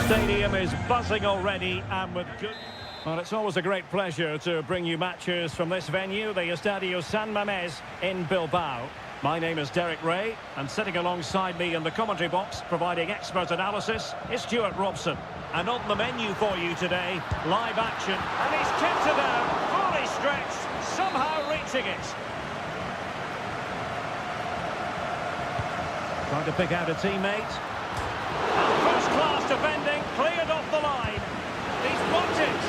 stadium is buzzing already and with good... Well, it's always a great pleasure to bring you matches from this venue, the Estadio San Mamés in Bilbao. My name is Derek Ray, and sitting alongside me in the commentary box, providing expert analysis, is Stuart Robson. And on the menu for you today, live action. And he's kept it down, fully stretched, somehow reaching it. Trying to pick out a teammate. And first-class defending, cleared off the line. He's blocked it.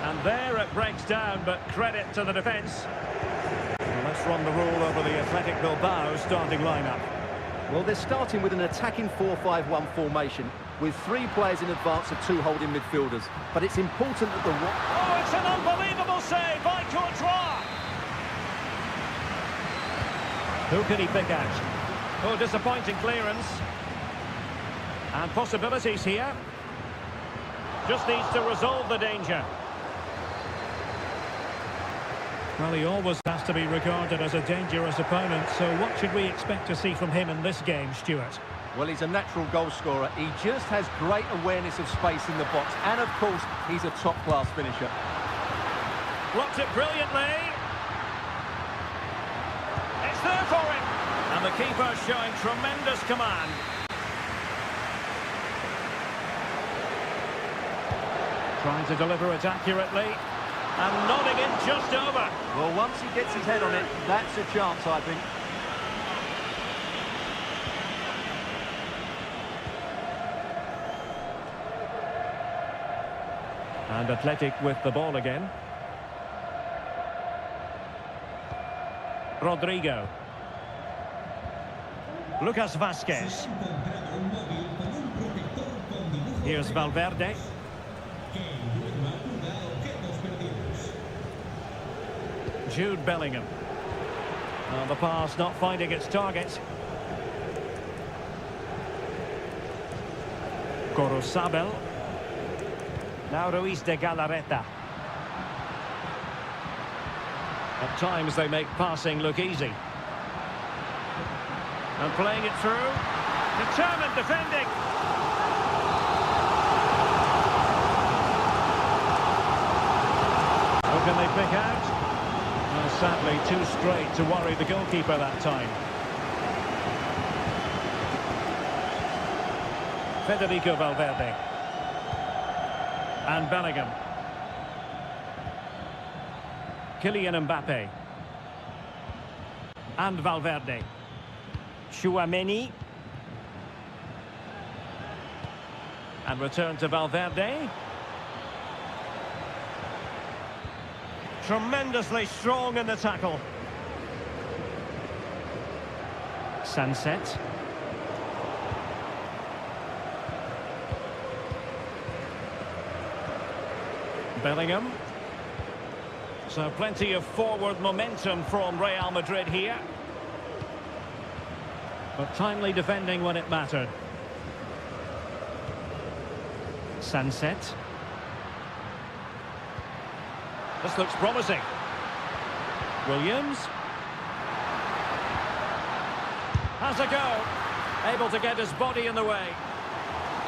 And there it breaks down, but credit to the defence. Well, let's run the rule over the Athletic Bilbao starting lineup. Well, they're starting with an attacking 4-5-1 formation with 3 players in advance of 2 holding midfielders. But it's important that the... Oh, it's an unbelievable save by Courtois! Who can he pick out? Oh, disappointing clearance. And possibilities here. Just needs to resolve the danger. Well, he always has to be regarded as a dangerous opponent, so what should we expect to see from him in this game, Stuart? Well, he's a natural goal scorer. He just has great awareness of space in the box, and of course, he's a top-class finisher. Blocked it brilliantly. It's there for him. And the keeper showing tremendous command. Trying to deliver it accurately. And nodding in just over. Well, once he gets his head on it, that's a chance, I think. And Athletic with the ball again. Rodrigo. Lucas Vázquez. Here's Valverde. Jude Bellingham. Oh, the pass not finding its target. Gorosabel. Now Ruiz de Galarreta. At times they make passing look easy. And playing it through. Determined defending. Who can they pick out? Well, sadly, too straight to worry the goalkeeper that time. Federico Valverde. And Bellingham. Kylian Mbappe. And Valverde. Tchouaméni. And return to Valverde. Tremendously strong in the tackle. Sunset. Bellingham. So plenty of forward momentum from Real Madrid here. But timely defending when it mattered. Sunset. This looks promising. Williams. Has a go. Able to get his body in the way.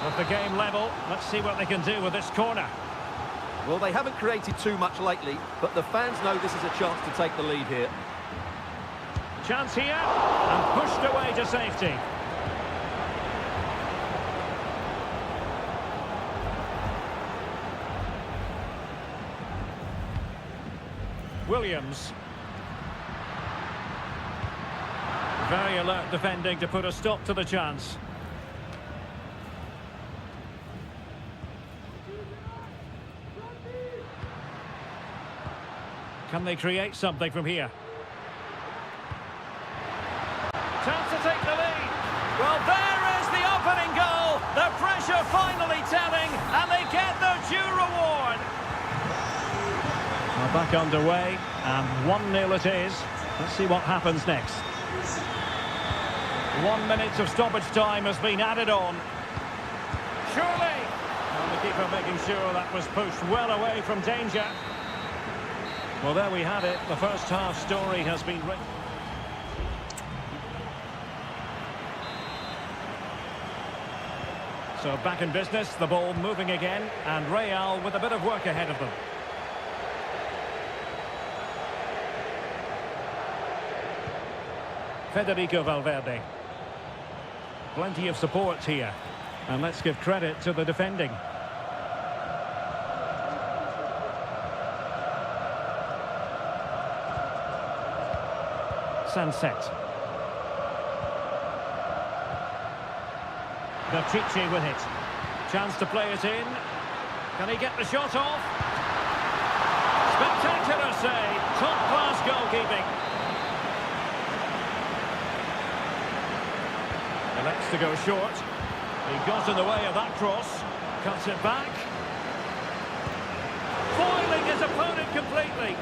With the game level, let's see what they can do with this corner. Well, they haven't created too much lately, but the fans know this is a chance to take the lead here. Chance here, and pushed away to safety. Williams. Very alert defending to put a stop to the chance. Can they create something from here? Chance to take the lead. Well, there is the opening goal. The pressure finally telling, and they get their due reward. Well, back underway, and 1-0 it is. Let's see what happens next. 1 minute of stoppage time has been added on. Surely! And the keeper making sure that was pushed well away from danger. Well, there we have it. The first half story has been written. So back in business, the ball moving again, and Real with a bit of work ahead of them. Federico Valverde. Plenty of support here. And let's give credit to the defending. Sunset. Pichetty with it. Chance to play it in. Can he get the shot off? Spectacular save. Top-class goalkeeping. Elects to go short. He got in the way of that cross. Cuts it back. Foiling his opponent completely.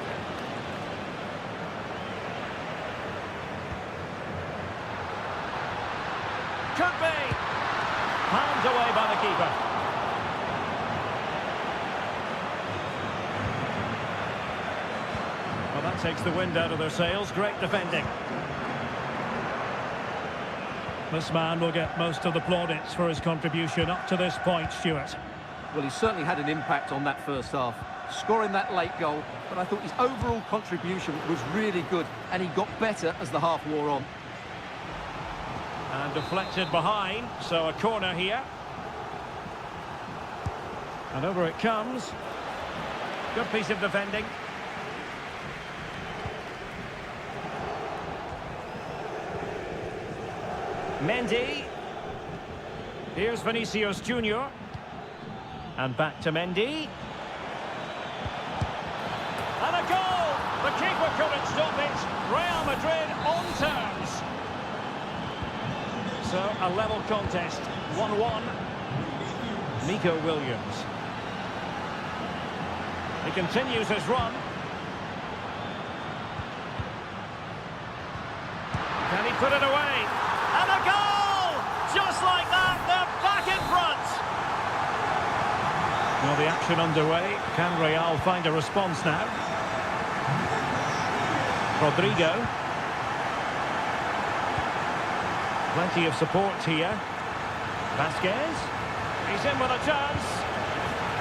Could be. Pounds away by the keeper. Well, that takes the wind out of their sails. Great defending. This man will get most of the plaudits for his contribution up to this point, Stuart. Well, he certainly had an impact on that first half, scoring that late goal, but I thought his overall contribution was really good, and he got better as the half wore on. And deflected behind, so a corner here. And over it comes. Good piece of defending. Mendy. Here's Vinicius Junior. And back to Mendy. And a goal! The keeper couldn't stop it. Real Madrid on terms. So, a level contest. 1-1. Nico Williams. He continues his run. Can he put it away? And a goal! Just like that, they're back in front. Well, the action underway. Can Real find a response now? Rodrigo. Plenty of support here. Vasquez. He's in with a chance.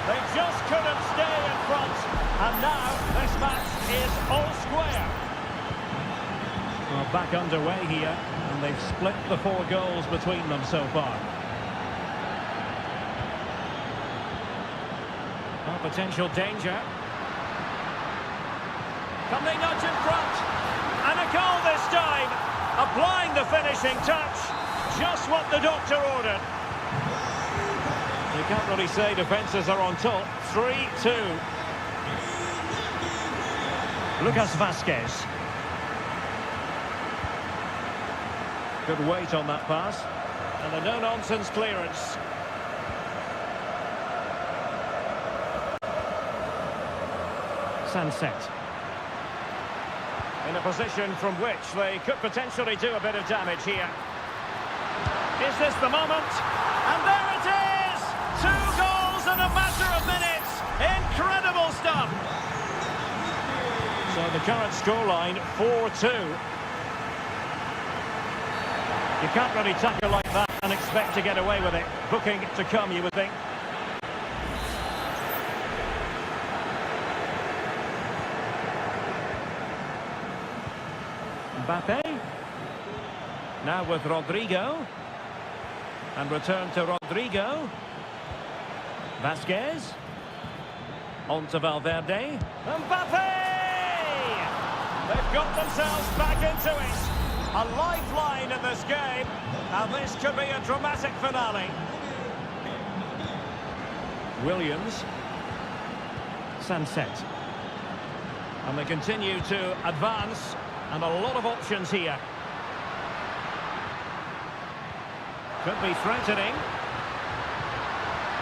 They just couldn't stay in front. And now this match is all square. Well, back underway here. And they've split the 4 goals between them so far. Well, potential danger. Can they nudge in front? And a goal this time. Applying the finishing touch. Just what the doctor ordered. You can't really say defences are on top. 3-2. Lucas Vasquez. Good weight on that pass. And a no-nonsense clearance. Sunset. In a position from which they could potentially do a bit of damage here. Is this the moment? And there it is! 2 goals in a matter of minutes! Incredible stuff! So the current scoreline, 4-2. You can't really tackle like that and expect to get away with it. Booking to come, you would think. Mbappe. Now with Rodrigo. And return to Rodrigo. Vasquez. On to Valverde. Mbappe! They've got themselves back into it. A lifeline in this game. And this could be a dramatic finale. Williams. Sunset. And they continue to advance. And a lot of options here. Could be threatening.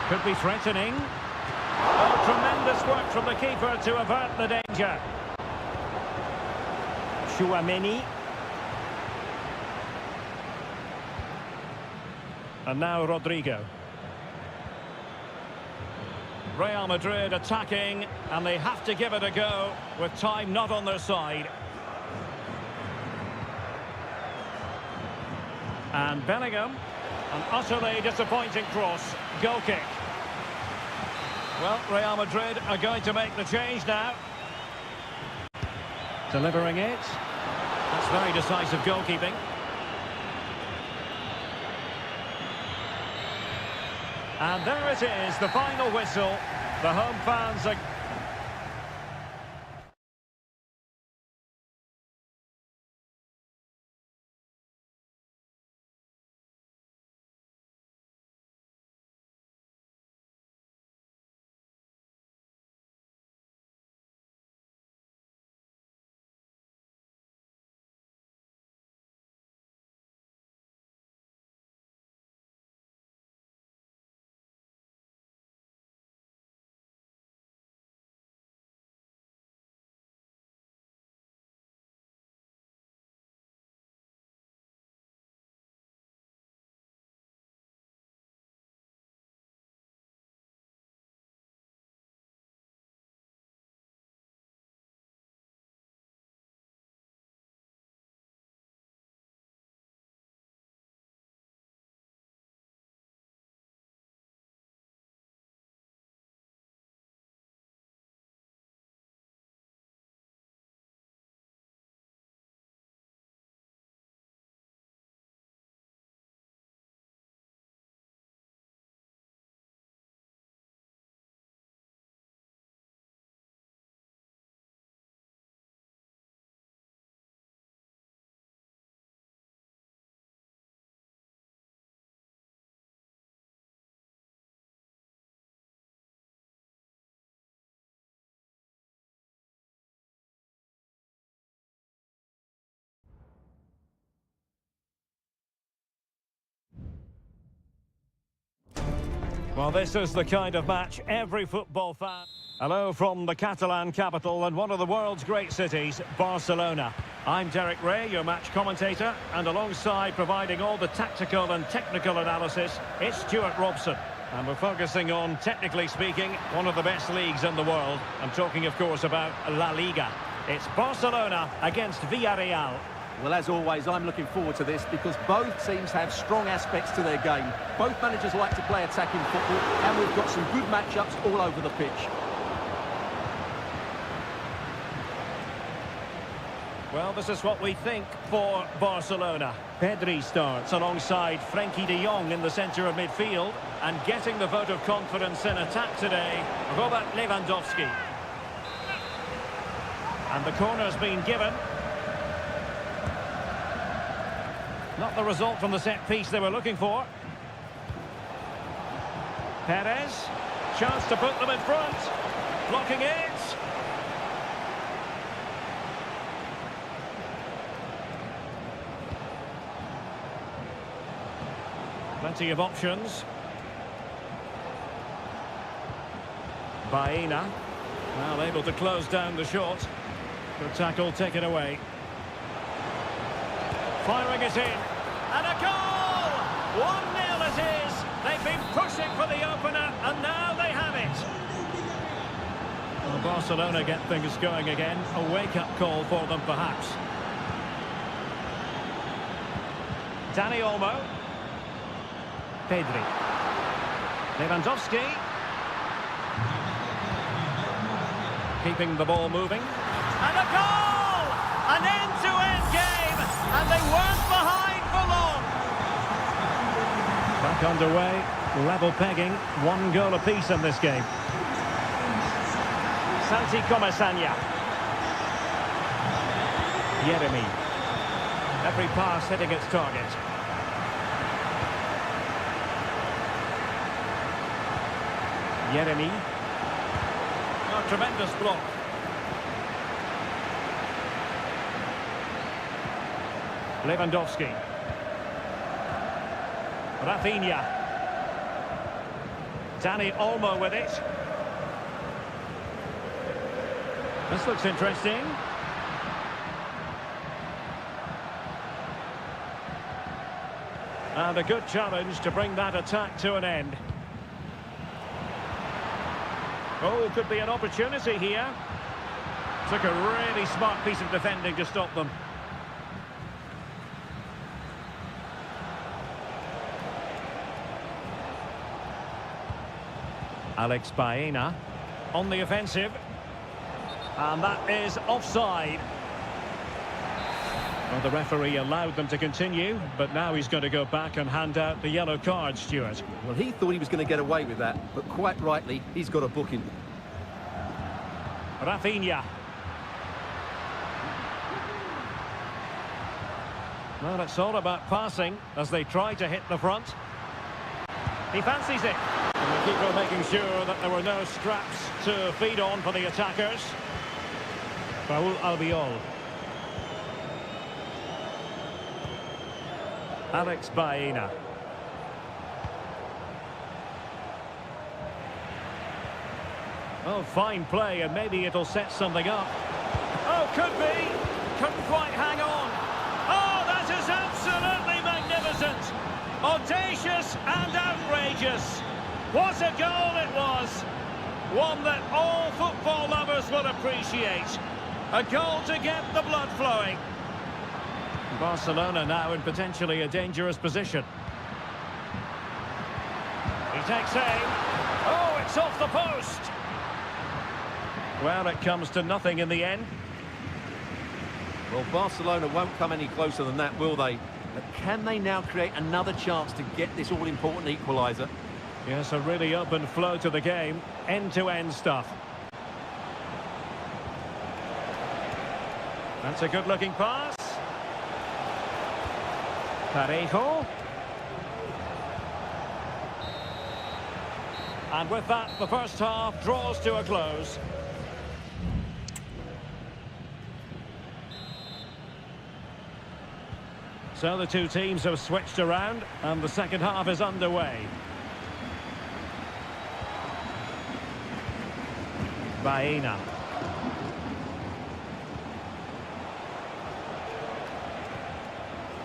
Could be threatening. Oh, tremendous work from the keeper to avert the danger. Chouameni. And now Rodrigo. Real Madrid attacking, and they have to give it a go with time not on their side. And Bellingham. An utterly disappointing cross. Goal kick. Well, Real Madrid are going to make the change now. Delivering it. That's very decisive goalkeeping. And there it is, the final whistle. The home fans are... Well, this is the kind of match every football fan... Hello from the Catalan capital and one of the world's great cities, Barcelona. I'm Derek Ray, your match commentator, and alongside providing all the tactical and technical analysis, it's Stuart Robson. And we're focusing on, technically speaking, one of the best leagues in the world. I'm talking, of course, about La Liga. It's Barcelona against Villarreal. Well, as always, I'm looking forward to this because both teams have strong aspects to their game. Both managers like to play attacking football, and we've got some good matchups all over the pitch. Well, this is what we think for Barcelona. Pedri starts alongside Frenkie de Jong in the centre of midfield, and getting the vote of confidence in attack today, Robert Lewandowski. And the corner's been given. Not the result from the set piece they were looking for. Perez, chance to put them in front. Blocking it. Plenty of options. Baena, well, able to close down the shot. Good tackle, taken away. Firing it in. And a goal! 1-0 it is. They've been pushing for the opener, and now they have it. Well, Barcelona get things going again. A wake-up call for them, perhaps. Dani Olmo. Pedri. Lewandowski. Keeping the ball moving. And a goal! An end-to-end game, and they weren't behind for long. Back underway, level pegging, 1 goal apiece in this game. Santi Comasanya. Yeremy. Every pass hitting its target. Yeremy. Oh, tremendous block. Lewandowski. Rafinha. Dani Olmo with it. This looks interesting. And a good challenge to bring that attack to an end. Oh, could be an opportunity here. Took a really smart piece of defending to stop them. Alex Baena on the offensive. And that is offside. Well, the referee allowed them to continue, but now he's going to go back and hand out the yellow card, Stuart. Well, he thought he was going to get away with that, but quite rightly, he's got a booking. Rafinha. Well, it's all about passing as they try to hit the front. He fancies it. And the keeper making sure that there were no straps to feed on for the attackers. Raul Albiol. Alex Baena. Oh, fine play, and maybe it'll set something up. Oh, could be. Couldn't quite hang on. Oh, that is absolutely magnificent. Audacious and outrageous. What a goal it was. One that all football lovers will appreciate. A goal to get the blood flowing. Barcelona now in potentially a dangerous position. He takes aim. Oh, it's off the post. Well, it comes to nothing in the end. Well, Barcelona won't come any closer than that, will they? But can they now create another chance to get this all-important equaliser? Yes, a really open flow to the game. End-to-end stuff. That's a good-looking pass. Parejo. And with that, the first half draws to a close. So the two teams have switched around, and the second half is underway. Baena.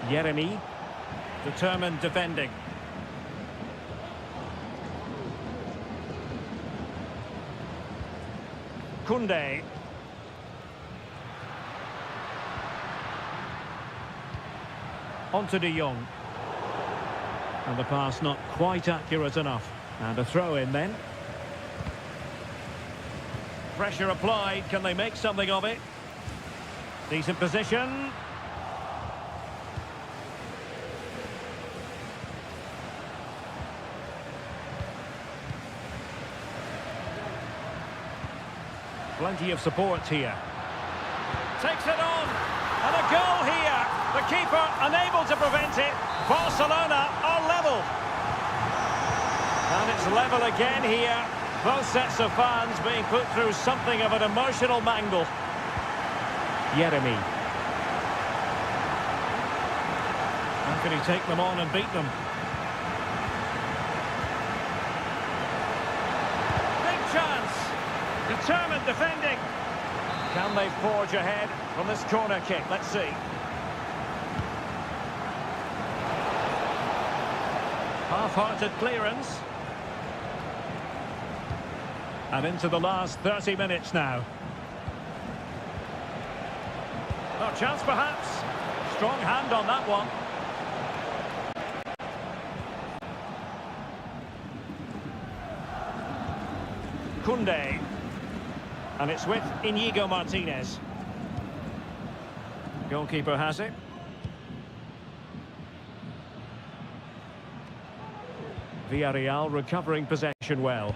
Yeremy, determined defending. Koundé. On to De Jong. And the pass not quite accurate enough. And a throw in then. Pressure applied. Can they make something of it? Decent position. Plenty of support here. Takes it on. And a goal here. The keeper unable to prevent it. Barcelona are level. And it's level again here. Both sets of fans being put through something of an emotional mangle. Yeremy. How can he take them on and beat them? Big chance. Determined defending. Can they forge ahead from this corner kick? Let's see. Half-hearted clearance. And into the last 30 minutes now. No chance perhaps. Strong hand on that one. Koundé. And it's with Íñigo Martínez. Goalkeeper has it. Villarreal recovering possession well.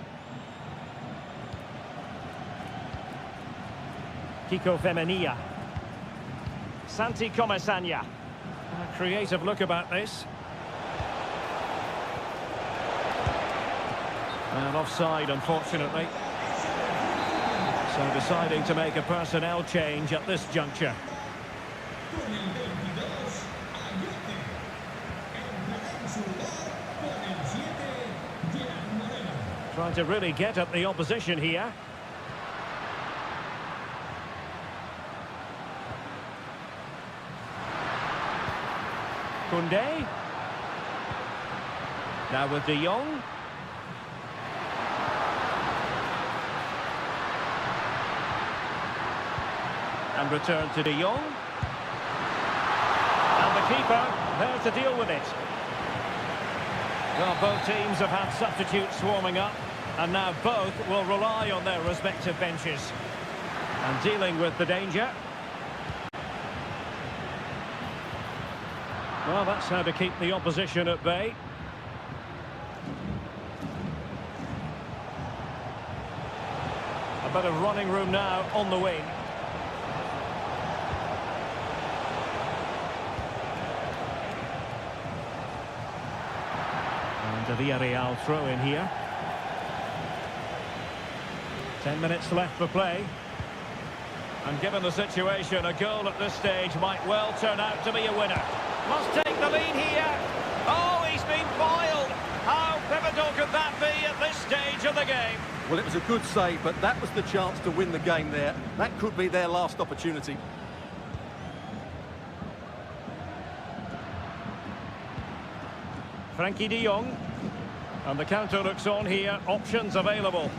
Kiko Femenia. Santi Comesaña. A creative look about this. And offside, unfortunately. So deciding to make a personnel change at this juncture. Trying to really get at the opposition here. Koundé. Now with De Jong. And return to De Jong. And the keeper there to deal with it. Well, both teams have had substitutes swarming up. And now both will rely on their respective benches. And dealing with the danger. Well, that's how to keep the opposition at bay. A bit of running room now on the wing. And the Villarreal throw in here. 10 minutes left for play. And given the situation, a goal at this stage might well turn out to be a winner. Must take the lead here. Oh, he's been foiled. How pivotal could that be at this stage of the game? Well, it was a good save, but that was the chance to win the game there. That could be their last opportunity. Frankie de Jong. And the counter looks on here. Options available.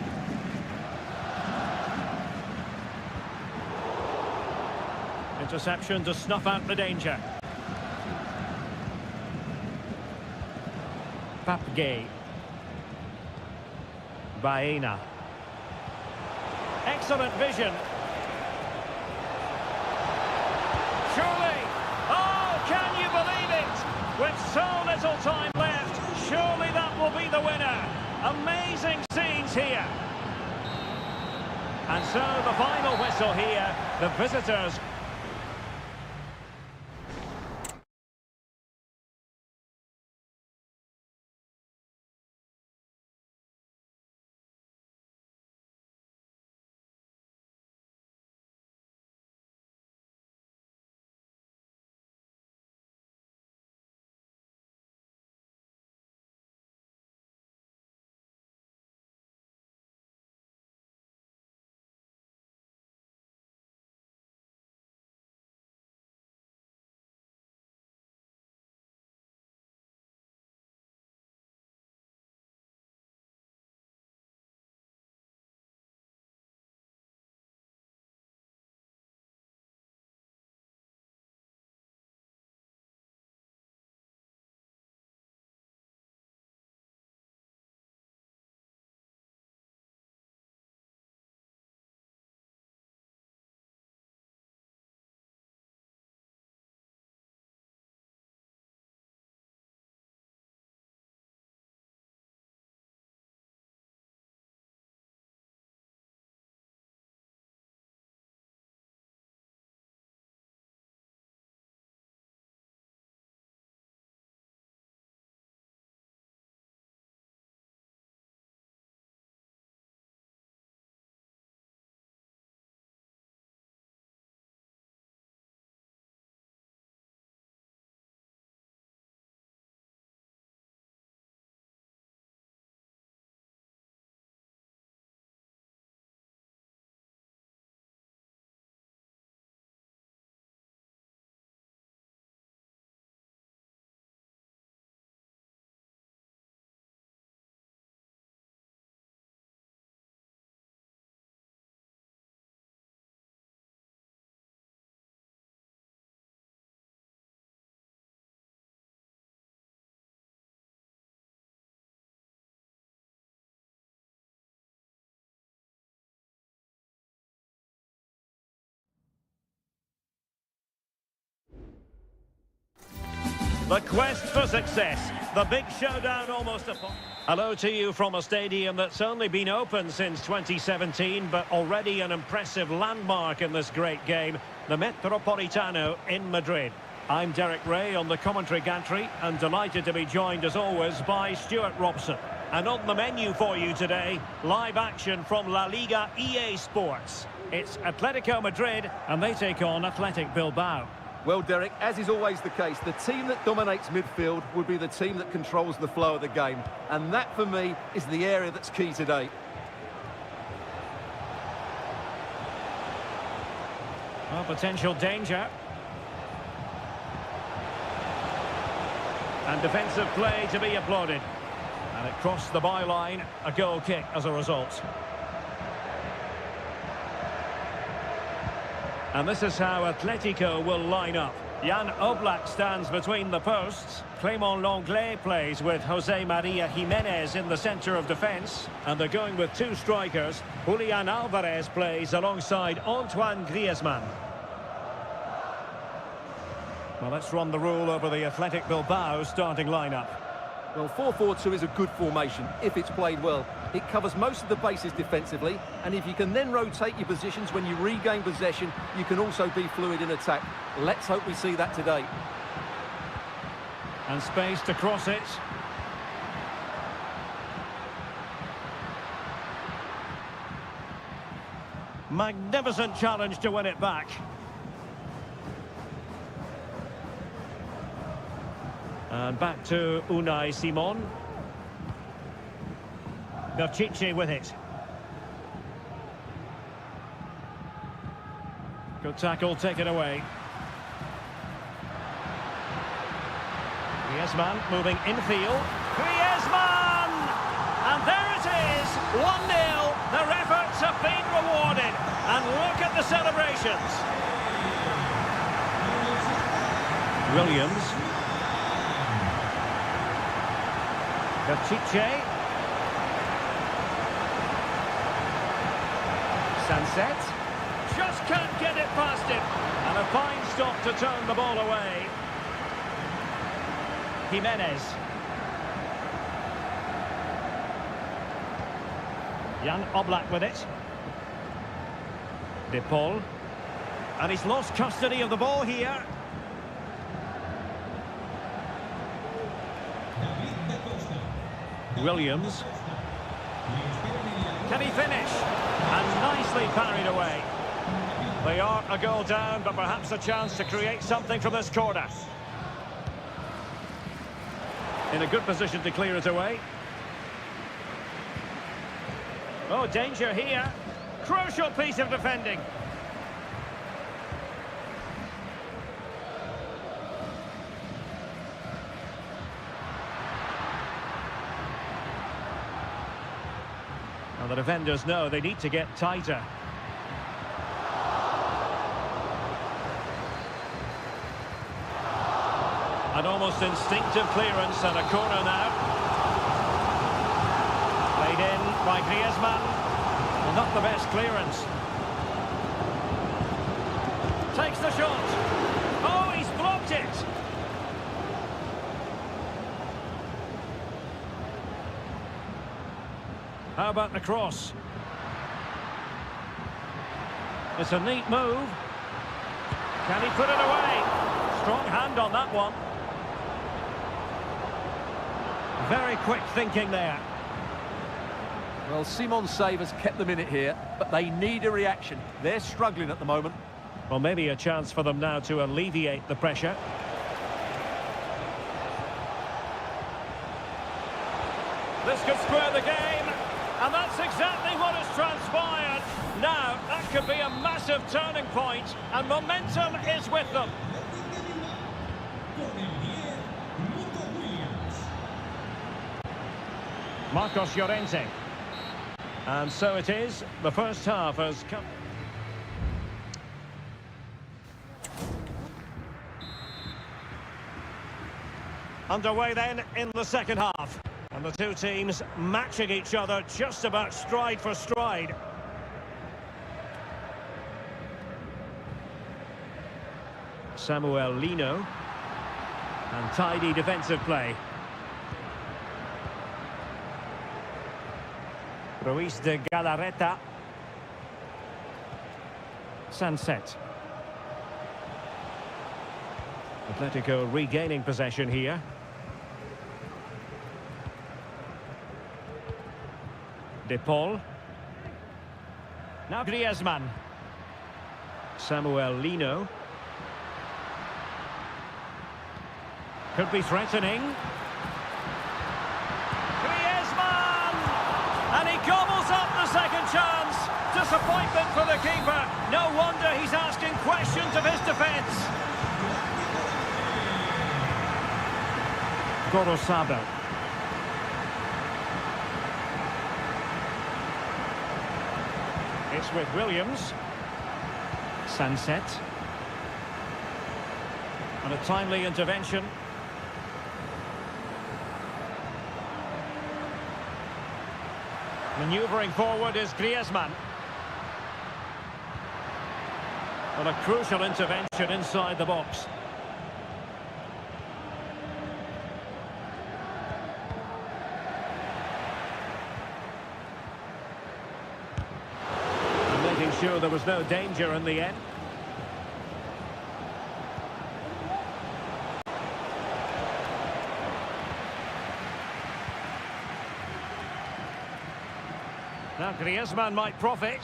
Interception to snuff out the danger. Papgay. Baena. Excellent vision. Surely. Oh, can you believe it? With so little time left, surely that will be the winner. Amazing scenes here. And so the final whistle here. The visitors. The quest for success. The big showdown almost upon. Hello to you from a stadium that's only been open since 2017, but already an impressive landmark in this great game, the Metropolitano in Madrid. I'm Derek Ray on the commentary gantry and delighted to be joined as always by Stuart Robson. And on the menu for you today, live action from La Liga EA Sports. It's Atletico Madrid and they take on Athletic Bilbao. Well, Derek, as is always the case, the team that dominates midfield would be the team that controls the flow of the game. And that, for me, is the area that's key today. Well, potential danger. And defensive play to be applauded. And it crossed the byline, a goal kick as a result. And this is how Atletico will line up. Jan Oblak stands between the posts. Clément Lenglet plays with Jose Maria Jimenez in the centre of defence. And they're going with two strikers. Julian Alvarez plays alongside Antoine Griezmann. Well, let's run the rule over the Athletic Bilbao starting lineup. Well, 4-4-2 is a good formation if it's played well. It covers most of the bases defensively, and if you can then rotate your positions when you regain possession, you can also be fluid in attack. Let's hope we see that today. And space to cross it. Magnificent challenge to win it back. And back to Unai Simon. Pishit with it. Good tackle taken away. Griezmann moving infield. Griezmann! And there it is, 1-0. Their efforts have been rewarded. And look at the celebrations. Williams. Pishit. Sunset. Just can't get it past him. And a fine stop to turn the ball away. Jimenez. Jan Oblak with it. De Paul. And he's lost custody of the ball here. Williams. Can he finish? And nicely parried away. They are a goal down, but perhaps a chance to create something from this corner. In a good position to clear it away. Oh, danger here. Crucial piece of defending. And the defenders know they need to get tighter. An almost instinctive clearance and a corner now. Played in by Griezmann. Well, not the best clearance. Takes the shot. Oh, he's blocked it. How about the cross? It's a neat move. Can he put it away? Strong hand on that one. Very quick thinking there. Well, Simon's save has kept them in it here, but they need a reaction. They're struggling at the moment. Well, maybe a chance for them now to alleviate the pressure. This could square the game, and that's exactly what has transpired. Now, that could be a massive turning point, and momentum is with them. Marcos Llorente. And so it is. The first half has come. Underway then in the second half. And the two teams matching each other just about stride for stride. Samuel Lino. And tidy defensive play. Ruiz de Galarreta. Sunset. Atletico regaining possession here. De Paul. Now Griezmann. Samuel Lino. Could be threatening. Griezmann! And he gobbles up the second chance. Disappointment for the keeper. No wonder he's asking questions of his defence. Gorosado. It's with Williams. Sunset. And a timely intervention. Manoeuvring forward is Griezmann. Well, a crucial intervention inside the box. And making sure there was no danger in the end. Now Griezmann might profit.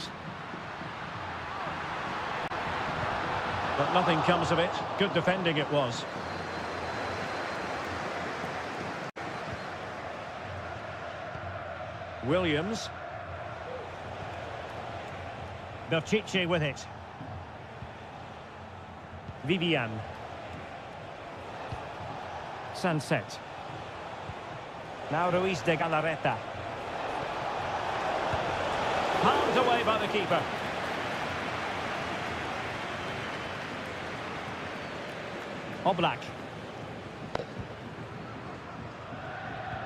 But nothing comes of it. Good defending it was. Williams. Berchiche with it. Vivian. Sunset. Now Ruiz de Galarreta. Palmed away by the keeper. Oblak.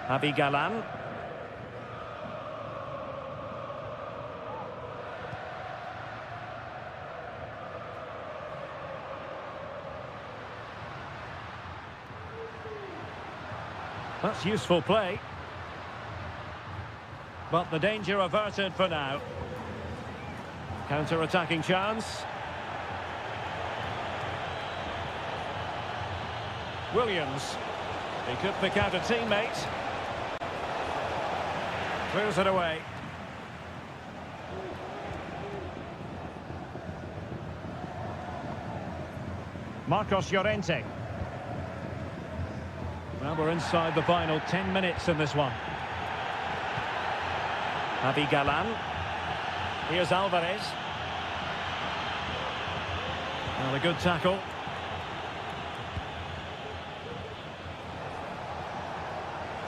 Abigalan. That's useful play. But the danger averted for now. Counter-attacking chance. Williams. He could pick out a teammate. Clears it away. Marcos Llorente. Well, we're inside the final 10 minutes in this one. Abigalan. Here's Alvarez. Well, a good tackle.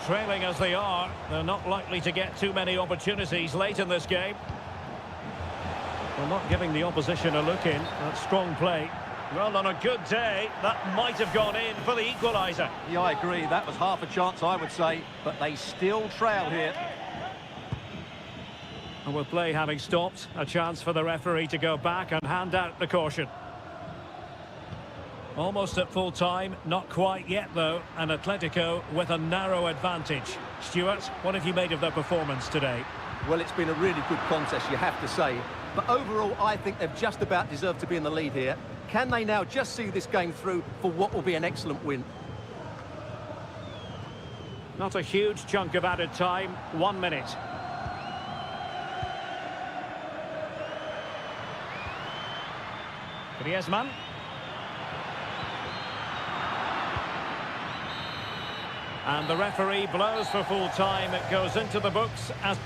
Trailing as they are, they're not likely to get too many opportunities late in this game. Well, not giving the opposition a look in. That's strong play. Well, on a good day, that might have gone in for the equaliser. Yeah, I agree. That was half a chance, I would say. But they still trail here. And with play having stopped, a chance for the referee to go back and hand out the caution. Almost at full time, not quite yet though, and Atletico with a narrow advantage. Stuart, what have you made of their performance today? Well, it's been a really good contest, you have to say. But overall, I think they've just about deserved to be in the lead here. Can they now just see this game through for what will be an excellent win? Not a huge chunk of added time, 1 minute. Griezmann. And the referee blows for full time. It goes into the books as...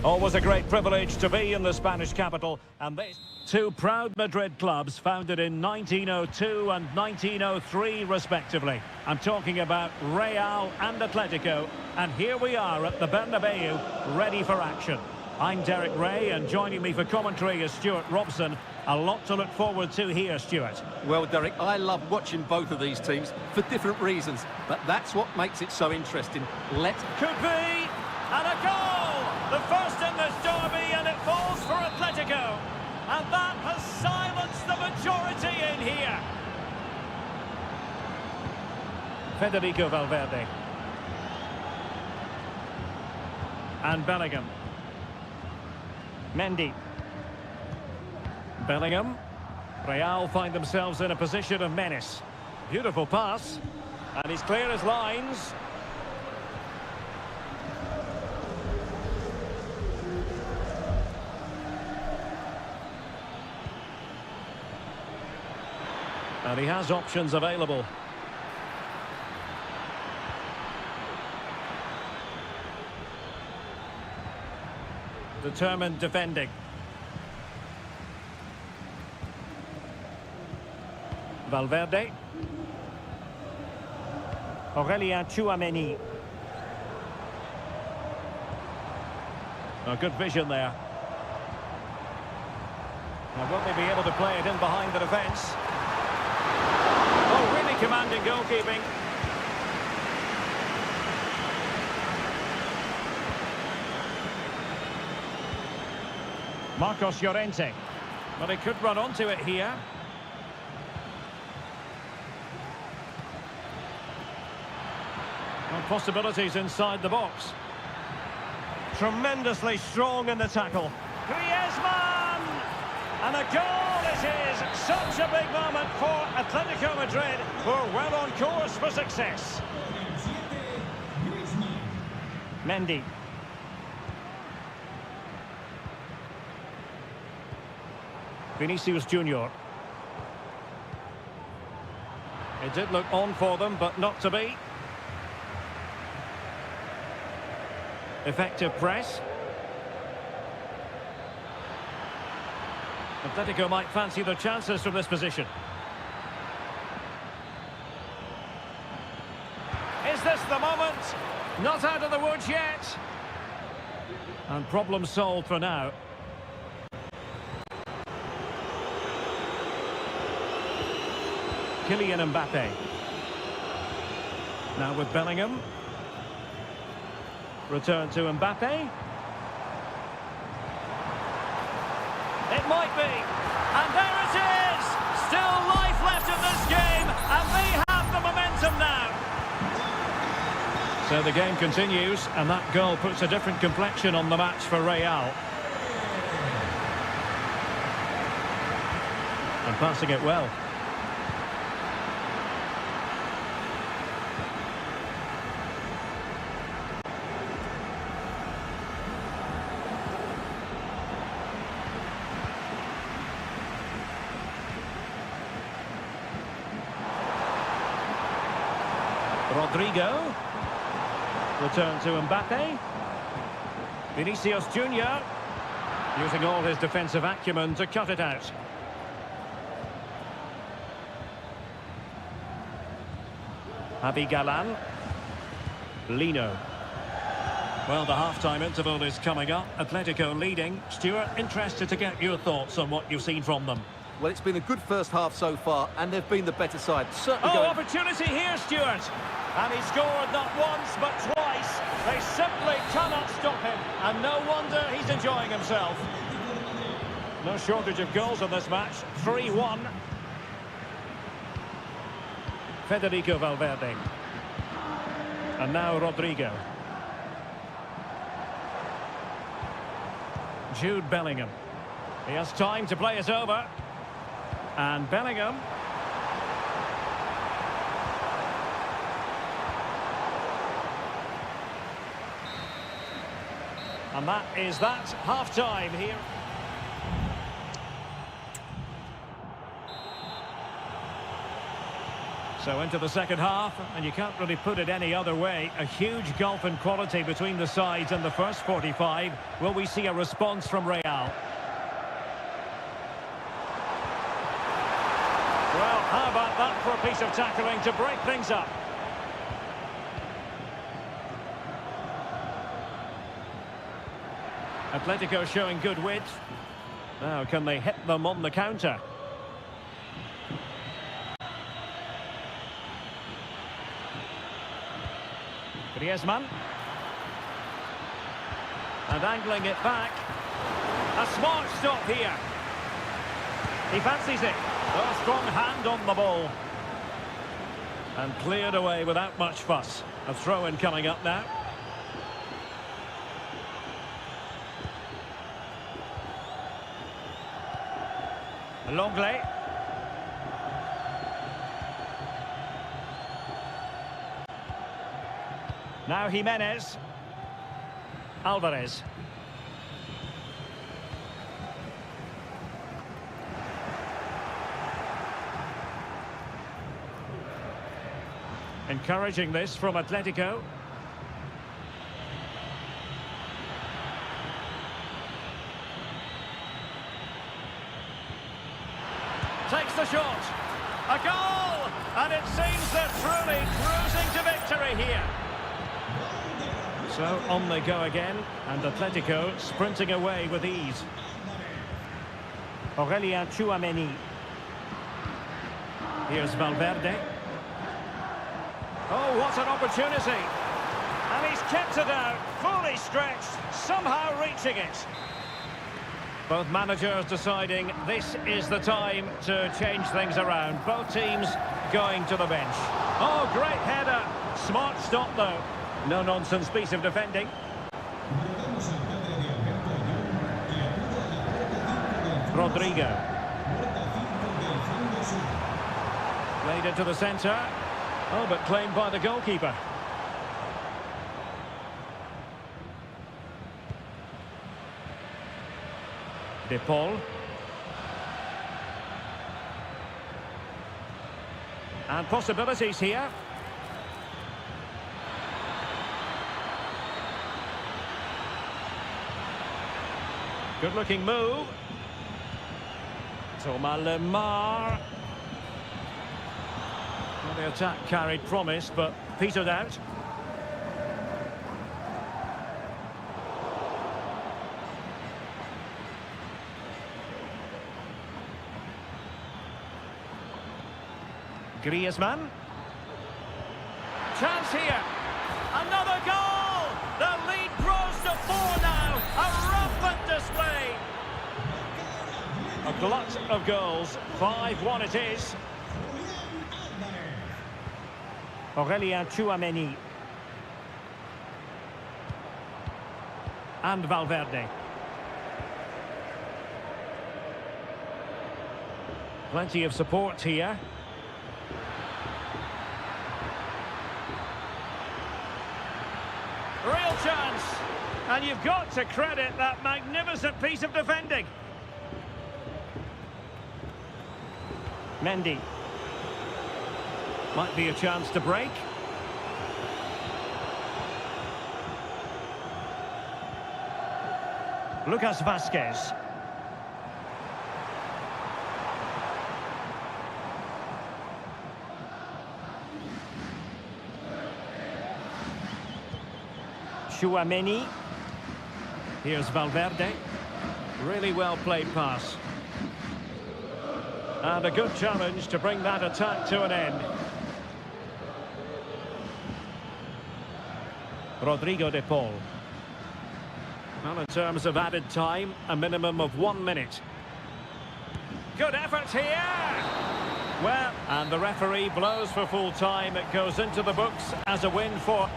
Always a great privilege to be in the Spanish capital. And these two proud Madrid clubs founded in 1902 and 1903 respectively. I'm talking about Real and Atletico. And here we are at the Bernabeu, ready for action. I'm Derek Ray, and joining me for commentary is Stuart Robson. A lot to look forward to here, Stuart. Well, Derek, I love watching both of these teams for different reasons, but that's what makes it so interesting. Could be, and a goal! The first in this derby, and it falls for Atletico. And that has silenced the majority in here. Federico Valverde. And Bellingham. Mendy. Bellingham. Real find themselves in a position of menace. Beautiful pass. And he's clear as lines. And he has options available. Determined defending. Valverde. Aurelien Tchouameni. A good vision there. Now, will they be able to play it in behind the defence? Oh, really commanding goalkeeping. Marcos Llorente. Well, he could run onto it here. Well, possibilities inside the box. Tremendously strong in the tackle. Griezmann! And a goal it is! Such a big moment for Atletico Madrid, who are well on course for success. Mendy. Vinicius Junior. It did look on for them, but not to be. Effective press. Atletico might fancy their chances from this position. Is this the moment? Not out of the woods yet. And problem solved for now. Kylian Mbappe. Now with Bellingham. Return to Mbappe. It might be. And there it is! Still life left in this game, and they have the momentum now. So the game continues, and that goal puts a different complexion on the match for Real. And passing it well. Rodrigo. Return to Mbappe. Vinicius Junior. Using all his defensive acumen to cut it out. Javi Galán. Lino. Well, the half-time interval is coming up. Atletico leading. Stuart, interested to get your thoughts on what you've seen from them. Well, it's been a good first half so far, and they've been the better side. Certainly opportunity here, Stuart. And he scored not once, but twice. They simply cannot stop him. And no wonder he's enjoying himself. No shortage of goals in this match. 3-1. Federico Valverde. And now Rodrigo. Jude Bellingham. He has time to play it over. And Bellingham. And that is that. Half-time here. So into the second half, and you can't really put it any other way. A huge gulf in quality between the sides in the first 45. Will we see a response from Real? Well, how about that for a piece of tackling to break things up? Atletico showing good width. Now, can they hit them on the counter? Griezmann. And angling it back. A smart stop here. He fancies it. A strong hand on the ball. And cleared away without much fuss. A throw-in coming up now. Longley. Now Jimenez. Alvarez. Encouraging this from Atletico. Takes the shot. A goal! And it seems they're truly cruising to victory here. So on they go again, and Atletico sprinting away with ease. Aurelien Tchouameni. Here's Valverde. Oh, what an opportunity. And he's kept it out, fully stretched, somehow reaching it. Both managers deciding this is the time to change things around. Both teams going to the bench. Oh, great header. Smart stop, though. No-nonsense piece of defending. Rodrigo. Played into the centre. Oh, but claimed by the goalkeeper. De Paul. And possibilities here. Good-looking move. Thomas Lemar. Well, the attack carried promise, but petered out. Griezmann. Chance here. Another goal! The lead grows to 4 now. A rampant display. A glut of goals. 5-1 it is. Aurelien Tchouameni. And Valverde. Plenty of support here. Real chance. And you've got to credit that magnificent piece of defending. Mendy. Might be a chance to break. Lucas Vazquez. Tchouameni. Here's Valverde. Really well played pass. And a good challenge to bring that attack to an end. Rodrigo de Paul. Well, in terms of added time, a minimum of 1 minute. Good effort here! Well, and the referee blows for full time. It goes into the books as a win for...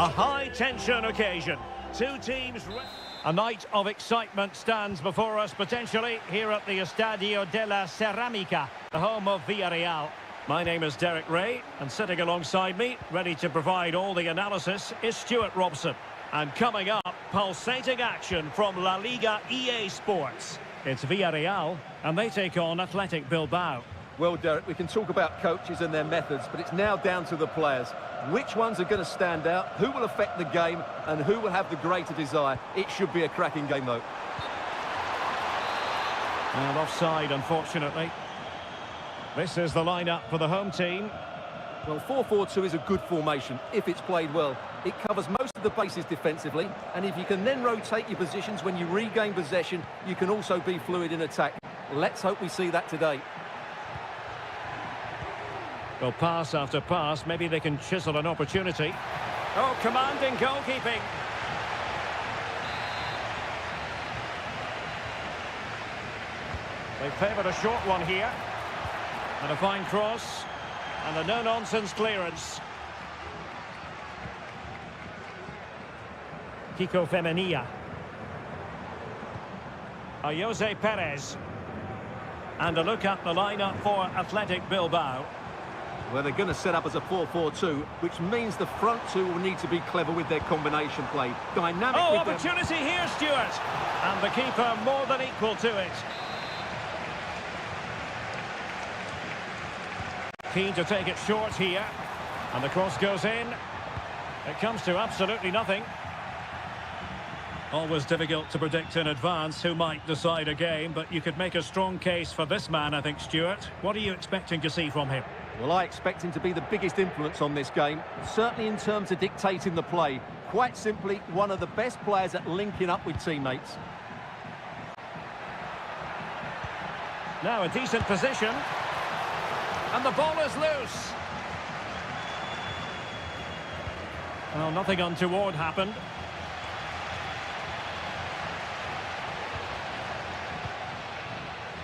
A high-tension occasion. Two teams... A night of excitement stands before us, potentially, here at the Estadio de la Ceramica, the home of Villarreal. My name is Derek Ray, and sitting alongside me, ready to provide all the analysis, is Stuart Robson. And coming up, pulsating action from La Liga EA Sports. It's Villarreal, and they take on Athletic Bilbao. Well, Derek, we can talk about coaches and their methods, but it's now down to the players. Which ones are going to stand out, who will affect the game, and who will have the greater desire? It should be a cracking game, though. Well, offside, unfortunately. This is the lineup for the home team. Well, 4-4-2 is a good formation, if it's played well. It covers most of the bases defensively, and if you can then rotate your positions when you regain possession, you can also be fluid in attack. Let's hope we see that today. Well, pass after pass, maybe they can chisel an opportunity. Oh, commanding goalkeeping. They favoured a short one here. And a fine cross. And a no-nonsense clearance. Kiko Femenia. Jose Perez. And a look at the lineup for Athletic Bilbao. Well, they're going to set up as a 4-4-2, which means the front two will need to be clever with their combination play. Dynamic Oh, with opportunity here, Stuart. And the keeper more than equal to it. Keen to take it short here. And the cross goes in. It comes to absolutely nothing. Always difficult to predict in advance who might decide a game, but you could make a strong case for this man, I think, Stuart. What are you expecting to see from him? Well, I expect him to be the biggest influence on this game, certainly in terms of dictating the play. Quite simply, one of the best players at linking up with teammates. Now a decent position. And the ball is loose. Well, nothing untoward happened.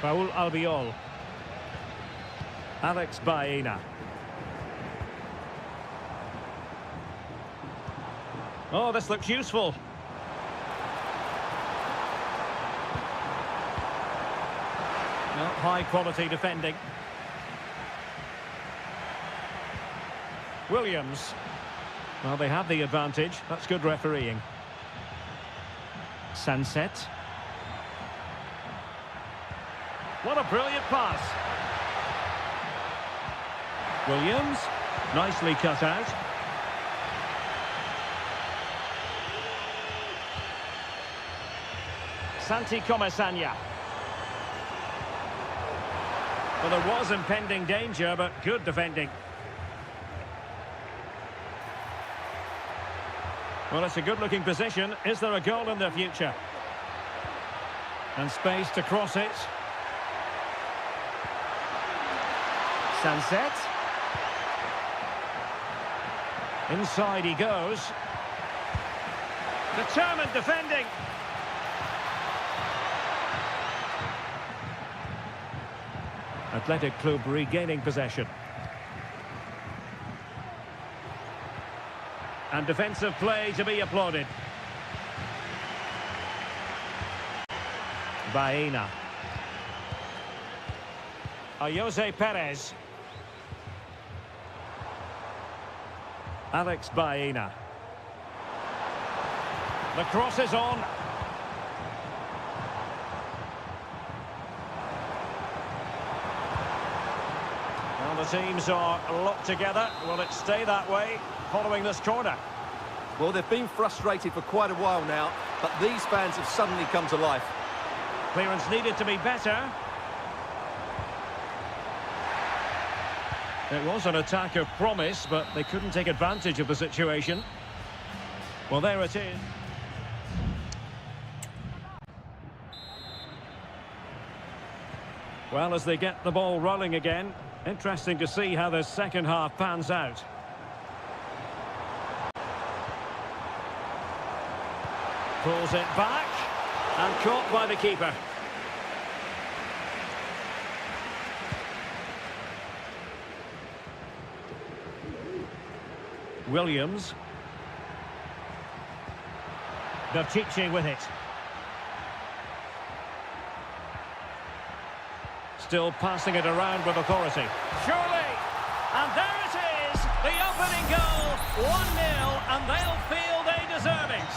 Raul Albiol. Alex Baena. Oh, this looks useful. Well, high quality defending. Williams. Well, they have the advantage. That's good refereeing. Sunset. What a brilliant pass. Williams, nicely cut out. Santi Comesaña. Well, there was impending danger, but good defending. Well, it's a good-looking position. Is there a goal in the future? And space to cross it. Sunset. Inside he goes. Determined defending. Athletic Club regaining possession. And defensive play to be applauded. Baena. Jose Perez. Alex Baena. The cross is on. Well, the teams are locked together. Will it stay that way following this corner? Well, they've been frustrated for quite a while now, but these fans have suddenly come to life. Clearance needed to be better. It was an attack of promise, but they couldn't take advantage of the situation. Well, there it is. Well, as they get the ball rolling again, interesting to see how the second half pans out. Pulls it back, and caught by the keeper. Williams. Berchiche with it. Still passing it around with authority. Surely! And there it is! The opening goal! 1-0, and they'll feel they deserve it.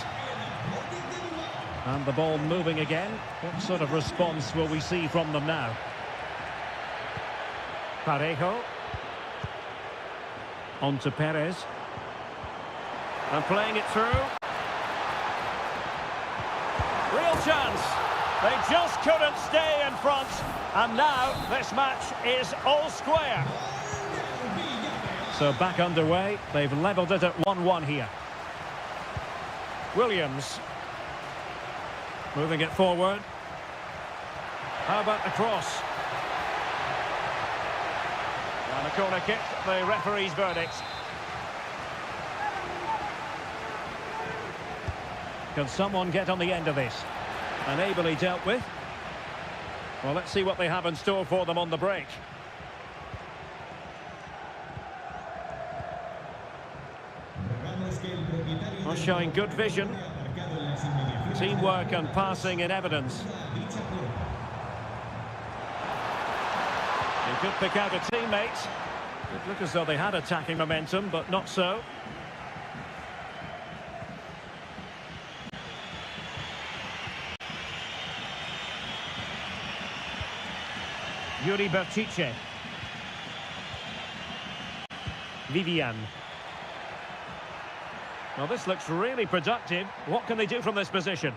And the ball moving again. What sort of response will we see from them now? Parejo. On to Perez. And playing it through. Real chance. They just couldn't stay in front. And now this match is all square. So back underway. They've levelled it at 1-1 here. Williams. Moving it forward. How about the cross? And a corner kick, the referee's verdict. Can someone get on the end of this? And ably dealt with. Well, let's see what they have in store for them on the break. Well, showing good vision. Teamwork and passing in evidence. He could pick out a teammate. It looked as though they had attacking momentum, but not so. Yuri Berchiche. Vivian. Well, this looks really productive. What can they do from this position?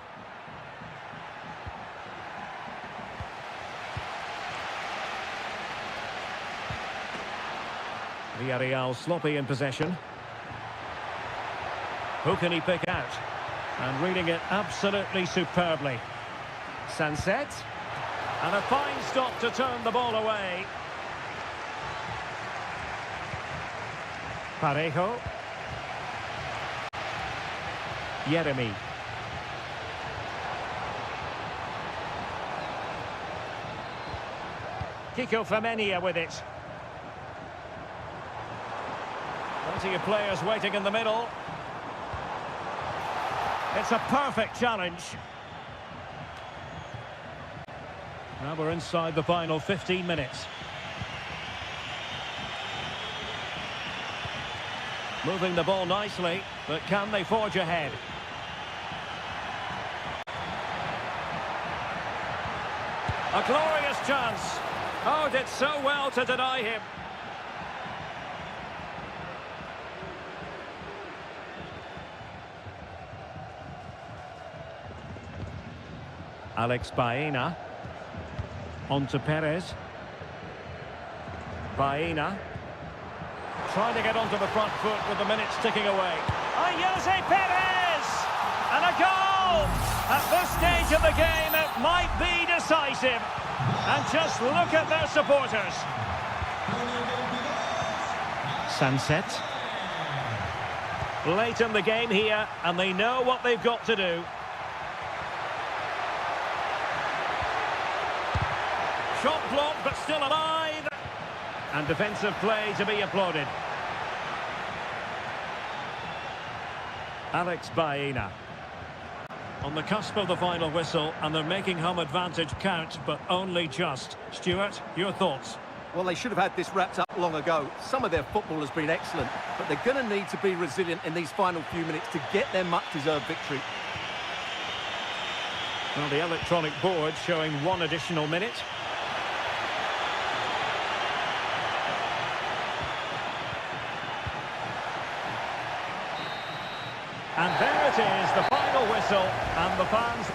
Villarreal sloppy in possession. Who can he pick out? And reading it absolutely superbly. Sunset. And a fine stop to turn the ball away. Parejo. Jeremy. Kiko Femenia with it. Plenty of players waiting in the middle. It's a perfect challenge. Now we're inside the final 15 minutes. Moving the ball nicely, but can they forge ahead? A glorious chance. Oh, did so well to deny him. Alex Baena. On to Perez. Baena. Trying to get onto the front foot with the minutes ticking away. Jose Perez! And a goal! At this stage of the game, it might be decisive. And just look at their supporters. Sunset. Late in the game here, and they know what they've got to do. Shot blocked, but still alive. And defensive play to be applauded. Alex Baena. On the cusp of the final whistle, and they're making home advantage count, but only just. Stuart, your thoughts? Well, they should have had this wrapped up long ago. Some of their football has been excellent, but they're going to need to be resilient in these final few minutes to get their much-deserved victory. Well, the electronic board showing one additional minute. And there it is, the final whistle, and the fans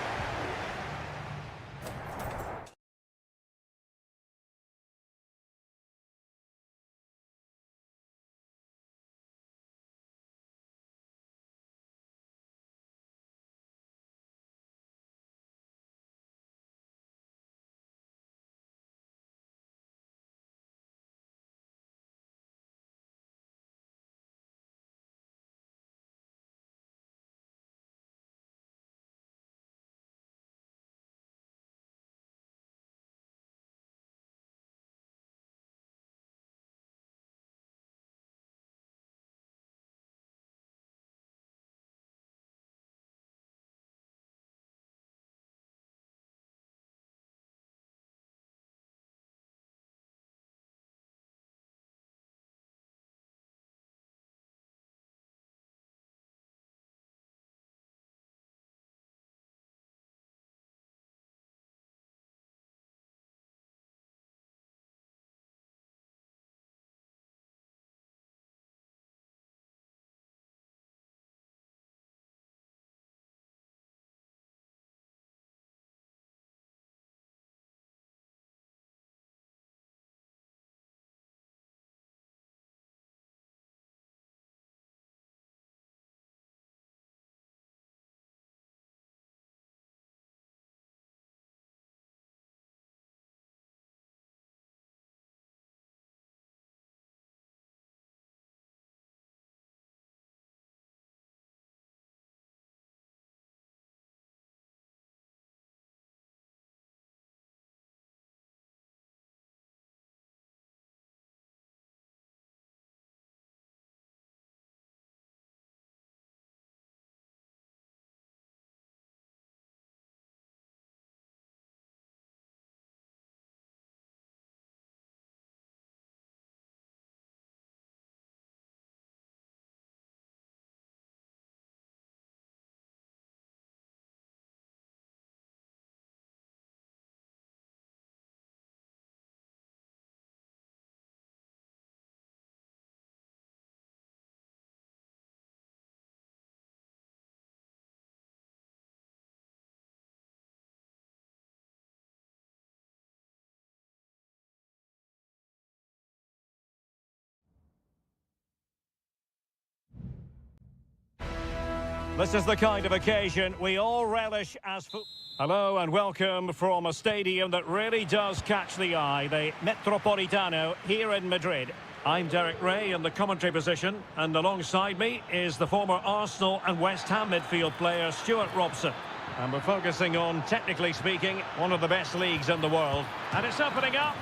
This is the kind of occasion we all relish as football. Hello and welcome from a stadium that really does catch the eye, the Metropolitano here in Madrid. I'm Derek Ray in the commentary position, and alongside me is the former Arsenal and West Ham midfield player Stuart Robson. And we're focusing on, technically speaking, one of the best leagues in the world. And it's opening up.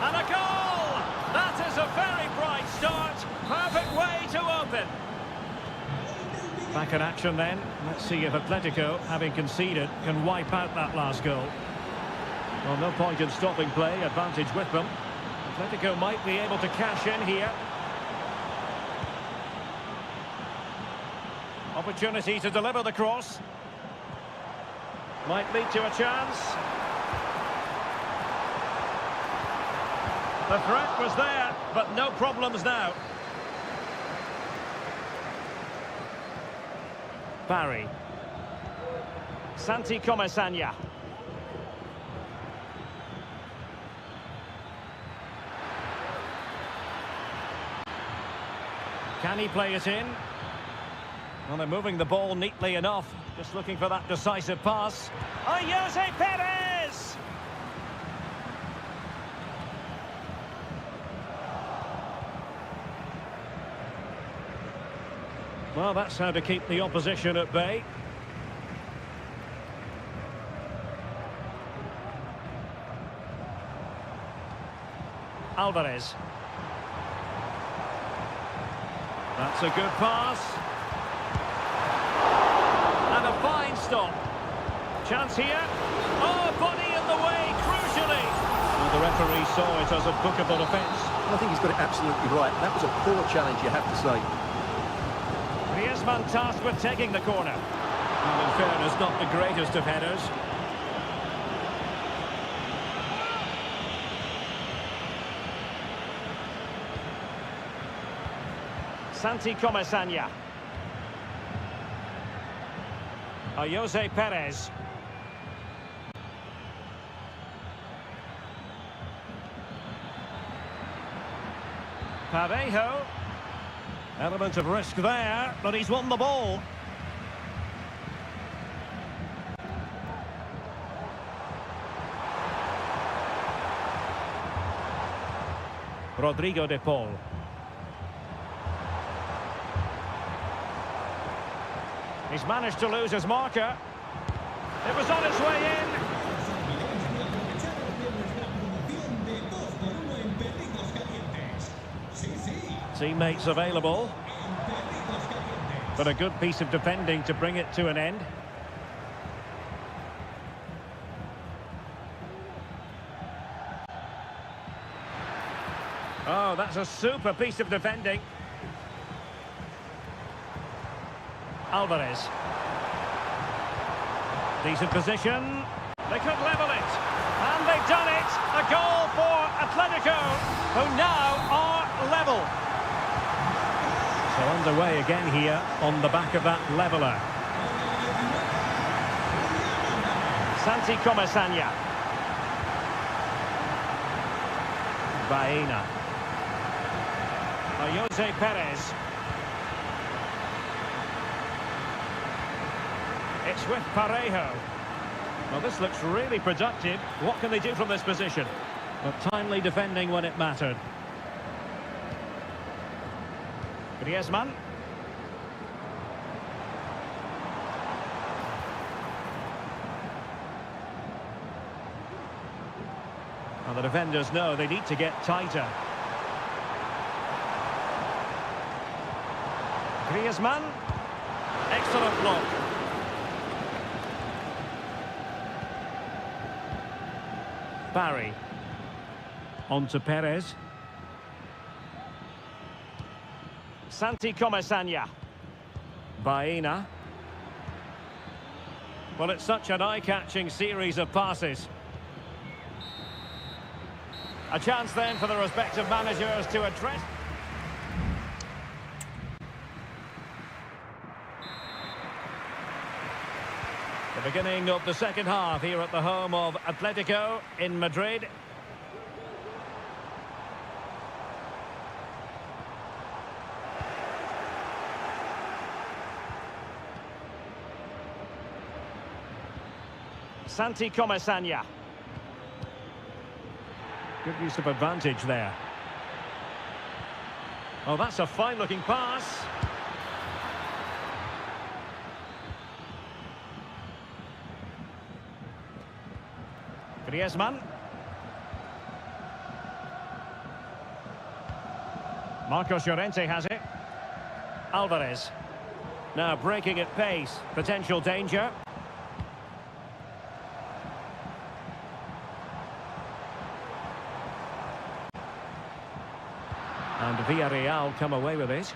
And a goal! That is a very bright start. Perfect way to open. Back in action then. Let's see if Atletico, having conceded, can wipe out that last goal. Well, no point in stopping play. Advantage with them. Atletico might be able to cash in here. Opportunity to deliver the cross. Might lead to a chance. The threat was there, but no problems now. Barry. Santi Comesaña. Can he play it in? Well, they're moving the ball neatly enough. Just looking for that decisive pass. Oh, Jose Perez! Well, that's how to keep the opposition at bay. Alvarez. That's a good pass. And a fine stop. Chance here. Oh, body in the way, crucially. Well, the referee saw it as a bookable offence. I think he's got it absolutely right. That was a poor challenge, you have to say. Griezmann tasked with taking the corner. Well, in fairness, not the greatest of headers. Santi Comesaña. Jose Perez. Parejo. Element of risk there, but he's won the ball. Rodrigo de Paul. He's managed to lose his marker. It was on its way in. Teammates available. But a good piece of defending to bring it to an end. Oh, that's a super piece of defending. Alvarez. Decent position. They could level it. And they've done it. A goal for Atletico, who now are level. So underway again here on the back of that leveller. Santi Comesaña. Baena. Jose Perez. It's with Parejo. Well, this looks really productive. What can they do from this position? But timely defending when it mattered. Griezmann. And the defenders know they need to get tighter. Griezmann. Excellent block. Barry. On to Perez. Santi Comesaña. Baena. Well, it's such an eye-catching series of passes. A chance then for the respective managers to address. The beginning of the second half here at the home of Atletico in Madrid. Santi Comesaña. Good use of advantage there. Oh, that's a fine-looking pass. Griezmann. Marcos Llorente has it. Alvarez. Now breaking at pace. Potential danger. And Villarreal come away with it.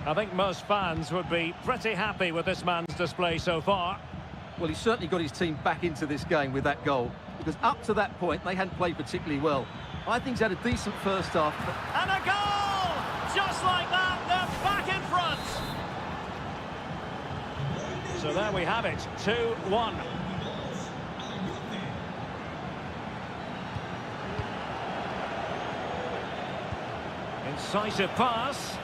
I think most fans would be pretty happy with this man's display so far. Well, he's certainly got his team back into this game with that goal, because up to that point they hadn't played particularly well. I think he's had a decent first half. And a goal! Just like that, they're back in front. So there we have it, 2-1. Incisive pass.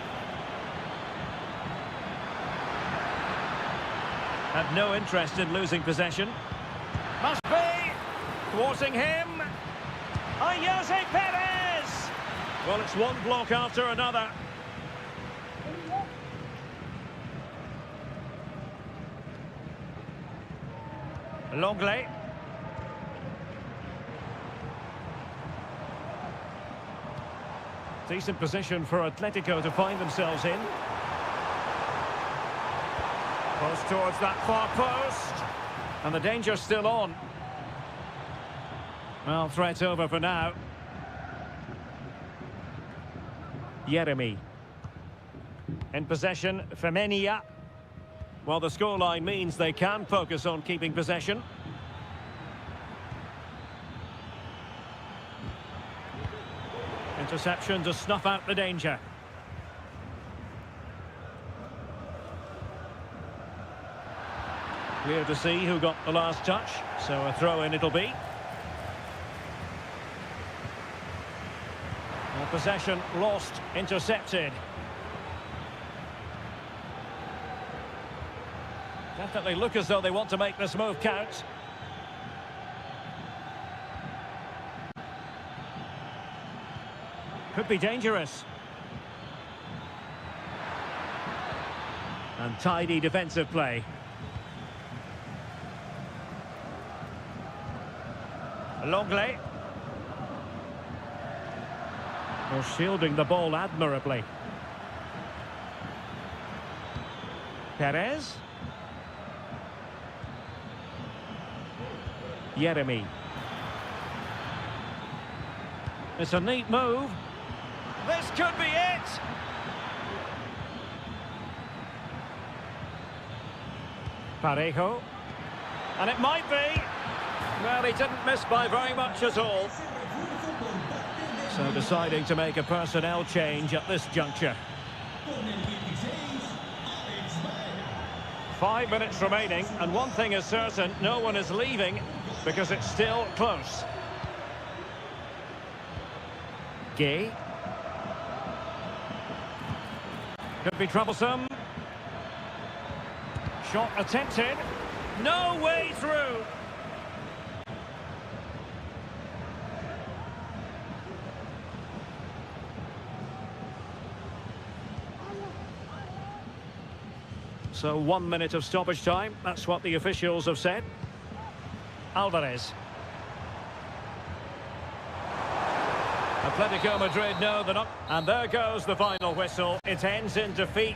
Had no interest in losing possession. Must be! Thwarting him. Jose Perez! Well, it's one block after another. Longley. Decent position for Atletico to find themselves in. Post towards that far post. And the danger's still on. Well, threat over for now. Yeremy. In possession, Femenia. Well, the scoreline means they can focus on keeping possession. Interception to snuff out the danger. Clear to see who got the last touch, so a throw-in it'll be. And possession lost, intercepted. Definitely look as though they want to make this move count. Could be dangerous. And tidy defensive play. Longley. Well, shielding the ball admirably. Perez. Yeremy. It's a neat move. This could be it! Parejo. And it might be. Well, he didn't miss by very much at all. So deciding to make a personnel change at this juncture. 5 minutes remaining, and one thing is certain, no one is leaving because it's still close. Gay. Could be troublesome. Shot attempted. No way through. So 1 minute of stoppage time. That's what the officials have said. Alvarez. Atletico Madrid know they're not. And there goes the final whistle. It ends in defeat.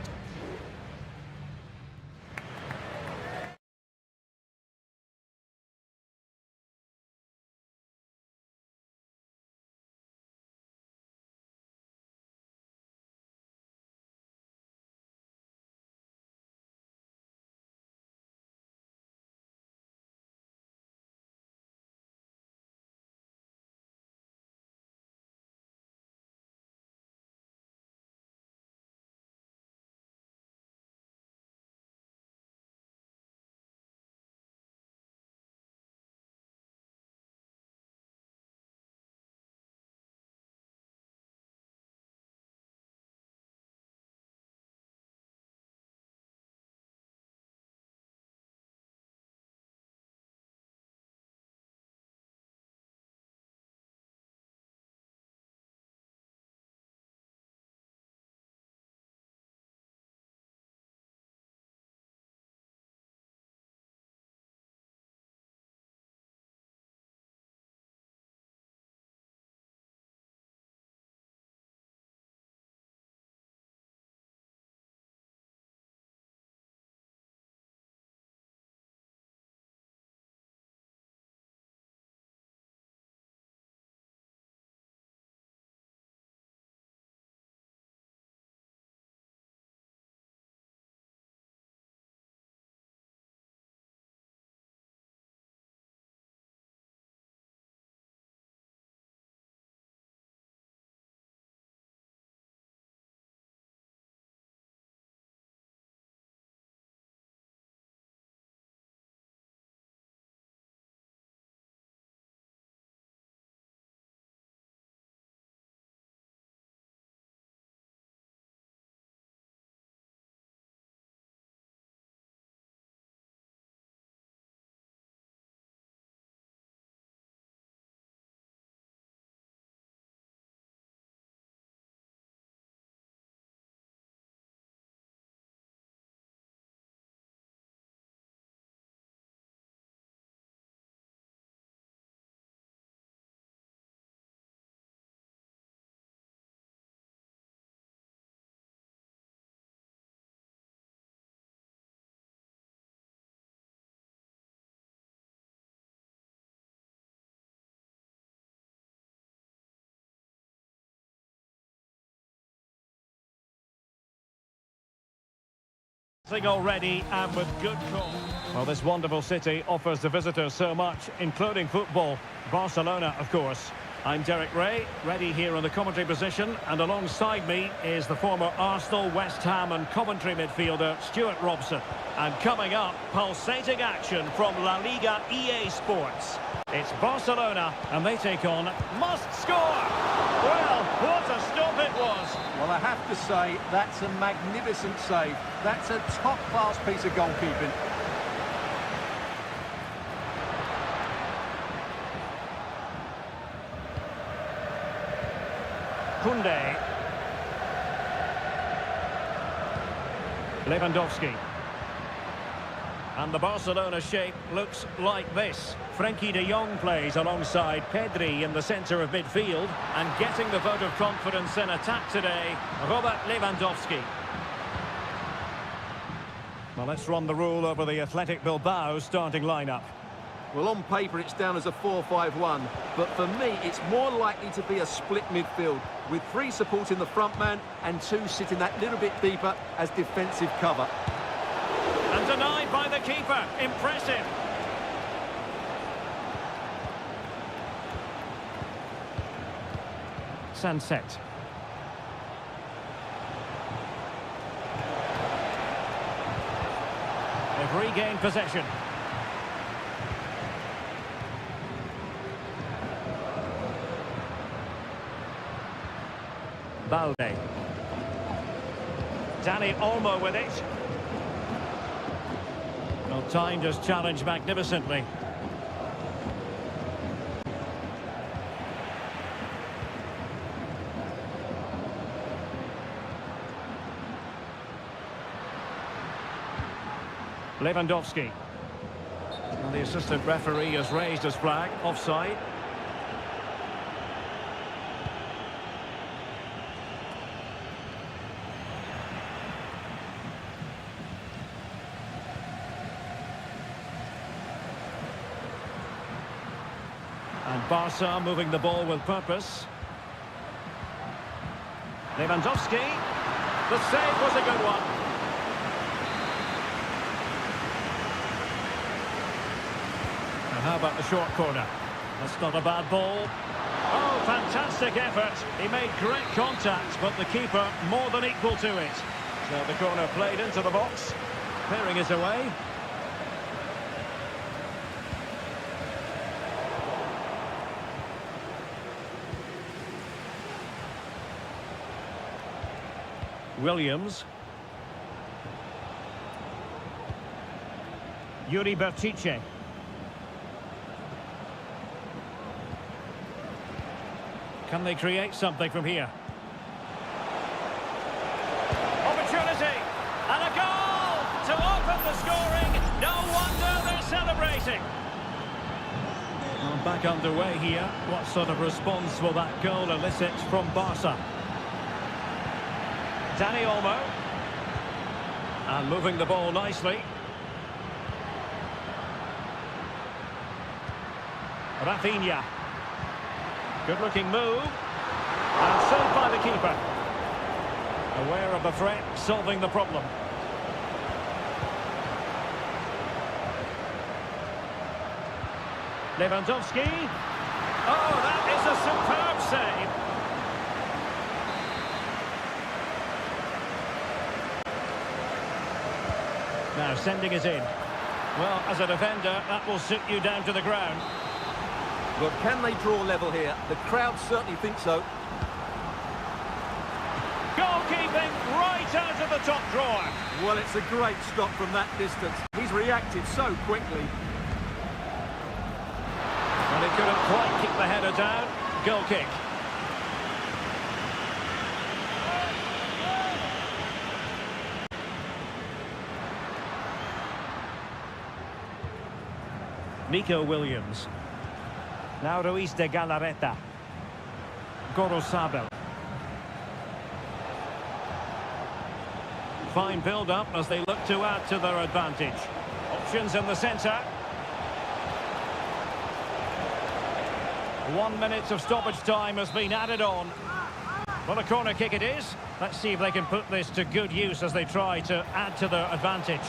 Already and with good call. Well, this wonderful city offers the visitors so much, including football. Barcelona, of course. I'm Derek Ray, ready here in the commentary position, and alongside me is the former Arsenal, West Ham and Coventry midfielder Stuart Robson. And coming up, pulsating action from La Liga EA Sports. It's Barcelona, and they take on Must Score! Well, what a stop it was! Well, I have to say, that's a magnificent save. That's a top-class piece of goalkeeping. Koundé. Lewandowski. And the Barcelona shape looks like this. Frenkie de Jong plays alongside Pedri in the centre of midfield. And getting the vote of confidence in attack today, Robert Lewandowski. Well, let's run the rule over the Athletic Bilbao starting lineup. Well, on paper, it's down as a 4-5-1. But for me, it's more likely to be a split midfield, with 3 supporting the front man and 2 sitting that little bit deeper as defensive cover. And denied by the keeper. Impressive. Sunset. They've regained possession. Balde. Dani Olmo with it. Well, timed his challenge magnificently. Lewandowski. And the assistant referee has raised his flag. Offside. And Barca moving the ball with purpose. Lewandowski. The save was a good one. And how about the short corner? That's not a bad ball. Oh, fantastic effort. He made great contact, but the keeper more than equal to it. So the corner played into the box. Clearing it away. Williams. Yuri Bertice. Can they create something from here? Opportunity! And a goal to open the scoring. No wonder they're celebrating. Well, back underway here. What sort of response will that goal elicit from Barca? Dani Olmo. And moving the ball nicely. Rafinha. Good-looking move. And saved by the keeper. Aware of the threat, solving the problem. Lewandowski. Oh, that is a superb save. Now sending it in. Well, as a defender, that will sit you down to the ground. But can they draw level here? The crowd certainly think so. Goalkeeping right out of the top drawer. Well, it's a great stop from that distance. He's reacted so quickly. And he couldn't quite keep the header down. Goal kick. Nico Williams. Now Ruiz de Galarreta. Gorosabel. Fine build-up as they look to add to their advantage. Options in the centre. 1 minute of stoppage time has been added on. Well, a corner kick it is. Let's see if they can put this to good use as they try to add to their advantage.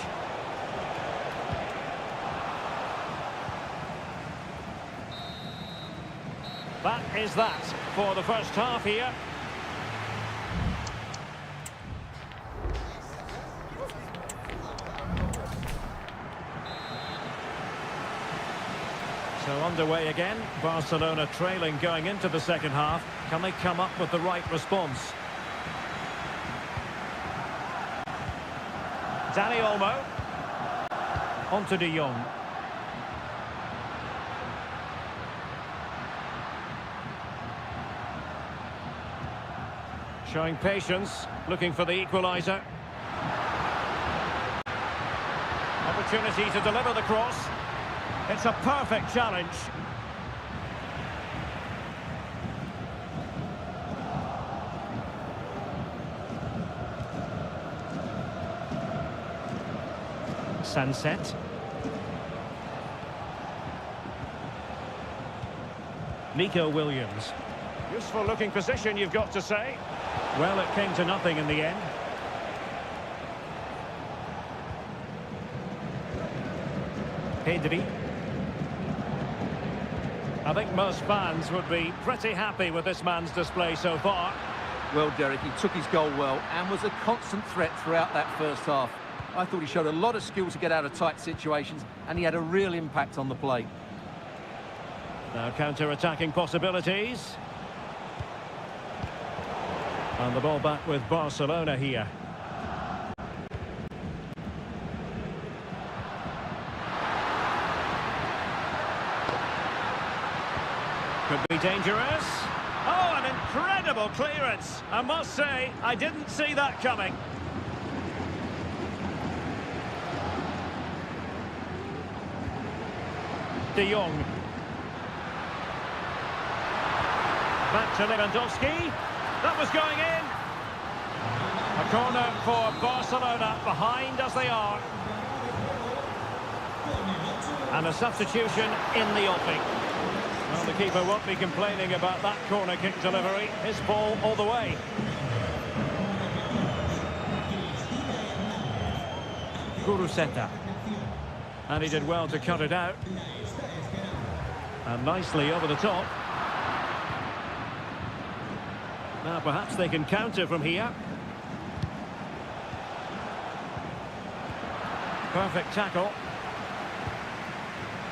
That is that for the first half here. So underway again, Barcelona trailing going into the second half. Can they come up with the right response? Dani Olmo. On to De Jong. Showing patience, looking for the equaliser. Opportunity to deliver the cross. It's a perfect challenge. Sunset. Nico Williams. Useful looking position, you've got to say. Well, it came to nothing in the end. Pedri. I think most fans would be pretty happy with this man's display so far. Well, Derek, he took his goal well and was a constant threat throughout that first half. I thought he showed a lot of skill to get out of tight situations, and he had a real impact on the play. Now counter-attacking possibilities. And the ball back with Barcelona here. Could be dangerous. Oh, an incredible clearance. I must say, I didn't see that coming. De Jong. Back to Lewandowski. That was going in. A corner for Barcelona, behind as they are. And a substitution in the offing. Well, the keeper won't be complaining about that corner kick delivery. His ball all the way. Guruseta. And he did well to cut it out. And nicely over the top. Now perhaps they can counter from here. Perfect tackle.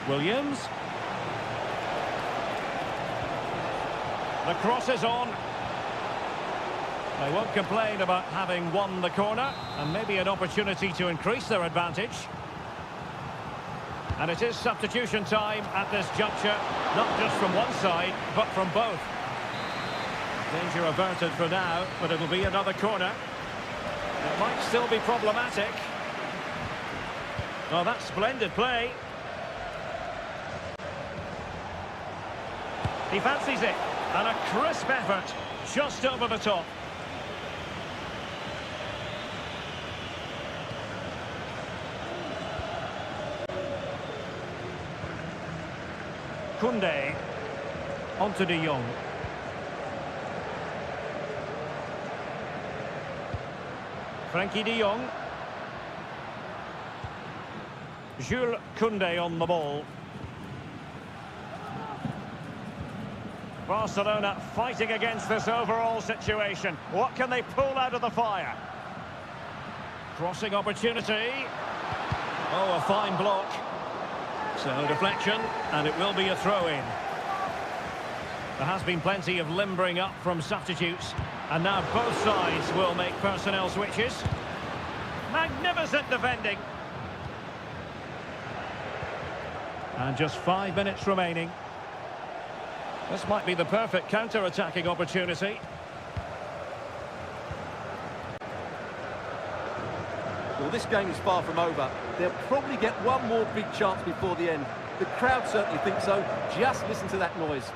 Williams. The cross is on. They won't complain about having won the corner, and maybe an opportunity to increase their advantage. And it is substitution time at this juncture, not just from one side, but from both. Danger averted for now, but it'll be another corner. It might still be problematic. Oh, that's splendid play. He fancies it, and a crisp effort just over the top. Koundé. On to De Jong. Frankie De Jong. Jules Koundé on the ball. Barcelona fighting against this overall situation. What can they pull out of the fire? Crossing opportunity. Oh, a fine block. So deflection, and it will be a throw-in. There has been plenty of limbering up from substitutes, and now both sides will make personnel switches. Magnificent defending. And just 5 minutes remaining. This might be the perfect counter-attacking opportunity. Well, this game is far from over. They'll probably get one more big chance before the end. The crowd certainly think so. Just listen to that noise.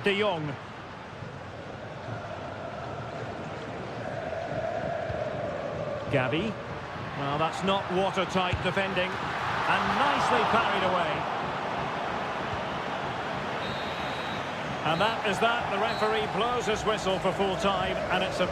De Jong. Gavi. Well, that's not watertight defending. And nicely parried away. And that is that. The referee blows his whistle for full time, and it's a...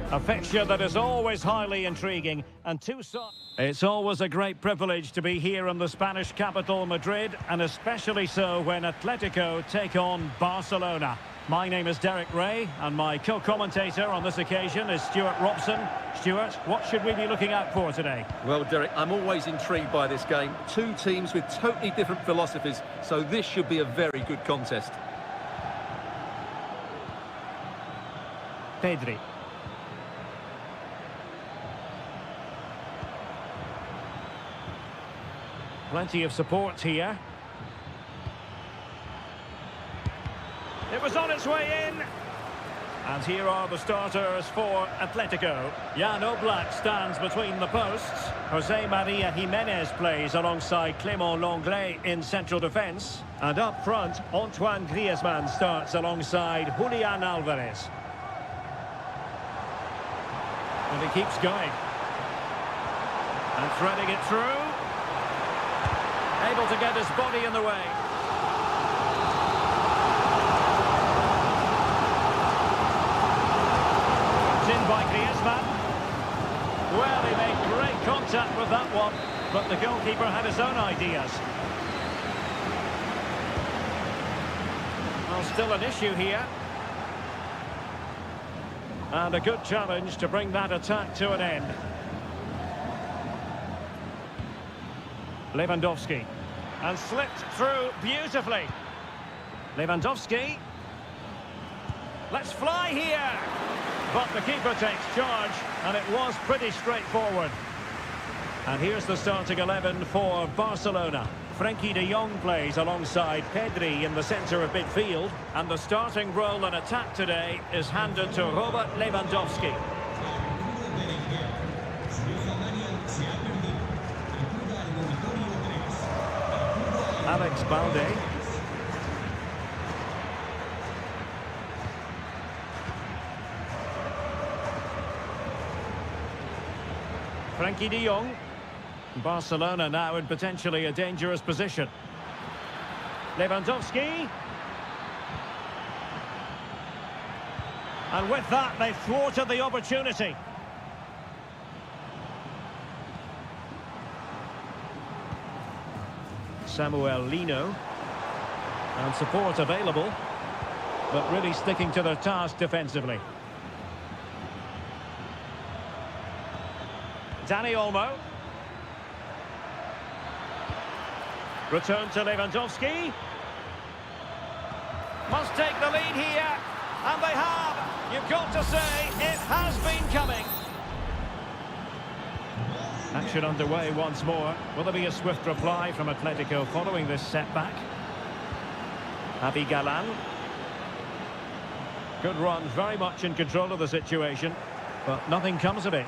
A fixture that is always highly intriguing, and it's always a great privilege to be here in the Spanish capital, Madrid, and especially so when Atletico take on Barcelona. My name is Derek Ray, and my co-commentator on this occasion is Stuart Robson. Stuart, what should we be looking out for today? Well, Derek, I'm always intrigued by this game. Two teams with totally different philosophies, so this should be a very good contest. Pedri. Plenty of support here. It was on its way in. And here are the starters for Atletico. Jan Oblak stands between the posts. Jose Maria Jimenez plays alongside Clément Lenglet in central defence. And up front, Antoine Griezmann starts alongside Julian Alvarez. And he keeps going. And threading it through. Able to get his body in the way. It's in by Griezmann. Well, he made great contact with that one, but the goalkeeper had his own ideas. Well, still an issue here. And a good challenge to bring that attack to an end. Lewandowski. And slipped through beautifully. Lewandowski. Let's fly here. But the keeper takes charge, and it was pretty straightforward. And here's the starting 11 for Barcelona. Frenkie de Jong plays alongside Pedri in the centre of midfield. And the starting role in attack today is handed to Robert Lewandowski. Alex Balde. Frenkie de Jong. Barcelona now in potentially a dangerous position. Lewandowski. And with that, they thwarted the opportunity. Samuel Lino. And support available, but really sticking to their task defensively. Dani Olmo. Return to Lewandowski. Must take the lead here. And they have. You've got to say, it has been coming. Action underway once more. Will there be a swift reply from Atletico following this setback? Galan. Good run, very much in control of the situation, but nothing comes of it.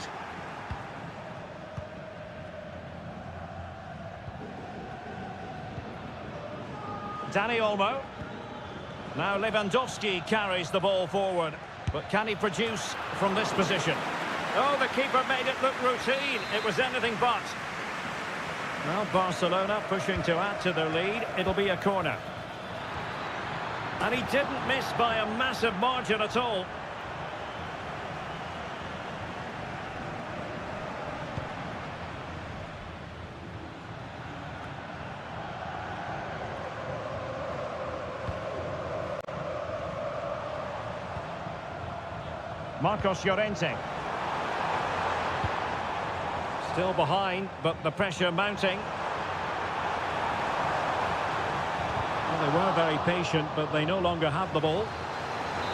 Dani Olmo. Now Lewandowski carries the ball forward, but can he produce from this position? Oh, the keeper made it look routine. It was anything but. Well, Barcelona pushing to add to their lead. It'll be a corner. And he didn't miss by a massive margin at all. Marcos Llorente. Still behind, but the pressure mounting. Well, they were very patient, but they no longer have the ball.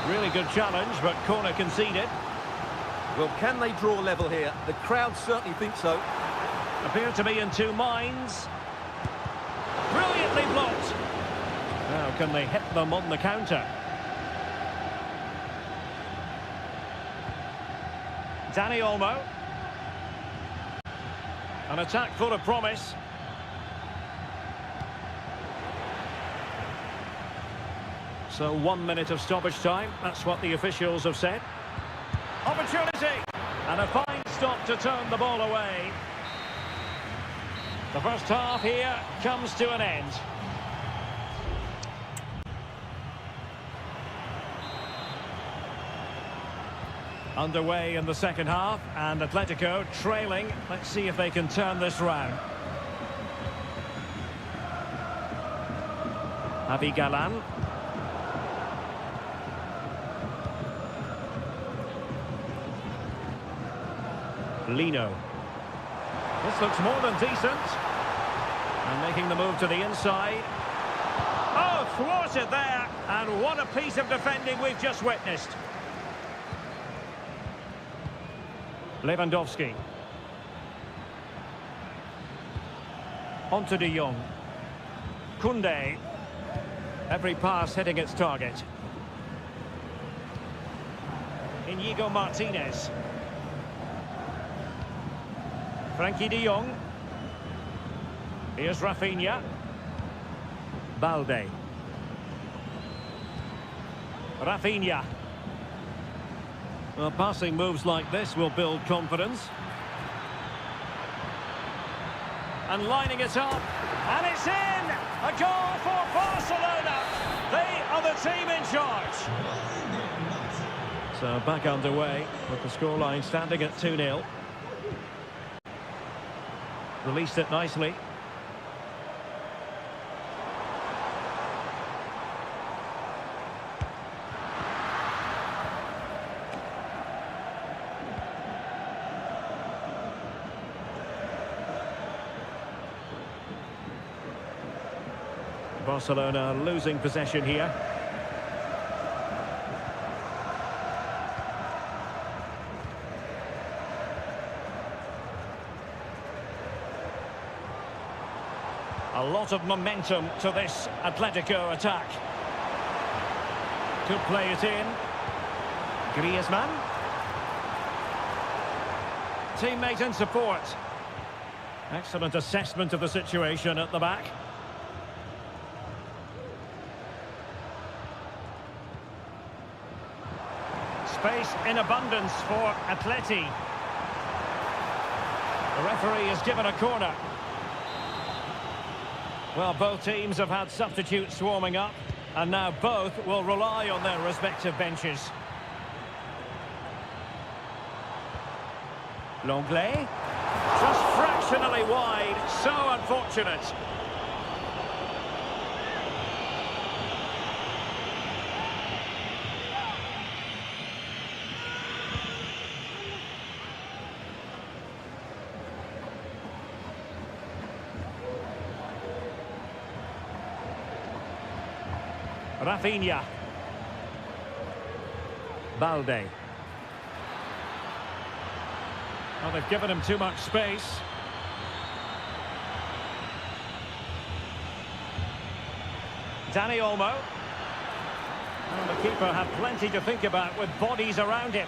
Really good challenge, but corner conceded. Well, can they draw level here? The crowd certainly think so. Appear to be in two minds. Brilliantly blocked. Now, can they hit them on the counter? Dani Olmo. An attack full of promise. So 1 minute of stoppage time. That's what the officials have said. Opportunity. And a fine stop to turn the ball away. The first half here comes to an end. Underway in the second half, and Atletico trailing. Let's see if they can turn this round. Galan. Lino. This looks more than decent. And making the move to the inside. Oh, thwarted there. And what a piece of defending we've just witnessed. Lewandowski. On to De Jong. Koundé. Every pass hitting its target. Inigo Martinez. Frankie De Jong. Here's Rafinha. Balde. Rafinha. Well, passing moves like this will build confidence. And lining it up. And it's in! A goal for Barcelona! They are the team in charge. So back underway with the scoreline standing at 2-0. Released it nicely. Barcelona losing possession here. A lot of momentum to this Atletico attack. Could play it in. Griezmann. Teammate in support. Excellent assessment of the situation at the back. Space in abundance for Atleti. The referee has given a corner. Well, both teams have had substitutes swarming up, and now both will rely on their respective benches. Longley. Just fractionally wide. So unfortunate. Rafinha. Balde. Well, they've given him too much space. Dani Olmo. And the keeper had plenty to think about with bodies around him.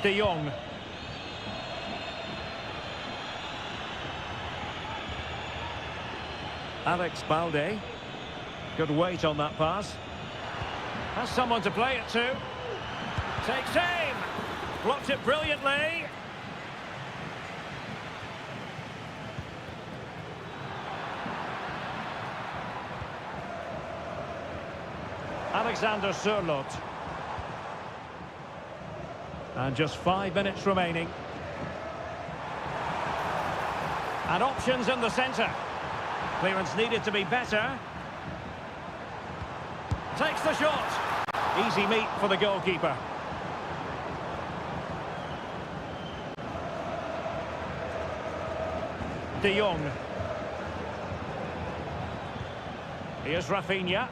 De Jong. Alex Balde. Good weight on that pass. Has someone to play it to. Takes aim. Blocked it brilliantly. Alexander Sørloth. And just 5 minutes remaining. And options in the centre. Clearance needed to be better. Takes the shot. Easy meet for the goalkeeper. De Jong. Here's Rafinha.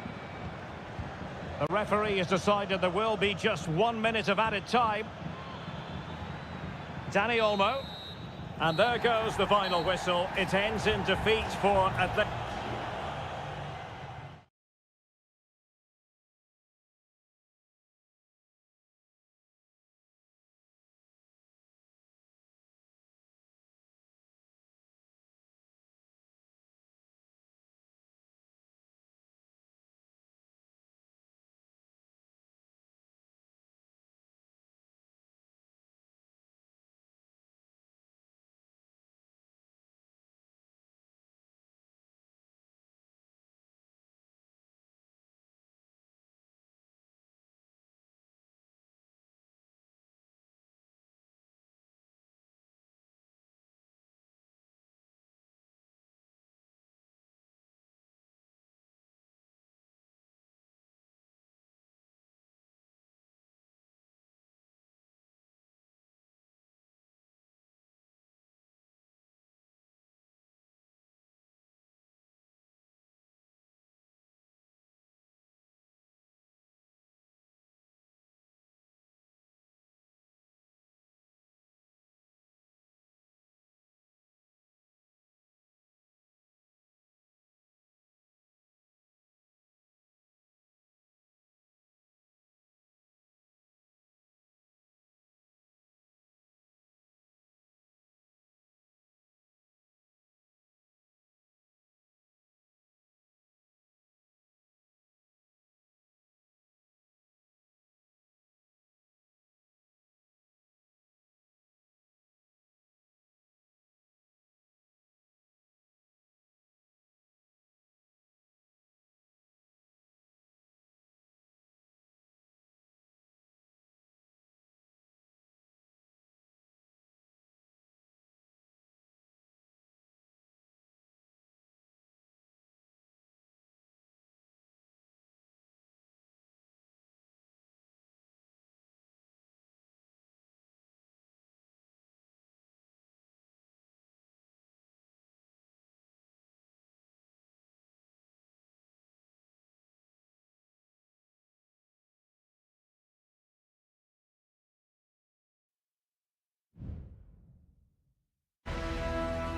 The referee has decided there will be just 1 minute of added time. Dani Olmo. And there goes the final whistle. It ends in defeat for Atletico.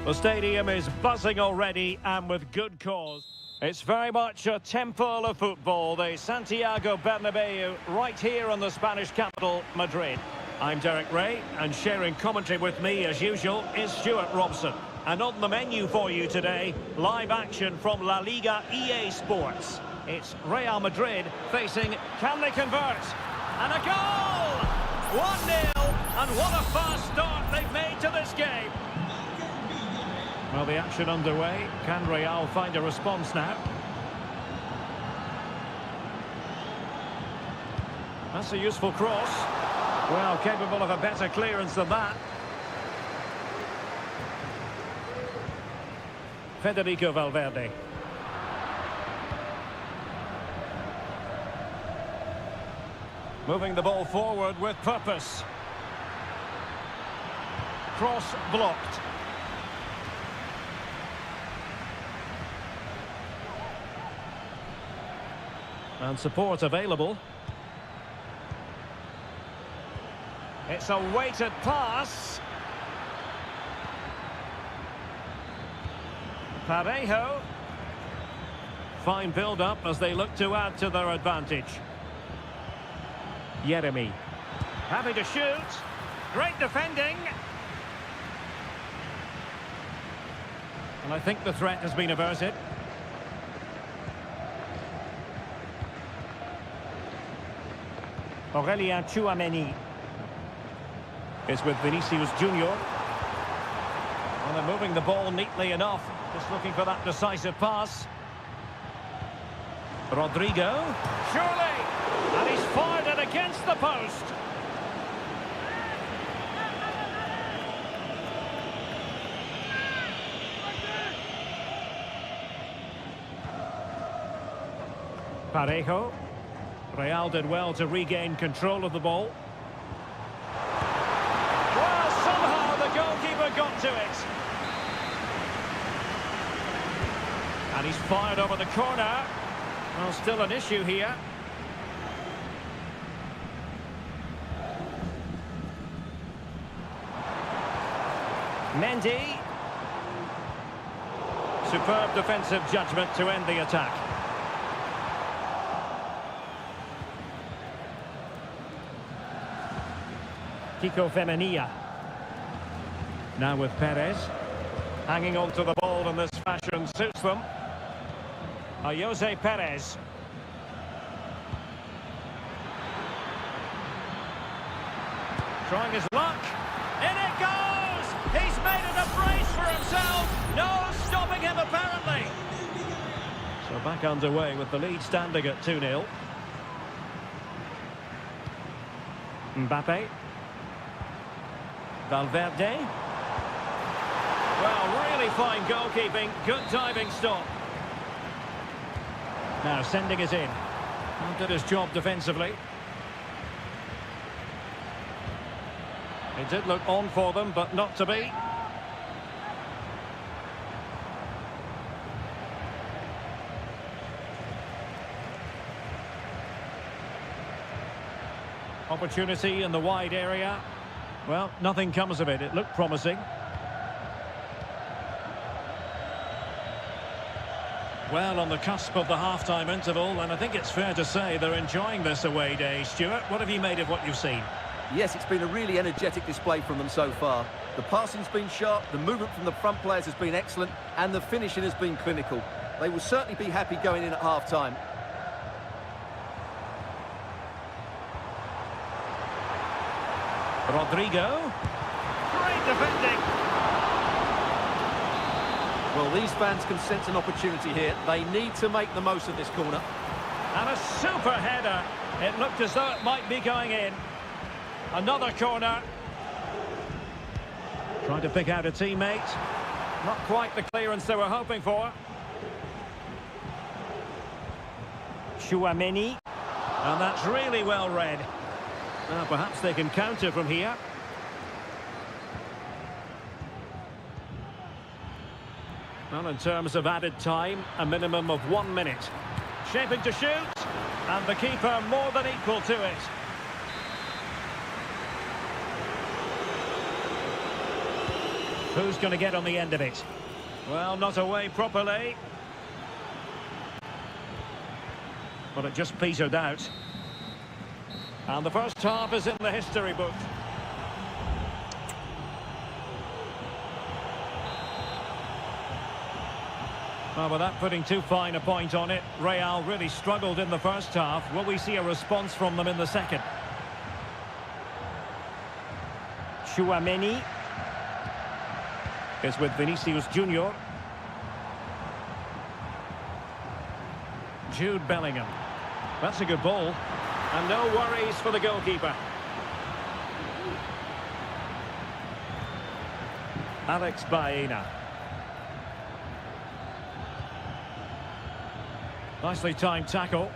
The stadium is buzzing already, and with good cause. It's very much a temple of football, the Santiago Bernabeu, right here in the Spanish capital, Madrid. I'm Derek Ray, and sharing commentary with me, as usual, is Stuart Robson. And on the menu for you today, live action from La Liga EA Sports. It's Real Madrid facing, can they convert? And a goal! 1-0, and what a fast start they've made to this game. Well, the action underway. Can Real find a response now? That's a useful cross. Well, capable of a better clearance than that. Federico Valverde. Moving the ball forward with purpose. cross blocked. And support available. It's a weighted pass. Parejo. Fine build-up as they look to add to their advantage. Jeremy. Happy to shoot. Great defending. And I think the threat has been averted. Aurelien Tchouameni is with Vinicius Junior. Well, they're moving the ball neatly enough. Just looking for that decisive pass. Rodrigo. Surely! And he's fired it against the post. Parejo. Real did well to regain control of the ball. Well, somehow the goalkeeper got to it. And he's fired over the corner. Well, still an issue here. Mendy. Superb defensive judgment to end the attack. Kiko Femenia. Now with Perez. Hanging on to the ball in this fashion suits them. Jose Perez. Trying his luck. In it goes! He's made it a brace for himself. No stopping him apparently. So back underway with the lead standing at 2-0. Mbappe. Valverde. Well, really fine goalkeeping. Good diving stop. Now sending it in. Did his job defensively. It did look on for them, but not to be. Opportunity in the wide area. Well, nothing comes of it. It looked promising. Well, on the cusp of the half-time interval, and I think it's fair to say they're enjoying this away day. Stuart, what have you made of what you've seen? Yes, it's been a really energetic display from them so far. The passing's been sharp, the movement from the front players has been excellent, and the finishing has been clinical. They will certainly be happy going in at half-time. Rodrigo. Great defending. Well, these fans can sense an opportunity here. They need to make the most of this corner. And a super header. It looked as though it might be going in. Another corner. Trying to pick out a teammate. Not quite the clearance they were hoping for. Tchouameni. And that's really well read. Now perhaps they can counter from here. Well, in terms of added time, a minimum of 1 minute. Shaping to shoot, and the keeper more than equal to it. Who's going to get on the end of it? Well, not away properly. But it just petered out. And the first half is in the history book. Well, without putting too fine a point on it, Real really struggled in the first half. Will we see a response from them in the second? Tchouameni is with Vinicius Junior. Jude Bellingham. That's a good ball. And no worries for the goalkeeper. Alex Baena. Nicely timed tackle.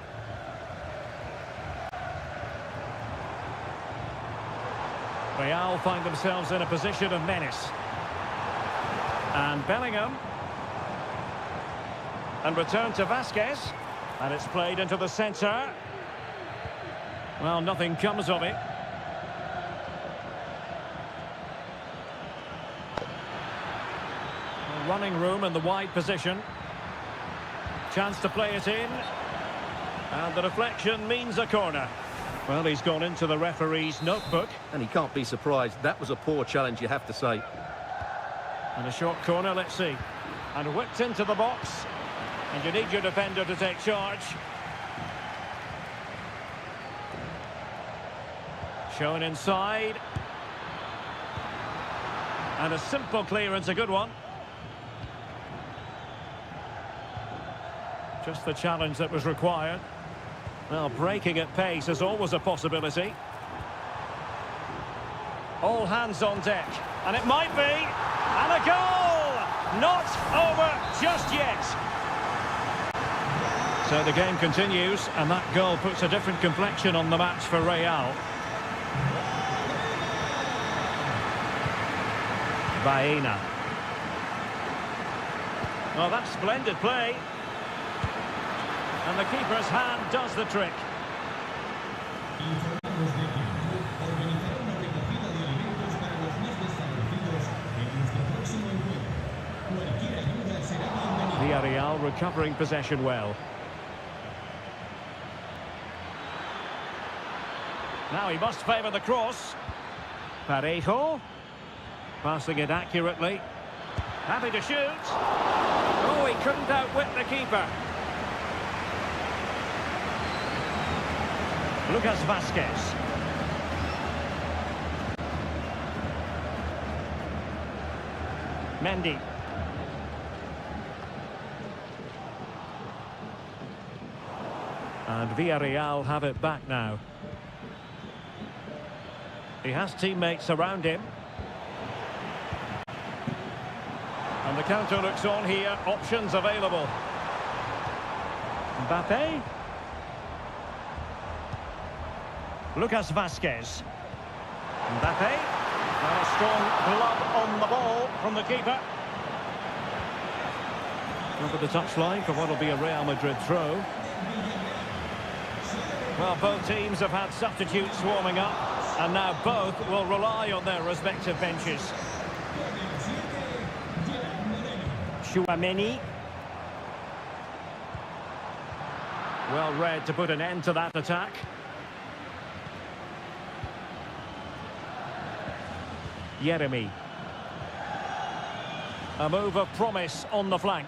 Real find themselves in a position of menace. And Bellingham. And return to Vasquez. And it's played into the centre. Well, nothing comes of it. Running room in the wide position. Chance to play it in. And the deflection means a corner. Well, he's gone into the referee's notebook. And he can't be surprised. That was a poor challenge, you have to say. And a short corner, let's see. And whipped into the box. And you need your defender to take charge. Shown inside. And a simple clearance, a good one. Just the challenge that was required. Well, breaking at pace is always a possibility. All hands on deck. And it might be. And a goal! Not over just yet. So the game continues, and that goal puts a different complexion on the match for Real. Baena. Well, that's splendid play. And the keeper's hand does the trick. Villarreal recovering possession well. Now he must favour the cross. Parejo. Passing it accurately. Happy to shoot. Oh, he couldn't outwit the keeper. Lucas Vasquez. Mendy. And Villarreal have it back now. He has teammates around him. And the counter looks on here. Options available. Mbappe. Lucas Vasquez. Mbappe. And a strong glove on the ball from the keeper. Over the touchline for what will be a Real Madrid throw. Well, both teams have had substitutes warming up, and now both will rely on their respective benches. Chouameni. Well read to put an end to that attack. Yeremy. A move of promise on the flank.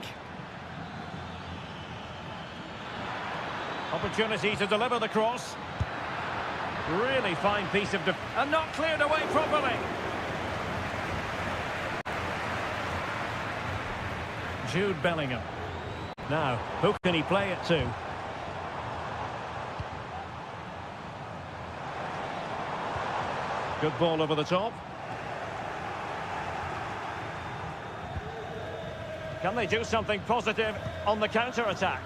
Opportunity to deliver the cross. Really fine piece of and not cleared away properly. Jude Bellingham. Now, who can he play it to? Good ball over the top. Can they do something positive on the counter-attack?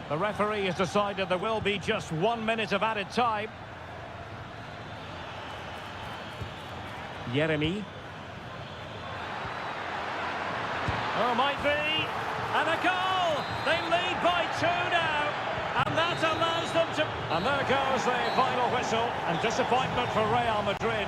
The referee has decided there will be just 1 minute of added time. Yeremy. Oh, might be. And a goal! They lead by 2 now. And that allows them to... And there goes the final whistle. And disappointment for Real Madrid.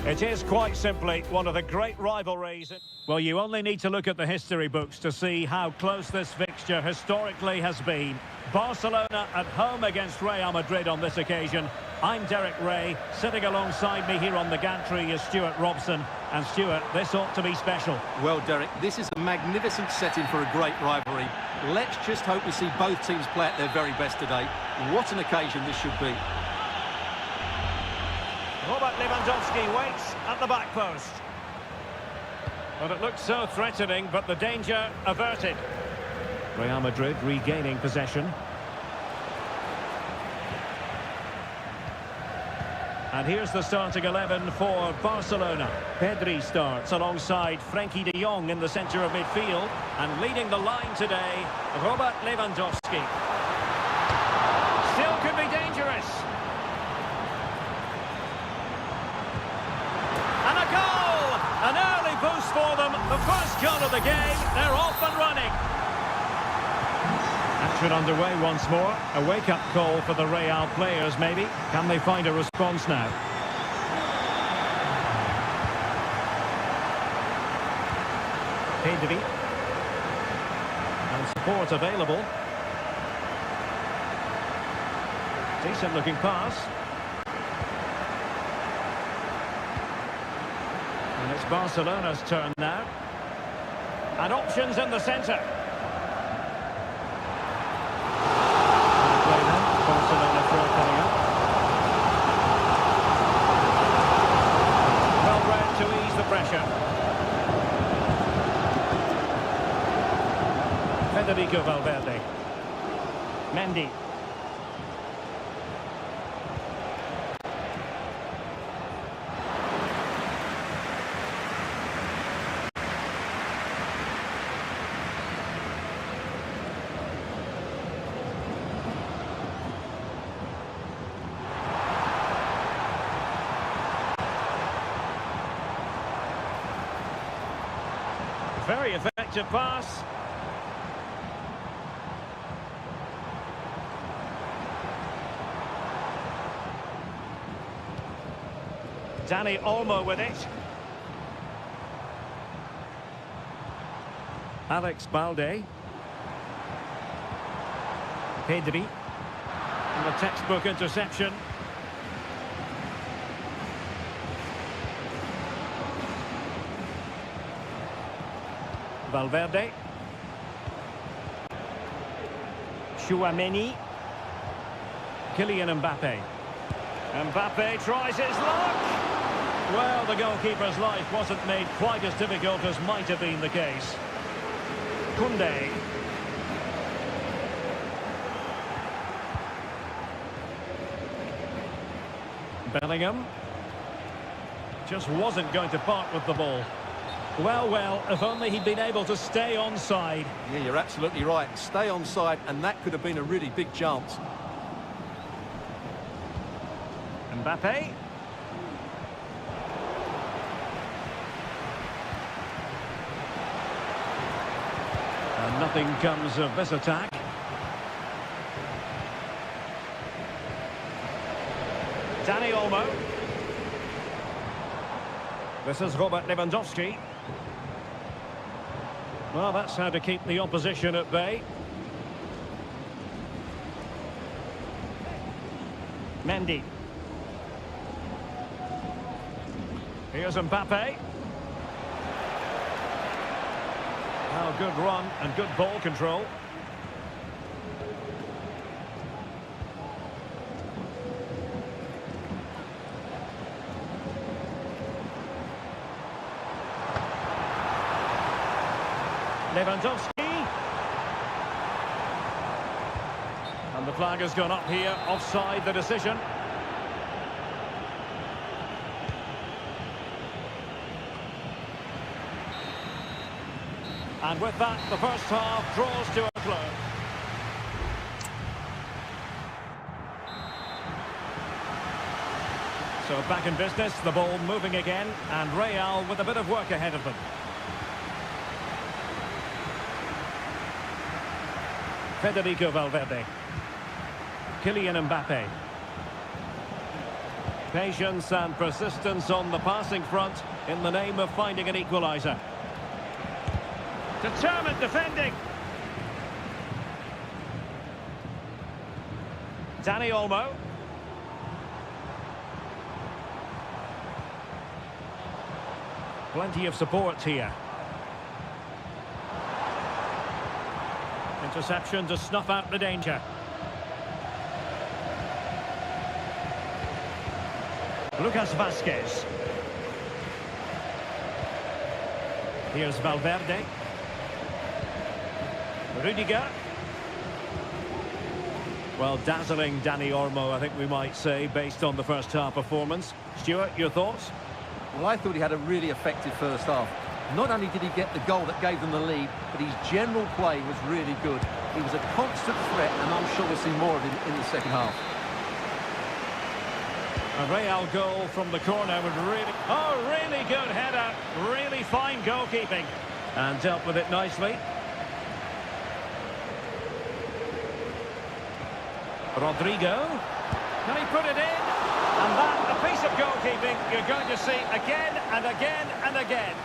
It is quite simply one of the great rivalries. Well, you only need to look at the history books to see how close this fixture historically has been. Barcelona at home against Real Madrid on this occasion. I'm Derek Ray. Sitting alongside me here on the gantry is Stuart Robson. And Stuart, this ought to be special. Well, Derek, this is a magnificent setting for a great rivalry. Let's just hope we see both teams play at their very best today. What an occasion this should be. Robert Lewandowski waits at the back post. Well, it looks so threatening, but the danger averted. Real Madrid regaining possession. And here's the starting 11 for Barcelona. Pedri starts alongside Frenkie de Jong in the centre of midfield. And leading the line today, Robert Lewandowski. Still could be dangerous. And a goal! An early boost for them. The first goal of the game. They're off and running. Action underway once more. A wake-up call for the Real players, maybe. Can they find a response now? Pedri. And support available. Decent-looking pass. And it's Barcelona's turn now. And options in the centre. Barcelona throw coming up. Well read to ease the pressure. Federico Valverde. Mendy. Very effective pass. Dani Olmo with it. Alex Balde. Pedri. And a textbook interception. Valverde. Chouameni. Kylian Mbappe. Mbappe tries his luck. Well, the goalkeeper's life wasn't made quite as difficult as might have been the case. Koundé. Bellingham. Just wasn't going to part with the ball. Well, well, if only he'd been able to stay onside. Yeah, you're absolutely right. Stay onside, and that could have been a really big chance. Mbappe. And nothing comes of this attack. Dani Olmo. This is Robert Lewandowski. Well, that's how to keep the opposition at bay. Mendy. Here's Mbappe. Oh, good run and good ball control. Lewandowski. And the flag has gone up here, offside the decision. And with that, the first half draws to a close. So back in business, the ball moving again, and Real with a bit of work ahead of them. Federico Valverde. Kylian Mbappe. Patience and persistence on the passing front in the name of finding an equaliser. Determined defending. Dani Olmo. Plenty of support here. Interception to snuff out the danger. Lucas Vazquez. Here's Valverde. Rudiger. Well, dazzling Dani Olmo, I think we might say, based on the first half performance. Stuart, your thoughts? Well, I thought he had a really effective first half. Not only did he get the goal that gave them the lead, but his general play was really good. He was a constant threat, and I'm sure we'll see more of him in the second half. A Real goal from the corner would really good header. Really fine goalkeeping. And dealt with it nicely. Rodrigo. Can he put it in? And that, a piece of goalkeeping you're going to see again and again and again.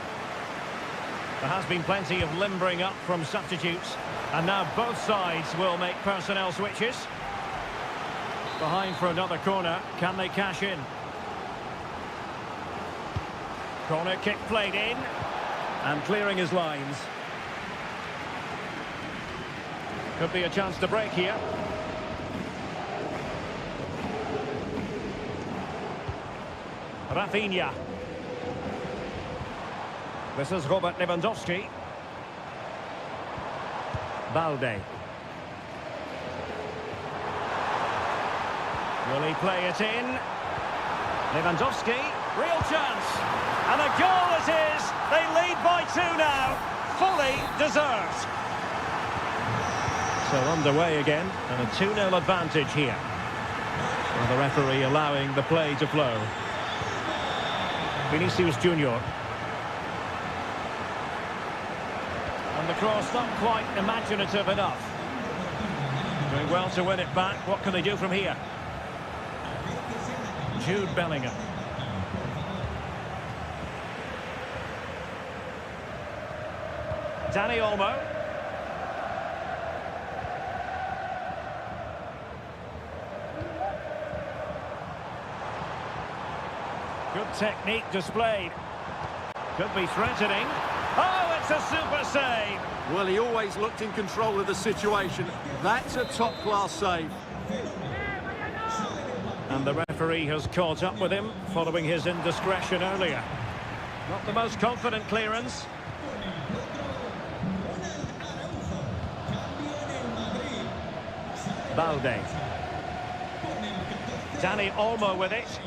There has been plenty of limbering up from substitutes. And now both sides will make personnel switches. Behind for another corner. Can they cash in? Corner kick played in. And clearing his lines. Could be a chance to break here. Rafinha. This is Robert Lewandowski. Balde. Will he play it in? Lewandowski, real chance. And a goal it is. They lead by 2 now. Fully deserved. So underway again, and a 2-0 advantage here. Well, the referee allowing the play to flow. Vinicius Junior. And the cross not quite imaginative enough. Doing well to win it back. What can they do from here? Jude Bellingham. Dani Olmo. Good technique displayed. Could be threatening. Oh, it's a super save. Well, he always looked in control of the situation. That's a top-class save. And the referee has caught up with him following his indiscretion earlier. Not the most confident clearance. Balde. Dani Olmo with it.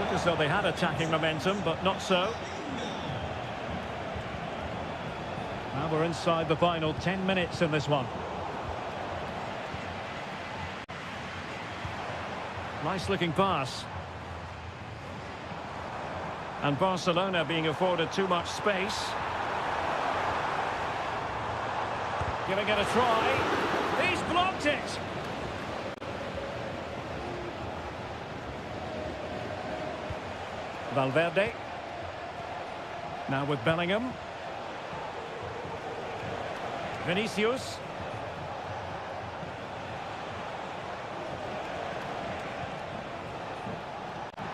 Looked as though they had attacking momentum, but not so. Now we're inside the final 10 minutes in this one. Nice looking pass. And Barcelona being afforded too much space. Giving it a try. He's blocked it. Valverde. Now with Bellingham. Vinicius.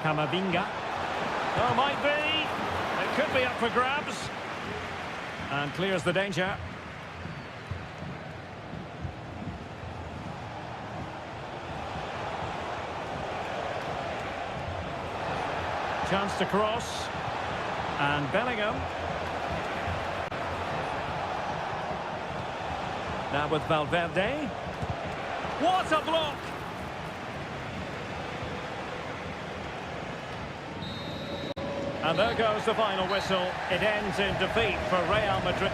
Camavinga. Oh, might be. It could be up for grabs. And clears the danger. Chance to cross. And Bellingham. Now with Valverde. What a block! And there goes the final whistle. It ends in defeat for Real Madrid.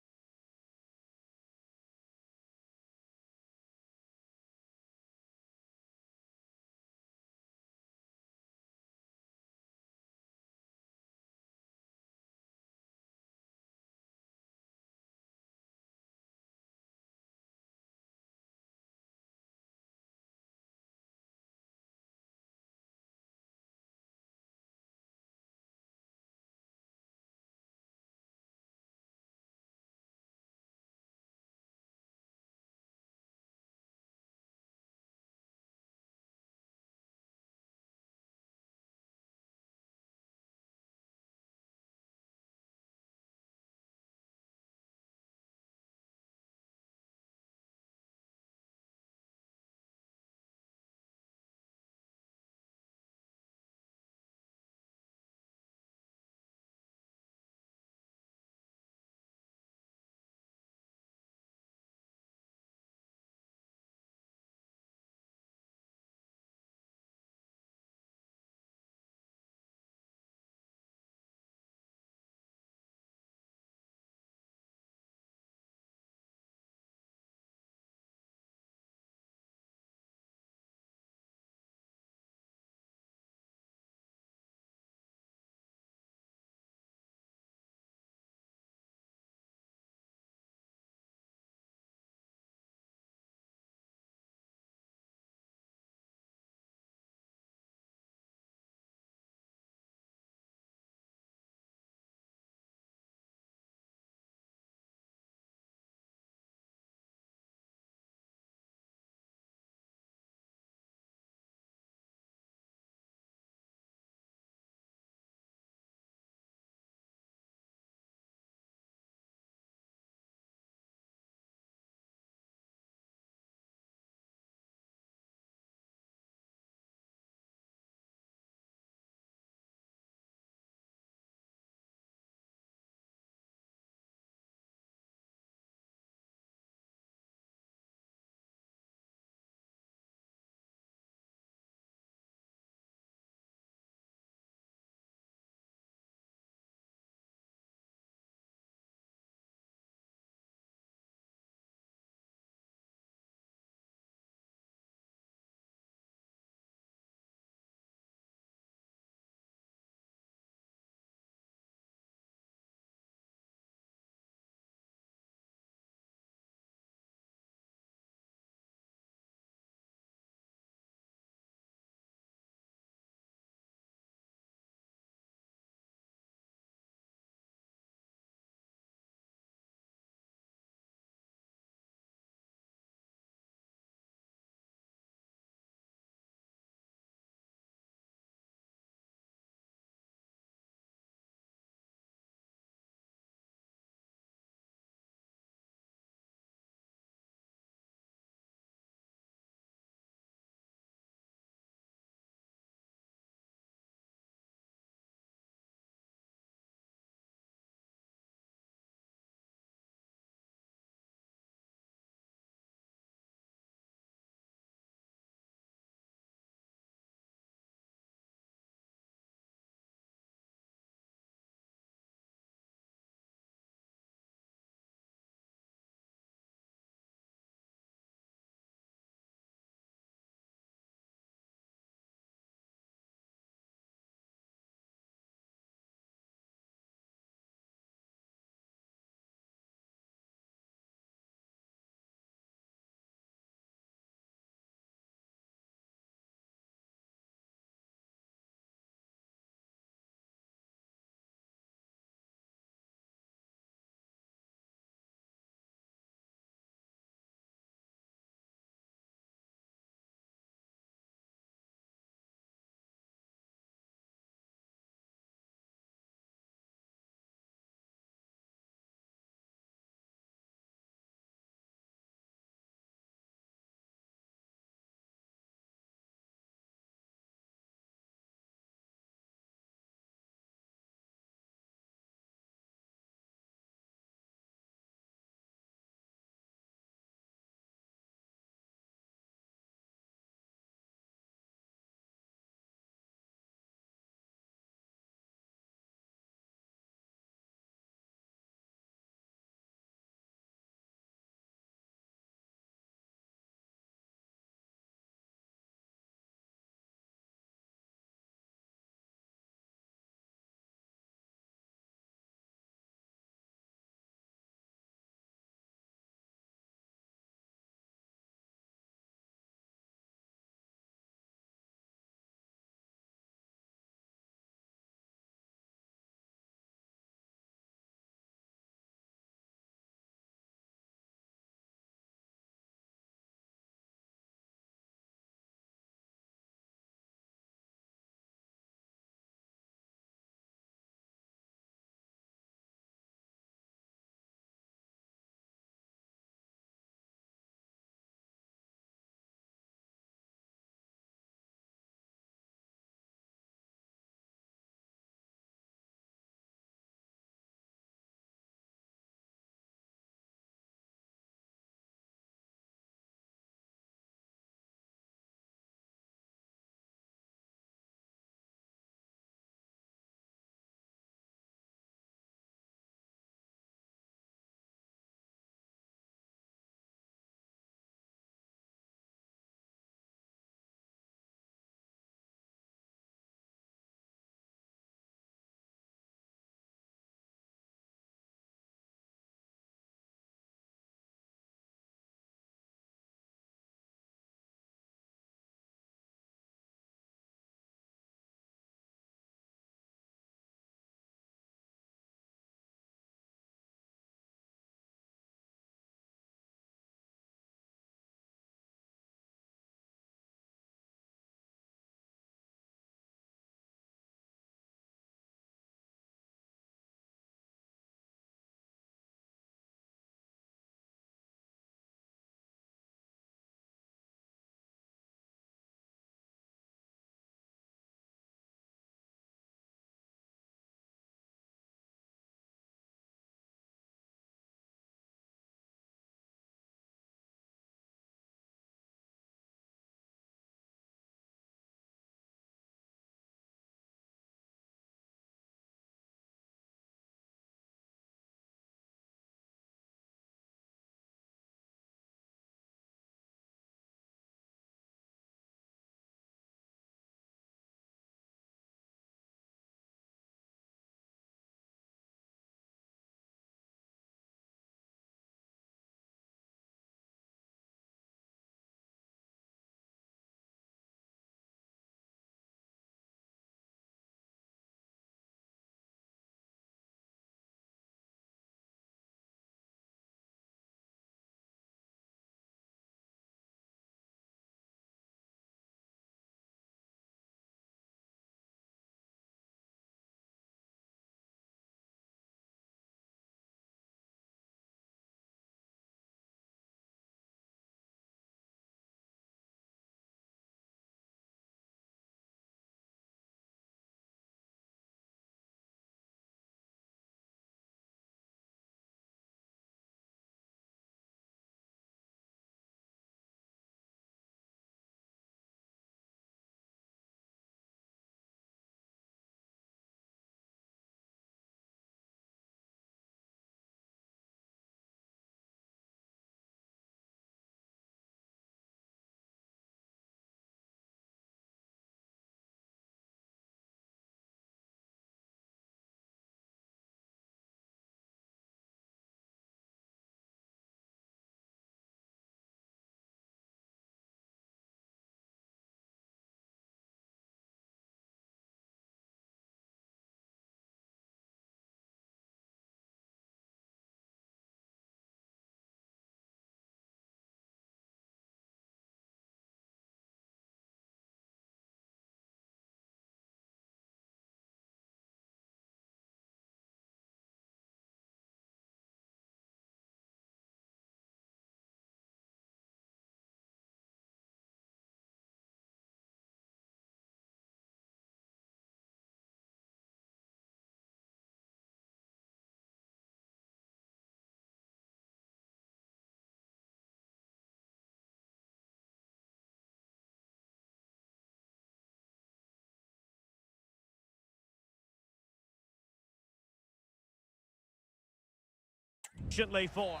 For.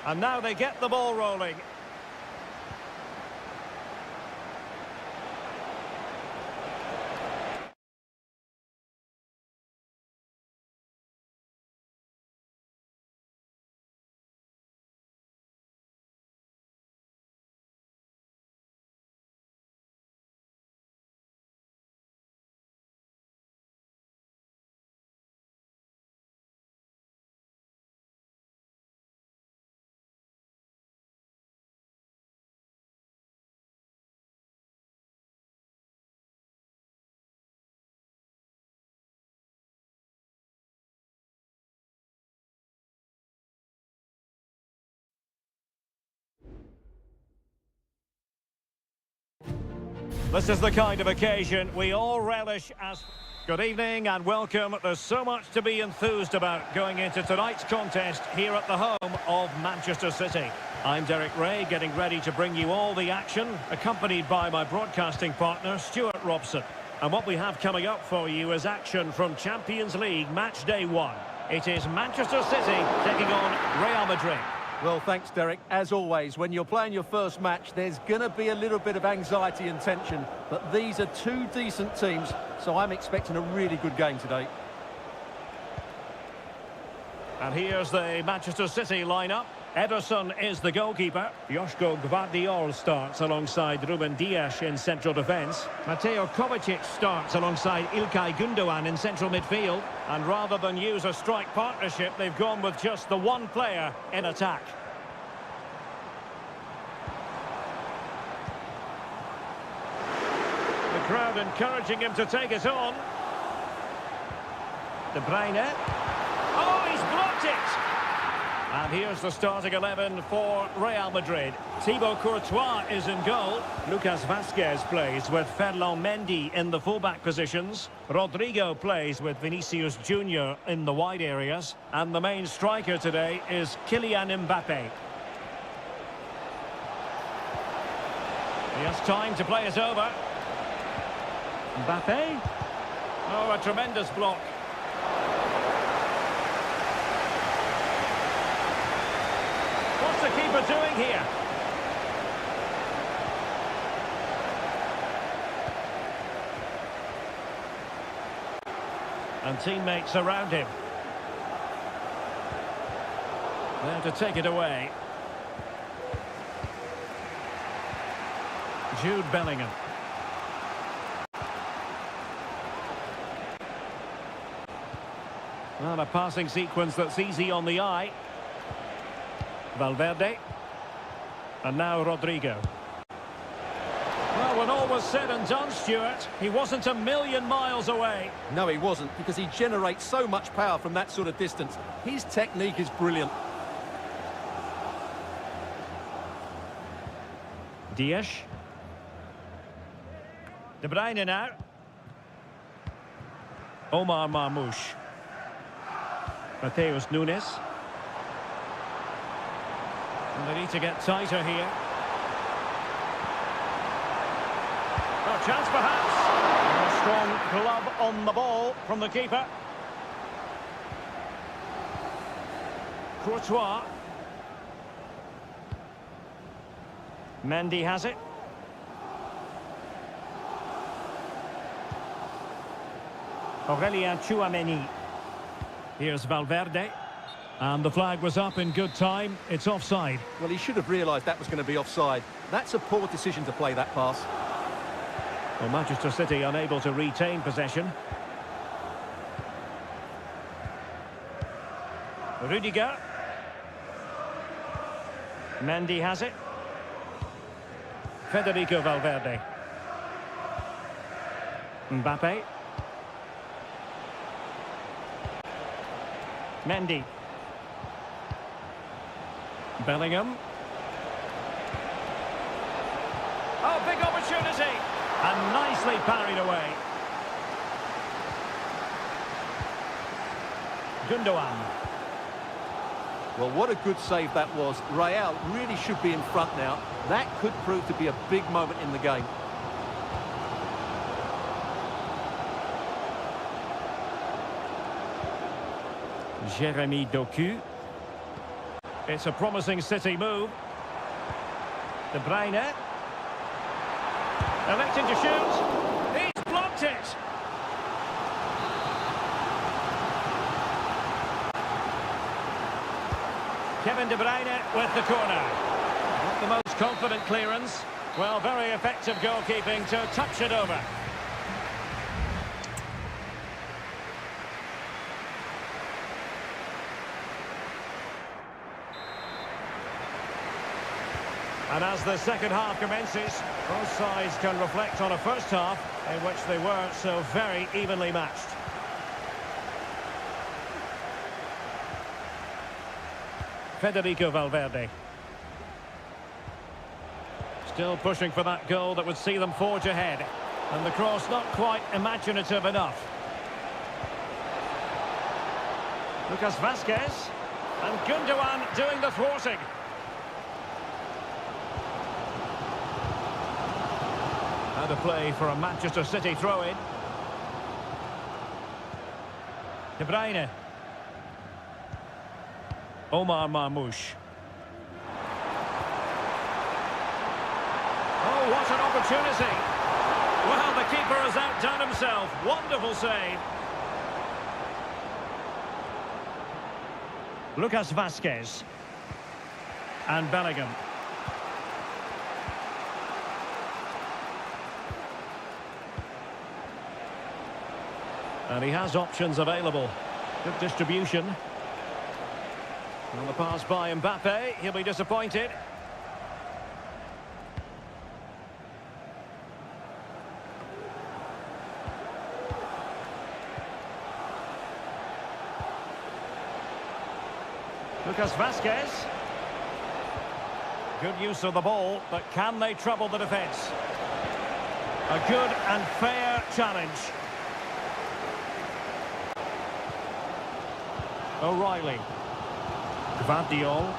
And now they get the ball rolling. This is the kind of occasion we all relish as... Good evening and welcome. There's so much to be enthused about going into tonight's contest here at the home of Manchester City. I'm Derek Ray, getting ready to bring you all the action, accompanied by my broadcasting partner, Stuart Robson. And what we have coming up for you is action from Champions League Match Day 1. It is Manchester City taking on Real Madrid. Well, thanks, Derek. As always, when you're playing your first match, there's going to be a little bit of anxiety and tension. But these are two decent teams, so I'm expecting a really good game today. And here's the Manchester City lineup. Ederson is the goalkeeper. Joško Gvardiol starts alongside Ruben Dias in central defence. Mateo Kovacic starts alongside Ilkay Gundogan in central midfield. And rather than use a strike partnership, they've gone with just the one player in attack. The crowd encouraging him to take it on. De Bruyne. Oh, he's blocked it! And here's the starting 11 for Real Madrid. Thibaut Courtois is in goal. Lucas Vazquez plays with Ferland Mendy in the fullback positions. Rodrigo plays with Vinicius Junior in the wide areas. And the main striker today is Kylian Mbappe. He has time to play it over. Mbappe. Oh, a tremendous block. What's the keeper doing here? And teammates around him. There to take it away. Jude Bellingham. Well, a passing sequence that's easy on the eye. Valverde. And now Rodrigo. Well, when all was said and done, Stuart, he wasn't a million miles away. No, he wasn't, because he generates so much power from that sort of distance. His technique is brilliant. Dias. De Bruyne now. Omar Marmoush. Mateus Nunes. And they need to get tighter here. A chance perhaps. A strong glove on the ball from the keeper. Courtois. Mendy has it. Aurélien Tchouameni. Here's Valverde. And the flag was up in good time. It's offside. Well, he should have realised that was going to be offside. That's a poor decision to play that pass. Well, Manchester City unable to retain possession. Rudiger. Mendy has it. Federico Valverde. Mbappe. Mendy. Bellingham. Oh, big opportunity. And nicely parried away. Gundogan. Well, what a good save that was. Real really should be in front now. That could prove to be a big moment in the game. Jeremy Doku. It's a promising City move. De Bruyne. Electing to shoot. He's blocked it. Kevin De Bruyne with the corner. Not the most confident clearance. Well, very effective goalkeeping to touch it over. And as the second half commences, both sides can reflect on a first half in which they weren't so very evenly matched. Federico Valverde. Still pushing for that goal that would see them forge ahead. And the cross not quite imaginative enough. Lucas Vazquez. And Gundogan doing the thwarting. And a play for a Manchester City throw-in. De Bruyne. Omar Marmoush. Oh, what an opportunity. Well, the keeper has outdone himself. Wonderful save. Lucas Vazquez. And Bellingham. And he has options available. Good distribution. And the pass by Mbappe. He'll be disappointed. Lucas Vazquez. Good use of the ball, but can they trouble the defence? A good and fair challenge. O'Reilly. Gvardiol.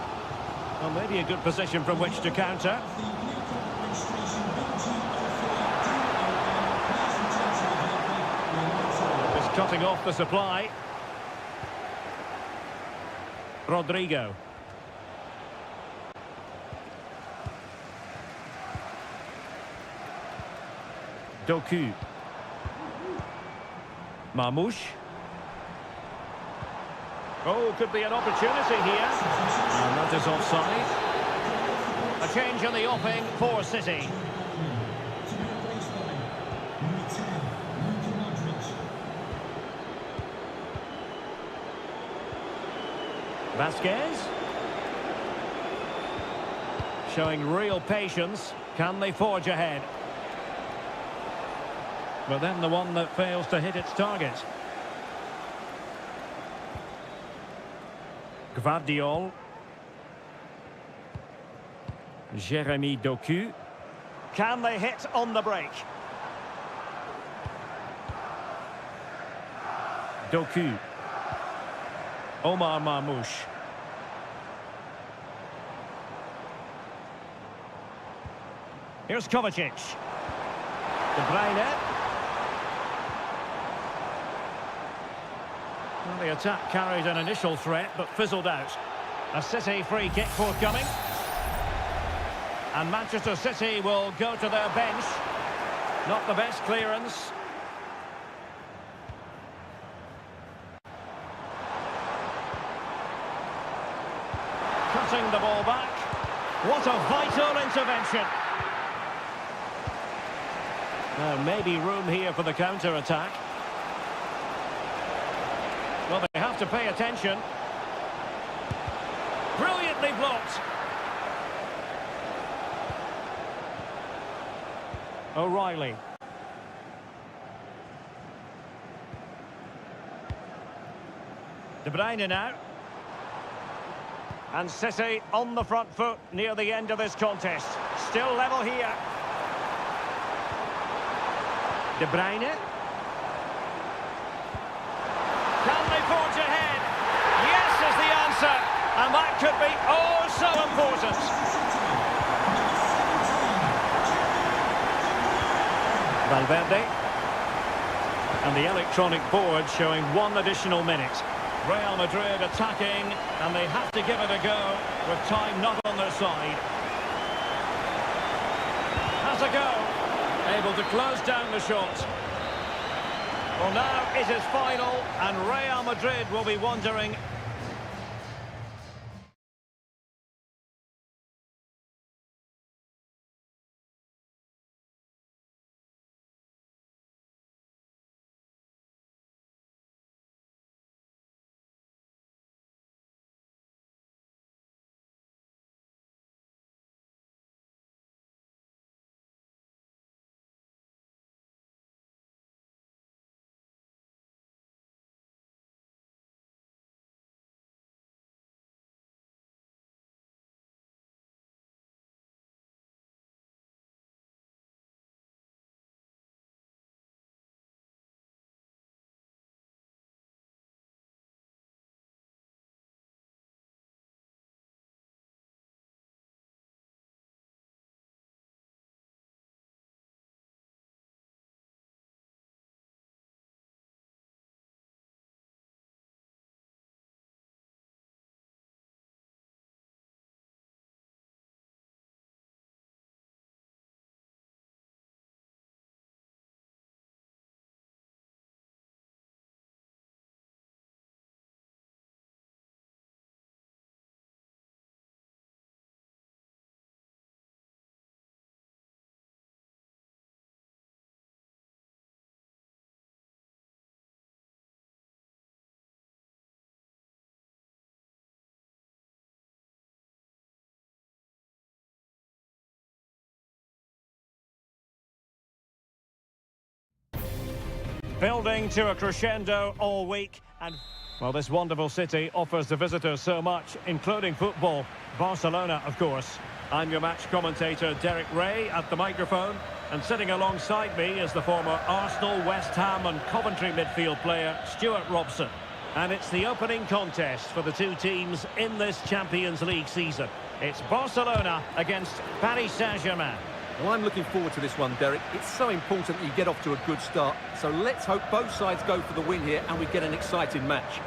Well, maybe a good position from which to counter. Just cutting off the supply. Rodrigo. Doku. Marmoush. Oh, could be an opportunity here. And that is offside. A change in the offing for City. Vazquez. Showing real patience. Can they forge ahead? But then the one that fails to hit its target. Gvardiol. Jeremy Doku. Can they hit on the break? Doku. Omar Marmoush. Here's Kovacic. De Bruyne. Well, the attack carried an initial threat, but fizzled out. A City free kick forthcoming. And Manchester City will go to their bench. Not the best clearance. Cutting the ball back. What a vital intervention. Now, maybe room here for the counter-attack. Well, they have to pay attention. Brilliantly blocked. O'Reilly. De Bruyne now. And City on the front foot near the end of this contest. Still level here. De Bruyne. Can they forge ahead? Yes is the answer. And that could be oh so important. Valverde. And the electronic board showing one additional minute. Real Madrid attacking, and they have to give it a go with time not on their side. Has a go. Able to close down the shot. Well, now it is final, and Real Madrid will be wondering. Building to a crescendo all week, and well, this wonderful city offers the visitors so much, including football. Barcelona, of course. I'm your match commentator, Derek Ray, at the microphone, and sitting alongside me is the former Arsenal, West Ham and Coventry midfield player, Stuart Robson. And it's the opening contest for the two teams in this Champions League season. It's Barcelona against Paris Saint-Germain. Well, I'm looking forward to this one, Derek. It's so important that you get off to a good start. So let's hope both sides go for the win here and we get an exciting match.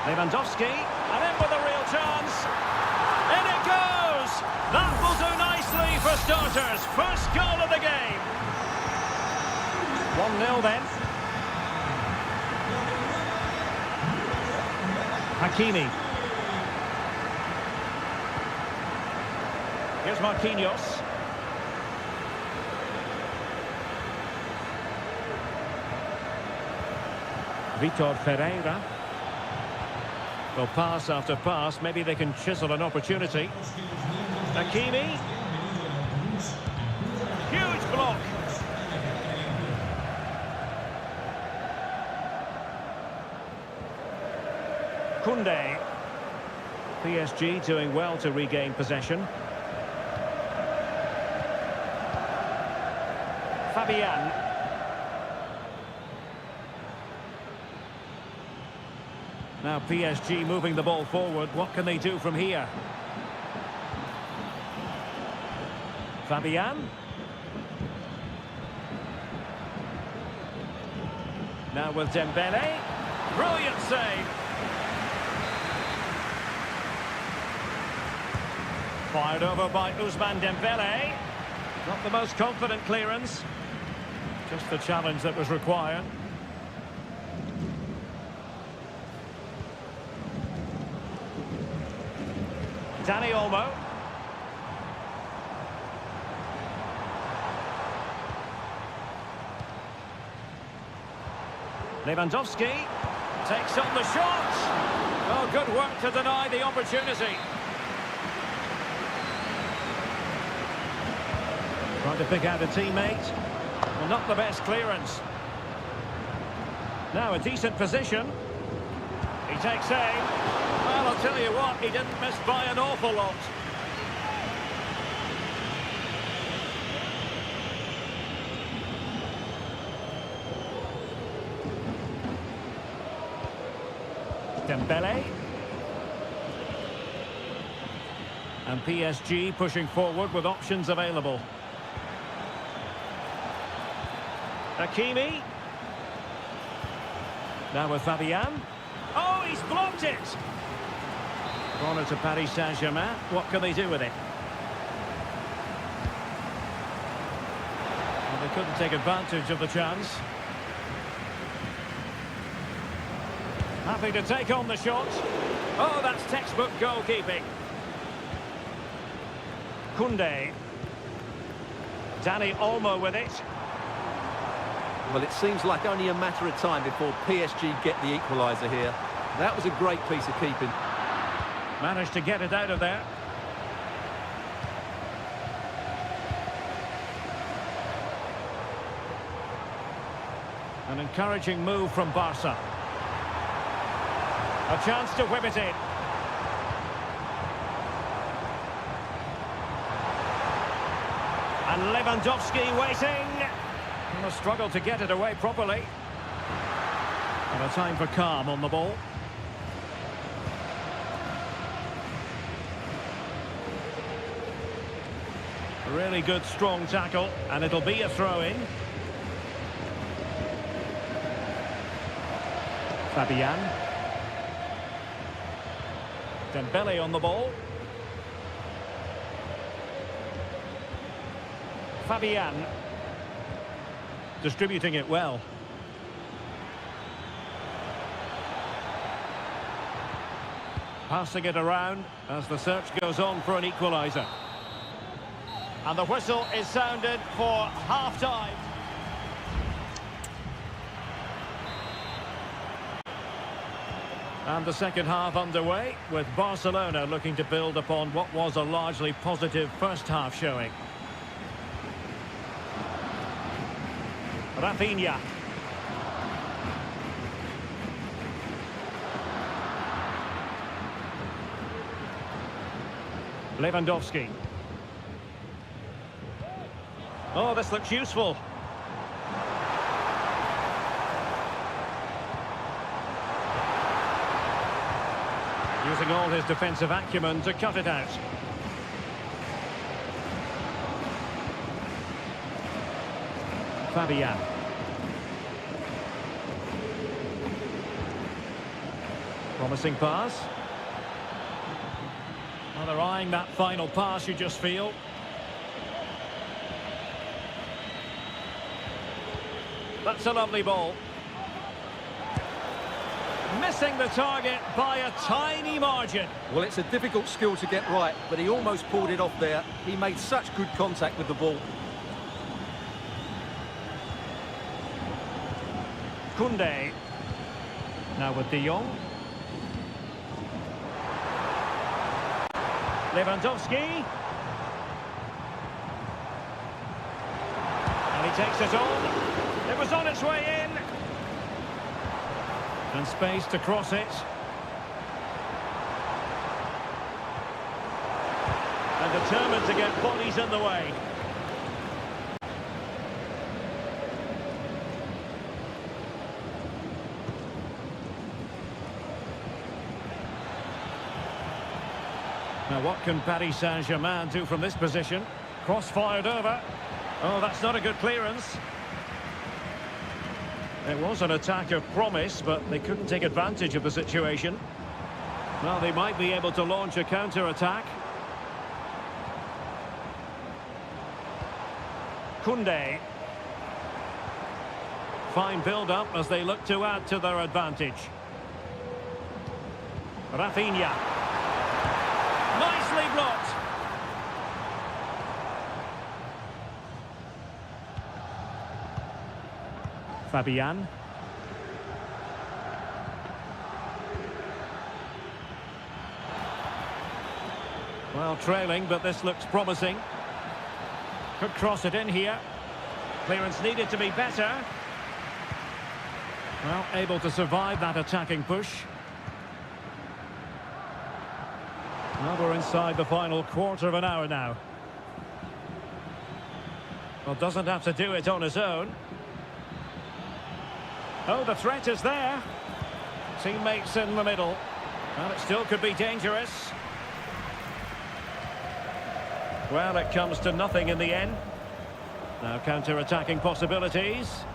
Lewandowski, and in with a real chance. In it goes! That will do nicely for starters. First goal of the game. 1-0 then. Hakimi. Here's Marquinhos. Vitor Ferreira. Well, pass after pass, maybe they can chisel an opportunity. Hakimi. Huge block. Koundé. PSG doing well to regain possession. Fabian. Now PSG moving the ball forward. What can they do from here? Fabian. Now with Dembele. Brilliant save. Fired over by Ousmane Dembele. Not the most confident clearance. Just the challenge that was required. Dani Olmo. Lewandowski takes on the shot. Oh, good work to deny the opportunity. Trying to pick out a teammate. Well, not the best clearance. Now a decent position. He takes aim. Well, I'll tell you what, he didn't miss by an awful lot. Dembele. And PSG pushing forward with options available. Hakimi. Now with Fabian. Oh, he's blocked it! Corner to Paris Saint-Germain. What can they do with it? Well, they couldn't take advantage of the chance. Happy to take on the shot. Oh, that's textbook goalkeeping. Koundé. Danny Olmo with it. Well, it seems like only a matter of time before PSG get the equaliser here. That was a great piece of keeping. Managed to get it out of there. An encouraging move from Barca. A chance to whip it in. And Lewandowski waiting. And a struggle to get it away properly. And a time for calm on the ball. A really good strong tackle, and it'll be a throw-in. Fabian. Dembele on the ball. Fabian. Distributing it well. Passing it around as the search goes on for an equaliser. And the whistle is sounded for half-time. And the second half underway, with Barcelona looking to build upon what was a largely positive first half showing. Rafinha. Lewandowski. Oh, this looks useful. Using all his defensive acumen to cut it out. Fabian. Promising pass. Well, they're eyeing that final pass, you just feel. That's a lovely ball. Missing the target by a tiny margin. Well, it's a difficult skill to get right, but he almost pulled it off there. He made such good contact with the ball. Koundé. Now with De Jong. Lewandowski. And he takes it on. It was on its way in. And space to cross it. And determined to get bodies in the way. Now what can Paris Saint-Germain do from this position? Cross fired over. Oh, that's not a good clearance. It was an attack of promise, but they couldn't take advantage of the situation. Well, they might be able to launch a counter-attack. Koundé. Fine build-up as they look to add to their advantage. Rafinha. Nicely blocked. Fabian. Well, trailing, but this looks promising. Could cross it in here. Clearance needed to be better. Well, able to survive that attacking push. Well, we're inside the final quarter of an hour now. Well, doesn't have to do it on his own. Oh, the threat is there. Teammates in the middle. Well, it still could be dangerous. Well, it comes to nothing in the end. Now counter-attacking possibilities.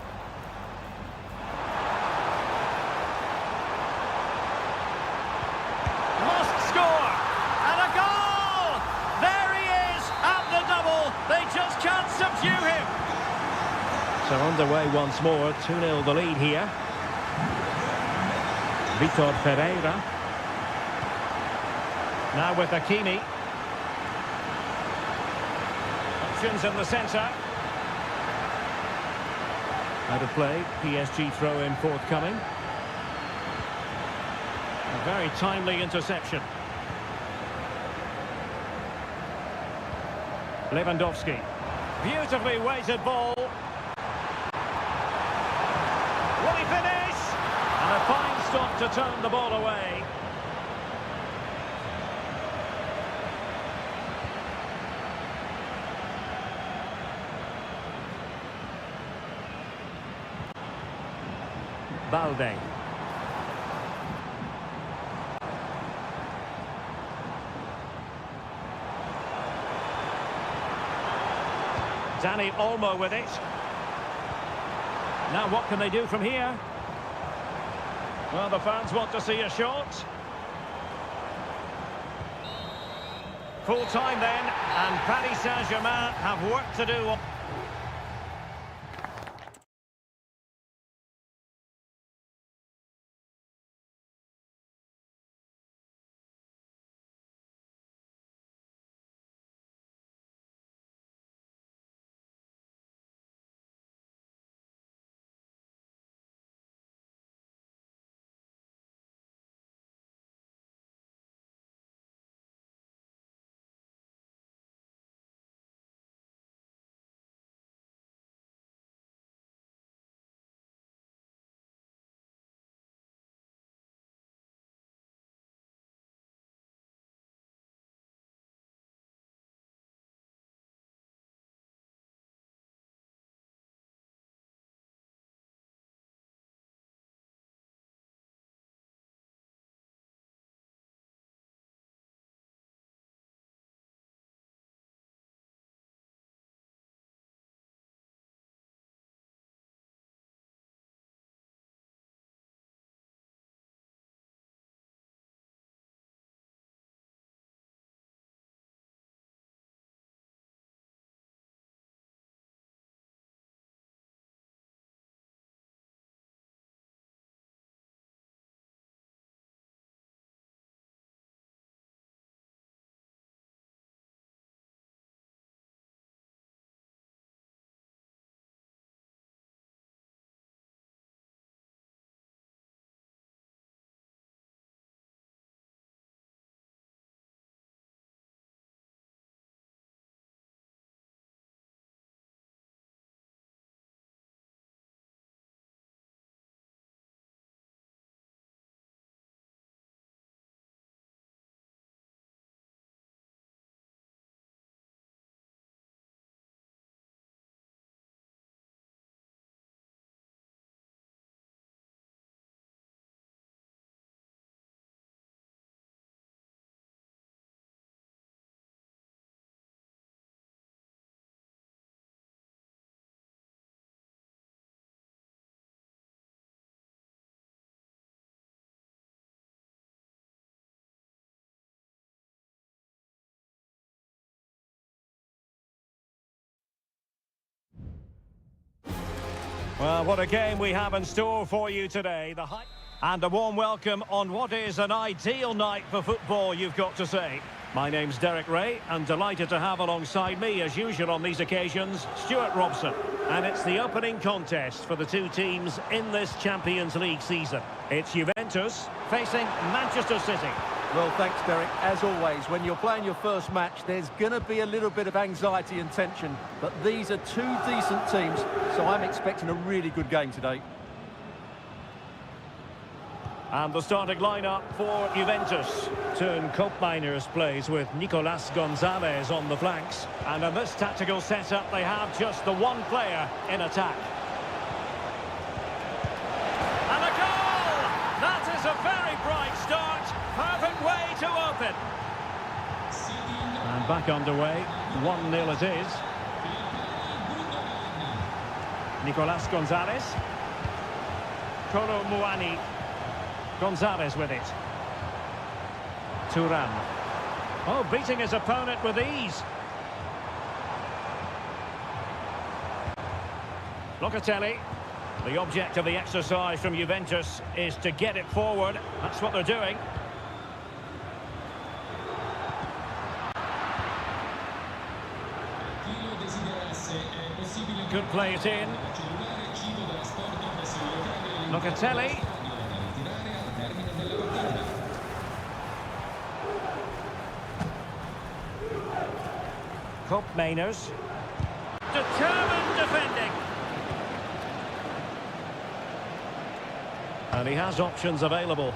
So underway once more, 2-0 the lead here. Vitor Pereira. Now with Hakimi. Options in the centre. Out of play, PSG throw-in forthcoming. A very timely interception. Lewandowski. Beautifully weighted ball. Will he finish? And a fine stop to turn the ball away. Balde. Dani Olmo with it. Now what can they do from here? Well, the fans want to see a shot. Full time then, and Paris Saint-Germain have work to do. Well, what a game we have in store for you today. And a warm welcome on what is an ideal night for football, you've got to say. My name's Derek Ray, and delighted to have alongside me, as usual on these occasions, Stuart Robson. And it's the opening contest for the two teams in this Champions League season. It's Juventus facing Manchester City. Well, thanks, Derek. As always, when you're playing your first match, there's going to be a little bit of anxiety and tension. But these are two decent teams, so I'm expecting a really good game today. And the starting lineup for Juventus. Turn Koopmeiners plays with Nicolas Gonzalez on the flanks. And in this tactical setup, they have just the one player in attack. And a goal! That is a very bright start. Perfect way to open. And back underway. 1-0 it is. Nicolas Gonzalez. Kolo Muani. Gonzalez with it. Thuram. Oh, beating his opponent with ease. Locatelli. The object of the exercise from Juventus is to get it forward. That's what they're doing. Could play it in. Locatelli. Cup Mainers. Determined defending. And he has options available.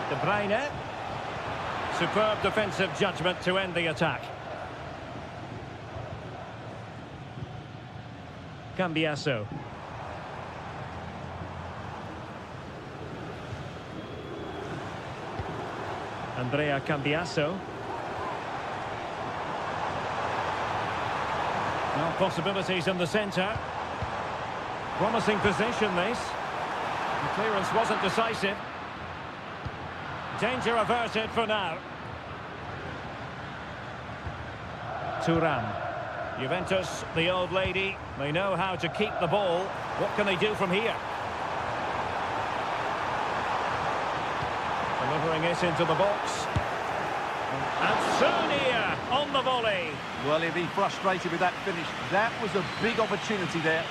De Bruyne. Superb defensive judgment to end the attack. Cambiasso. Andrea Cambiasso. Now possibilities in the centre. Promising position this. The clearance wasn't decisive. Danger averted for now. Thuram. Juventus, the old lady, they know how to keep the ball. What can they do from here? Delivering it into the box. And Seria on the volley. Well, he'll be frustrated with that finish. That was a big opportunity there.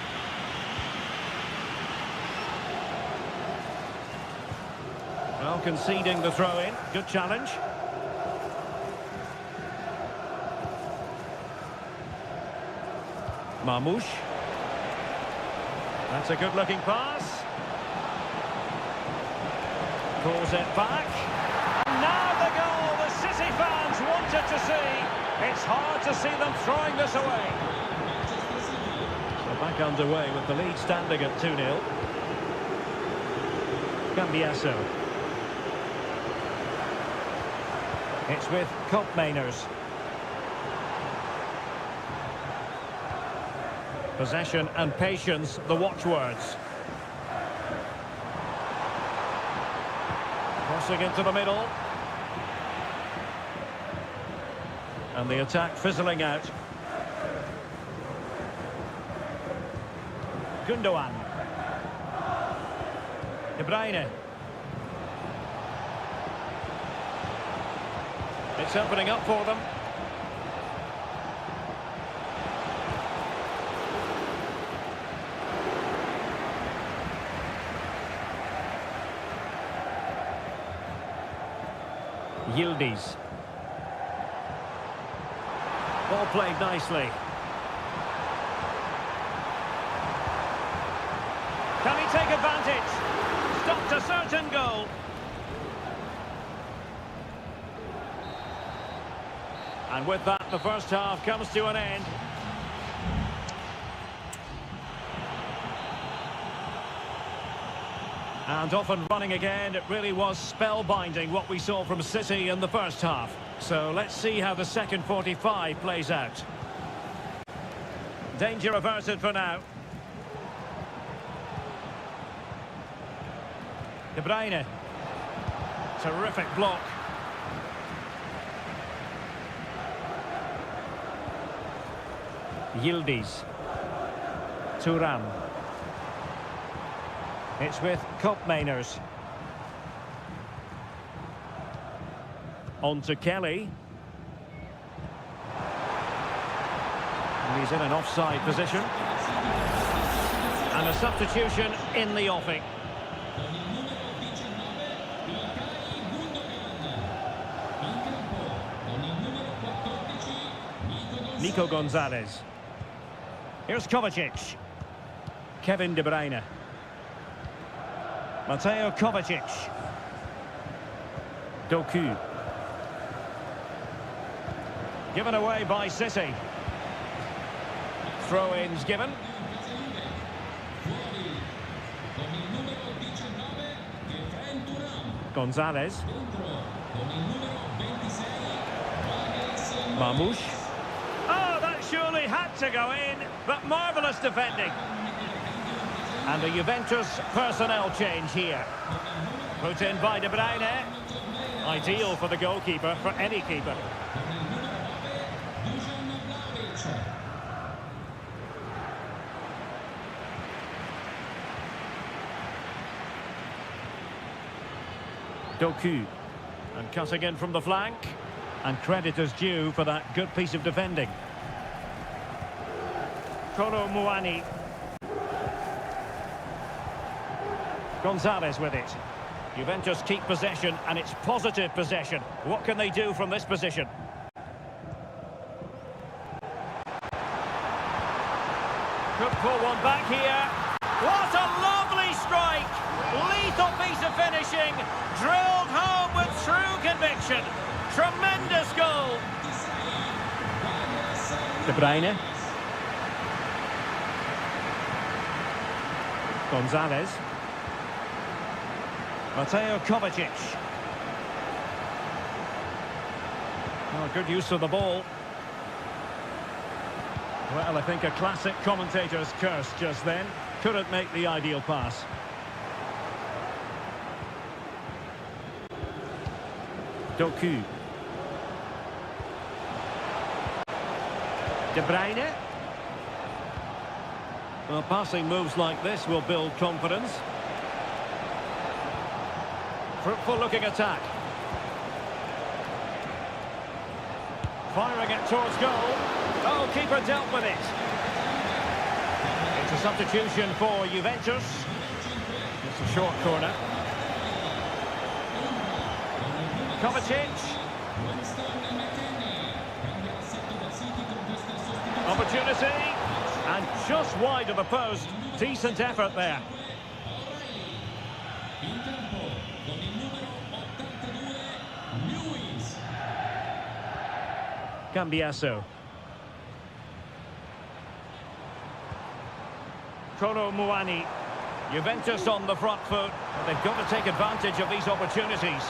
Well, conceding the throw-in. Good challenge. Marmoush. That's a good-looking pass. Pulls it back. And now the goal the City fans wanted to see. It's hard to see them throwing this away. So back underway with the lead standing at 2-0. Cambiasso. It's with Cup Mainers. Possession and patience, the watchwords. Crossing into the middle. And the attack fizzling out. Gundogan. De Bruyne. It's opening up for them. Yildiz. Ball played nicely. Can he take advantage? Stopped a certain goal. And with that, the first half comes to an end. And off and running again. It really was spellbinding what we saw from City in the first half. So let's see how the second 45 plays out. Danger averted for now. De Bruyne. Terrific block. Yildiz. Thuram. It's with Cup Mainers. On to Kelly. And he's in an offside position. And a substitution in the offing. Nico Gonzalez. Here's Kovacic. Kevin De Bruyne. Mateo Kovacic. Doku. Given away by City. Throw-ins given. Gonzalez. Marmoush. Oh, that surely had to go in, but marvellous defending. And a Juventus personnel change here. Put in by De Bruyne. Ideal for the goalkeeper, for any keeper. Doku. And cutting in from the flank. And credit is due for that good piece of defending. Kolo Muani. Gonzalez with it. Juventus keep possession, and it's positive possession. What can they do from this position? Could pull one back here. What a lovely strike! Lethal piece of finishing. Drilled home with true conviction. Tremendous goal. De Bruyne. Gonzalez. Mateo Kovacic. Oh, good use of the ball. Well, I think a classic commentator's curse just then. Couldn't make the ideal pass. Doku. De Bruyne. Well, passing moves like this will build confidence. Fruitful looking attack. Firing it towards goal. Oh, keeper dealt with it. It's a substitution for Juventus. It's a short corner. Kovacic. Opportunity. And just wide of the post. Decent effort there. Cambiasso. Kolo Muani. Juventus on the front foot. But they've got to take advantage of these opportunities.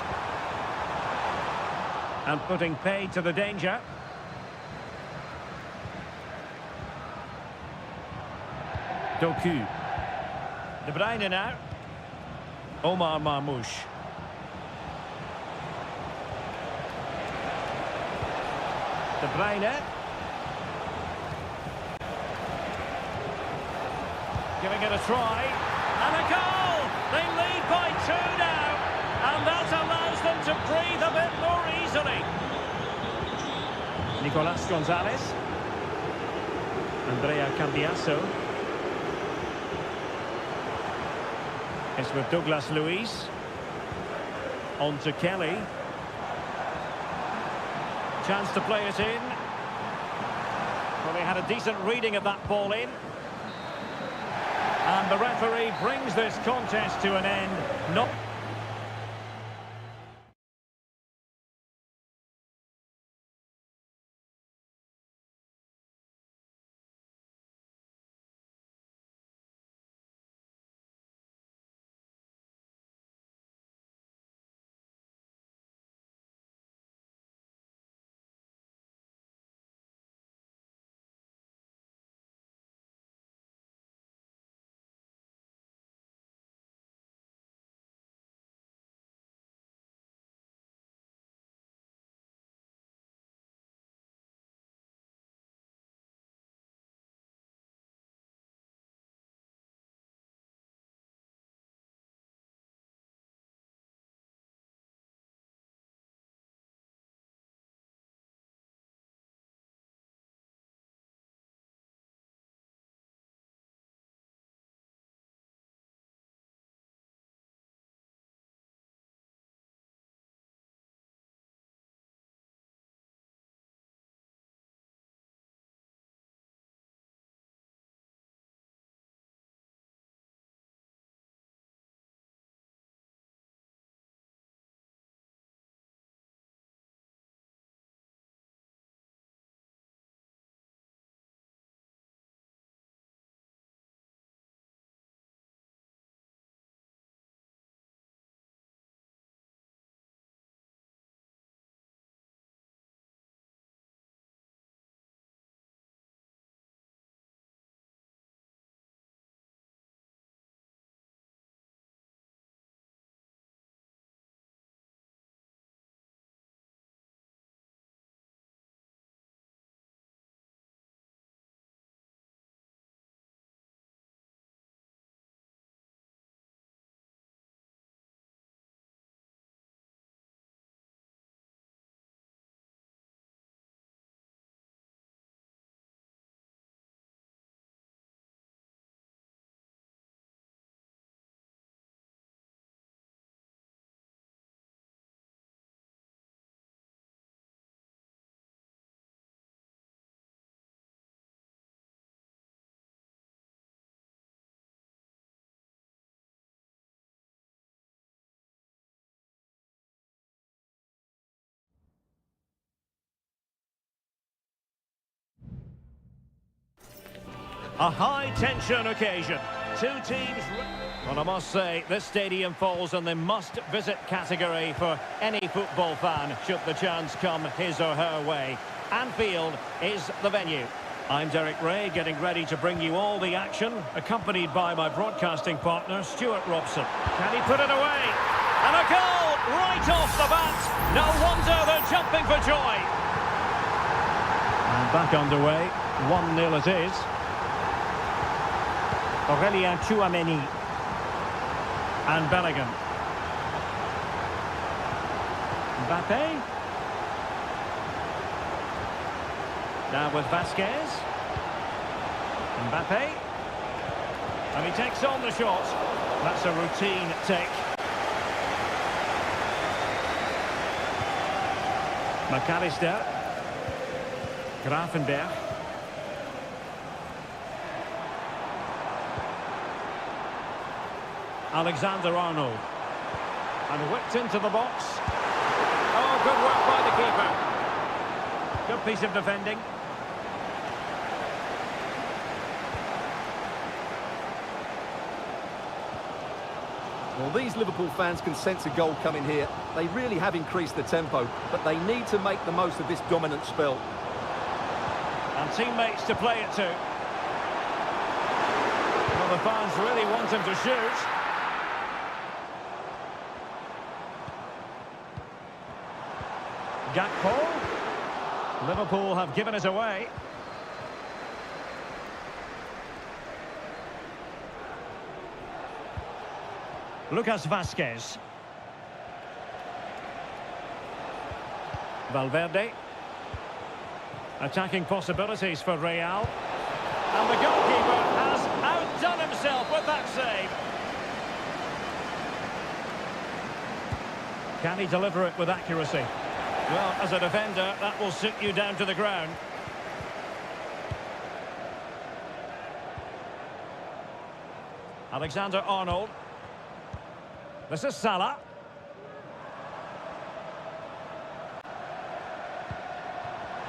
And putting paid to the danger. Doku. De Bruyne now. Omar Marmoush. De Bruyne. Giving it a try. And a goal! They lead by 2 now. And that allows them to breathe a bit more easily. Nicolas Gonzalez. Andrea Cambiasso. It's with Douglas Luiz. On to Kelly. Chance to play it in. Well, they had a decent reading of that ball in. And the referee brings this contest to an end. Not A high-tension occasion. Two teams... Well, I must say, this stadium falls in the must-visit category for any football fan, should the chance come his or her way. Anfield is the venue. I'm Derek Ray, getting ready to bring you all the action, accompanied by my broadcasting partner, Stuart Robson. Can he put it away? And a goal right off the bat. No wonder they're jumping for joy. And back underway. 1-0 it is. Aurelien Tchouameni. And Bellingham. Mbappe. Now with Vasquez. Mbappe. And he takes on the shot. That's a routine take. McAllister. Grafenberg. Alexander-Arnold. And whipped into the box. Oh, good work by the keeper. Good piece of defending. Well, these Liverpool fans can sense a goal coming here. They really have increased the tempo, but they need to make the most of this dominant spell. And teammates to play it to. Well, the fans really want him to shoot. Gakpo. Liverpool have given it away. Lucas Vasquez. Valverde. Attacking possibilities for Real. And the goalkeeper has outdone himself with that save. Can he deliver it with accuracy? Well, as a defender, that will sit you down to the ground. Alexander-Arnold. This is Salah.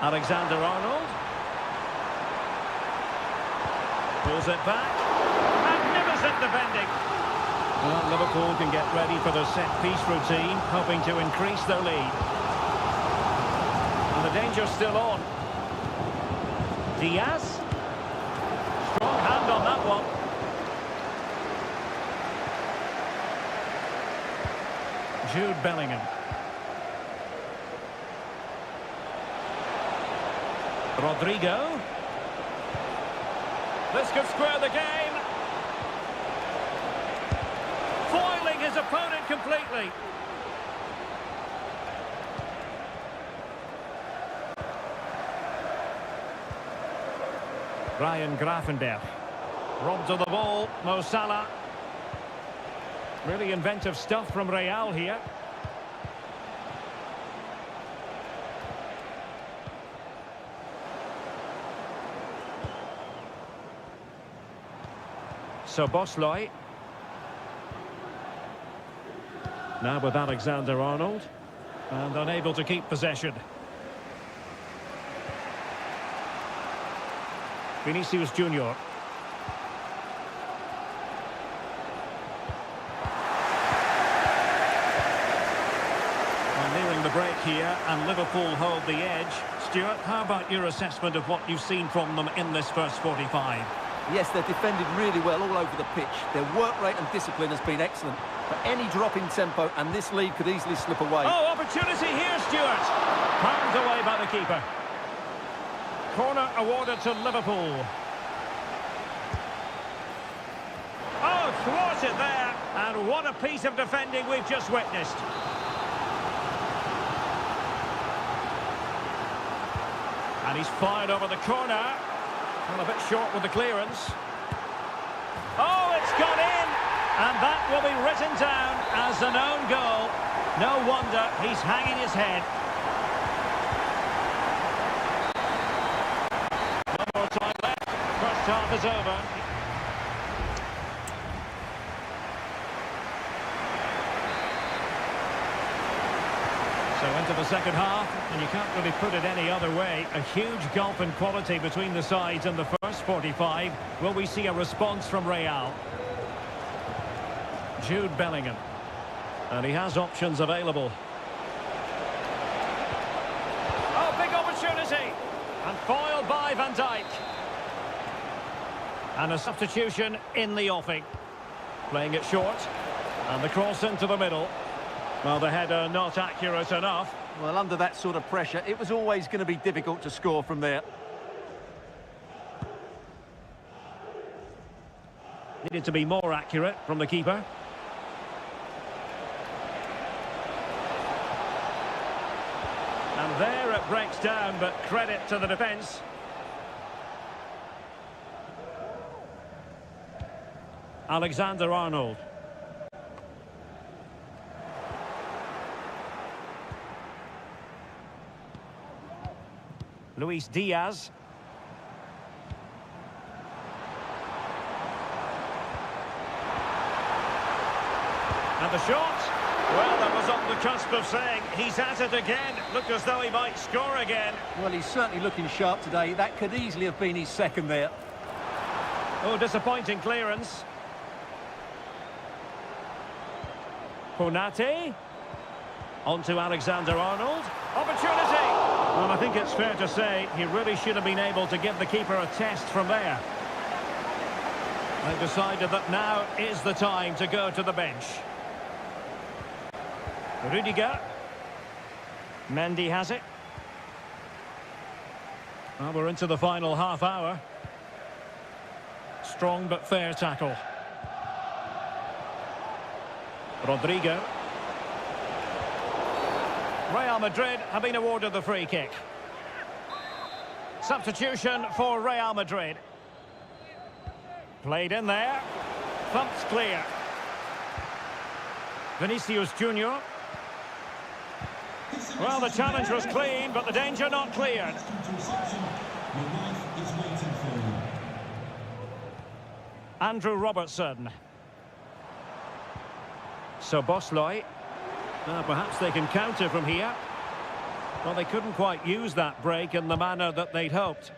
Alexander-Arnold. Pulls it back. Magnificent defending. Well, Liverpool can get ready for their set-piece routine, hoping to increase their lead. And the danger's still on. Diaz. Strong hand on that one. Jude Bellingham. Rodrigo. This could square the game. Foiling his opponent completely. Ryan Grafenberg. Robbed of the ball, Mo Salah. Really inventive stuff from Real here. So Bosloy. Now with Alexander-Arnold. And unable to keep possession. Vinicius Junior. Nearing the break here, and Liverpool hold the edge. Stuart, how about your assessment of what you've seen from them in this first 45? Yes, they've defended really well all over the pitch. Their work rate and discipline has been excellent. But any drop in tempo and this lead could easily slip away. Oh, opportunity here, Stuart. Palmed away by the keeper. Corner awarded to Liverpool. Oh, thwarted there. And what a piece of defending we've just witnessed. And he's fired over the corner. Well, a bit short with the clearance. Oh, it's gone in! And that will be written down as an own goal. No wonder he's hanging his head. One more time left. First half is over. So into the second half, and you can't really put it any other way. A huge gulf in quality between the sides in the first 45. Will we see a response from Real? Jude Bellingham. And he has options available. Oh, big opportunity! And foiled by Van Dijk. And a substitution in the offing. Playing it short. And the cross into the middle. Well, the header not accurate enough. Well, under that sort of pressure, it was always going to be difficult to score from there. Needed to be more accurate from the keeper. And there it breaks down, but credit to the defence. Alexander-Arnold. Luis Diaz. And the shot. Well, that was on the cusp of saying he's at it again. Looked as though he might score again. Well, he's certainly looking sharp today. That could easily have been his second there. Oh, disappointing clearance. Konate. On to Alexander-Arnold. Opportunity! Well, I think it's fair to say he really should have been able to give the keeper a test from there. They've decided that now is the time to go to the bench. Rudiger. Mendy has it. Well, we're into the final half hour. Strong but fair tackle. Rodrigo. Real Madrid have been awarded the free kick. Substitution for Real Madrid. Played in there. Thumped clear. Vinicius Junior. Well, the challenge was clean, but the danger not cleared. Andrew Robertson. Sobosloy. Perhaps they can counter from here. Well, they couldn't quite use that break in the manner that they'd hoped.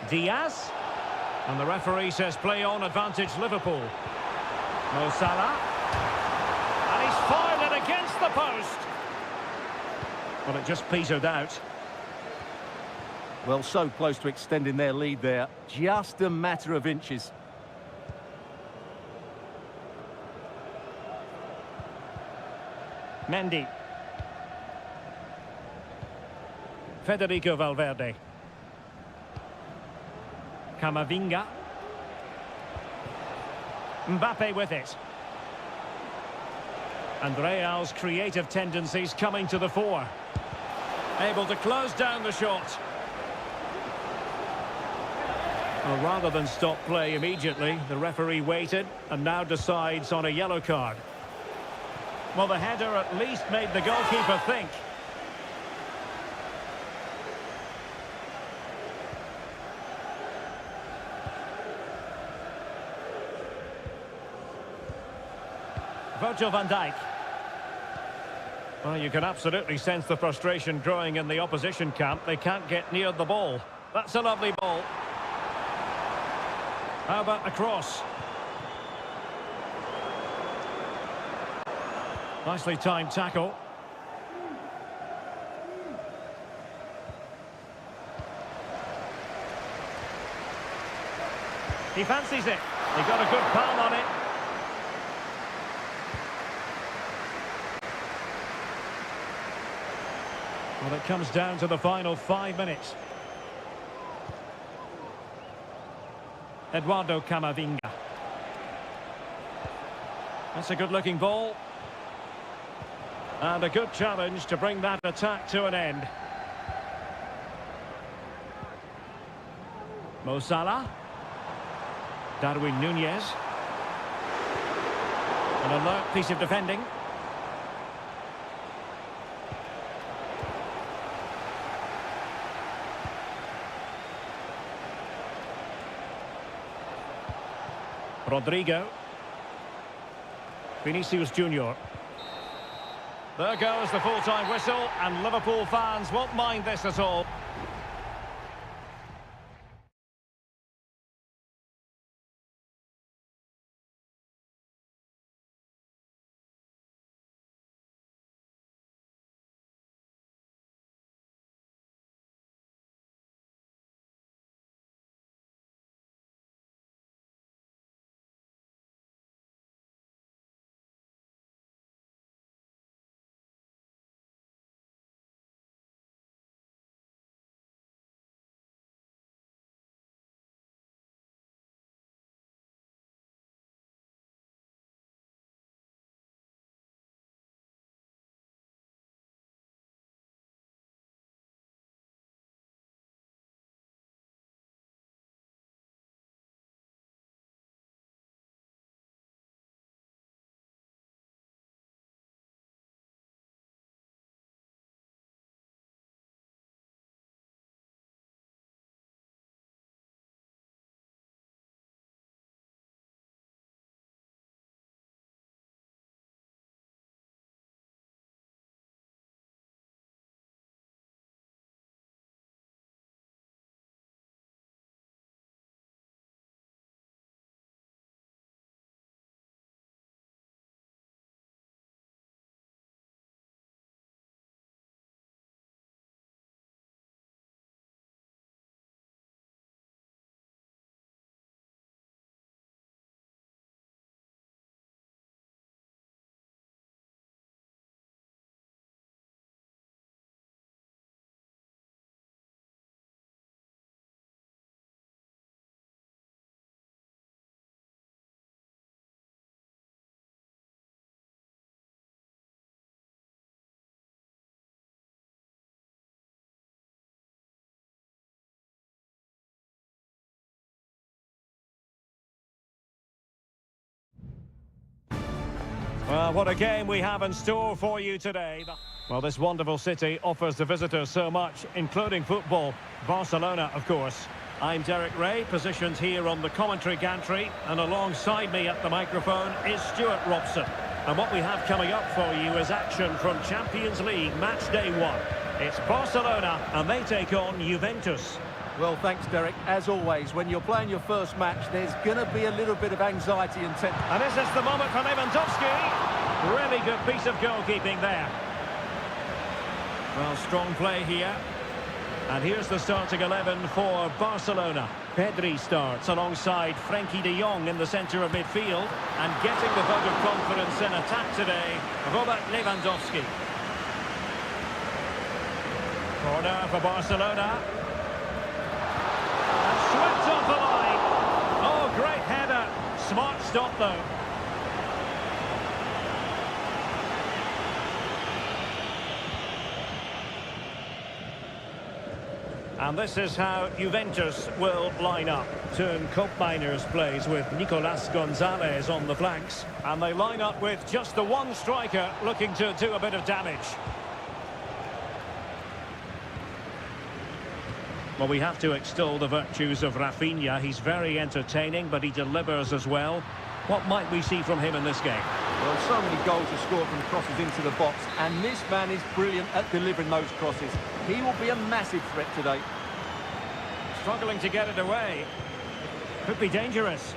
Diaz. And the referee says play on, advantage Liverpool. Mo Salah. And he's fired it against the post. Well, it just petered out. Well, so close to extending their lead there. Just a matter of inches. Mendy. Federico Valverde. Camavinga. Mbappe with it. And Real's creative tendencies coming to the fore. Able to close down the shot. Well, rather than stop play immediately, the referee waited and now decides on a yellow card. Well, the header at least made the goalkeeper think. Virgil van Dijk. Well, you can absolutely sense the frustration growing in the opposition camp. They can't get near the ball. That's a lovely ball. How about the cross? Nicely timed tackle. He fancies it. He got a good palm on it. Well, it comes down to the final 5 minutes. Eduardo Camavinga. That's a good-looking ball. And a good challenge to bring that attack to an end. Mo Salah. Darwin Nunez. An alert piece of defending. Rodrigo. Vinicius Junior. There goes the full-time whistle, and Liverpool fans won't mind this at all. Well, what a game we have in store for you today. Well, this wonderful city offers the visitors so much, including football. Barcelona, of course. I'm Derek Ray, positioned here on the commentary gantry, and alongside me at the microphone is Stuart Robson. And what we have coming up for you is action from Champions League match day 1. It's Barcelona, and they take on Juventus. Well, thanks, Derek. As always, when you're playing your first match, there's going to be a little bit of anxiety and tension. And this is the moment for Lewandowski. Really good piece of goalkeeping there. Well, strong play here. And here's the starting 11 for Barcelona. Pedri starts alongside Frenkie de Jong in the centre of midfield. And getting the vote of confidence in attack today, Robert Lewandowski. Corner for Barcelona. Swept off the line. Oh, great header. Smart stop, though. And this is how Juventus will line up. Turn Miners plays with Nicolas Gonzalez on the flanks. And they line up with just the one striker looking to do a bit of damage. Well, we have to extol the virtues of Rafinha. He's very entertaining, but he delivers as well. What might we see from him in this game? Well, so many goals are scored from crosses into the box, and this man is brilliant at delivering those crosses. He will be a massive threat today. Struggling to get it away. Could be dangerous.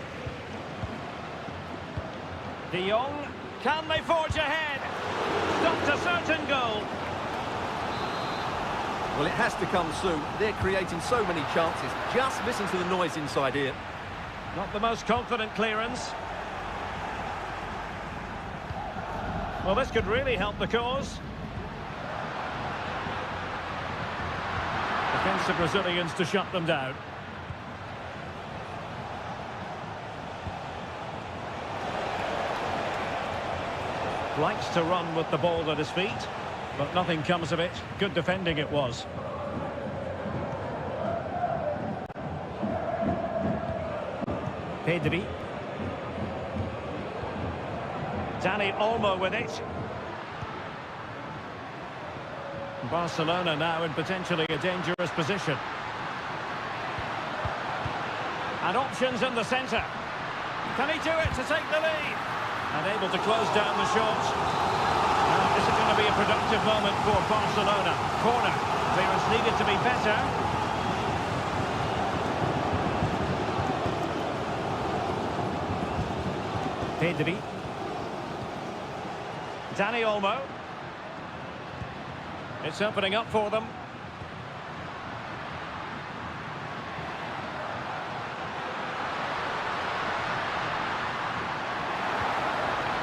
De Jong, can they forge ahead? Stopped a certain goal. Well, it has to come soon. They're creating so many chances. Just listen to the noise inside here. Not the most confident clearance. Well, this could really help the cause. Defensive Brazilians to shut them down. Likes to run with the ball at his feet, but nothing comes of it. Good defending it was. Pedri. Dani Olmo with it. Barcelona now in potentially a dangerous position. And options in the centre. Can he do it to take the lead? And able to close down the shot. Now, is it going to be a decisive moment for Barcelona. Corner. Clearance needed to be better. Pedri. Dani Olmo. It's opening up for them.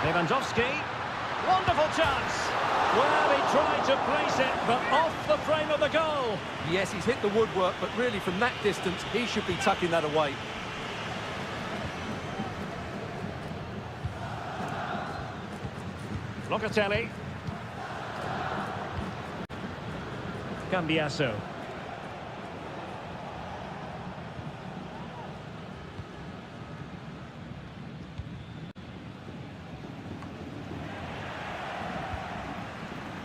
Lewandowski. Wonderful chance. Well, he tried to place it, but off the frame of the goal. Yes, he's hit the woodwork, but really from that distance, he should be tucking that away. Locatelli. Cambiasso.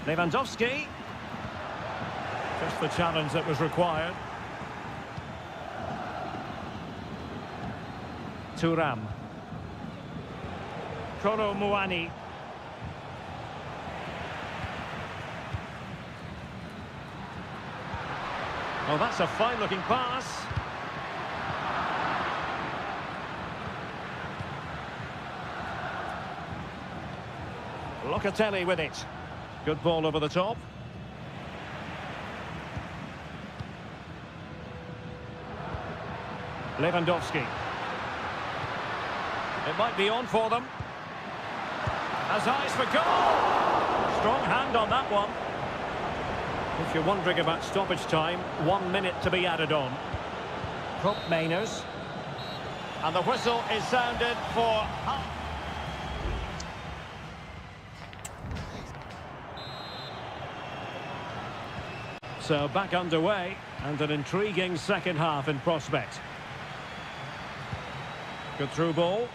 Lewandowski. Just the challenge that was required. Thuram. Kolo Muani. Oh, that's a fine-looking pass. Locatelli with it. Good ball over the top. Lewandowski. It might be on for them. Has eyes for goal. Strong hand on that one. If you're wondering about stoppage time, 1 minute to be added on. Prop Mainers. And the whistle is sounded for... So back underway, and an intriguing second half in prospect. Good through ball.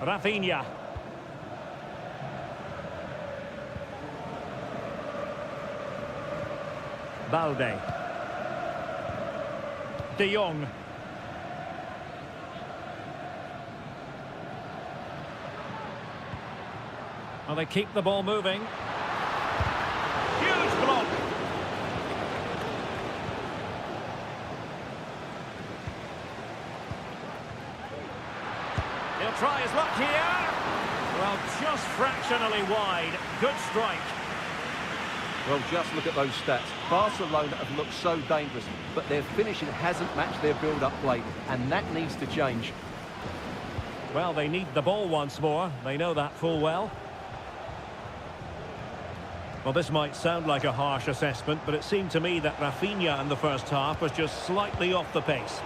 Rafinha. Balde. De Jong. Well, they keep the ball moving. Huge block. He'll try his luck here. Well, just fractionally wide. Good strike. Well, just look at those stats. Barcelona have looked so dangerous, but their finishing hasn't matched their build-up play, and that needs to change. Well, they need the ball once more. They know that full well. Well, this might sound like a harsh assessment, but it seemed to me that Rafinha in the first half was just slightly off the pace.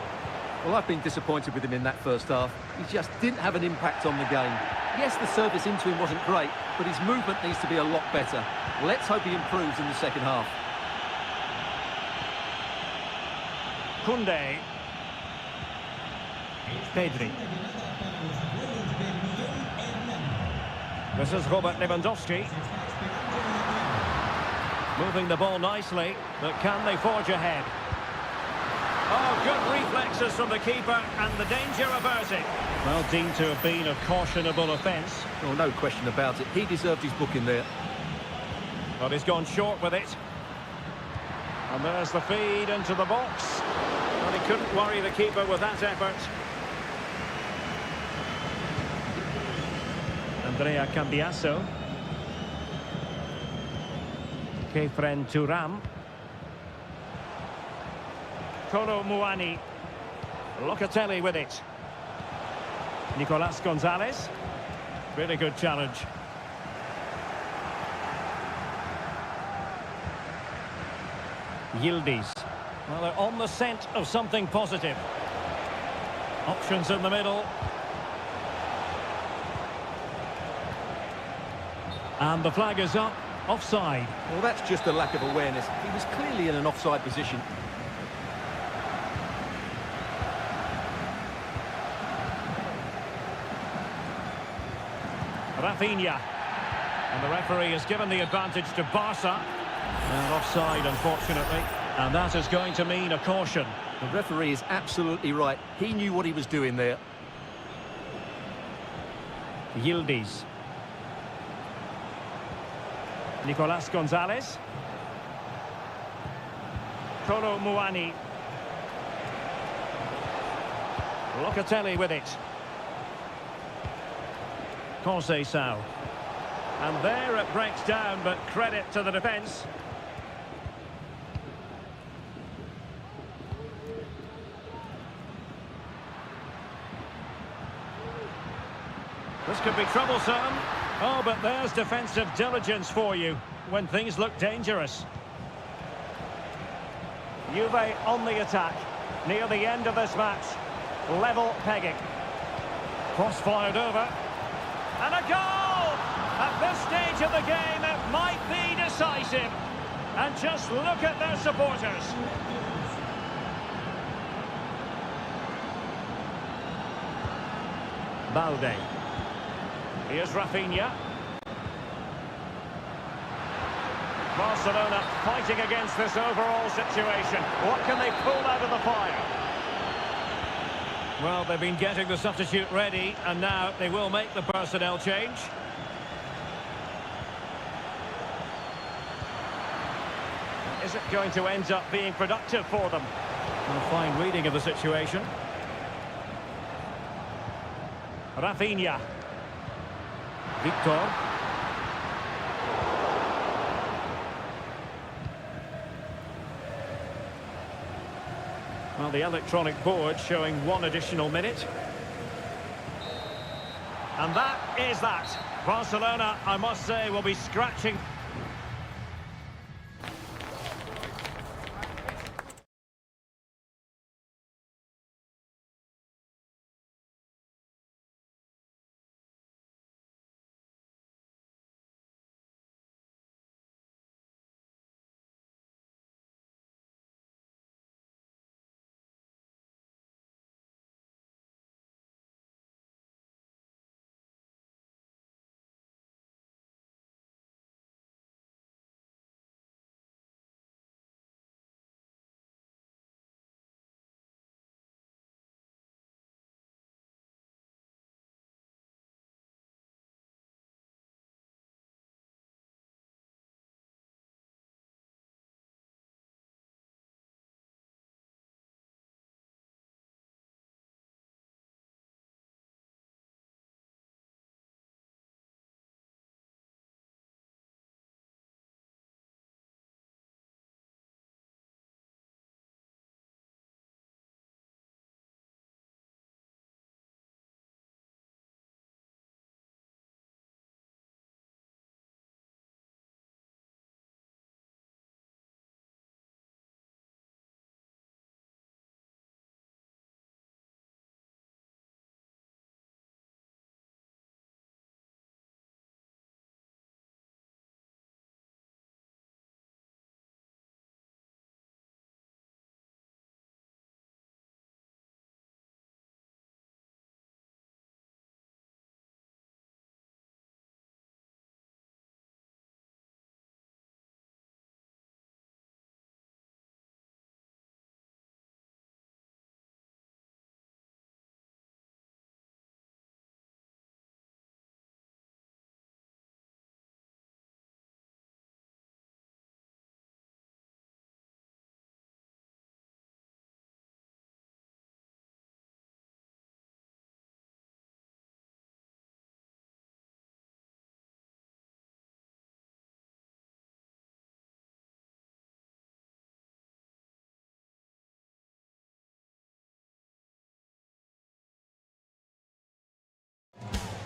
Well, I've been disappointed with him in that first half. He just didn't have an impact on the game. Yes, the service into him wasn't great, but his movement needs to be a lot better. Let's hope he improves in the second half. Koundé. Pedri. This is Robert Lewandowski. Moving the ball nicely, but can they forge ahead? Oh, good reflexes from the keeper, and the danger averted. Well, deemed to have been a cautionable offence. Oh, no question about it. He deserved his booking there. But he's gone short with it. And there's the feed into the box. And he couldn't worry the keeper with that effort. Andrea Cambiasso. Kefren Thuram. Kolo Muani. Locatelli with it. Nicolas Gonzalez. Really good challenge. Yildiz. Well, they're on the scent of something positive. Options in the middle. And the flag is up. Offside. Well, that's just a lack of awareness. He was clearly in an offside position. Rafinha. And the referee has given the advantage to Barca. And offside, unfortunately. And that is going to mean a caution. The referee is absolutely right. He knew what he was doing there. Yildiz. Nicolas Gonzalez. Kolo Muani. Locatelli with it. Conceição. And there it breaks down, but credit to the defence. This could be troublesome. Oh, but there's defensive diligence for you when things look dangerous. Juve on the attack. Near the end of this match. Level pegging. Cross fired over. And a goal! At this stage of the game, it might be decisive. And just look at their supporters. Balde. Here's Rafinha. Barcelona fighting against this overall situation. What can they pull out of the fire? Well, they've been getting the substitute ready, and now they will make the personnel change. Is it going to end up being productive for them? A fine reading of the situation. Rafinha. Victor. Well, the electronic board showing 1 additional minute. And that is that. Barcelona, I must say, will be scratching.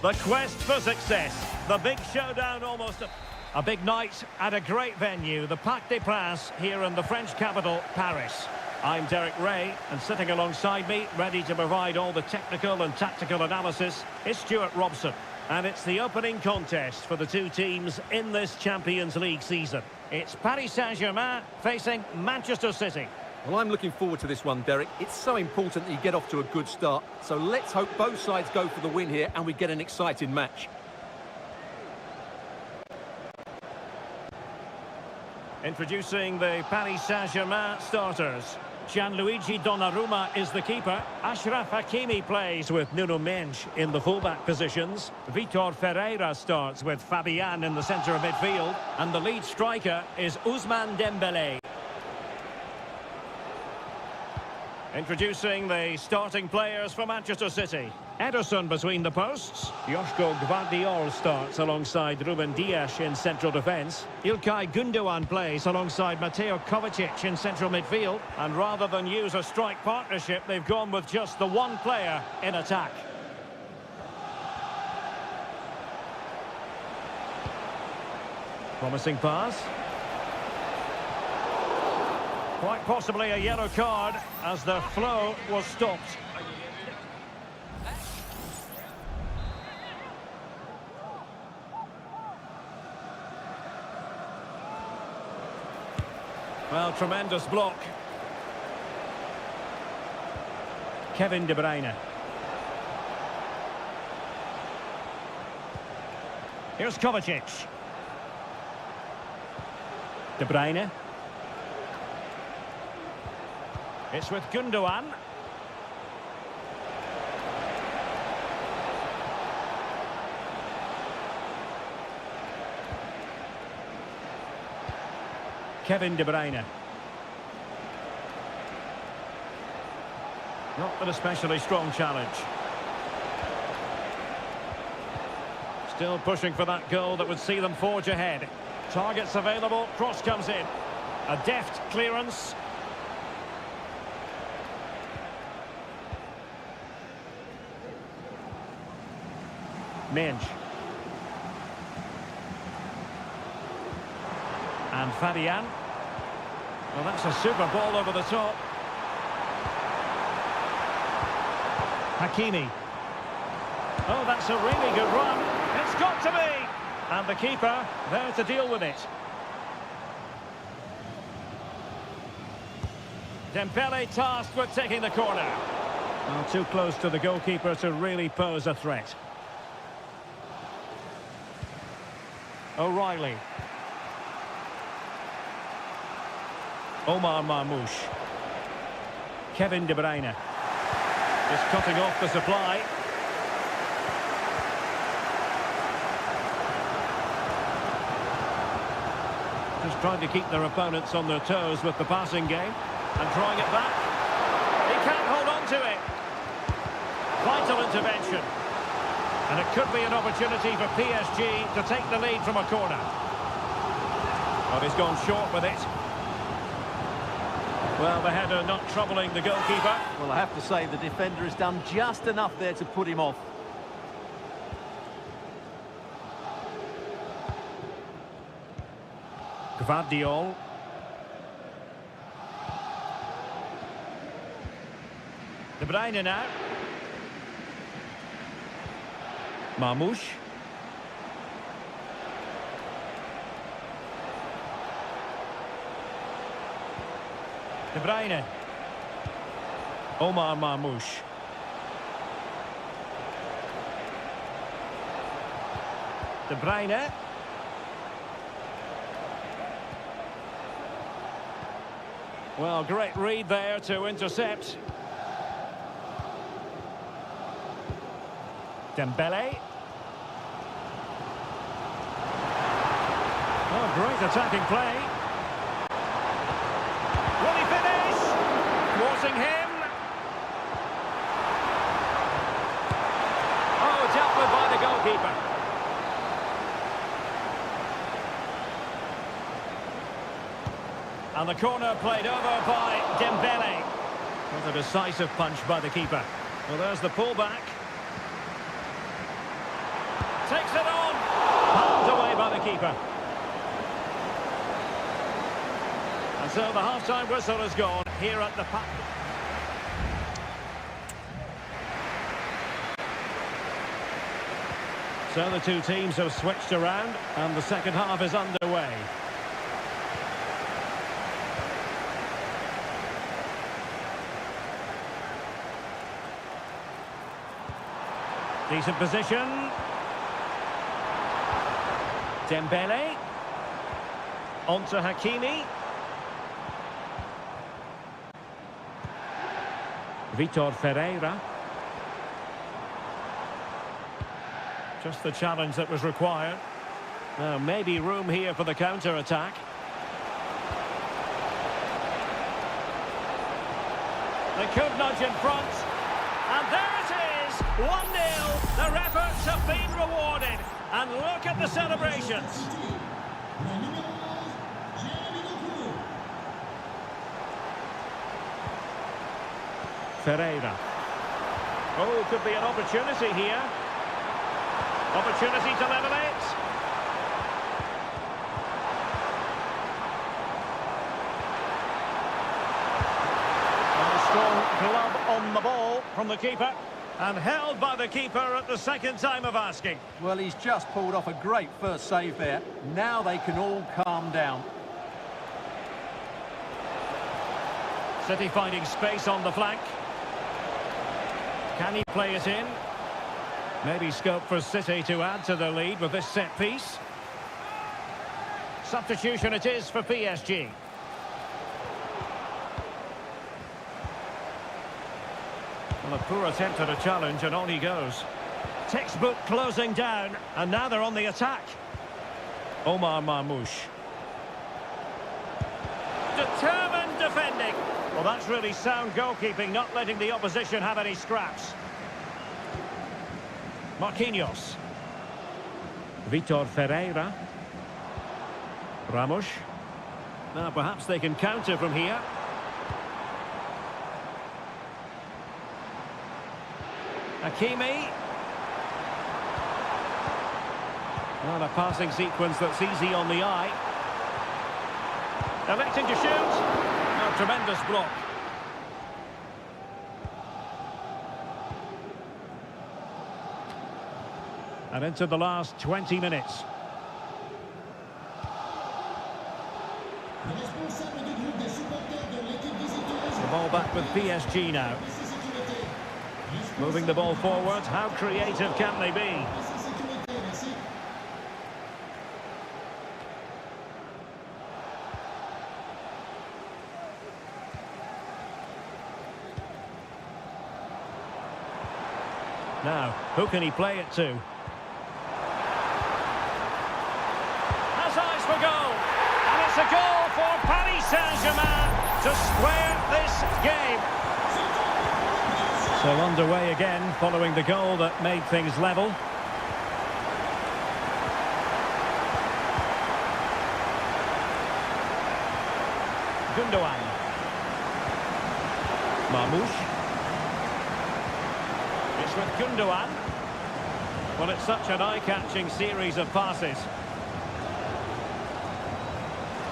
The quest for success. The big showdown almost. A big night at a great venue, the Parc des Princes, here in the French capital, Paris. I'm Derek Ray, and sitting alongside me, ready to provide all the technical and tactical analysis, is Stuart Robson. And it's the opening contest for the two teams in this Champions League season. It's Paris Saint-Germain facing Manchester City. Well, I'm looking forward to this one, Derek. It's so important that you get off to a good start. So let's hope both sides go for the win here and we get an exciting match. Introducing the Paris Saint-Germain starters. Gianluigi Donnarumma is the keeper. Ashraf Hakimi plays with Nuno Mendes in the fullback positions. Vitor Ferreira starts with Fabian in the centre of midfield. And the lead striker is Ousmane Dembélé. Introducing the starting players for Manchester City. Ederson between the posts. Joško Gvardiol starts alongside Ruben Dias in central defence. Ilkay Gundogan plays alongside Mateo Kovacic in central midfield. And rather than use a strike partnership, they've gone with just the one player in attack. Promising pass. Quite possibly a yellow card as the flow was stopped. Well, tremendous block. Kevin De Bruyne. Here's Kovacic. De Bruyne. It's with Gundogan. Kevin De Bruyne. Not an especially strong challenge. Still pushing for that goal that would see them forge ahead. Targets available, cross comes in. A deft clearance. Mendes. And Fabian. Well, that's a super ball over the top. Hakimi. Oh, that's a really good run. It's got to be. And the keeper there to deal with it. Dembele tasked with taking the corner. Well, too close to the goalkeeper to really pose a threat. O'Reilly. Omar Marmoush. Kevin De Bruyne is cutting off the supply. Just trying to keep their opponents on their toes with the passing game and drawing it back. He can't hold on to it. Vital intervention. And it could be an opportunity for PSG to take the lead from a corner. But he's gone short with it. Well, the header not troubling the goalkeeper. Well, I have to say the defender has done just enough there to put him off. Gvardiol. De Bruyne now. Marmoush. De Bruyne. Omar Marmoush. De Bruyne. Well, great read there to intercept. Dembele. Oh, great attacking play. Will he finish? Thwarting him. Oh, dealt with by the goalkeeper. And the corner played over by Dembele. What a decisive punch by the keeper. Well, there's the pullback. Takes it on. Palmed away by the keeper. And so the half-time whistle has gone here at the pack. So the two teams have switched around and the second half is underway. Decent position. Dembele. On to Hakimi. Vitor Ferreira. Just the challenge that was required. Now, maybe room here for the counter-attack. They could nudge in front. And there it is! 1-0. Their efforts have been rewarded. And look at the celebrations. Ferreira. Oh, could be an opportunity here. Opportunity to level it. And a strong glove on the ball from the keeper. And held by the keeper at the second time of asking. Well, he's just pulled off a great first save there. Now they can all calm down. City finding space on the flank. Can he play it in? Maybe scope for City to add to the lead with this set piece. Substitution it is for PSG. Well, a poor attempt at a challenge and on he goes. Textbook closing down and now they're on the attack. Omar Marmoush. Determined defending. Well, that's really sound goalkeeping, not letting the opposition have any scraps. Marquinhos. Vitor Ferreira. Ramos. Now, perhaps they can counter from here. Hakimi. Well, a passing sequence that's easy on the eye. Electing to shoot. A tremendous block. And into the last 20 minutes. The ball back with PSG now. Moving the ball forward. How creative can they be? Now, who can he play it to? Has eyes for goal. And it's a goal for Paris Saint-Germain to square this game. So underway again following the goal that made things level. Gundogan. Marmoush. It's with Gundogan. Well, it's such an eye-catching series of passes.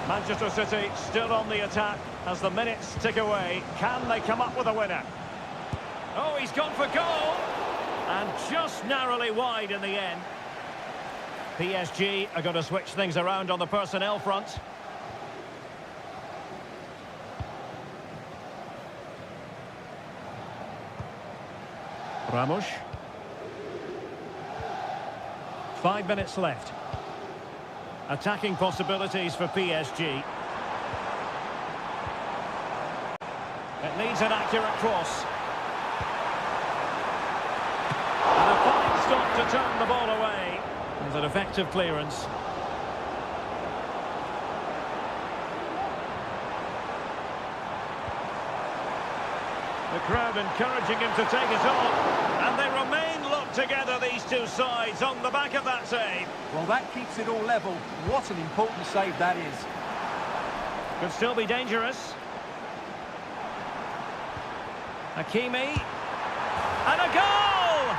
Manchester City still on the attack as the minutes tick away. Can they come up with a winner? Oh, he's gone for goal! And just narrowly wide in the end. PSG are going to switch things around on the personnel front. Ramos. 5 minutes left. Attacking possibilities for PSG. It needs an accurate cross. And a fine stop to turn the ball away. It's an effective clearance. The crowd encouraging him to take it on. And they remain locked together, these two sides, on the back of that save. Well, that keeps it all level. What an important save that is. Could still be dangerous. Hakimi. And a goal!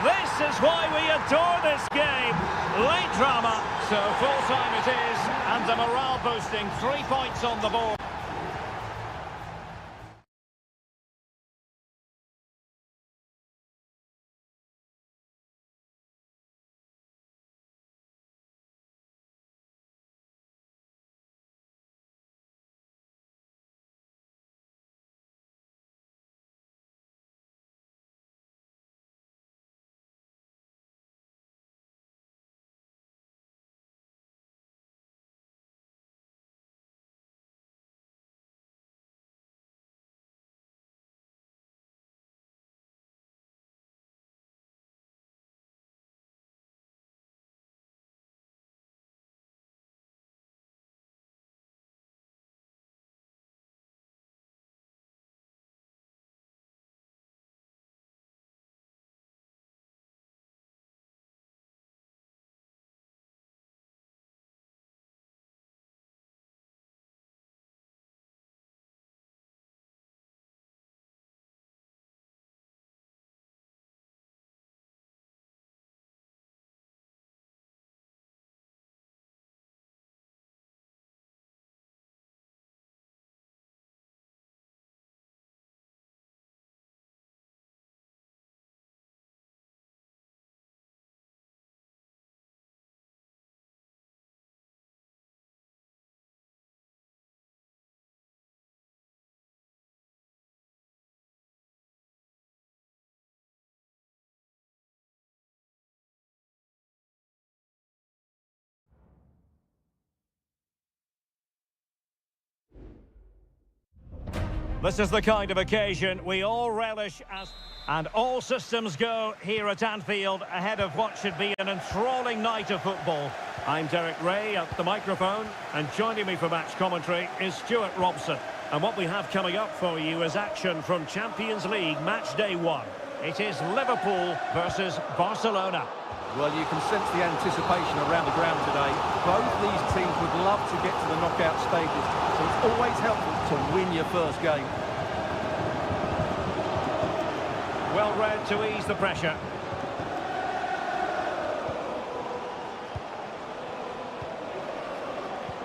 This is why we adore this game. Late drama, so full time it is. And a morale boosting 3 points on the board. This is the kind of occasion we all relish as... And all systems go here at Anfield ahead of what should be an enthralling night of football. I'm Derek Ray at the microphone, and joining me for match commentary is Stuart Robson. And what we have coming up for you is action from Champions League match day 1. It is Liverpool versus Barcelona. Well, you can sense the anticipation around the ground today. Both these teams would love to get to the knockout stages, so it's always helpful to win your first game. Well read to ease the pressure.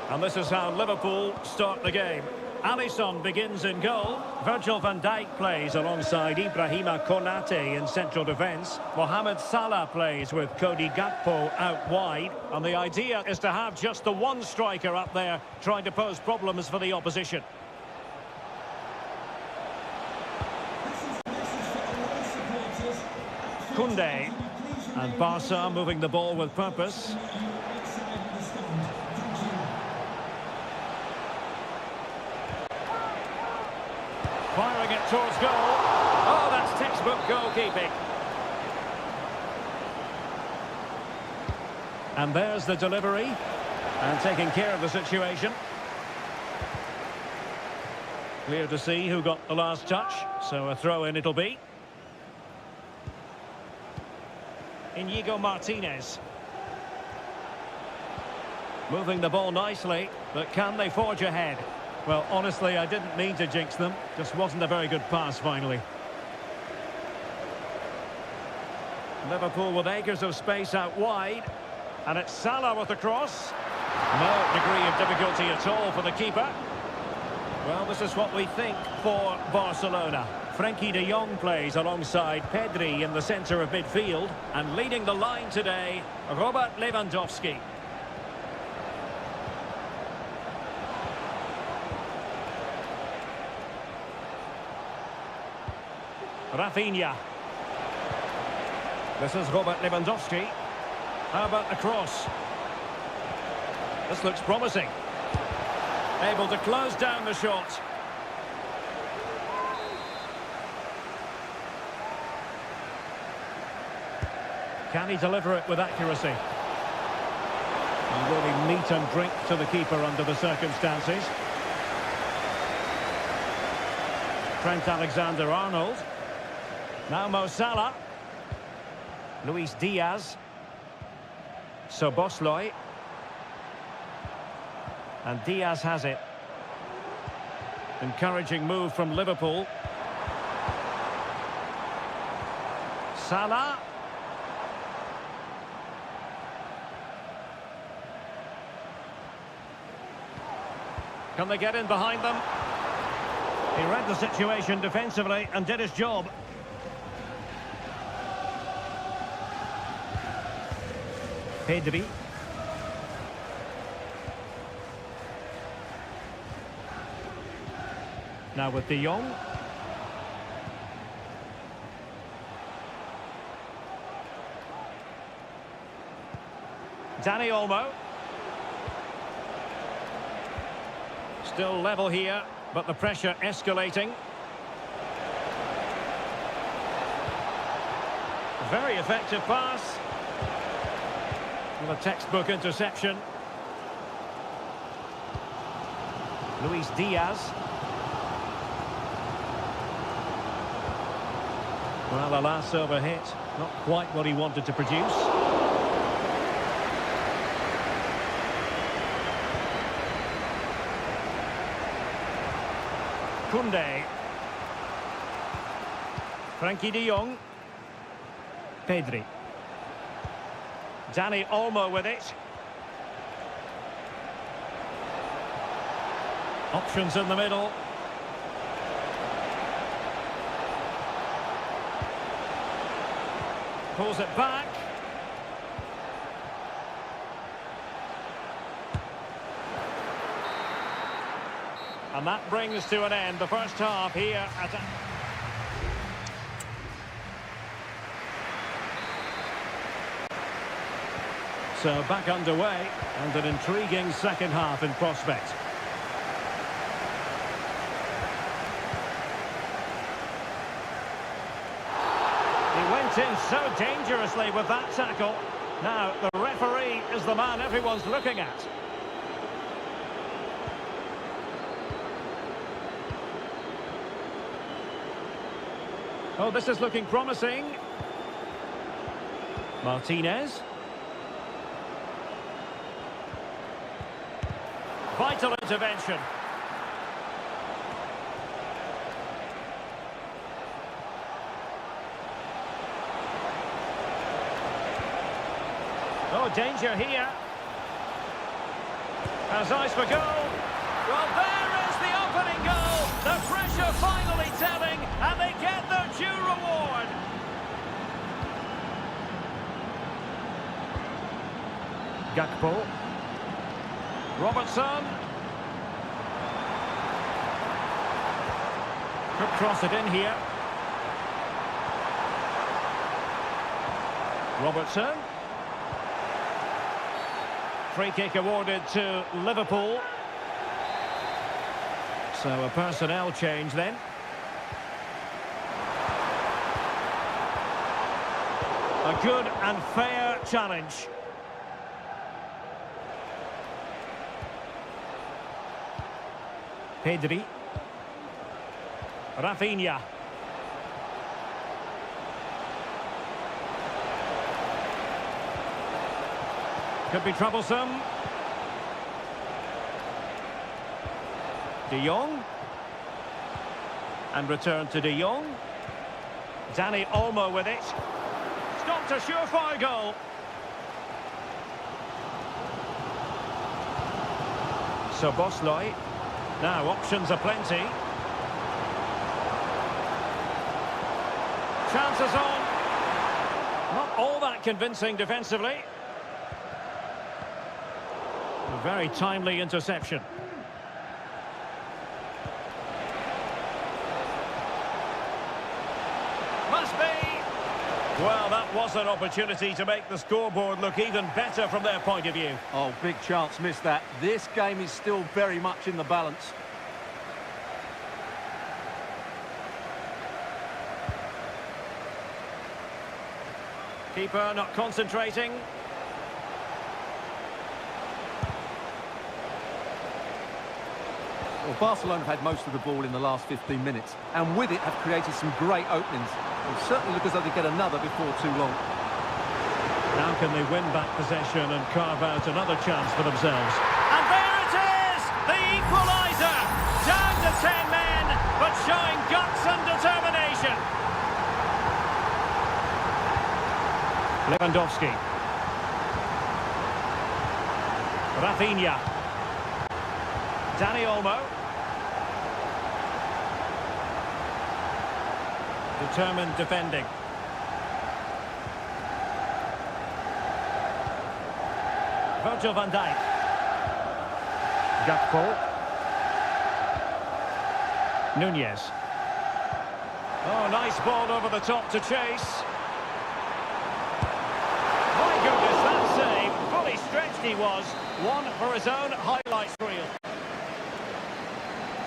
And this is how Liverpool start the game. Alisson begins in goal. Virgil van Dijk plays alongside Ibrahima Konate in central defence. Mohamed Salah plays with Cody Gakpo out wide. And the idea is to have just the one striker up there trying to pose problems for the opposition. Koundé, and Barca moving the ball with purpose. Firing it towards goal. Oh, that's textbook goalkeeping. And there's the delivery, and taking care of the situation. Clear to see who got the last touch, so a throw-in it'll be. Inigo Martinez. Moving the ball nicely, but can they forge ahead? Well, honestly, I didn't mean to jinx them. Just wasn't a very good pass, finally. Liverpool with acres of space out wide. And it's Salah with the cross. No degree of difficulty at all for the keeper. Well, this is what we think for Barcelona. Frenkie de Jong plays alongside Pedri in the centre of midfield. And leading the line today, Robert Lewandowski. Rafinha. This is Robert Lewandowski. How about the cross? This looks promising. Able to close down the shot. Can he deliver it with accuracy? And really meat and drink to the keeper under the circumstances. Trent Alexander-Arnold. Now Mo Salah. Luis Diaz. Szoboszlai. And Diaz has it. Encouraging move from Liverpool. Salah. Can they get in behind them? He read the situation defensively and did his job. Pedri. Now with De Jong. Dani Olmo. Still level here, but the pressure escalating. Very effective pass. With a textbook interception. Luis Diaz. Well, the last over hit, not quite what he wanted to produce. Koundé. Frenkie de Jong. Pedri. Dani Olmo with it. Options in the middle. Pulls it back. And that brings to an end the first half here at... So back underway, and an intriguing second half in prospect. Got in so dangerously with that tackle. Now, the referee is the man everyone's looking at. Oh, this is looking promising. Martinez. Vital intervention. Oh, danger here. Has eyes for goal. Well, there is the opening goal. The pressure finally telling, and they get their due reward. Gakpo. Robertson. Could cross it in here. Robertson. Free kick awarded to Liverpool. So a personnel change then. A good and fair challenge. Pedri. Rafinha. Could be troublesome. De Jong. And return to De Jong. Dani Olmo with it. Stopped a surefire goal. So Bosley. Now options aplenty. Chances on. Not all that convincing defensively. A very timely interception. Must be. Well, that was an opportunity to make the scoreboard look even better from their point of view. Oh, big chance missed that. This game is still very much in the balance. Keeper not concentrating. Well, Barcelona have had most of the ball in the last 15 minutes, and with it have created some great openings. It'll certainly look as though they get another before too long. How can they win back possession and carve out another chance for themselves? And there it is! The equaliser! Down to 10 men, but showing guts and determination. Lewandowski. Rafinha. Dani Olmo. Determined defending. Virgil van Dijk. Gakpo. Nunez. Oh, nice ball over the top to chase. My goodness, that save. Fully stretched he was. One for his own highlights reel.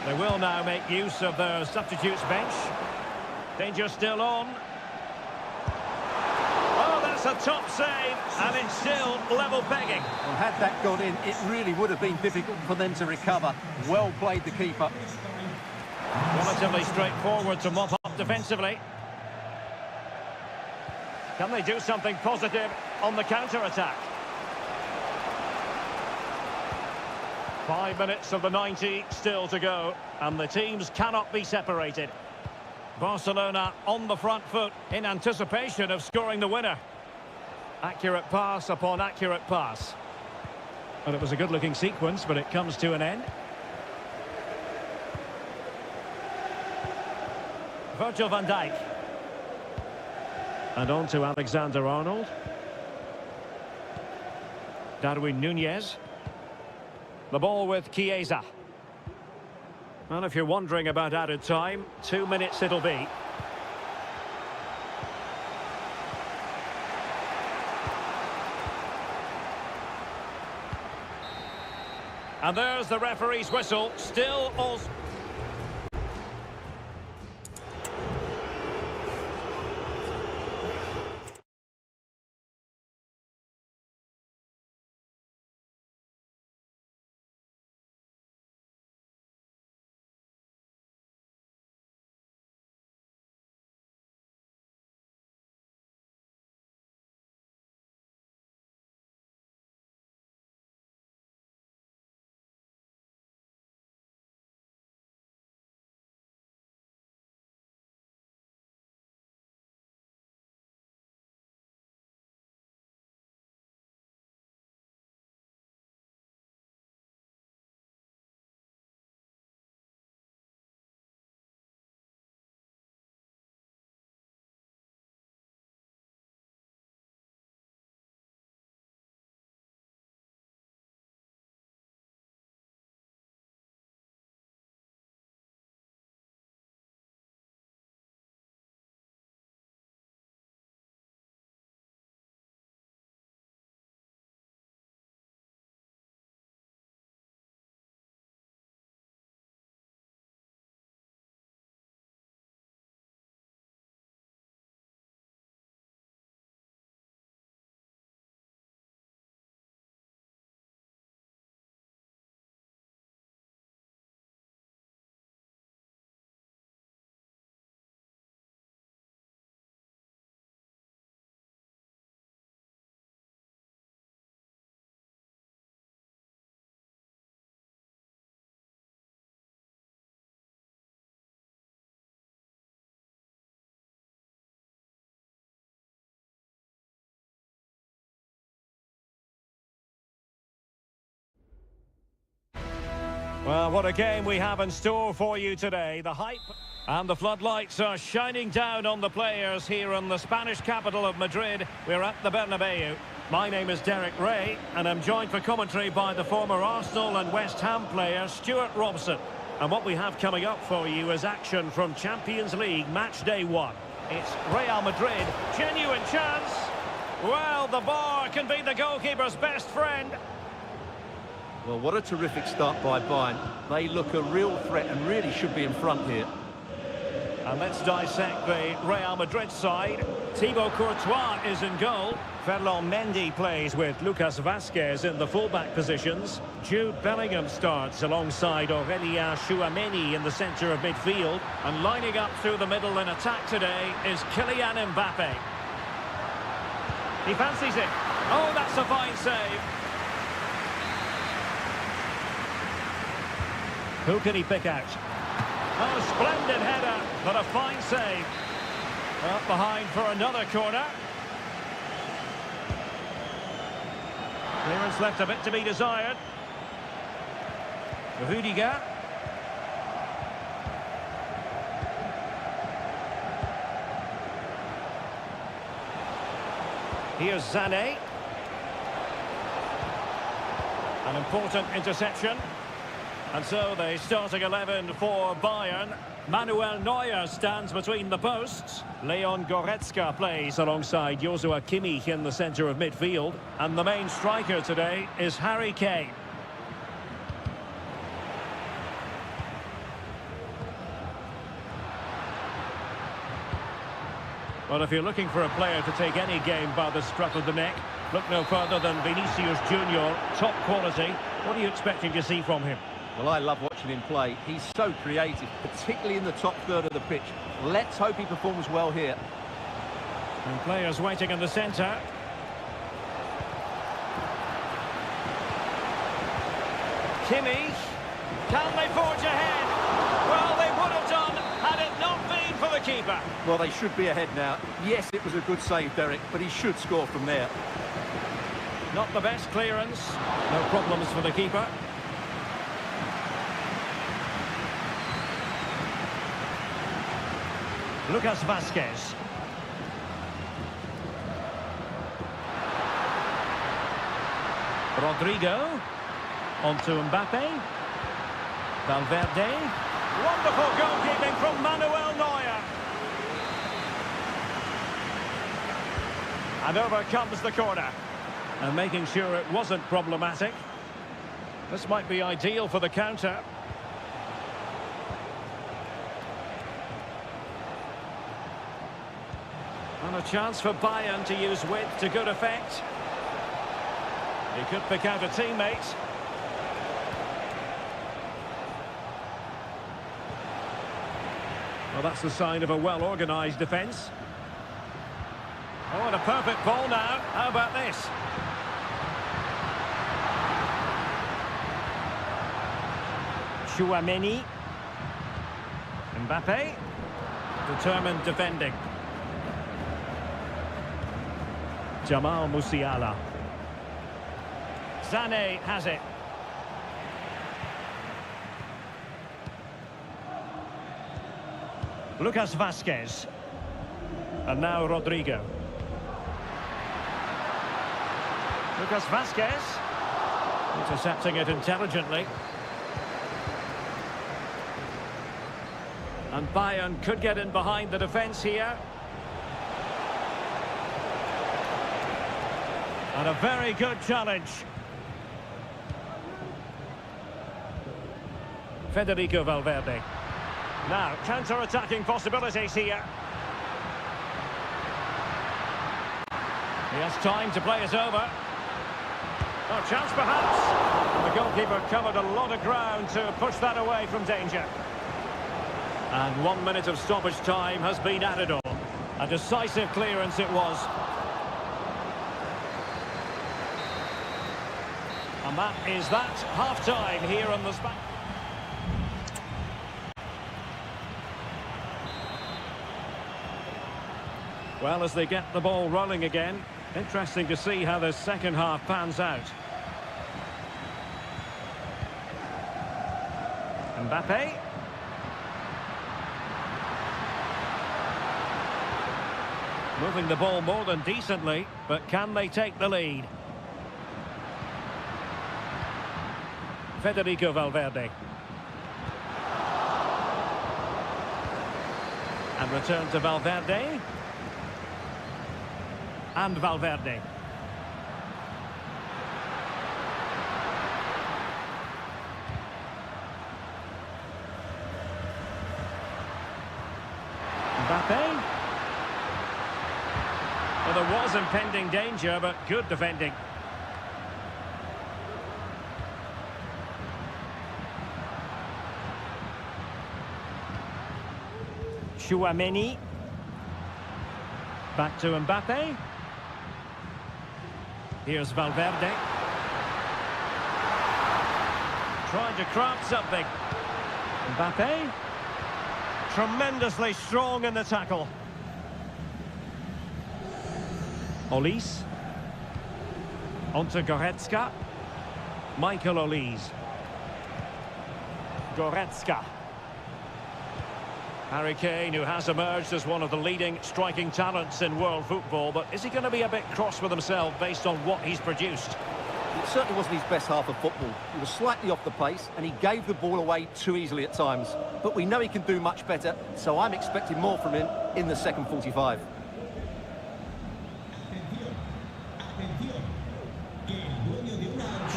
They will now make use of their substitutes bench. Danger still on. Oh, that's a top save, and it's still level pegging. Well, had that gone in, it really would have been difficult for them to recover. Well played, the keeper. Relatively straightforward to mop up defensively. Can they do something positive on the counter-attack? 5 minutes of the 90 still to go, and the teams cannot be separated. Barcelona on the front foot in anticipation of scoring the winner. Accurate pass upon accurate pass. Well, it was a good-looking sequence, but it comes to an end. Virgil van Dijk. And on to Alexander-Arnold. Darwin Nunez. The ball with Chiesa. And if you're wondering about added time, 2 minutes it'll be. And there's the referee's whistle, still all... Well, what a game we have in store for you today. The hype and the floodlights are shining down on the players here in the Spanish capital of Madrid. We're at the Bernabeu. My name is Derek Ray, and I'm joined for commentary by the former Arsenal and West Ham player Stuart Robson. And what we have coming up for you is action from Champions League match day 1. It's Real Madrid, genuine chance. Well, the bar can be the goalkeeper's best friend. Well, what a terrific start by Bayern. They look a real threat and really should be in front here. And let's dissect the Real Madrid side. Thibaut Courtois is in goal. Ferland Mendy plays with Lucas Vazquez in the fullback positions. Jude Bellingham starts alongside Aurélien Tchouameni in the centre of midfield. And lining up through the middle in attack today is Kylian Mbappe. He fancies it. Oh, that's a fine save. Who can he pick out? Oh, splendid header, but a fine save. Up behind for another corner. Clearance left a bit to be desired. Rudiger. Here's Sané. An important interception. And so the starting 11 for Bayern. Manuel Neuer stands between the posts. Leon Goretzka plays alongside Joshua Kimmich in the centre of midfield. And the main striker today is Harry Kane. Well, if you're looking for a player to take any game by the scruff of the neck, look no further than Vinicius Junior, top quality. What are you expecting to see from him? Well, I love watching him play. He's so creative, particularly in the top third of the pitch. Let's hope he performs well here. And players waiting in the centre. Kimmich. Can they forge ahead? Well, they would have done had it not been for the keeper. Well, they should be ahead now. Yes, it was a good save, Derek, but he should score from there. Not the best clearance. No problems for the keeper. Lucas Vazquez. Rodrigo. On to Mbappe. Valverde. Wonderful goalkeeping from Manuel Neuer. And over comes the corner. And making sure it wasn't problematic. This might be ideal for the counter. And a chance for Bayern to use width to good effect. He could pick out a teammate. Well, that's the sign of a well-organised defence. Oh, and a perfect ball now. How about this? Tchouameni. Mbappe. Determined defending. Jamal Musiala. Sané has it. Lucas Vazquez. And now Rodrigo. Lucas Vazquez. Intercepting it intelligently. And Bayern could get in behind the defence here. And a very good challenge. Federico Valverde. Now, counter-attacking possibilities here. He has time to play it over. Oh, chance perhaps. And the goalkeeper covered a lot of ground to push that away from danger. And 1 minute of stoppage time has been added on. A decisive clearance it was. And that is that. Half-time here on the Spanish. Well, as they get the ball rolling again, interesting to see how the second half pans out. Mbappe. Moving the ball more than decently, but can they take the lead? Federico Valverde. And return to Valverde. And Valverde. Mbappe. Well, there was impending danger, but good defending. Chouameni. Back to Mbappe. Here's Valverde. Trying to craft something. Mbappe. Tremendously strong in the tackle. Olise. Onto Goretzka. Michael Olise. Goretzka. Harry Kane, who has emerged as one of the leading striking talents in world football, but is he going to be a bit cross with himself based on what he's produced? It certainly wasn't his best half of football. He was slightly off the pace and he gave the ball away too easily at times. But we know he can do much better, so I'm expecting more from him in the second 45.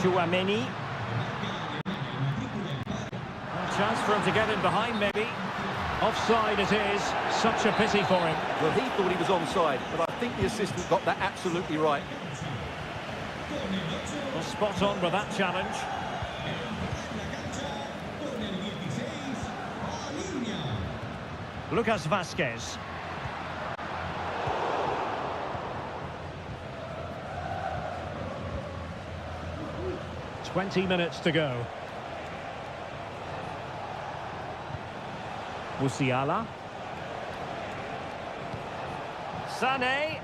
Chouameni. A chance for him to get in behind, maybe. Offside it is. Such a pity for him. Well, he thought he was onside, but I think the assistant got that absolutely right. Well, spot on with that challenge. Lucas Vazquez. "20 minutes to go. Musiala. Sané.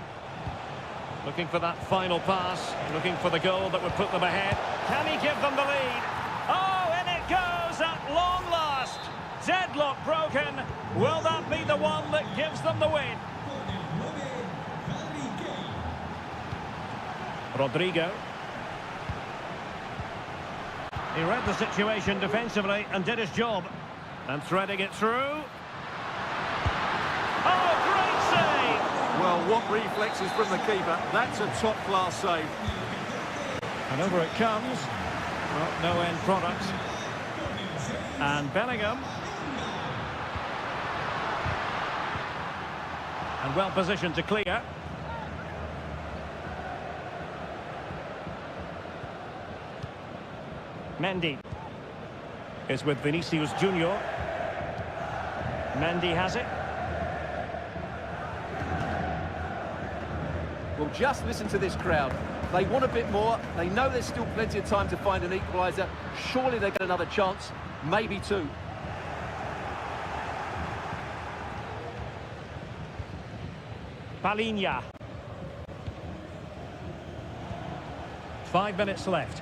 Looking for that final pass. Looking for the goal that would put them ahead. Can he give them the lead? Oh, and it goes at long last. Deadlock broken. Will that be the one that gives them the win? Rodrigo. He read the situation defensively and did his job. And threading it through. Oh, great save! Well, what reflexes from the keeper. That's a top-class save. And over it comes. Well, no end product. And Bellingham. And well positioned to clear. Mendy is with Vinicius Junior. Mendy has it. Well, just listen to this crowd. They want a bit more. They know there's still plenty of time to find an equaliser. Surely they get another chance, maybe two. Palinha. 5 minutes left.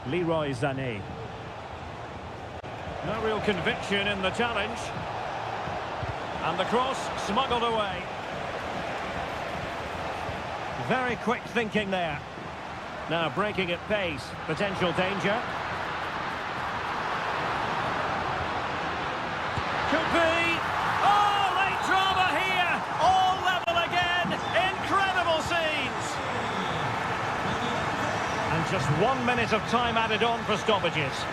Leroy Sané. No real conviction in the challenge. And the cross smuggled away. Very quick thinking there. Now breaking at pace. Potential danger. Could be. Oh, late drama here. All level again. Incredible scenes. And just 1 minute of time added on for stoppages.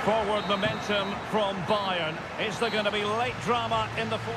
Forward momentum from Bayern. Is there going to be late drama in the fourth?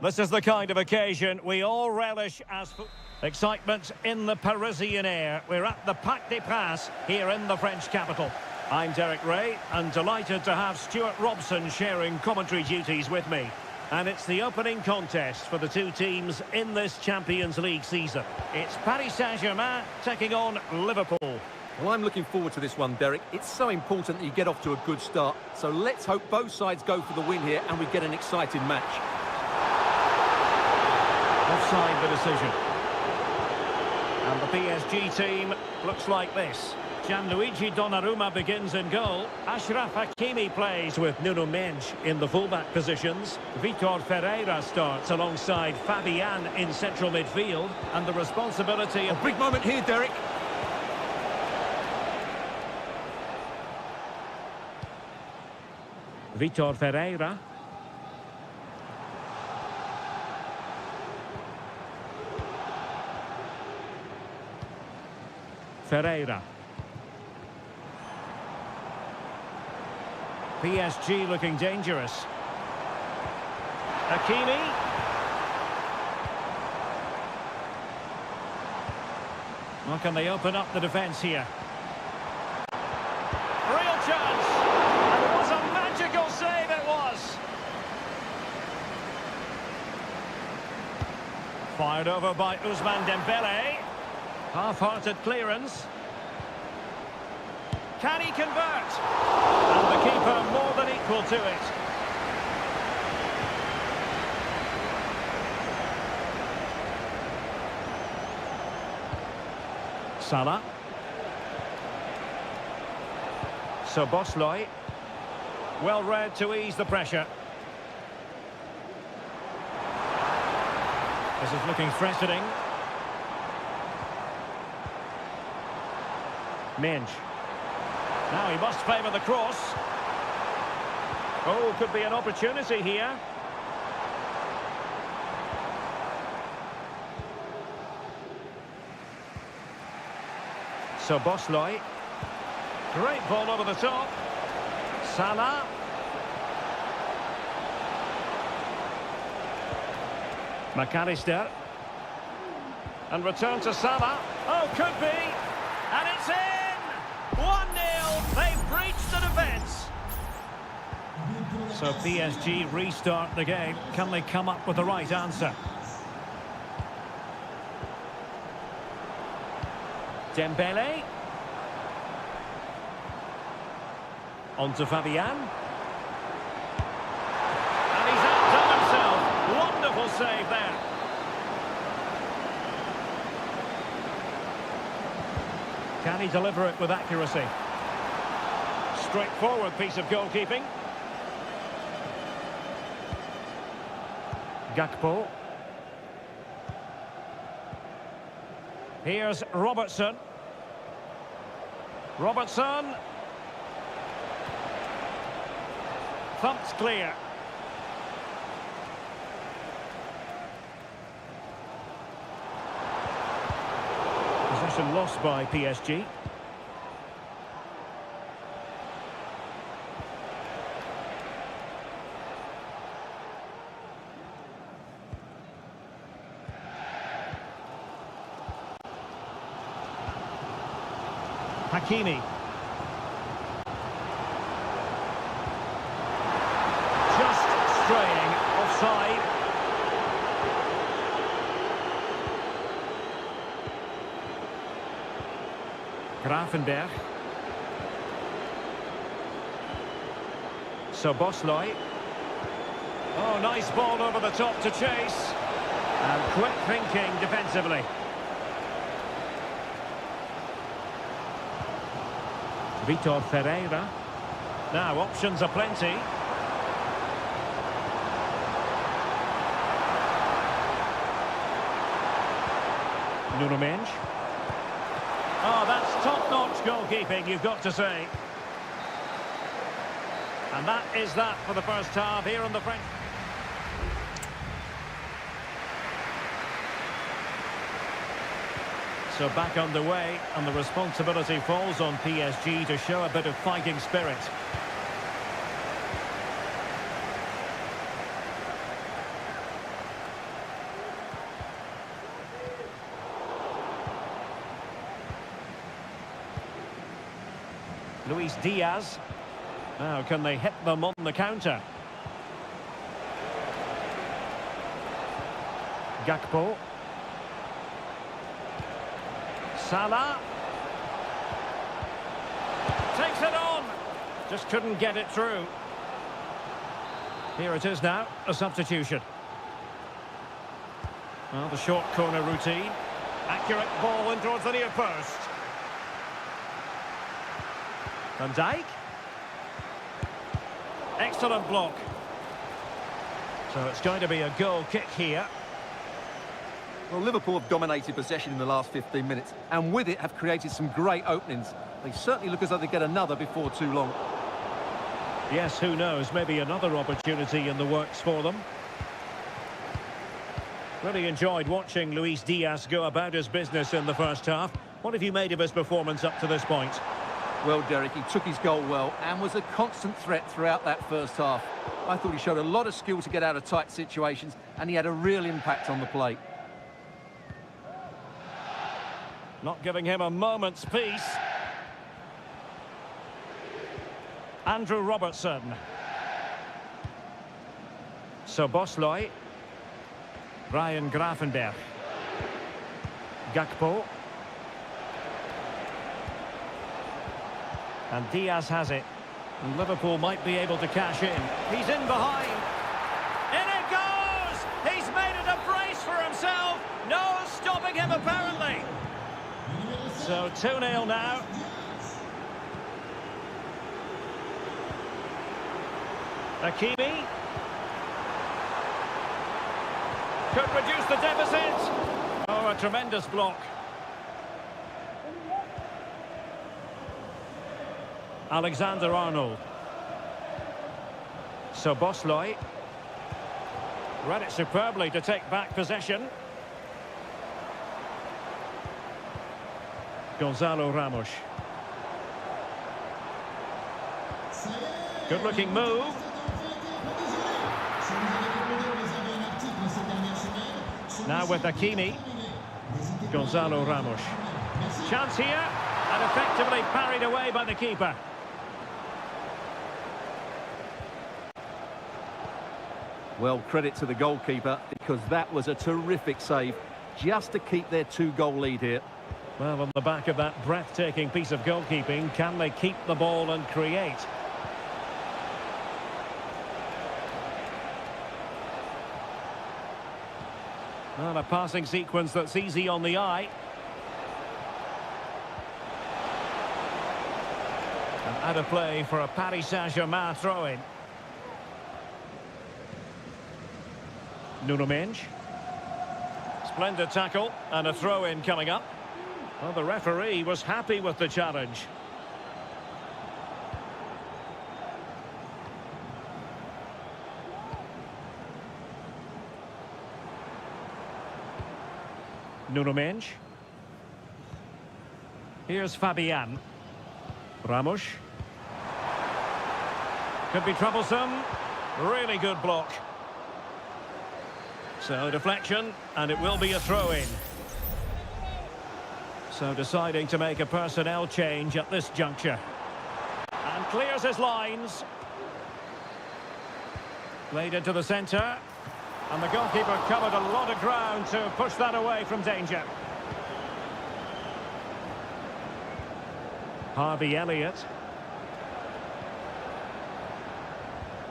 This is the kind of occasion we all relish as excitement in the Parisian air. We're at the Parc des Princes here in the French capital. I'm Derek Ray and delighted to have Stuart Robson sharing commentary duties with me. And it's the opening contest for the two teams in this Champions League season. It's Paris Saint-Germain taking on Liverpool. Well, I'm looking forward to this one, Derek. It's so important that you get off to a good start. So let's hope both sides go for the win here and we get an exciting match. Offside the decision. And the PSG team looks like this. Gianluigi Donnarumma begins in goal. Achraf Hakimi plays with Nuno Mendes in the fullback positions. Vitor Ferreira starts alongside Fabian in central midfield. And the responsibility of... A big moment here, Derek. Vitor Ferreira. Ferreira. PSG looking dangerous. Hakimi. Well, can they open up the defence here? Real chance! And it was a magical save, it was! Fired over by Ousmane Dembele. Half-hearted clearance. Can he convert? And the keeper more than equal to it. Salah. Szoboszlai. Well read to ease the pressure. This is looking threatening. Mendes. Now he must favour the cross. Oh, could be an opportunity here. Szoboszlai. Great ball over the top. Salah. McAllister. And return to Salah. Oh, could be. And it's in! 1-0. They've breached the defence. So PSG restart the game. Can they come up with the right answer? Dembele. On to Fabian. And he's outdone himself. Wonderful save there. Can he deliver it with accuracy? Straightforward piece of goalkeeping. Gakpo. Here's Robertson. Robertson. Thumped clear. Possession lost by PSG. Hakimi. Just straying offside. Gravenberg. Szoboszlai. Oh, nice ball over the top to chase. And quick thinking defensively. Vitor Ferreira. Now, options are plenty. Nuno Mendes. Oh, that's top-notch goalkeeping, you've got to say. And that is that for the first half here on the French. So back underway, and the responsibility falls on PSG to show a bit of fighting spirit. Luis Diaz. Now, can they hit them on the counter? Gakpo. Salah. Takes it on. Just couldn't get it through. Here it is now, a substitution. Well, the short corner routine. Accurate ball in towards the near post. Van Dijk. Excellent block. So it's going to be a goal kick here. Well, Liverpool have dominated possession in the last 15 minutes, and with it have created some great openings. They certainly look as though they get another before too long. Yes, who knows, maybe another opportunity in the works for them. Really enjoyed watching Luis Diaz go about his business in the first half. What have you made of his performance up to this point? Well, Derek, he took his goal well and was a constant threat throughout that first half. I thought he showed a lot of skill to get out of tight situations, and he had a real impact on the play. Not giving him a moment's peace. Andrew Robertson. Szoboszlai. Ryan Gravenberch. Gakpo. And Diaz has it. And Liverpool might be able to cash in. He's in behind. In it goes! He's made it a brace for himself. No stopping him, apparently. So 2-0 now. Hakimi. Could reduce the deficit. Oh, a tremendous block. Alexander-Arnold. Szoboszlai. Read it superbly to take back possession. Gonzalo Ramos. Good-looking move. Now with Hakimi. Gonzalo Ramos. Chance here, and effectively parried away by the keeper. Well, credit to the goalkeeper, because that was a terrific save, just to keep their 2-goal lead here. Well, on the back of that breathtaking piece of goalkeeping, can they keep the ball and create? Well, a passing sequence that's easy on the eye. And out of play for a Paris Saint-Germain throw-in. Nuno Mendes. Splendid tackle and a throw-in coming up. Well, the referee was happy with the challenge. Nuno Mendes. Here's Fabian. Ramos. Could be troublesome. Really good block. So deflection, and it will be a throw-in. So deciding to make a personnel change at this juncture. And clears his lines. Played into the centre. And the goalkeeper covered a lot of ground to push that away from danger. Harvey Elliott.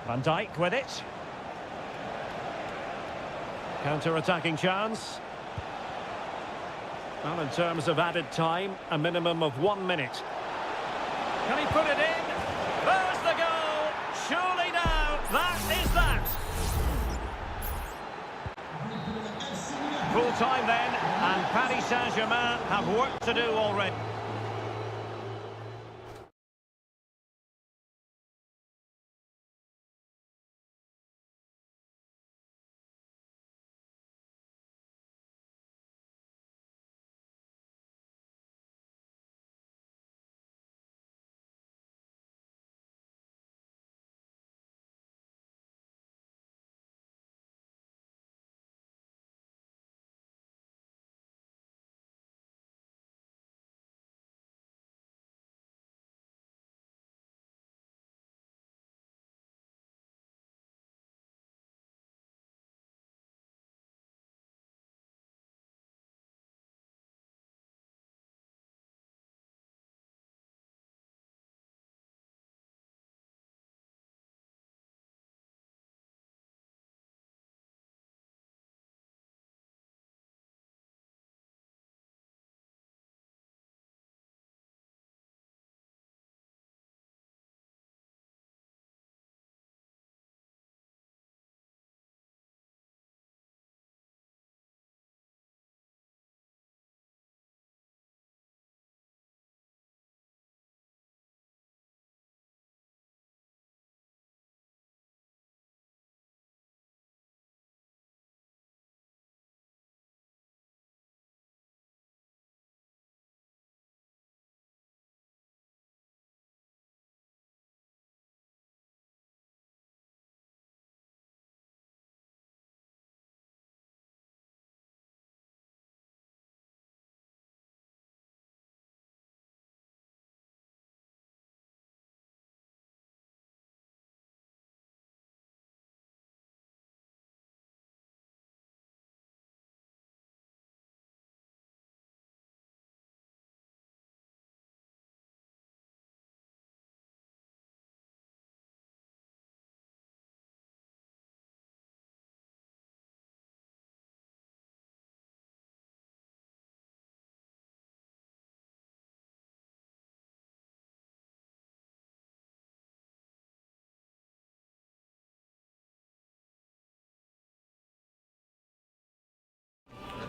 Van Dijk with it. Counter-attacking chance. Well, in terms of added time, a minimum of 1 minute. Can he put it in? There's the goal! Surely now, that is that! Full time then, and Paris Saint-Germain have work to do already.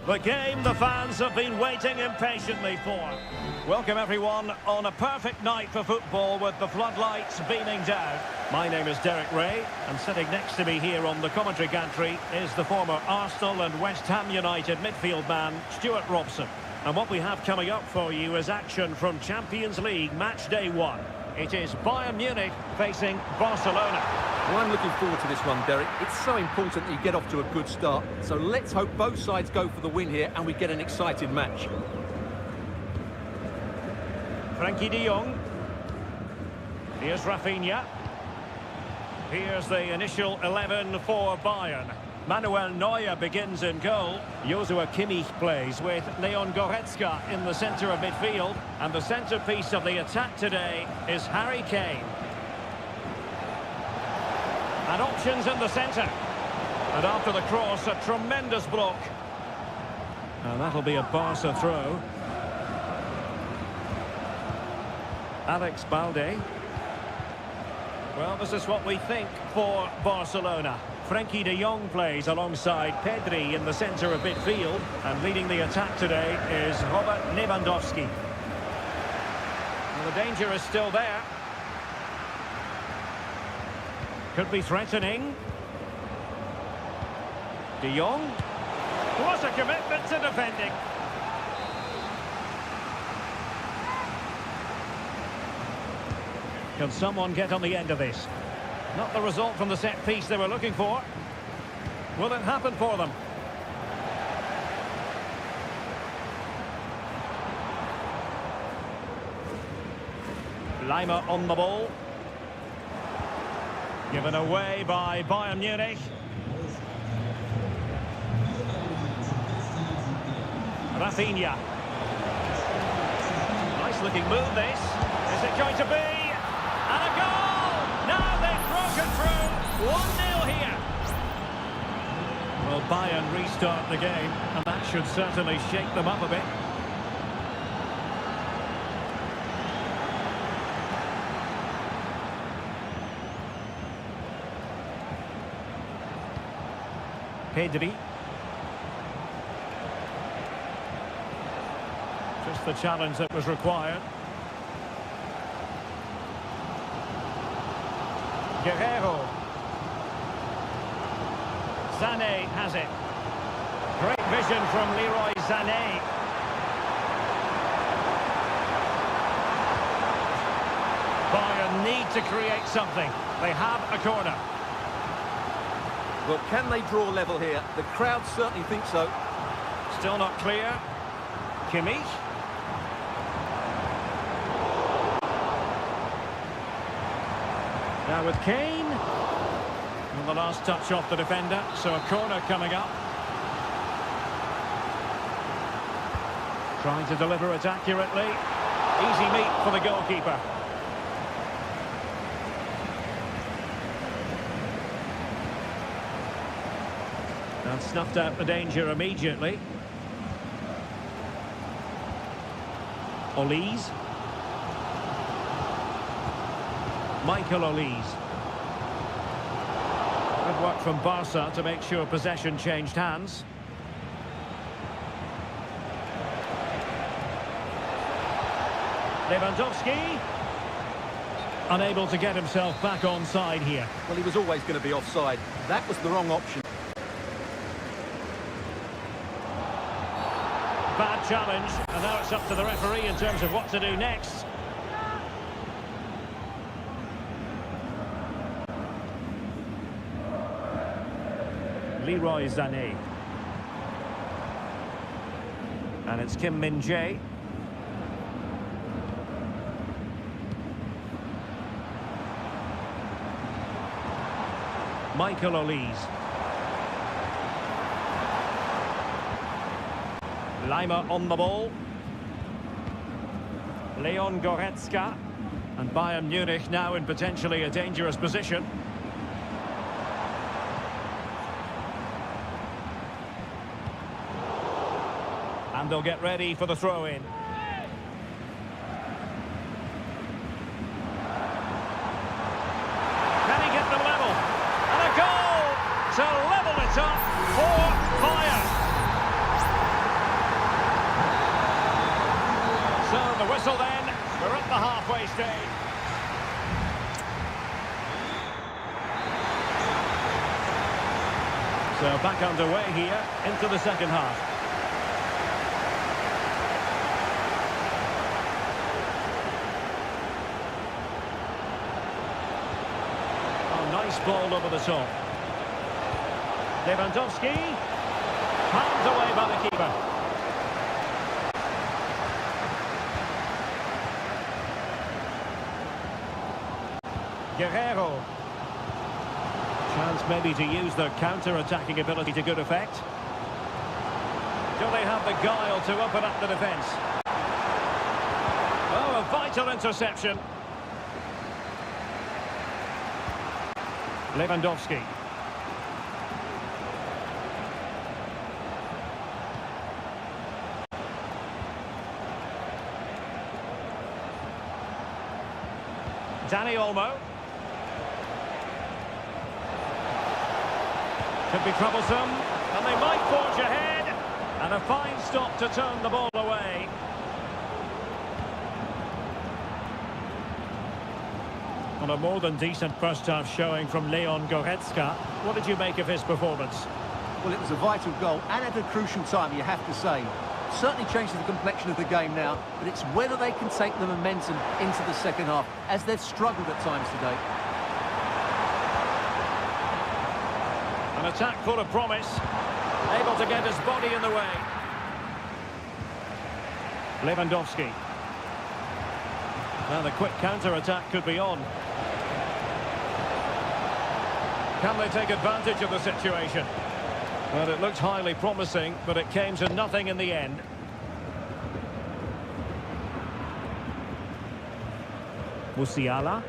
The game the fans have been waiting impatiently for. Welcome everyone on a perfect night for football with the floodlights beaming down. My name is Derek Ray, and sitting next to me here on the commentary gantry is the former Arsenal and West Ham United midfield man, Stuart Robson. And what we have coming up for you is action from Champions League match day 1. It is Bayern Munich facing Barcelona. Well, I'm looking forward to this one, Derek. It's so important that you get off to a good start. So let's hope both sides go for the win here and we get an exciting match. Frankie de Jong. Here's Rafinha. Here's the initial 11 for Bayern. Manuel Neuer begins in goal. Joshua Kimmich plays with Leon Goretzka in the centre of midfield. And the centrepiece of the attack today is Harry Kane. And options in the centre. And after the cross, a tremendous block. And that'll be a Barca throw. Alex Balde. Well, this is what we think for Barcelona. Frankie de Jong plays alongside Pedri in the centre of midfield. And leading the attack today is Robert Lewandowski. Well, the danger is still there. Could be threatening. De Jong. What a commitment to defending. Can someone get on the end of this? Not the result from the set piece they were looking for. Will it happen for them? Lima on the ball. Given away by Bayern Munich. Rafinha. Nice looking move this. Is it going to be? And a goal! Now they've broken through. 1-0 here. Well, Bayern restart the game, and that should certainly shake them up a bit. Pedri. Just the challenge that was required. Guerrero. Sané has it. Great vision from Leroy Sané. Bayern need to create something. They have a corner. Well, can they draw level here? The crowd certainly think so. Still not clear. Kimmich. Now with Kane. And the last touch off the defender, so a corner coming up. Trying to deliver it accurately. Easy meet for the goalkeeper. And snuffed out the danger immediately. Olise. Michael Olise. Good work from Barca to make sure possession changed hands. Lewandowski. Unable to get himself back onside here. Well, he was always going to be offside. That was the wrong option. Bad challenge, and now it's up to the referee in terms of what to do next. Leroy Sané. And it's Kim Min-jae. Michael Olise. Lima on the ball. Leon Goretzka. And Bayern Munich now in potentially a dangerous position. And they'll get ready for the throw-in. Can he get them level? And a goal to level it up for Bayern. So back underway here into the second half. Oh, nice ball over the top. Lewandowski. Palmed away by the keeper. Guerrero. Chance maybe to use their counter-attacking ability to good effect. Do they have the guile to open up the defence? Oh, a vital interception. Lewandowski. Dani Olmo. Could be troublesome, and they might forge ahead. And a fine stop to turn the ball away. On a more than decent first half showing from Leon Goretzka. What did you make of his performance? Well, it was a vital goal, and at a crucial time, you have to say. Certainly changes the complexion of the game now, but it's whether they can take the momentum into the second half, as they've struggled at times today. An attack full of promise, able to get his body in the way. Lewandowski. Now the quick counter-attack could be on. Can they take advantage of the situation? Well, it looked highly promising, but it came to nothing in the end. Musiala.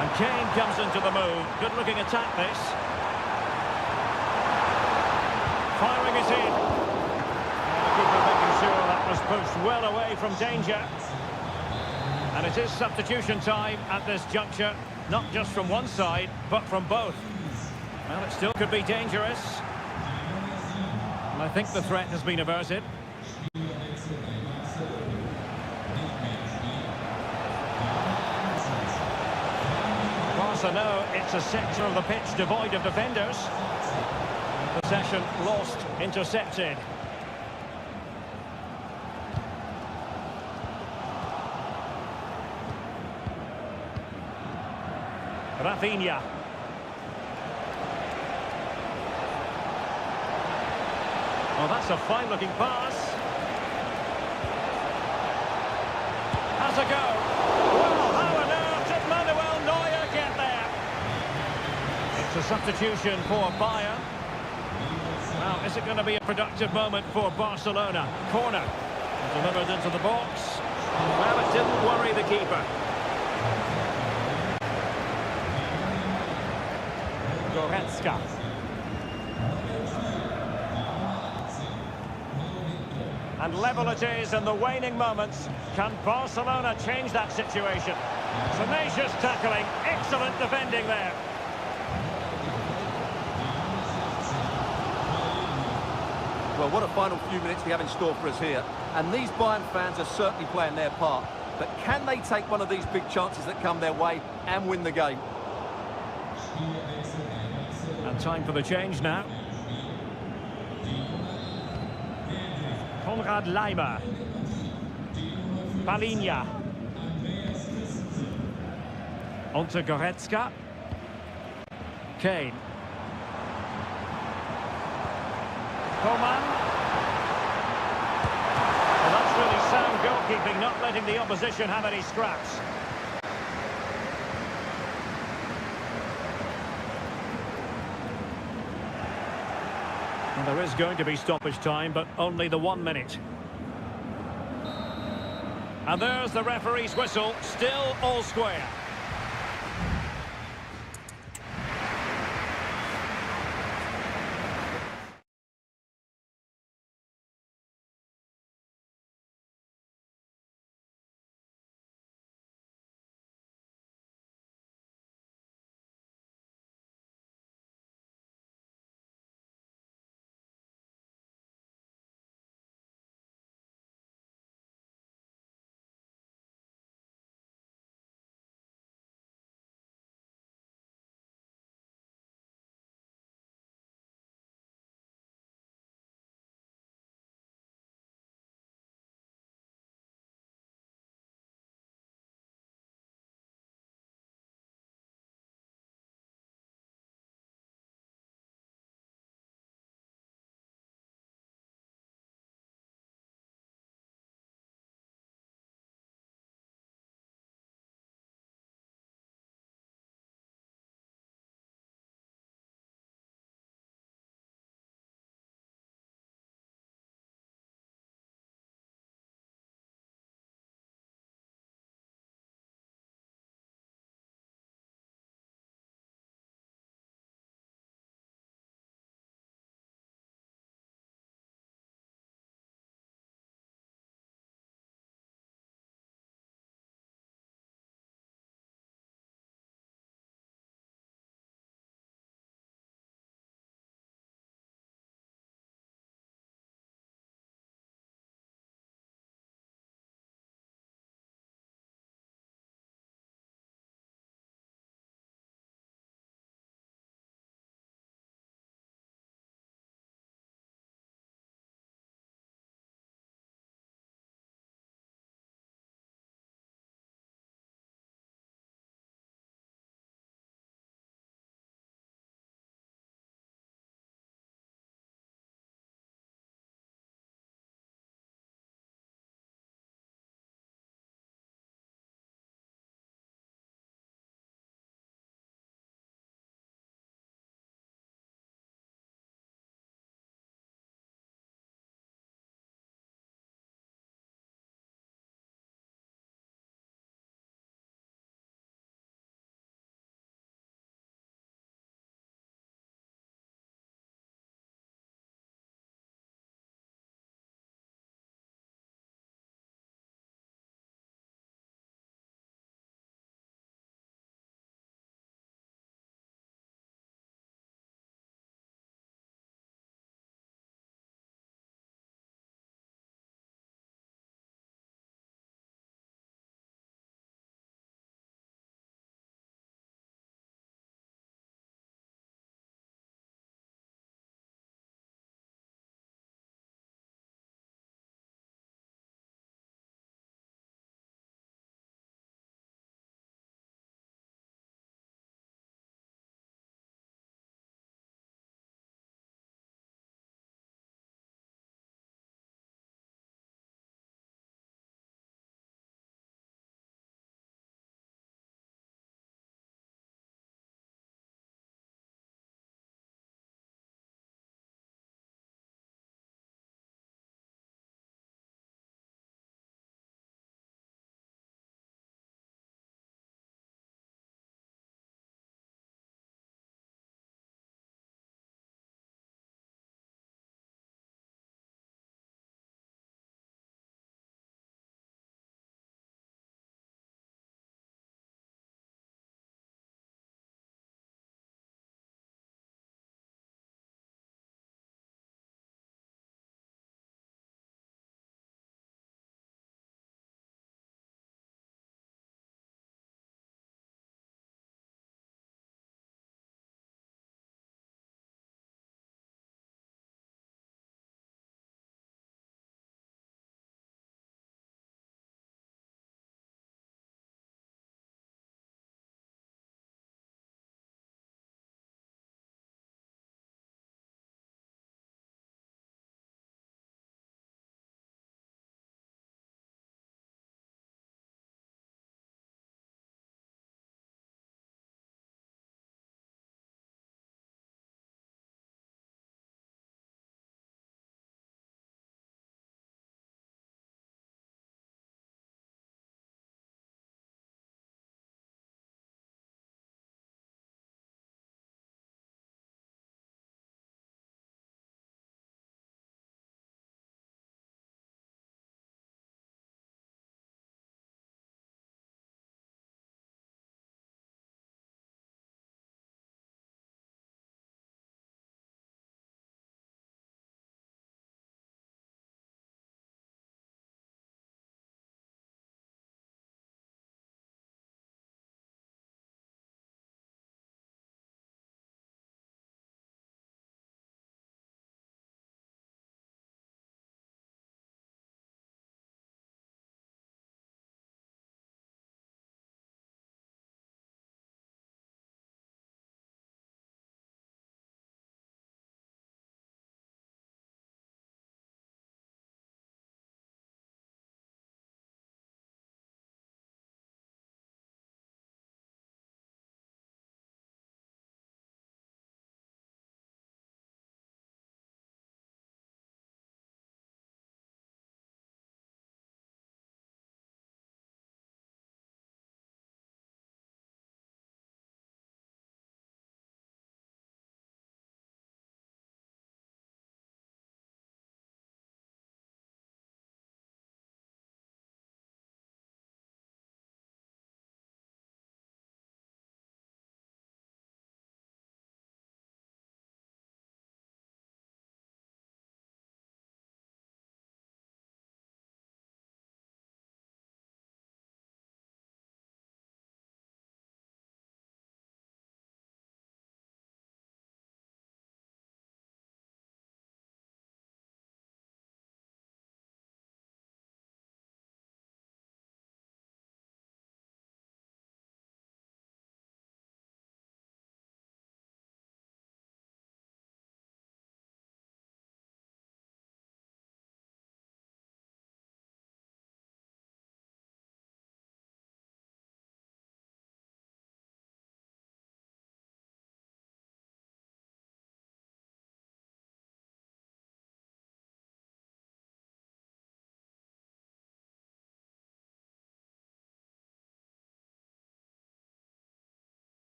And Kane comes into the move. Good-looking attack, this. Firing it in. And the keeper making sure that was pushed well away from danger. And it is substitution time at this juncture. Not just from one side, but from both. Well, it still could be dangerous. And I think the threat has been averted. So no, it's a sector of the pitch devoid of defenders. Possession lost, intercepted. Rafinha. Well, that's a fine-looking pass. Has a go. Well, how on earth did Manuel Neuer get there? It's a substitution for Bayern. Now, is it going to be a productive moment for Barcelona? Corner. Delivered into the box. Well, it didn't worry the keeper. Goretzka. And level it is in the waning moments. Can Barcelona change that situation? Tenacious tackling, excellent defending there. Well, what a final few minutes we have in store for us here. And these Bayern fans are certainly playing their part. But can they take one of these big chances that come their way and win the game? And time for the change now. Konrad Leimer. Palinha. Onto Goretzka. Kane. Coman. Well, that's really sound goalkeeping, not letting the opposition have any scraps. And there is going to be stoppage time, but only the 1 minute. And there's the referee's whistle, still all square.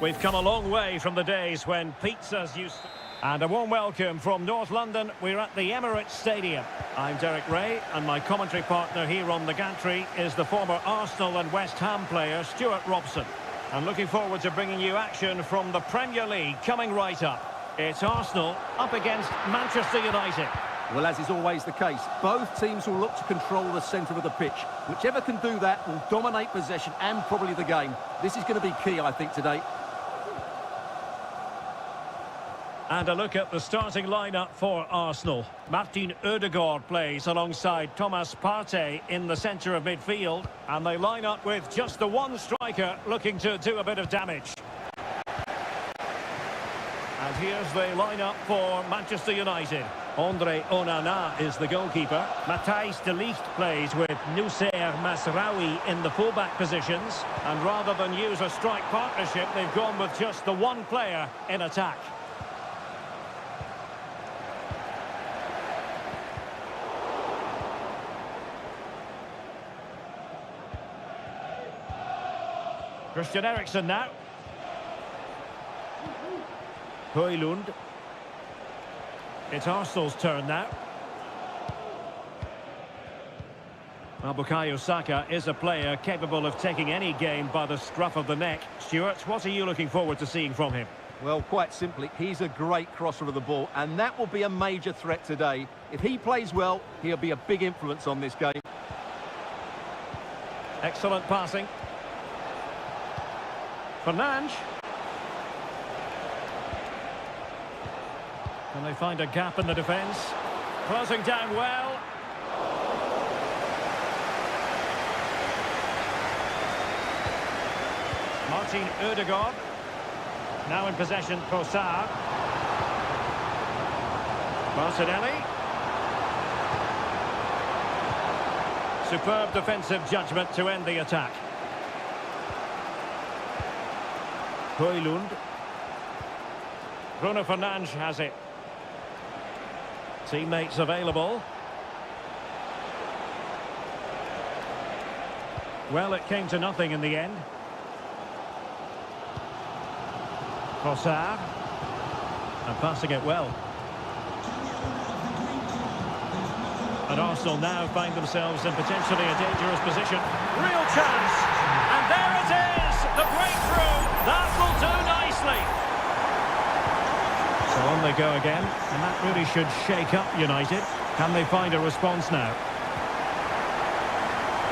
We've come a long way from the days when pizzas used to... And a warm welcome from North London. We're at the Emirates Stadium. I'm Derek Ray, and my commentary partner here on the gantry is the former Arsenal and West Ham player, Stuart Robson. I'm looking forward to bringing you action from the Premier League coming right up. It's Arsenal up against Manchester United. Well, as is always the case, both teams will look to control the centre of the pitch. Whichever can do that will dominate possession and probably the game. This is going to be key, I think, today. And a look at the starting lineup for Arsenal. Martin Ødegaard plays alongside Thomas Partey in the centre of midfield. And they line up with just the one striker looking to do a bit of damage. And here's the lineup for Manchester United. Andre Onana is the goalkeeper. Matthijs de Ligt plays with Noussair Masraoui in the fullback positions. And rather than use a strike partnership, they've gone with just the one player in attack. Christian Eriksen now. Højlund. It's Arsenal's turn now. Well, Bukayo Saka is a player capable of taking any game by the scruff of the neck. Stuart, what are you looking forward to seeing from him? Well, quite simply, he's a great crosser of the ball, and that will be a major threat today. If he plays well, he'll be a big influence on this game. Excellent passing. Fernandes. Can they find a gap in the defence? Closing down well. Martin Ødegaard. Now in possession, Trossard. Martinelli. Superb defensive judgment to end the attack. Højlund. Bruno Fernandes has it. Teammates available. Well, it came to nothing in the end. Trossard. And passing it well. And Arsenal now find themselves in potentially a dangerous position. Real chance! And there it is! The breakthrough! That will do nicely! So on they go again, and that really should shake up United. Can they find a response now?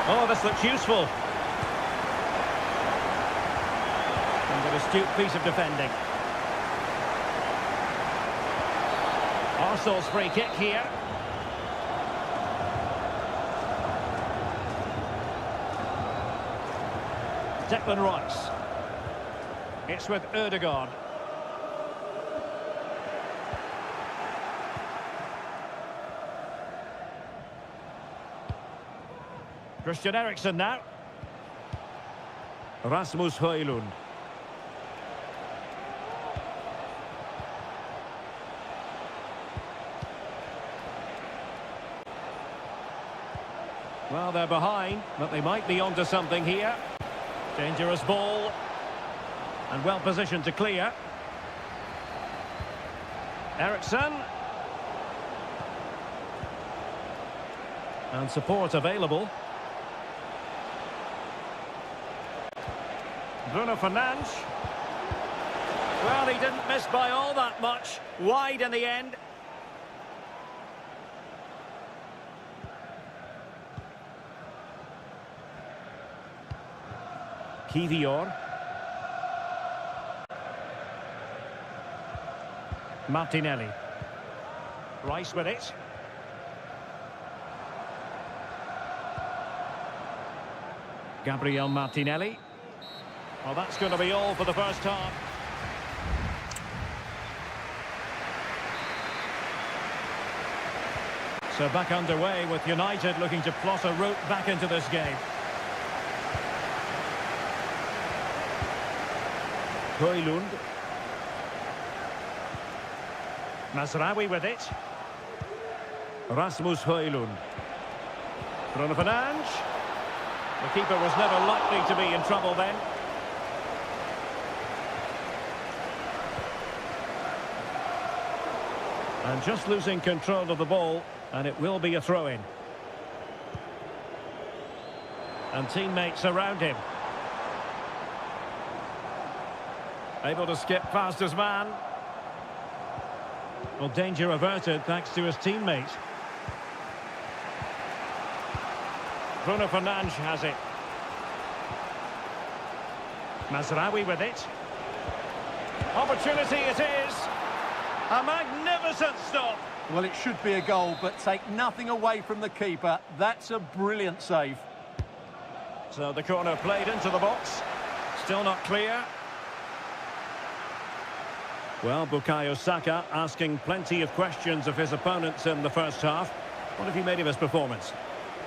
Oh, this looks useful. And an astute piece of defending. Arsenal's free kick here. Declan Rice. It's with Ødegaard. Christian Eriksen now. Rasmus Højlund. Well, they're behind, but they might be onto something here. Dangerous ball. And well positioned to clear. Eriksen. And support available. Bruno Fernandes. Well, he didn't miss by all that much. Wide in the end. Kivior. Martinelli. Rice with it. Gabriel Martinelli. Well, that's going to be all for the first half. So back underway with United looking to plot a route back into this game. Højlund. Masraoui with it. Rasmus Højlund. Bruno Fernandes. The keeper was never likely to be in trouble then. And just losing control of the ball, and it will be a throw-in. And teammates around him. Able to skip past his man. Well, danger averted thanks to his teammates. Bruno Fernandes has it. Mazraoui with it. Opportunity it is. A magnificent stop. Well, it should be a goal, but take nothing away from the keeper. That's a brilliant save. So the corner played into the box. Still not clear. Well, Bukayo Saka asking plenty of questions of his opponents in the first half. What have you made of his performance?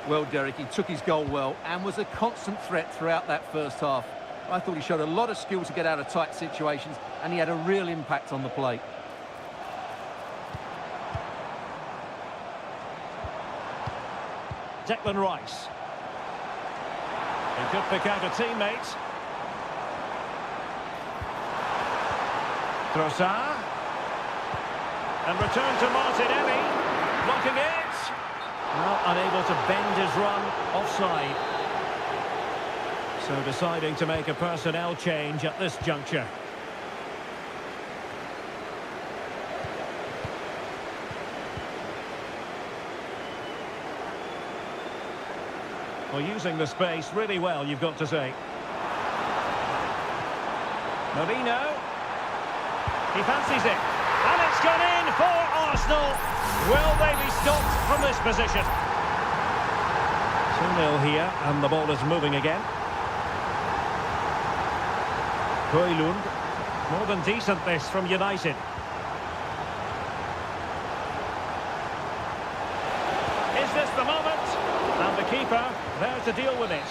Well, Derek, he took his goal well and was a constant threat throughout that first half. I thought he showed a lot of skill to get out of tight situations, and he had a real impact on the plate. Declan Rice. He could pick out a teammate. Trossard. And return to Martinelli. Blocking it. Well, unable to bend his run. Offside. So deciding to make a personnel change at this juncture. Well, using the space really well, you've got to say. Marino. He fancies it. And it's gone in for Arsenal. Will they be stopped from this position? 2-0 here, and the ball is moving again. Højlund. More than decent this from United. Is this the moment? And the keeper there to deal with it.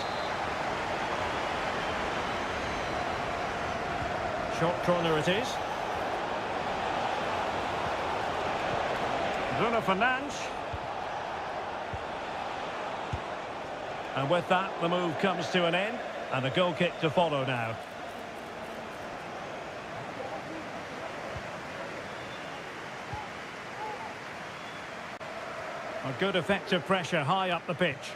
Short corner it is. Bruno Fernandes. And with that, the move comes to an end, and a goal kick to follow now. A good effective pressure high up the pitch.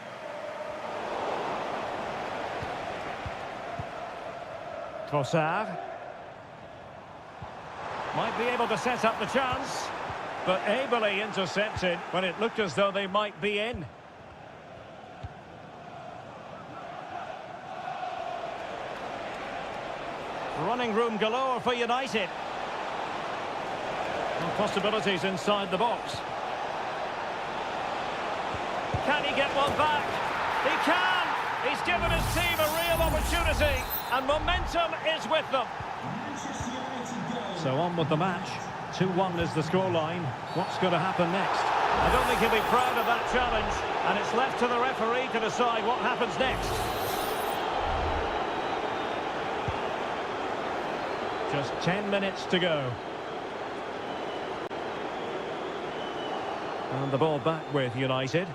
Trossard. Might be able to set up the chance, but ably intercepted when it looked as though they might be in. Running room galore for United. And possibilities inside the box. Can he get one back? He can! He's given his team a real opportunity, and momentum is with them. So on with the match. 2-1 is the scoreline. What's going to happen next? I don't think he'll be proud of that challenge, and it's left to the referee to decide what happens next. Just 10 minutes to go. And the ball back with United.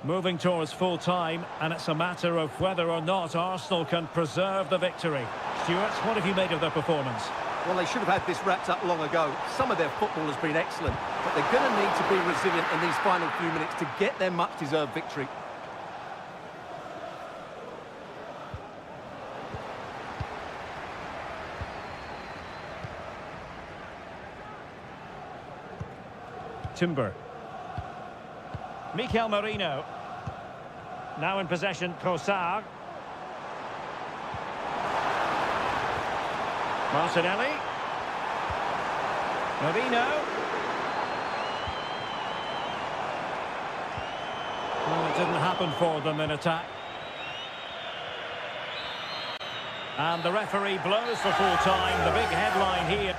Moving towards full time, and it's a matter of whether or not Arsenal can preserve the victory. Stuart, what have you made of their performance? Well, they should have had this wrapped up long ago. Some of their football has been excellent, but they're going to need to be resilient in these final few minutes to get their much-deserved victory. Timber. Mikel Merino. Now in possession, Trossard. Martinelli. Merino. Well, it didn't happen for them in attack. And the referee blows for full time. The big headline here.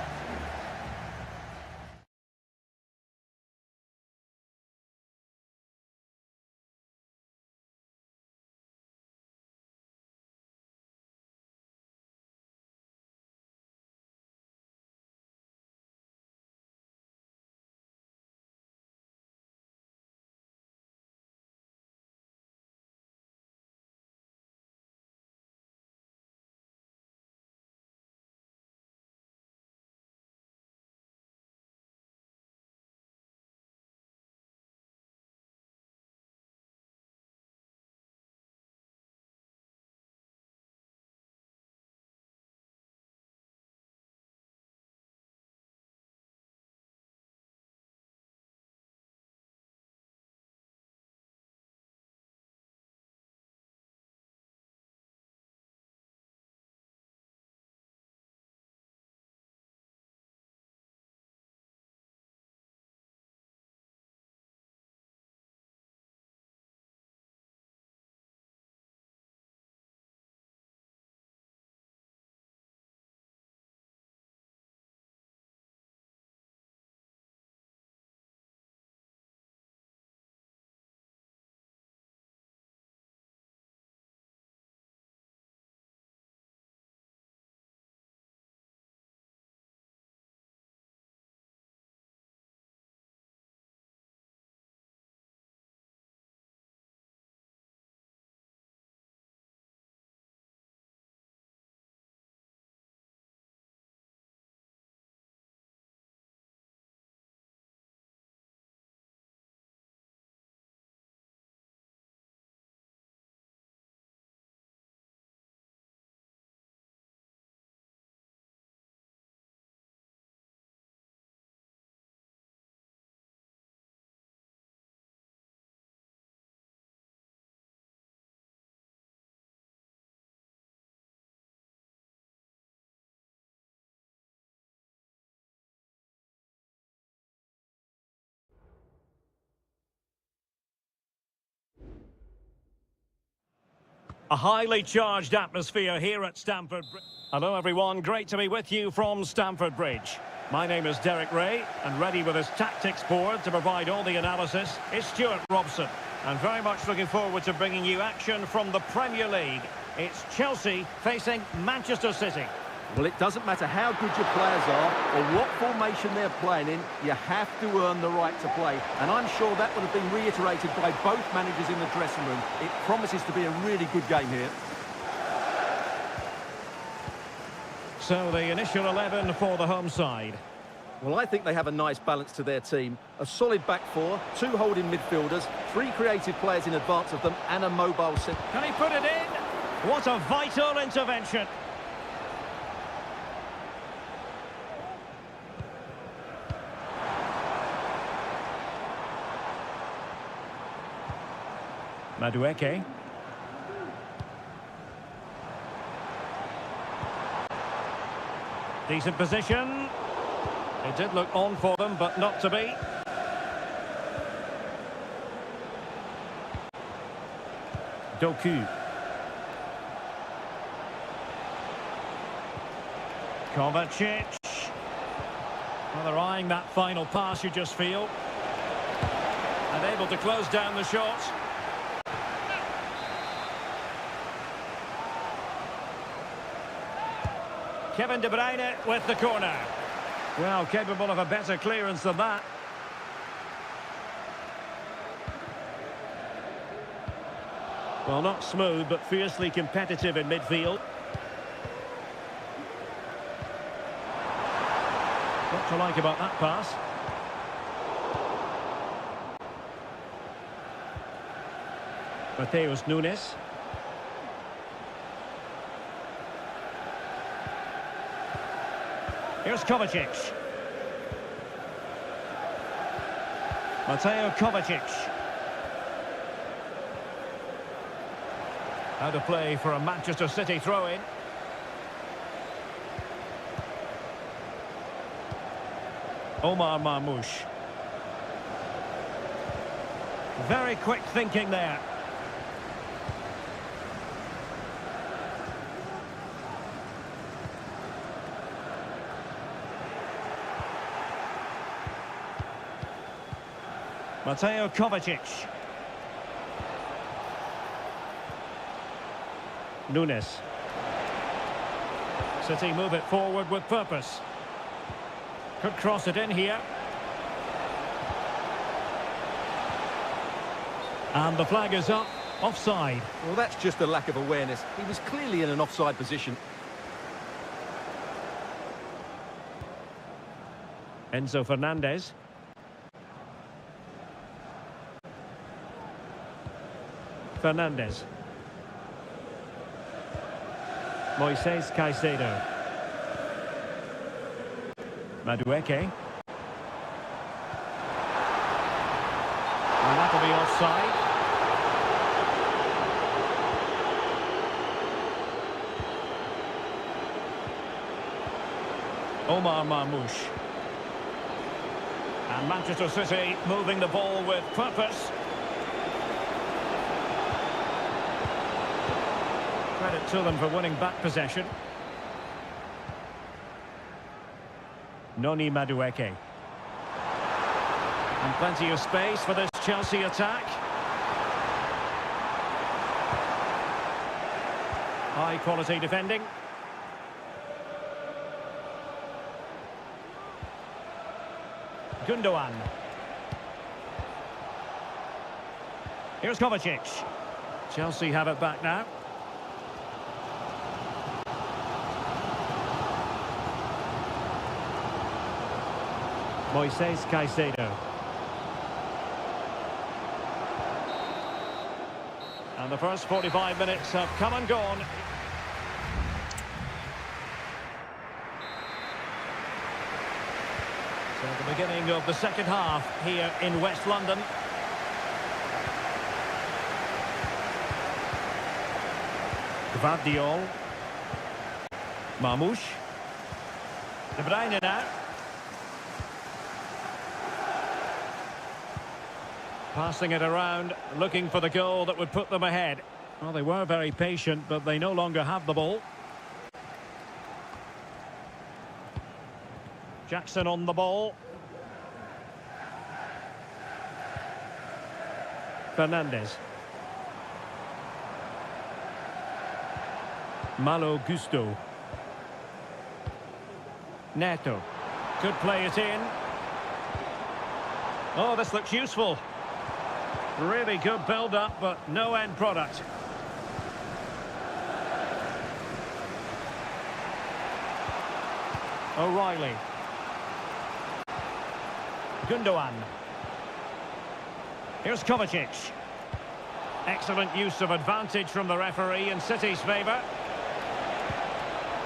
A highly charged atmosphere here at Stamford Bridge. Hello everyone, great to be with you from Stamford Bridge. My name is Derek Ray, and ready with his tactics board to provide all the analysis is Stuart Robson. And very much looking forward to bringing you action from the Premier League. It's Chelsea facing Manchester City. Well, it doesn't matter how good your players are or what formation they're playing in, you have to earn the right to play. And I'm sure that would have been reiterated by both managers in the dressing room. It promises to be a really good game here. So the initial 11 for the home side. Well, I think they have a nice balance to their team. A solid back four, two holding midfielders, three creative players in advance of them, and a mobile centre. Can he put it in? What a vital intervention. Madueke. Decent position. It did look on for them, but not to be. Doku. Kovacic. Well, they're eyeing that final pass, you just feel. And able to close down the shot. Kevin De Bruyne with the corner. Well, capable of a better clearance than that. Well, not smooth, but fiercely competitive in midfield. What to like about that pass? Mateus Nunes. Here's Kovacic. Mateo Kovacic. How to play for a Manchester City throw-in. Omar Marmoush. Very quick thinking there. Mateo Kovacic. Nunes. City move it forward with purpose. Could cross it in here. And the flag is up. Offside. Well, that's just a lack of awareness. He was clearly in an offside position. Enzo Fernandez. Fernandez. Moises Caicedo. Madueke. And that'll be offside. Omar Marmoush. And Manchester City moving the ball with purpose. Credit to them for winning back possession. Noni Madueke. And plenty of space for this Chelsea attack. High quality defending. Gundogan. Here's Kovacic. Chelsea have it back now. Moises Caicedo. And the first 45 minutes have come and gone. So the beginning of the second half here in West London. Gvardiol. Marmoush. De Bruyne now. Passing it around, looking for the goal that would put them ahead. Well, they were very patient, but they no longer have the ball. Jackson on the ball. Fernandez. Malo Gusto. Neto. Could play it in. Oh, this looks useful. Really good build-up, but no end product. O'Reilly. Gundogan. Here's Kovacic. Excellent use of advantage from the referee in City's favour.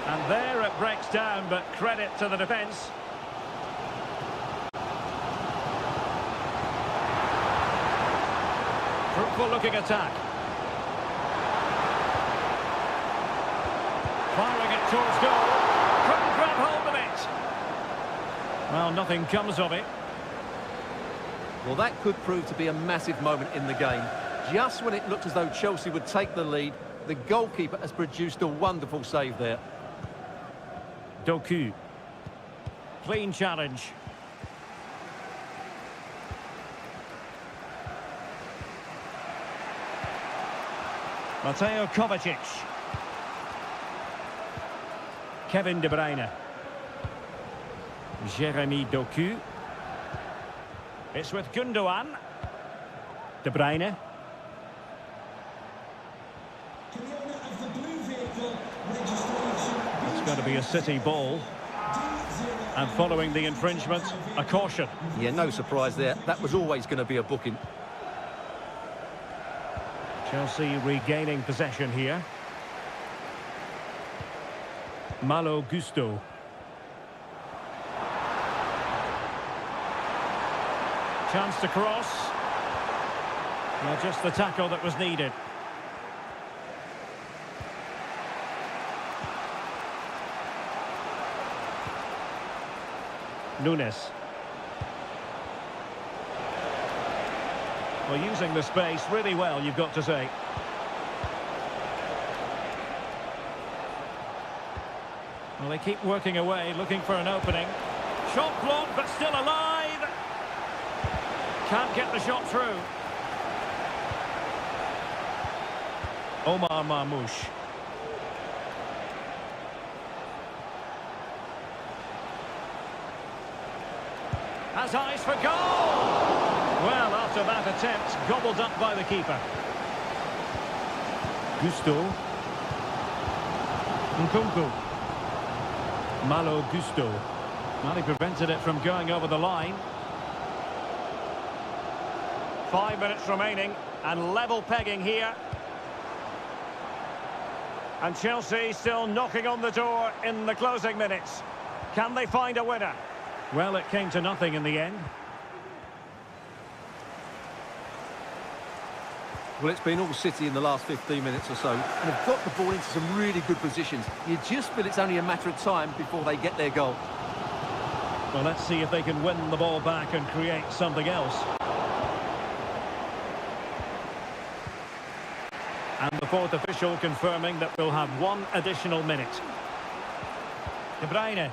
And there it breaks down, but credit to the defence. Fruitful looking attack. Firing it towards goal. Couldn't grab hold of it. Well, nothing comes of it. Well, that could prove to be a massive moment in the game. Just when it looked as though Chelsea would take the lead, the goalkeeper has produced a wonderful save there. Doku. Clean challenge. Mateo Kovacic. Kevin De Bruyne. Jeremy Doku. It's with Gundogan. De Bruyne. It's going to be a City ball. And following the infringement, a caution. Yeah, no surprise there. That was always going to be a booking. Chelsea regaining possession here. Malo Gusto. Chance to cross. Well, just the tackle that was needed. Nunes. Well, using the space really well, you've got to say. Well, they keep working away, looking for an opening. Shot blocked, but still alive. Can't get the shot through. Omar Marmoush. Has eyes for goal! Well, after that attempt, gobbled up by the keeper. Gusto. Nkunku. Malo Gusto. Well, he prevented it from going over the line. 5 minutes remaining, and level pegging here. And Chelsea still knocking on the door in the closing minutes. Can they find a winner? Well, it came to nothing in the end. Well, it's been all City in the last 15 minutes or so, and have got the ball into some really good positions. You just feel it's only a matter of time before they get their goal. Well, let's see if they can win the ball back and create something else. And the fourth official confirming that we'll have one additional minute. De Bruyne.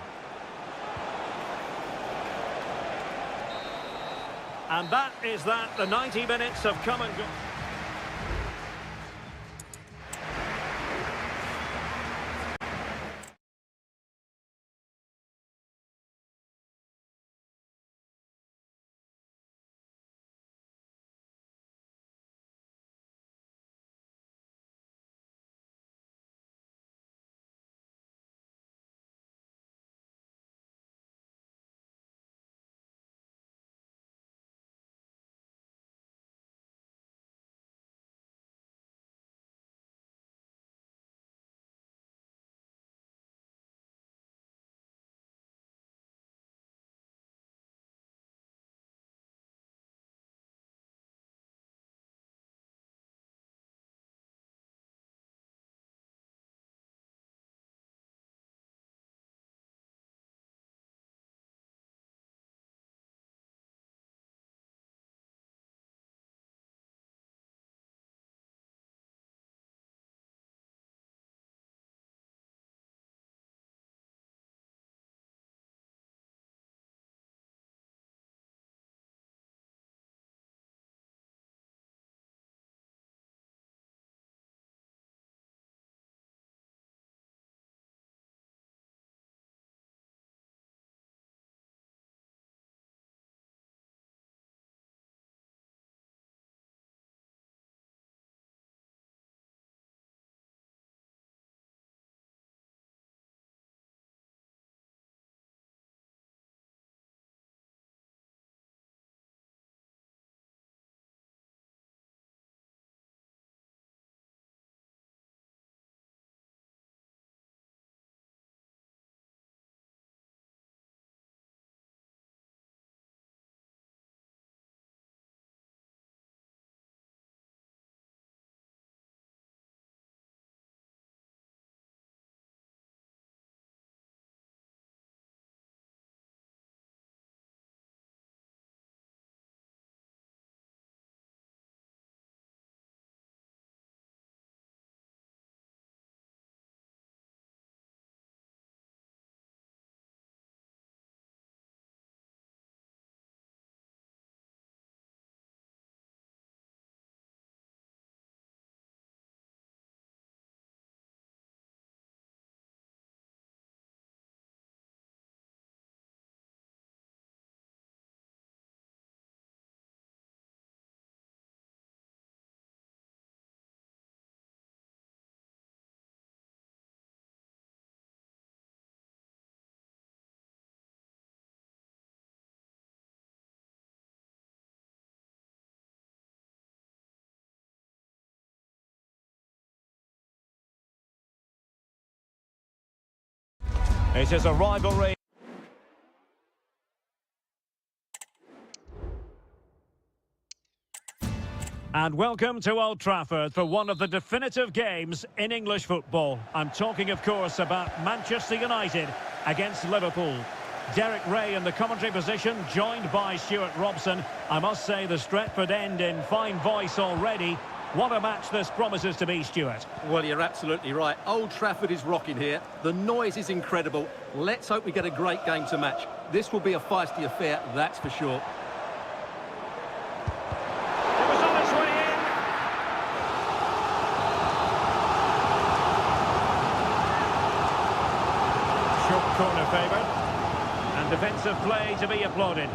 And that is that. The 90 minutes have come and gone. It is a rivalry. And welcome to Old Trafford for one of the definitive games in English football. I'm talking, of course, about Manchester United against Liverpool. Derek Ray in the commentary position, joined by Stuart Robson. I must say the Stretford end in fine voice already. What a match this promises to be, Stuart. Well, you're absolutely right. Old Trafford is rocking here. The noise is incredible. Let's hope we get a great game to match. This will be a feisty affair, that's for sure. It was on its way in. Short corner favoured. And defensive play to be applauded.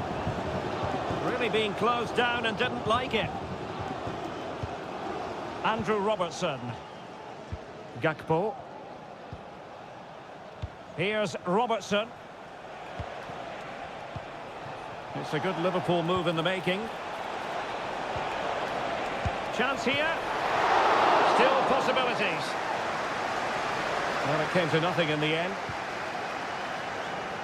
Really being closed down and didn't like it. Andrew Robertson. Gakpo. Here's Robertson. It's a good Liverpool move in the making. Chance here. Still possibilities. Well, it came to nothing in the end.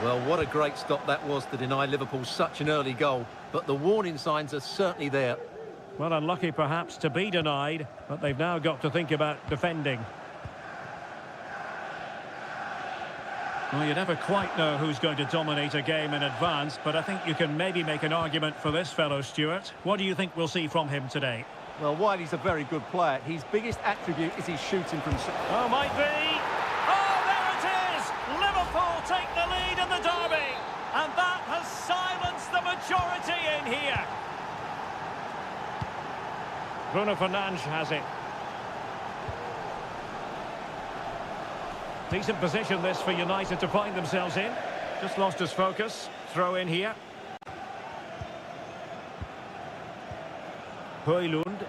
Well, what a great stop that was to deny Liverpool such an early goal. But the warning signs are certainly there. Well, unlucky perhaps to be denied, but they've now got to think about defending. Well, you never quite know who's going to dominate a game in advance, but I think you can maybe make an argument for this fellow, Stuart. What do you think we'll see from him today? Well, while he's a very good player, his biggest attribute is his shooting from... Oh, might be. Oh, there it is! Liverpool take the lead in the derby, and that has silenced the majority in here. Bruno Fernandes has it. Decent position this for United to find themselves in. Just lost his focus. Throw in here. Højlund.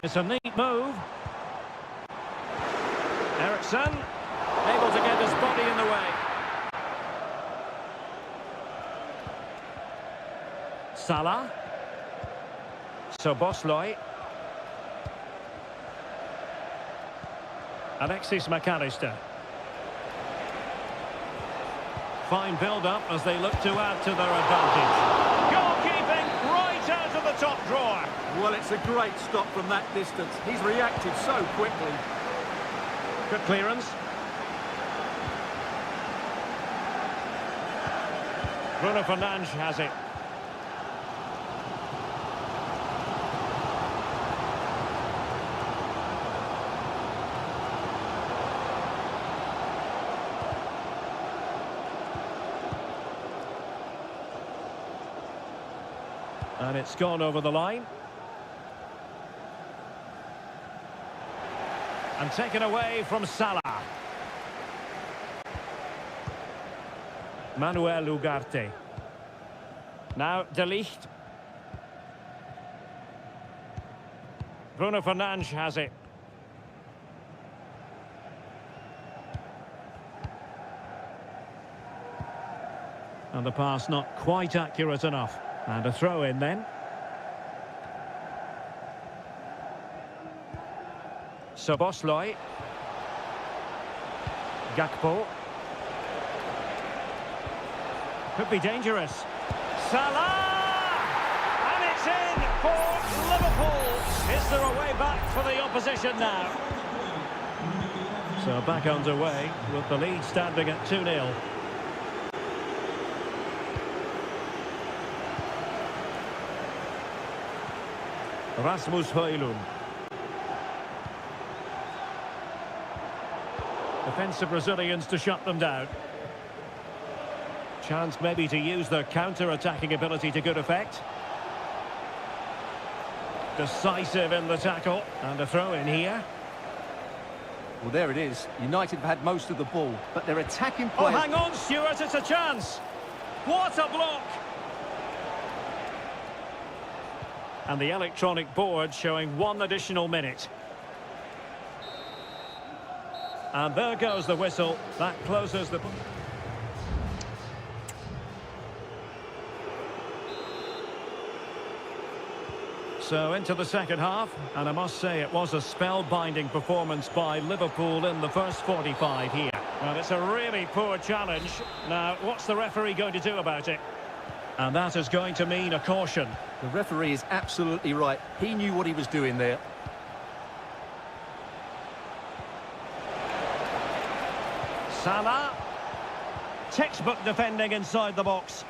It's a neat move. Eriksson, able to get his body in the way. Salah. Szoboszlai. Alexis McAllister. Fine build-up as they look to add to their advantage. Goalkeeping right out of the top drawer. Well, it's a great stop from that distance. He's reacted so quickly. Good clearance. Bruno Fernandes has it. And it's gone over the line. And taken away from Salah. Manuel Ugarte. Now De Ligt. Bruno Fernandes has it. And the pass not quite accurate enough. And a throw in then. Szoboszlai. Gakpo. Could be dangerous. Salah! And it's in for Liverpool. Is there a way back for the opposition now? So back underway with the lead standing at 2-0. Rasmus Højlund. Defensive Brazilians to shut them down. Chance maybe to use their counter-attacking ability to good effect. Decisive in the tackle. And a throw in here. Well, there it is. United have had most of the ball, but their attacking Oh, players... hang on, Stuart, it's a chance. What a block. And the electronic board showing 1 additional minute. And there goes the whistle. That closes the... So into the second half, and I must say it was a spellbinding performance by Liverpool in the first 45 here. Well, it's a really poor challenge. Now, what's the referee going to do about it? And that is going to mean a caution. The referee is absolutely right. He knew what he was doing there. Salah. Textbook defending inside the box.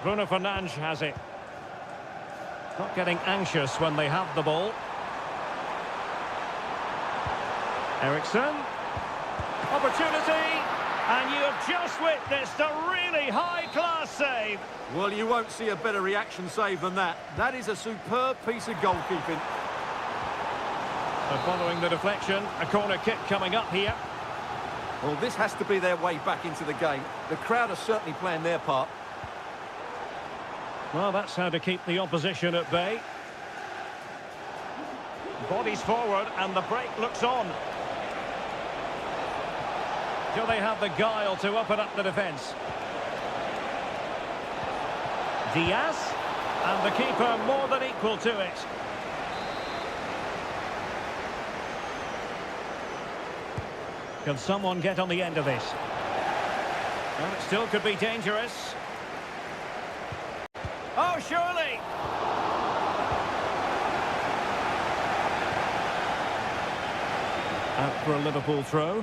Bruno Fernandes has it. Not getting anxious when they have the ball. Ericsson. Opportunity. And you have just witnessed a really high-class save. Well, you won't see a better reaction save than that. That is a superb piece of goalkeeping. So following the deflection, a corner kick coming up here. Well, this has to be their way back into the game. The crowd are certainly playing their part. Well, that's how to keep the opposition at bay. Bodies forward and the break looks on. Do they have the guile to open up the defence? Diaz, and the keeper more than equal to it. Can someone get on the end of this? Well, it still could be dangerous. Oh, surely! Out for a Liverpool throw.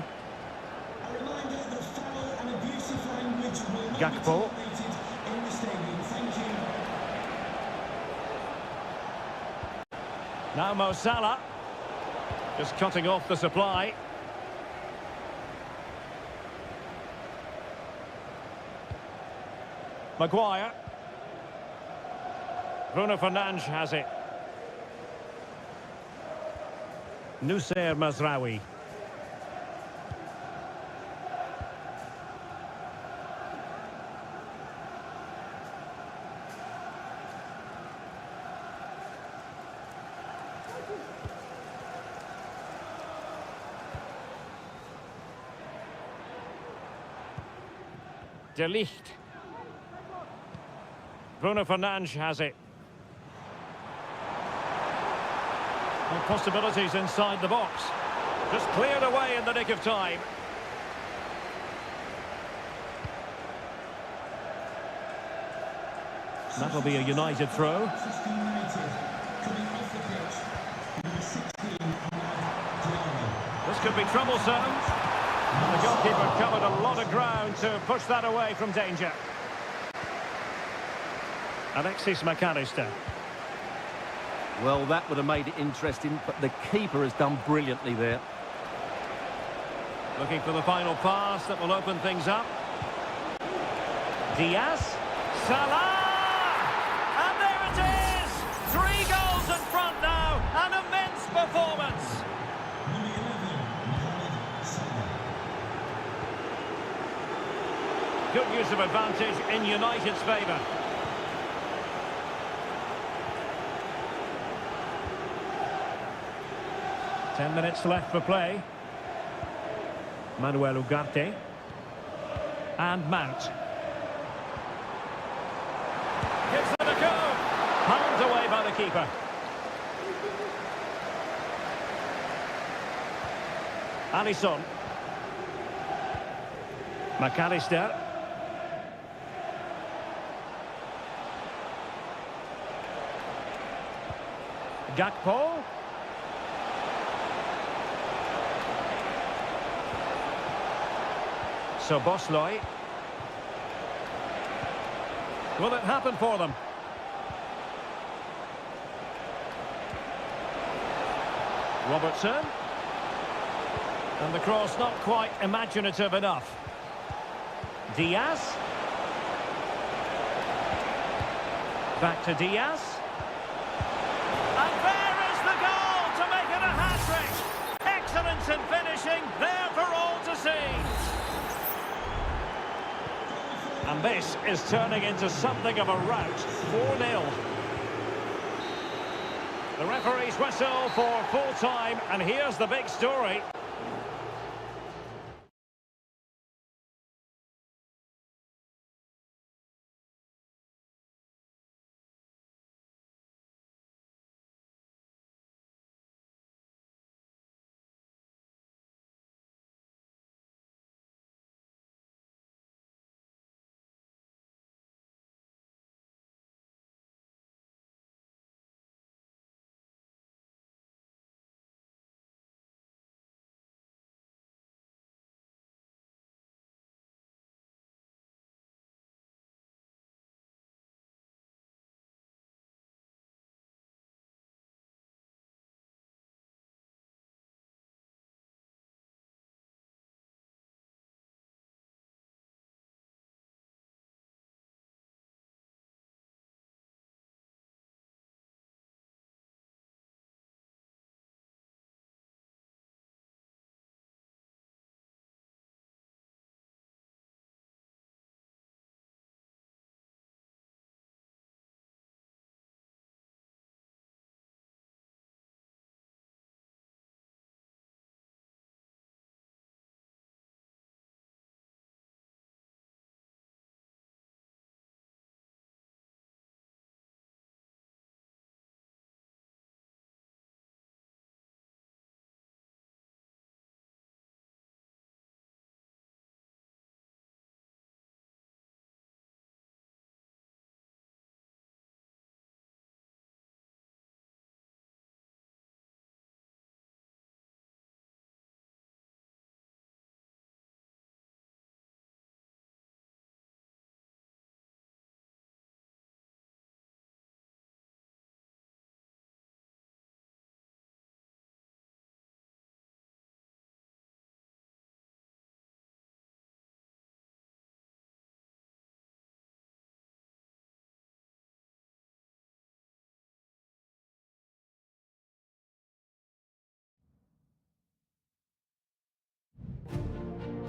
Gakpo. Now Mo Salah. Just cutting off the supply. Maguire. Bruno Fernandes has it. Nusayr Mazraoui. De Ligt. Bruno Fernandes has it. And possibilities inside the box. Just cleared away in the nick of time. That'll be a United throw. This could be troublesome. And the goalkeeper covered a lot of ground to push that away from danger. Alexis McAllister. Well, that would have made it interesting, but the keeper has done brilliantly there. Looking for the final pass that will open things up. Diaz. Salah! And there it is! 3 goals in front now. An immense performance. Good use of advantage in United's favour. Ten minutes left for play. Manuel Ugarte. And Mount. Gives it a go. Palmed away by the keeper. Alisson. McAllister. Gakpo. So Bosley. Will it happen for them? Robertson. And the cross not quite imaginative enough. Diaz. Back to Diaz. And there is the goal to make it a hat-trick. Excellence in finishing, there for all to see. And this is turning into something of a rout. 4-0. The referee's whistle for full time, and here's the big story.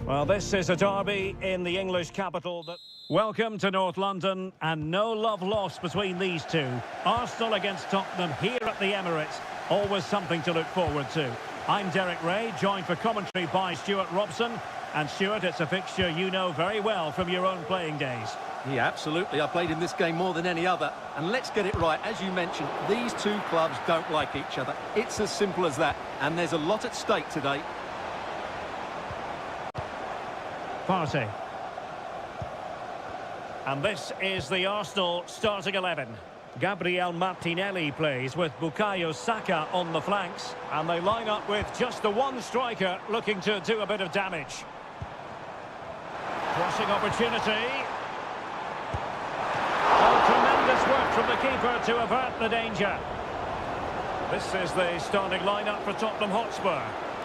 Well, this is a derby in the English capital. Welcome to North London, and no love lost between these two. Arsenal against Tottenham here at the Emirates. Always something to look forward to. I'm Derek Ray, joined for commentary by Stuart Robson. And Stuart, it's a fixture you know very well from your own playing days. Yeah, absolutely. I played in this game more than any other. And let's get it right. As you mentioned, these two clubs don't like each other. It's as simple as that. And there's a lot at stake today. Partey. And this is the Arsenal starting 11. Gabriel Martinelli plays with Bukayo Saka on the flanks. And they line up with just the one striker looking to do a bit of damage. Crossing opportunity. Oh, tremendous work from the keeper to avert the danger. This is the starting lineup for Tottenham Hotspur.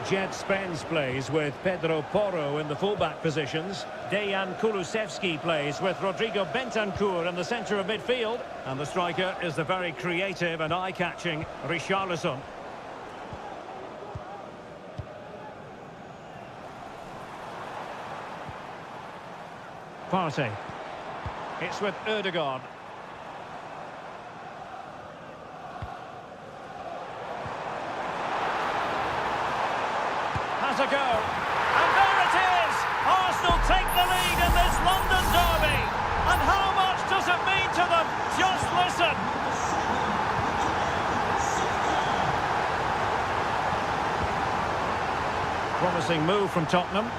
Jed Spence plays with Pedro Porro in the fullback positions. Dejan Kulusevski plays with Rodrigo Bentancur in the centre of midfield. And the striker is the very creative and eye-catching Richarlison. Partey. It's with Ødegaard. Has a go. And there it is! Arsenal take the lead in this London derby. And how much does it mean to them? Just listen. Promising move from Tottenham.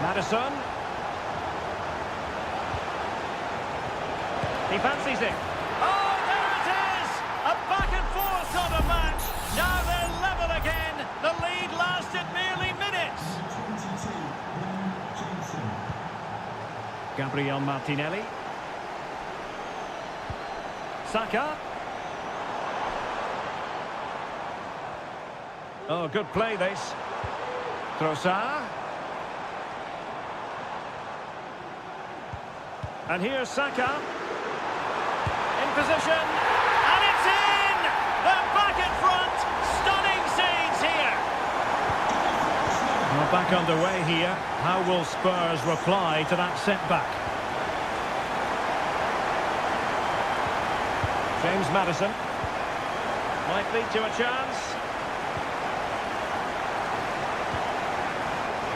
Maddison. He fancies it. Oh, there it is! A back and forth sort of match. Now they're level again. The lead lasted merely minutes. Gabriel Martinelli. Saka. Oh, good play this. Trossard. And here's Saka. In position. And it's in! They're back in front. Stunning scenes here. Well, back underway here. How will Spurs reply to that setback? James Maddison. Might lead to a chance.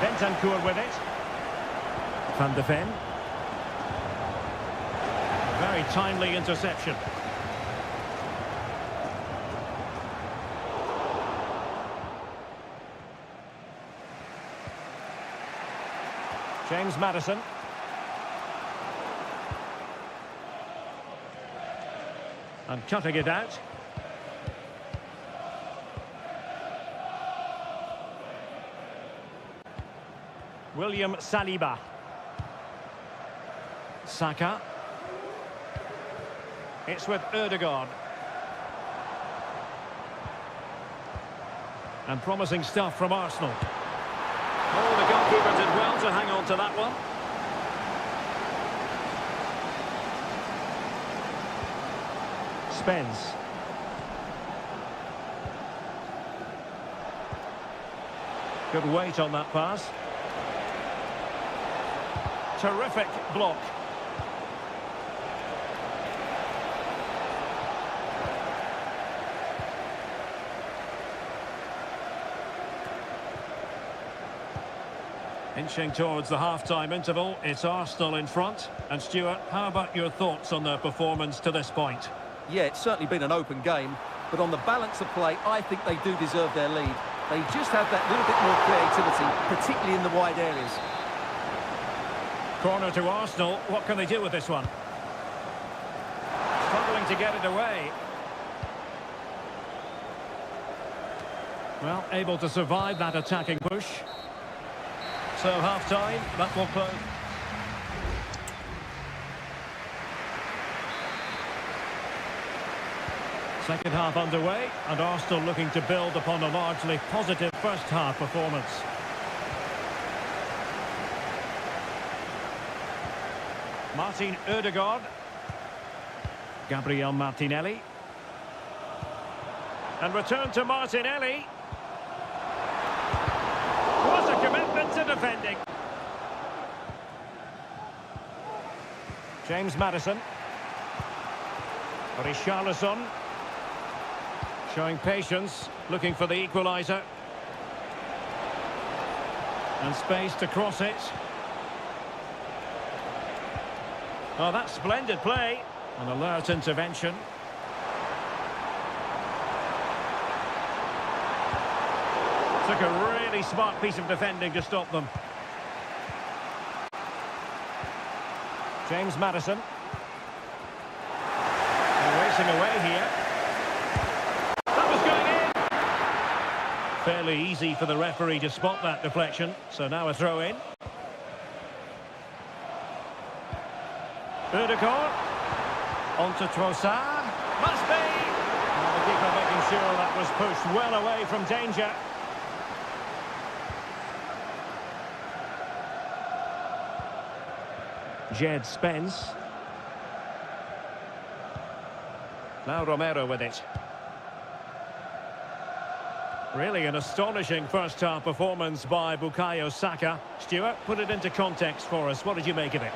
Bentancur with it. Van de Ven. Very timely interception. James Maddison. And cutting it out. William Saliba. Saka. It's with Ødegaard. And promising stuff from Arsenal. Oh, the goalkeeper did well to hang on to that one. Spence. Good weight on that pass. Terrific block. Inching towards the half-time interval, it's Arsenal in front. And Stuart, how about your thoughts on their performance to this point? Yeah, it's certainly been an open game, but on the balance of play, I think they do deserve their lead. They just have that little bit more creativity, particularly in the wide areas. Corner to Arsenal. What can they do with this one? Struggling to get it away. Well, able to survive that attacking push. So half-time, that will close. Second half underway, and Arsenal looking to build upon a largely positive first half performance. Martin Ødegaard. Gabriel Martinelli. And return to Martinelli. defending. James Maddison. Richarlison. Showing patience, looking for the equaliser. And space to cross it. Oh, that's splendid play. An alert intervention. Took a really smart piece of defending to stop them. James Maddison. They're racing away here. That was going in. Fairly easy for the referee to spot that deflection. So now a throw in. Ødegaard. On to Trossard. Must be. And the keeper making sure that was pushed well away from danger. Jed Spence. Now Romero with it. Really an astonishing first-half performance by Bukayo Saka. Stuart, put it into context for us. What did you make of it?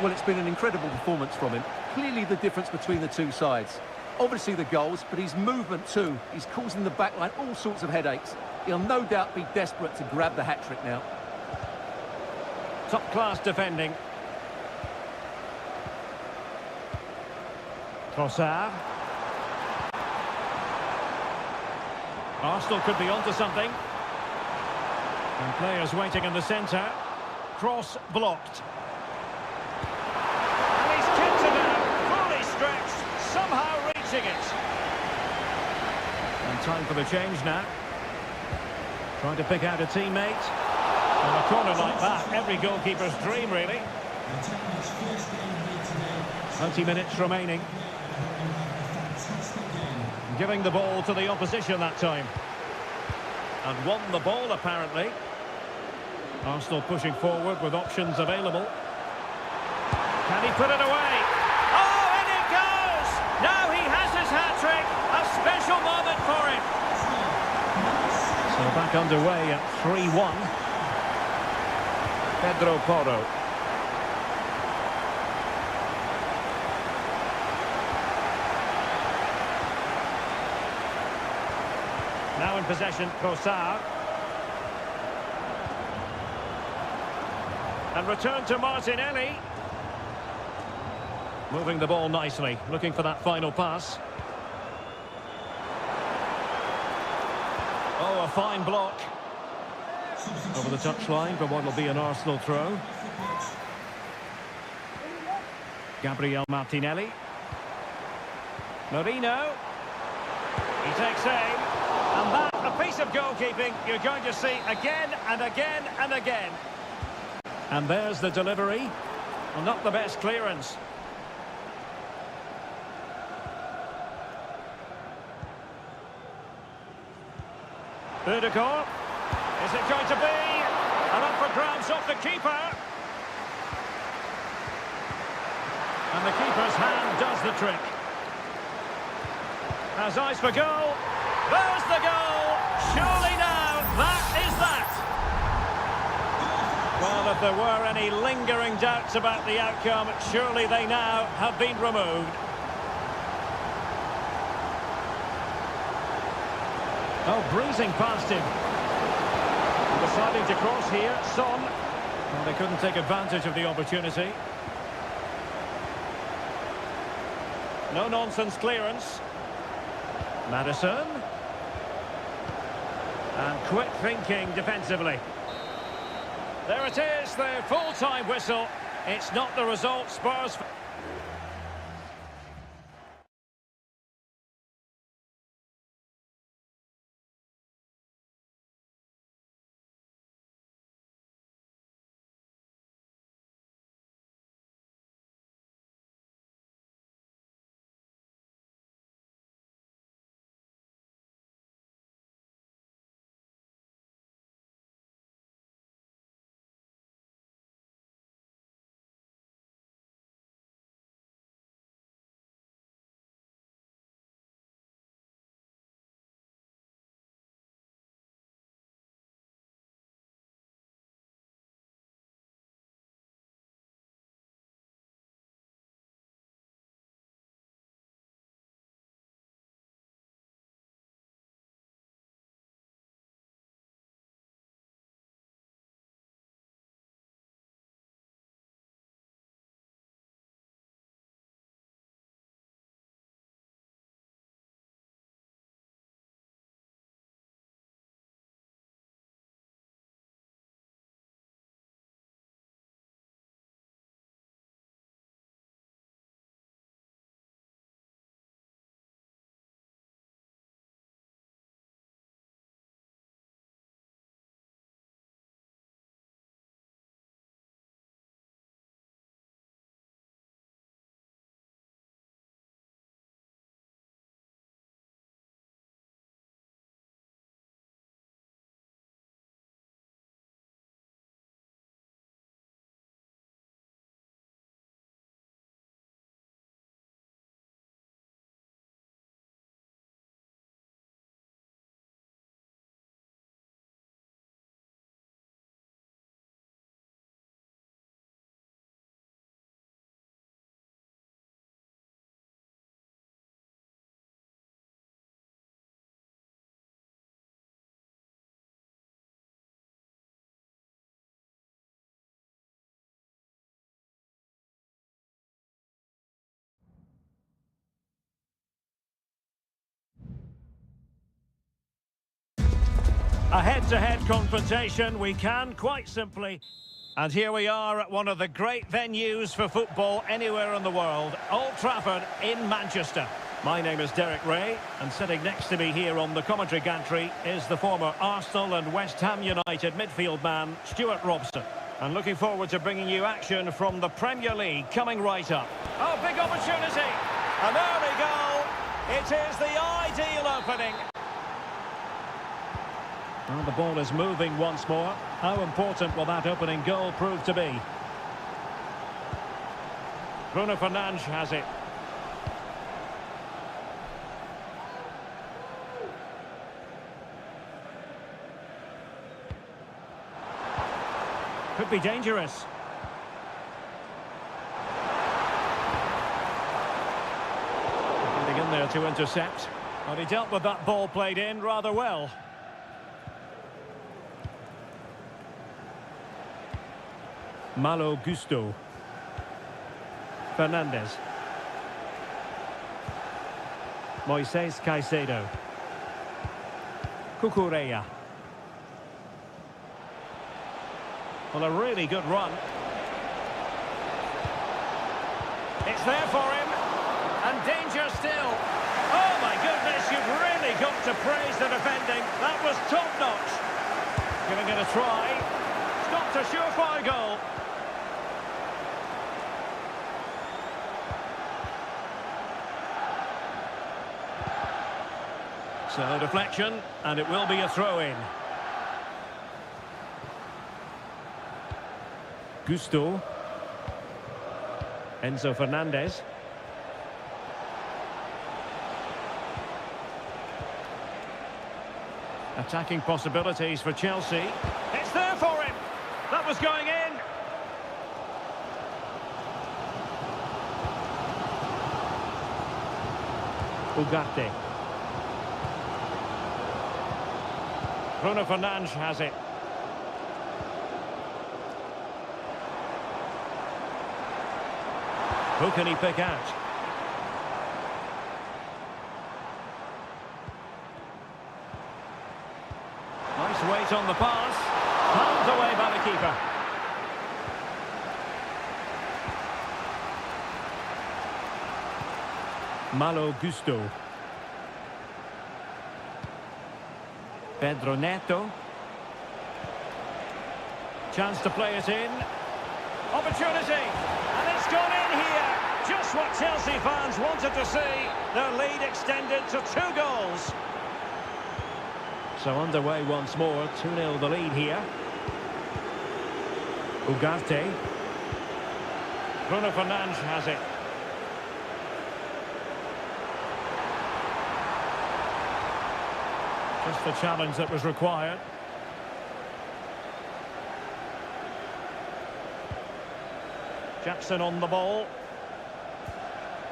Well, it's been an incredible performance from him. Clearly the difference between the two sides. Obviously the goals, but his movement too. He's causing the backline all sorts of headaches. He'll no doubt be desperate to grab the hat-trick now. Top-class defending. Trossard. Arsenal could be onto something. And players waiting in the centre. Cross blocked. And he's kicked it out, fully stretched, somehow reaching it. And time for the change now. Trying to pick out a teammate. And a corner like that, every goalkeeper's dream, really. 20 minutes remaining. Giving the ball to the opposition that time. And won the ball, apparently. Arsenal pushing forward with options available. Can he put it away? Oh, in it goes! Now he has his hat-trick. A special moment for him. So back underway at 3-1. Pedro Porro. Now in possession, Trossard. And return to Martinelli. Moving the ball nicely, looking for that final pass. Oh, a fine block. Over the touchline for what will be an Arsenal throw. Gabriel Martinelli. Merino. He takes aim. And that, a piece of goalkeeping you're going to see again and again and again. And there's the delivery. Well, not the best clearance. Ødegaard. Is it going to be? And up for grabs off the keeper. And the keeper's hand does the trick. Has eyes for goal. There's the goal! Surely now, that is that! Well, if there were any lingering doubts about the outcome, surely they now have been removed. Oh, breezing past him. Deciding to cross here, Son. Well, they couldn't take advantage of the opportunity. No-nonsense clearance. Maddison. And quick thinking defensively. There it is, the full-time whistle. It's not the result Spurs... A head-to-head confrontation, we can quite simply. And here we are at one of the great venues for football anywhere in the world, Old Trafford in Manchester. My name is Derek Ray, and sitting next to me here on the commentary gantry is the former Arsenal and West Ham United midfield man, Stuart Robson. And looking forward to bringing you action from the Premier League coming right up. Oh, big opportunity! An early goal! It is the ideal opening. Well, the ball is moving once more. How important will that opening goal prove to be? Bruno Fernandes has it. Could be dangerous. Getting in there to intercept. But he dealt with that ball played in rather well. Malo Gusto. Fernandes. Moises Caicedo. Cucurella. Well, a really good run. It's there for him. And danger still. Oh, my goodness, you've really got to praise the defending. That was top-notch. Giving it a try. Stopped a surefire goal. So, deflection, and it will be a throw-in. Gusto. Enzo Fernandez. Attacking possibilities for Chelsea. It's there for him! That was going in! Ugarte. Bruno Fernandes has it. Who can he pick out? Nice weight on the pass. Palmed away by the keeper. Malo Gusto. Pedro Neto. Chance to play it in. Opportunity. And it's gone in here. Just what Chelsea fans wanted to see. Their lead extended to 2 goals. So underway once more. 2-0 the lead here. Ugarte. Bruno Fernandes has it. Just the challenge that was required. Jackson on the ball.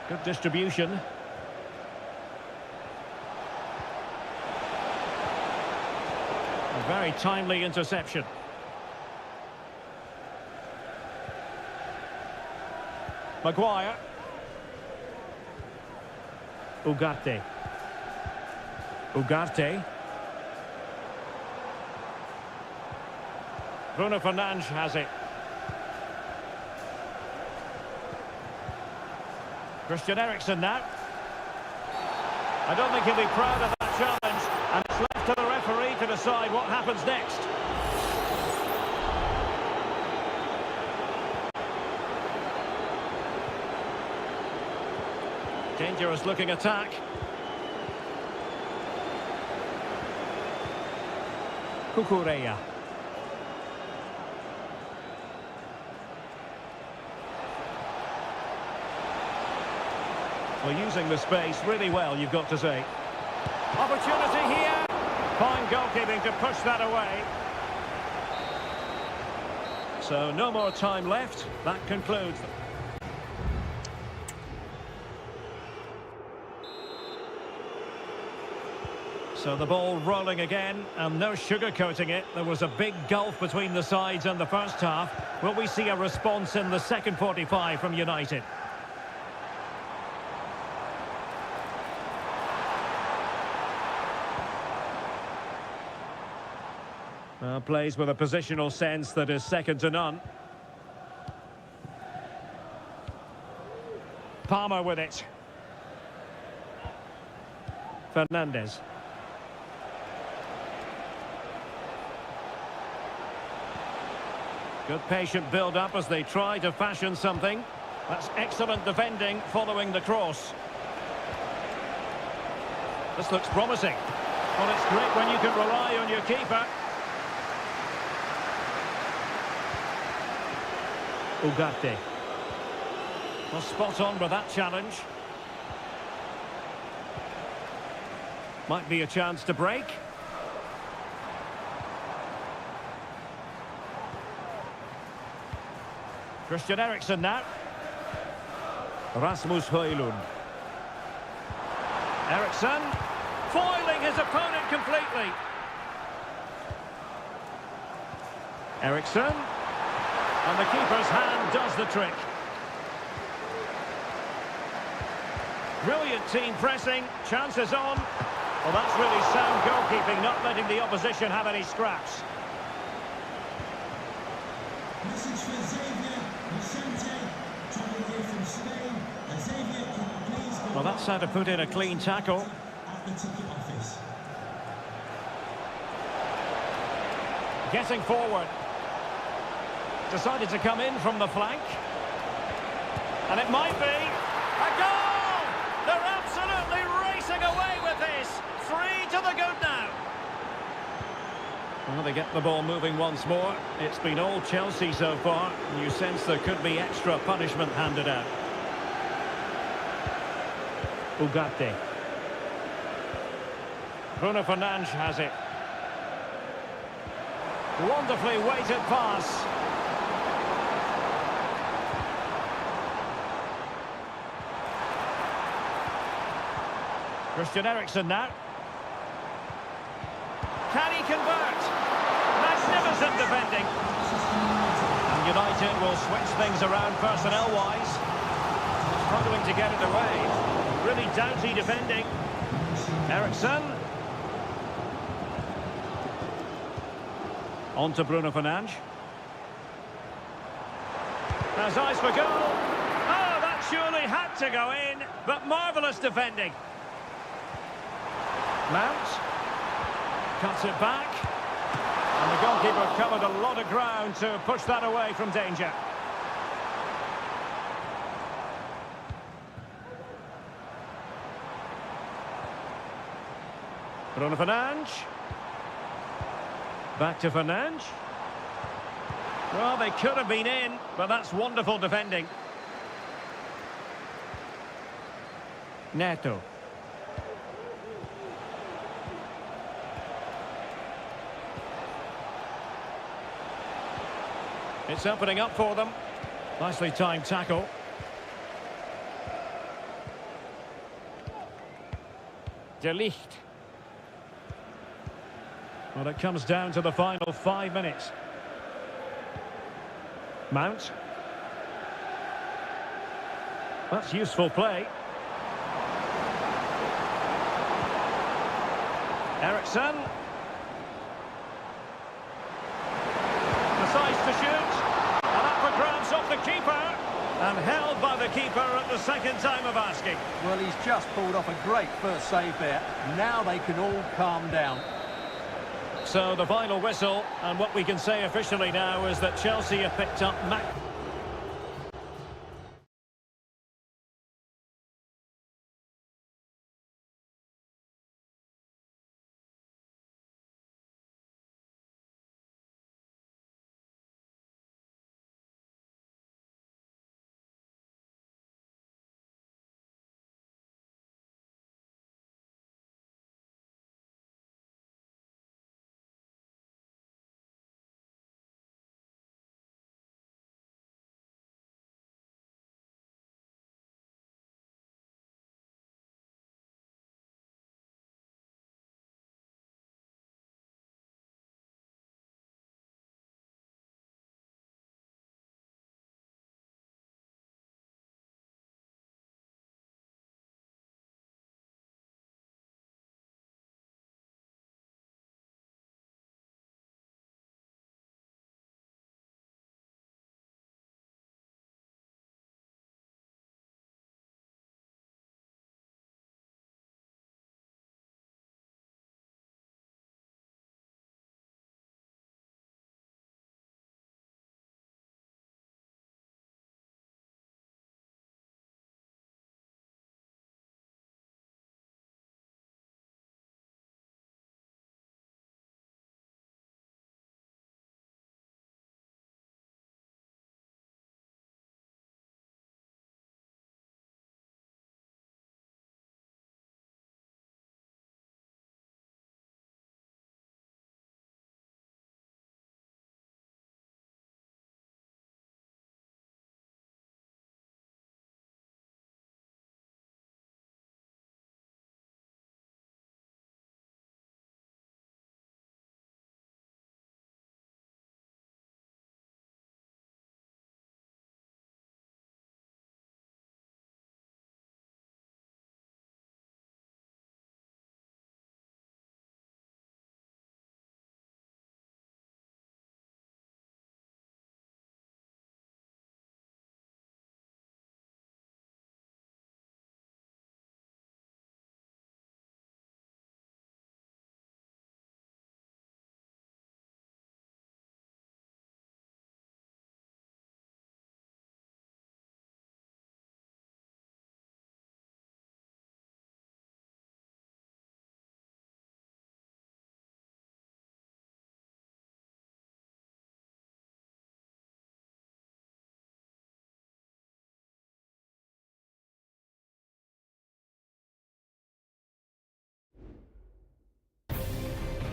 Good distribution. A very timely interception. Maguire. Ugarte. Ugarte. Bruno Fernandes has it. Christian Eriksen now. I don't think he'll be proud of that challenge, and it's left to the referee to decide what happens next. Dangerous looking attack. Cucurella. Well, using the space really well, you've got to say. Opportunity here. Fine goalkeeping to push that away. So no more time left. That concludes. So the ball rolling again, and no sugarcoating it. There was a big gulf between the sides in the first half. Will we see a response in the second 45 from United? Plays with a positional sense that is second to none. Palmer with it. Fernandez. Good patient build-up as they try to fashion something. That's excellent defending following the cross. This looks promising. Well, it's great when you can rely on your keeper. Ugarte. Well, spot on with that challenge. Might be a chance to break. Christian Eriksen now. Rasmus Højlund. Eriksen foiling his opponent completely. Eriksen. And the keeper's hand does the trick. Brilliant team pressing. Chances on. Well, that's really sound goalkeeping, not letting the opposition have any scraps. Message for Xavier Vicente, travelling here from Spain. Xavier, please. Well, that's how to put in a clean tackle. At the ticket office. Getting forward. Decided to come in from the flank. And it might be a goal! They're absolutely racing away with this. 3 to the good now. Well, they get the ball moving once more. It's been all Chelsea so far. You sense there could be extra punishment handed out. Ugarte. Bruno Fernandes has it. Wonderfully weighted pass. Christian Eriksen now. Can he convert? Magnificent defending. And United will switch things around personnel-wise. Struggling to get it away. Really doughty defending. Eriksen. On to Bruno Fernandes. Has eyes for goal. Oh, that surely had to go in. But marvellous defending. Mount cuts it back, and the goalkeeper covered a lot of ground to push that away from danger. Bruno Fernandes. Back to Fernandes. Well, they could have been in, but that's wonderful defending. Neto. It's opening up for them. Nicely timed tackle. De Ligt. Well, it comes down to the final 5 minutes. Mount. That's useful play. Eriksen. Decides to shoot. And up for grabs off the keeper. And held by the keeper at the second time of asking. Well, he's just pulled off a great first save there. Now they can all calm down. So the final whistle, and what we can say officially now is that Chelsea have picked up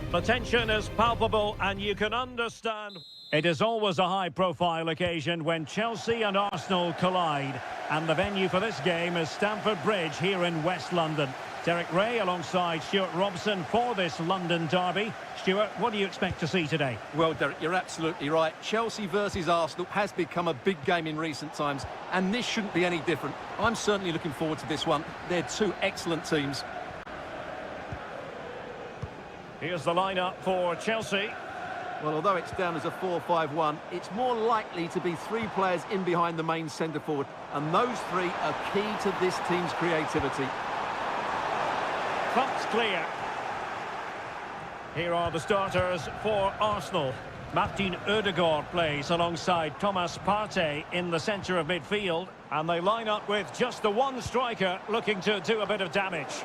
The tension is palpable and you can understand. It is always a high-profile occasion when Chelsea and Arsenal collide. And the venue for this game is Stamford Bridge here in West London. Derek Ray alongside Stuart Robson for this London derby. Stuart, what do you expect to see today? Well, Derek, you're absolutely right. Chelsea versus Arsenal has become a big game in recent times, and this shouldn't be any different. I'm certainly looking forward to this one. They're two excellent teams. Here's the lineup for Chelsea. Well, although it's down as a 4-5-1, it's more likely to be three players in behind the main centre-forward, and those three are key to this team's creativity. Front clear. Here are the starters for Arsenal. Martin Ødegaard plays alongside Thomas Partey in the centre of midfield, and they line up with just the one striker looking to do a bit of damage.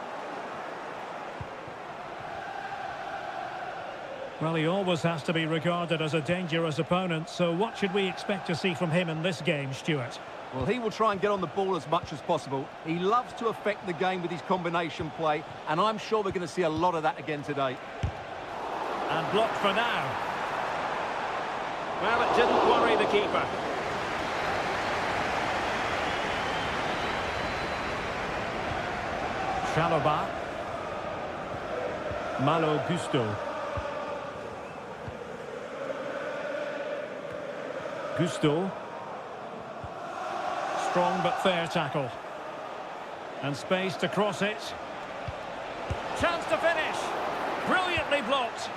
Well, he always has to be regarded as a dangerous opponent, so what should we expect to see from him in this game, Stuart? Well, he will try and get on the ball as much as possible. He loves to affect the game with his combination play, and I'm sure we're going to see a lot of that again today. And blocked for now. Well, it didn't worry the keeper. Chalobah. Malo Gusto. Gusto. Strong but fair tackle. And space to cross it. Chance to finish. Brilliantly blocked.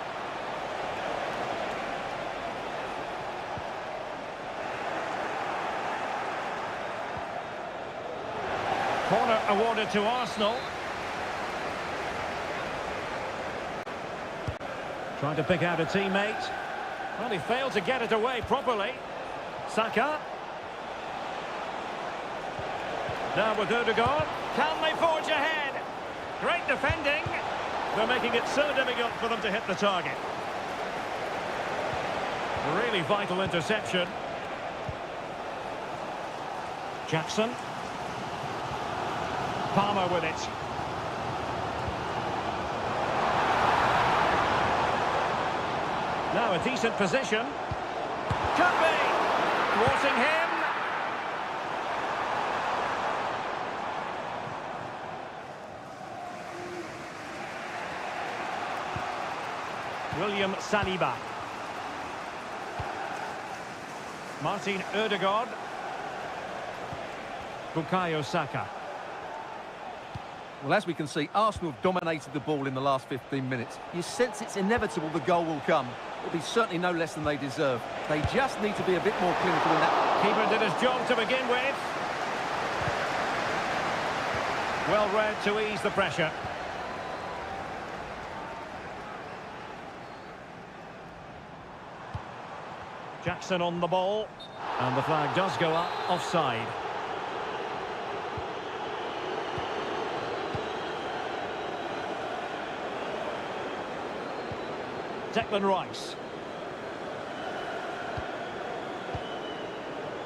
Corner awarded to Arsenal. Trying to pick out a teammate. Well, he failed to get it away properly. Saka. Now with Ødegaard. Can they forge ahead? Great defending. They're making it so difficult for them to hit the target. A really vital interception. Jackson. Palmer with it. Now a decent position. Could be. Thwarting him. William Saliba. Martin Ødegaard. Bukayo Saka. Well, as we can see, Arsenal have dominated the ball in the last 15 minutes. You sense it's inevitable the goal will come. It'll be certainly no less than they deserve. They just need to be a bit more clinical in that. Keeper did his job to begin with. Well read to ease the pressure. Jackson on the ball. And the flag does go up, offside. Declan Rice.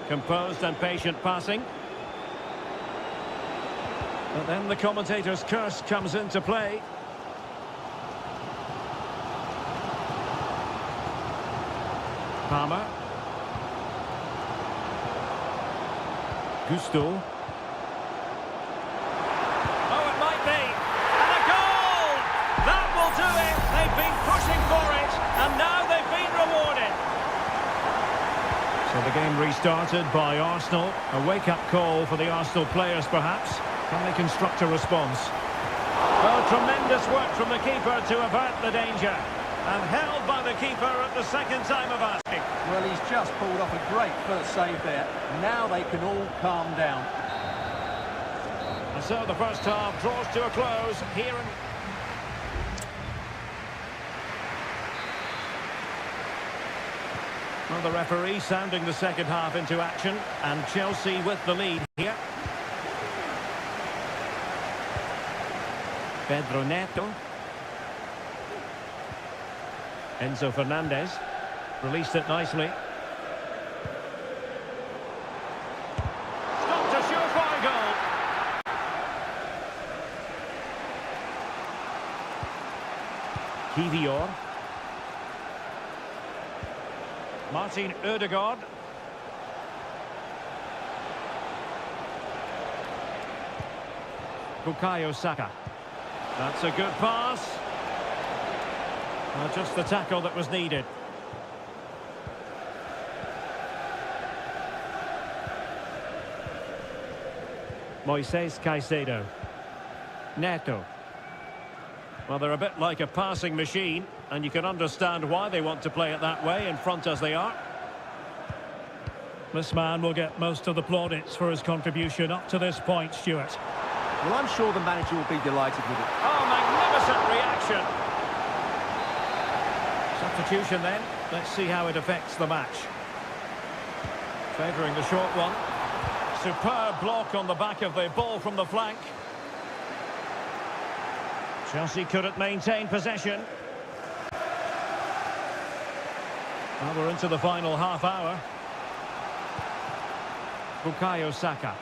Composed and patient passing. But then the commentator's curse comes into play. Palmer. Gusto. Oh, it might be. And a goal! That will do it. They've been pushing for it, and now they've been rewarded. So the game restarted by Arsenal. A wake-up call for the Arsenal players, perhaps. Can they construct a response? Well, tremendous work from the keeper to avert the danger. And held by the keeper at the second time of asking. Well, he's just pulled off a great first save there. Now they can all calm down. And so the first half draws to a close here in... Well, the referee sounding the second half into action, and Chelsea with the lead here. Pedro Neto. Enzo Fernandez released it nicely. Stopped a surefire goal. Kivior. Martin Ødegaard. Bukayo Saka. That's a good pass. Just the tackle that was needed. Moises Caicedo. Neto. Well, they're a bit like a passing machine, and you can understand why they want to play it that way, in front as they are. This man will get most of the plaudits for his contribution up to this point, Stuart. Well, I'm sure the manager will be delighted with it. Oh, magnificent reaction. Substitution then. Let's see how it affects the match. Favouring the short one. Superb block on the back of the ball from the flank. Chelsea couldn't maintain possession. Well, we're into the final half hour. Bukayo Saka.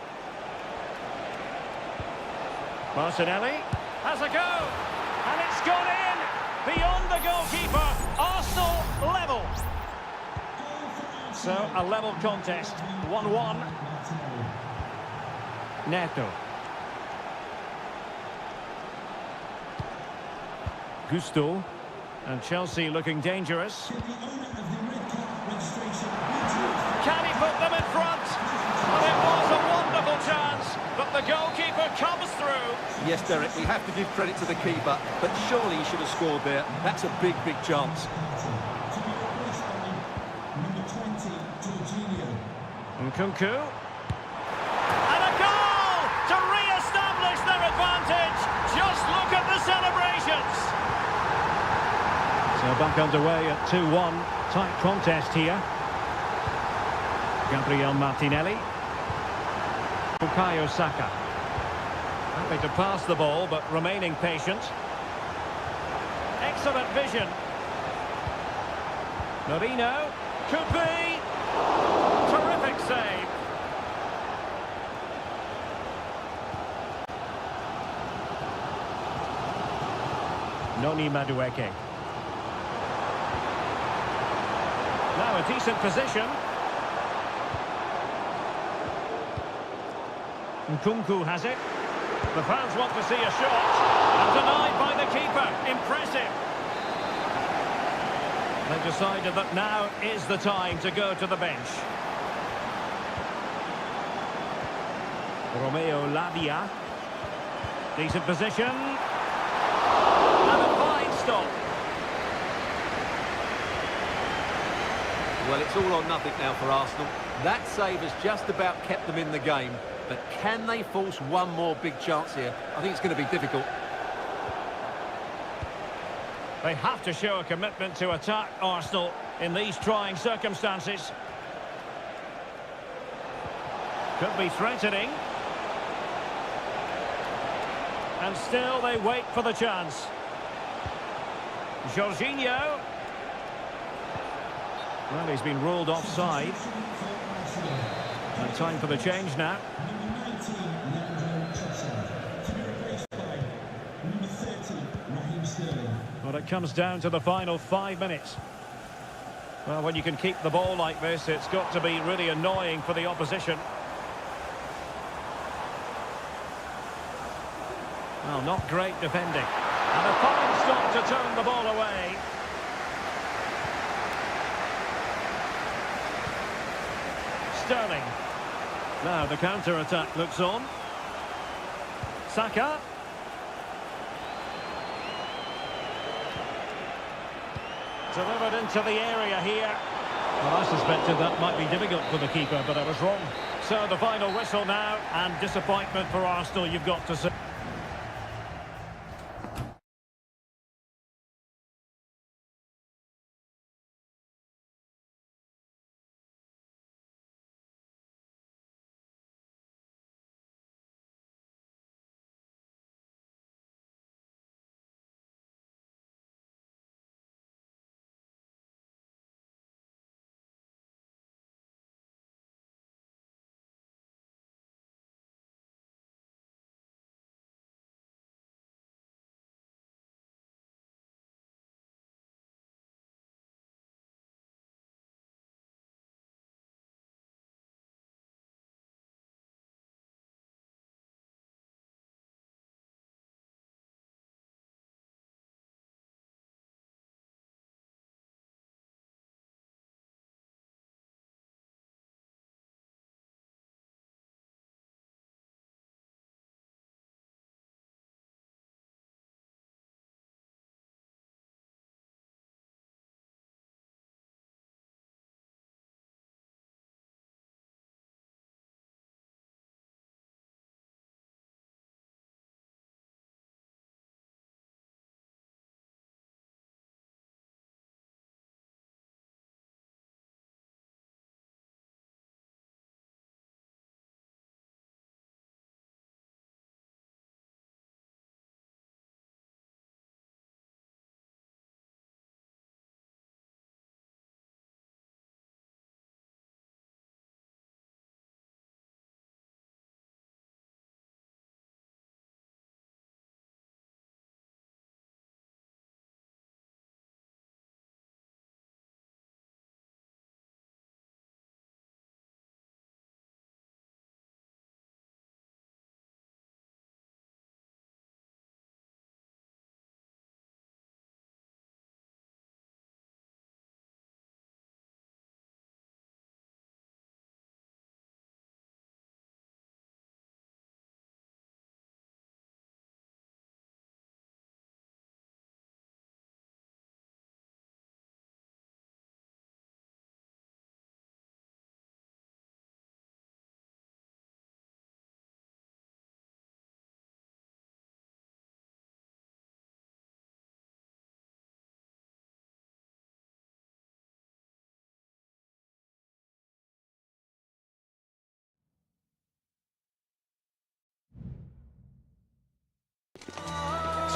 Martinelli has a go, and it's gone in, beyond the goalkeeper. Arsenal level. So a level contest, 1-1. Neto. Gusto, and Chelsea looking dangerous. Can he put them in front? Well, it was a wonderful chance, but the goalkeeper comes through. Yes, Derek, we have to give credit to the keeper, but surely he should have scored there. That's a big, big chance. Nkunku. And a goal to re-establish their advantage. Just look at the celebrations. So back underway at 2-1. Tight contest here. Gabriel Martinelli. Bukayo Saka. Happy to pass the ball, but remaining patient. Excellent vision. Marino. Could be. Terrific save. Noni Madueke. Now a decent position. Nkunku has it. The fans want to see a shot. And denied by the keeper. Impressive. They've decided that now is the time to go to the bench. Romeo Lavia. Decent position. And a fine stop. Well, it's all or nothing now for Arsenal. That save has just about kept them in the game. But can they force one more big chance here? I think it's going to be difficult. They have to show a commitment to attack Arsenal in these trying circumstances. Could be threatening. And still they wait for the chance. Jorginho. Well, he's been ruled offside. And time for the change now. Well, it comes down to the final 5 minutes. Well, when you can keep the ball like this, it's got to be really annoying for the opposition. Well, not great defending. And a fine stop to turn the ball away. Sterling. Now the counter-attack looks on. Saka. Delivered into the area here. Well, I suspected that might be difficult for the keeper, but I was wrong. So the final whistle now, and disappointment for Arsenal, you've got to say.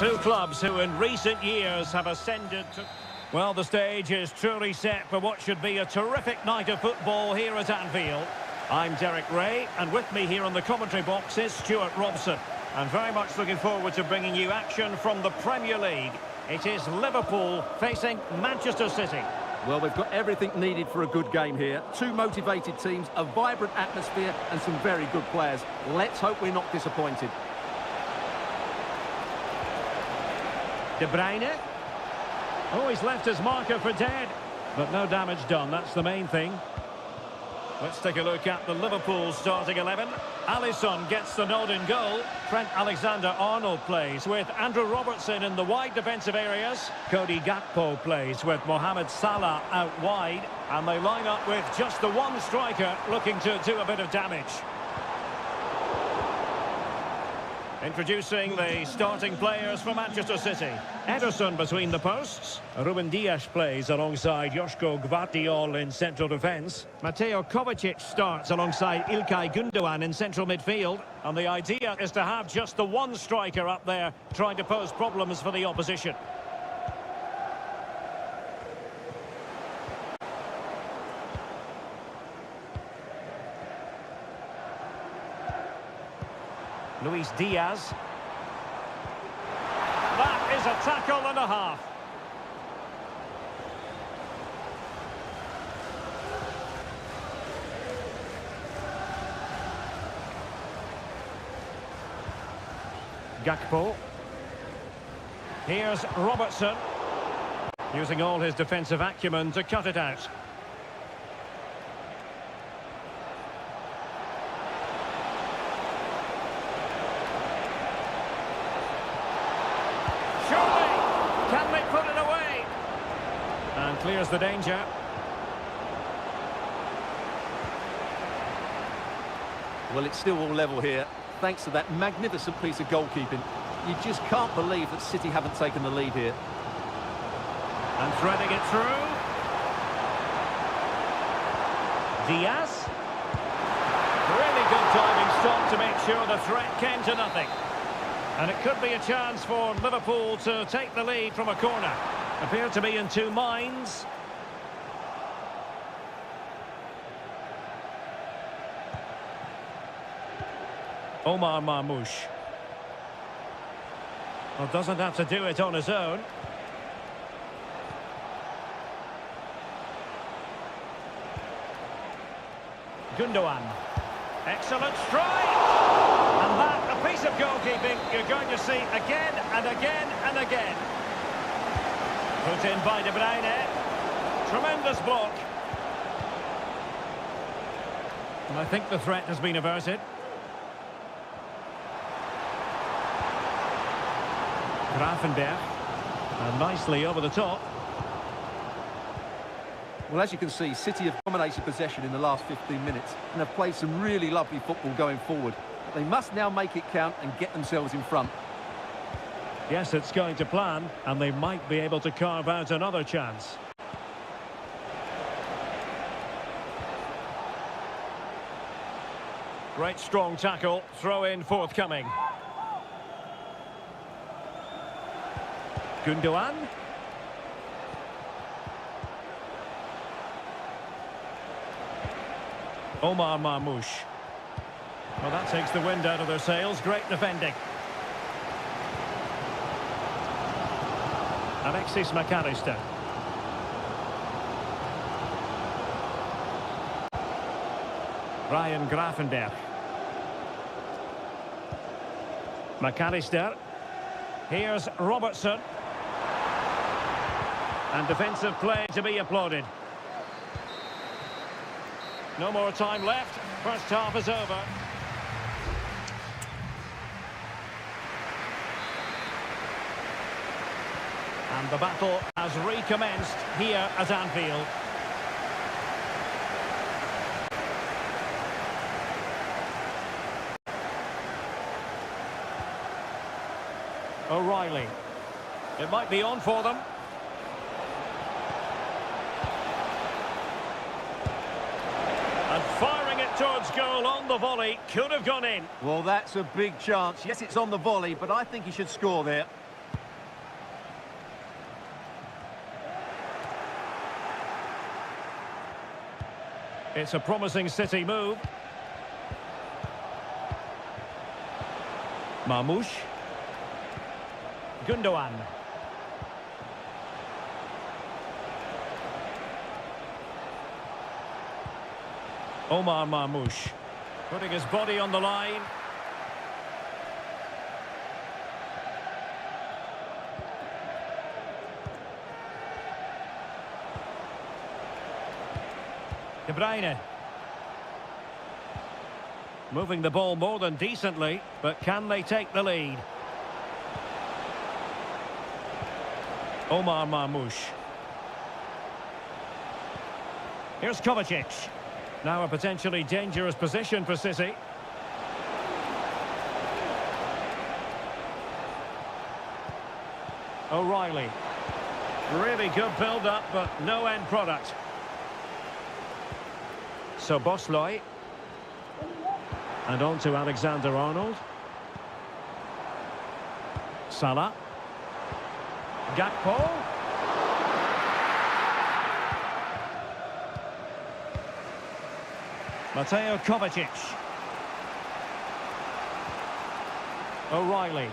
Two clubs who in recent years have ascended to... Well, the stage is truly set for what should be a terrific night of football here at Anfield. I'm Derek Ray, and with me here on the commentary box is Stuart Robson. I'm very much looking forward to bringing you action from the Premier League. It is Liverpool facing Manchester City. Well, we've got everything needed for a good game here. Two motivated teams, a vibrant atmosphere, and some very good players. Let's hope we're not disappointed. De Bruyne. Oh, he's left his marker for dead. But no damage done, that's the main thing. Let's take a look at the Liverpool starting 11. Alisson gets the nod in goal. Trent Alexander-Arnold plays with Andrew Robertson in the wide defensive areas. Cody Gakpo plays with Mohamed Salah out wide. And they line up with just the one striker looking to do a bit of damage. Introducing the starting players for Manchester City. Ederson between the posts. Ruben Dias plays alongside Joško Gvardiol in central defence. Mateo Kovacic starts alongside Ilkay Gundogan in central midfield. And the idea is to have just the one striker up there trying to pose problems for the opposition. Luis Diaz. That is a tackle and a half. Gakpo. Here's Robertson. Using all his defensive acumen to cut it out. Can they put it away? And clears the danger. Well, it's still all level here, thanks to that magnificent piece of goalkeeping. You just can't believe that City haven't taken the lead here. And threading it through. Diaz. Really good timing stop to make sure the threat came to nothing. And it could be a chance for Liverpool to take the lead from a corner. Appear to be in two minds. Omar Marmoush. Well, doesn't have to do it on his own. Gundogan. Excellent strike! And that, a piece of goalkeeping you're going to see again and again and again. Put in by De Bruyne. Tremendous block. And I think the threat has been averted. Grafenberg. And nicely over the top. Well, as you can see, City have dominated possession in the last 15 minutes and have played some really lovely football going forward. They must now make it count and get themselves in front. Yes, it's going to plan, and they might be able to carve out another chance. Great strong tackle, throw in forthcoming. Gundogan. Omar Marmoush. Well, that takes the wind out of their sails. Great defending. Alexis McAllister. Ryan Grafenberg. McAllister. Here's Robertson. And defensive play to be applauded. No more time left. First half is over. And the battle has recommenced here at Anfield. O'Reilly. It might be on for them. And firing it towards goal on the volley. Could have gone in. Well, that's a big chance. Yes, it's on the volley, but I think he should score there. It's a promising City move. Marmoush. Gundogan. Omar Marmoush. Putting his body on the line. De Bruyne. Moving the ball more than decently, but can they take the lead? Omar Marmoush. Here's Kovacic. Now a potentially dangerous position for City. O'Reilly. Really good build-up, but no end product. So Bosley. And on to Alexander-Arnold. Salah. Gakpo. Mateo Kovacic. O'Reilly.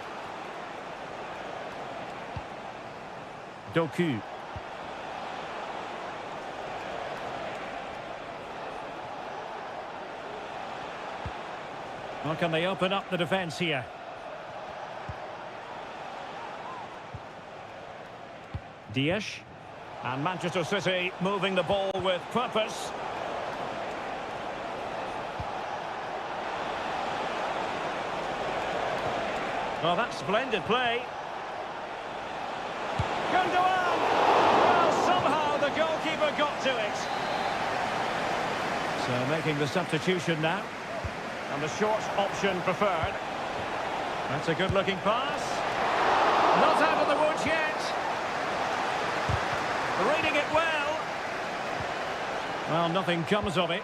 Doku. How can they open up the defence here? Diaz. And Manchester City moving the ball with purpose. Well, that's splendid play. Gundogan! Well, somehow the goalkeeper got to it. So making the substitution now. And the short option preferred. That's a good-looking pass. Not out of the woods yet. Reading it well. Well, nothing comes of it.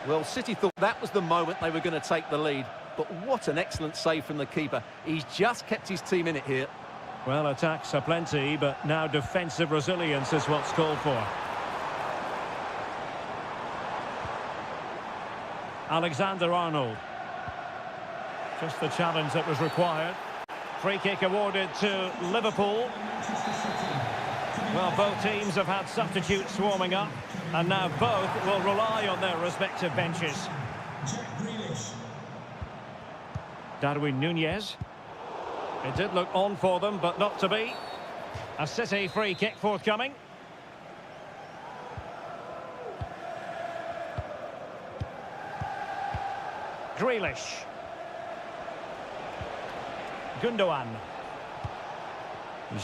Well, City thought that was the moment they were going to take the lead. But what an excellent save from the keeper. He's just kept his team in it here. Well, attacks are plenty, but now defensive resilience is what's called for. Alexander-Arnold. Just the challenge that was required. Free kick awarded to Liverpool. Well, both teams have had substitutes warming up, and now both will rely on their respective benches. Darwin Núñez. It did look on for them, but not to be. A City free kick forthcoming. Grealish. Gundogan.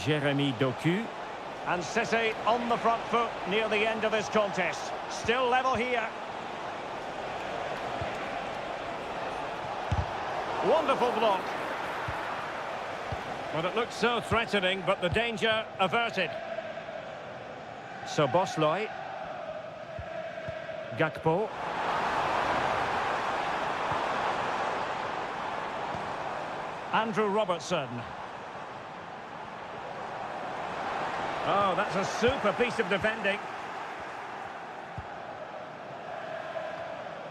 Jeremy Doku. And City on the front foot near the end of this contest. Still level here. Wonderful block. Well, it looked so threatening, but the danger averted. So Bosley. Gakpo. Andrew Robertson. Oh, that's a super piece of defending.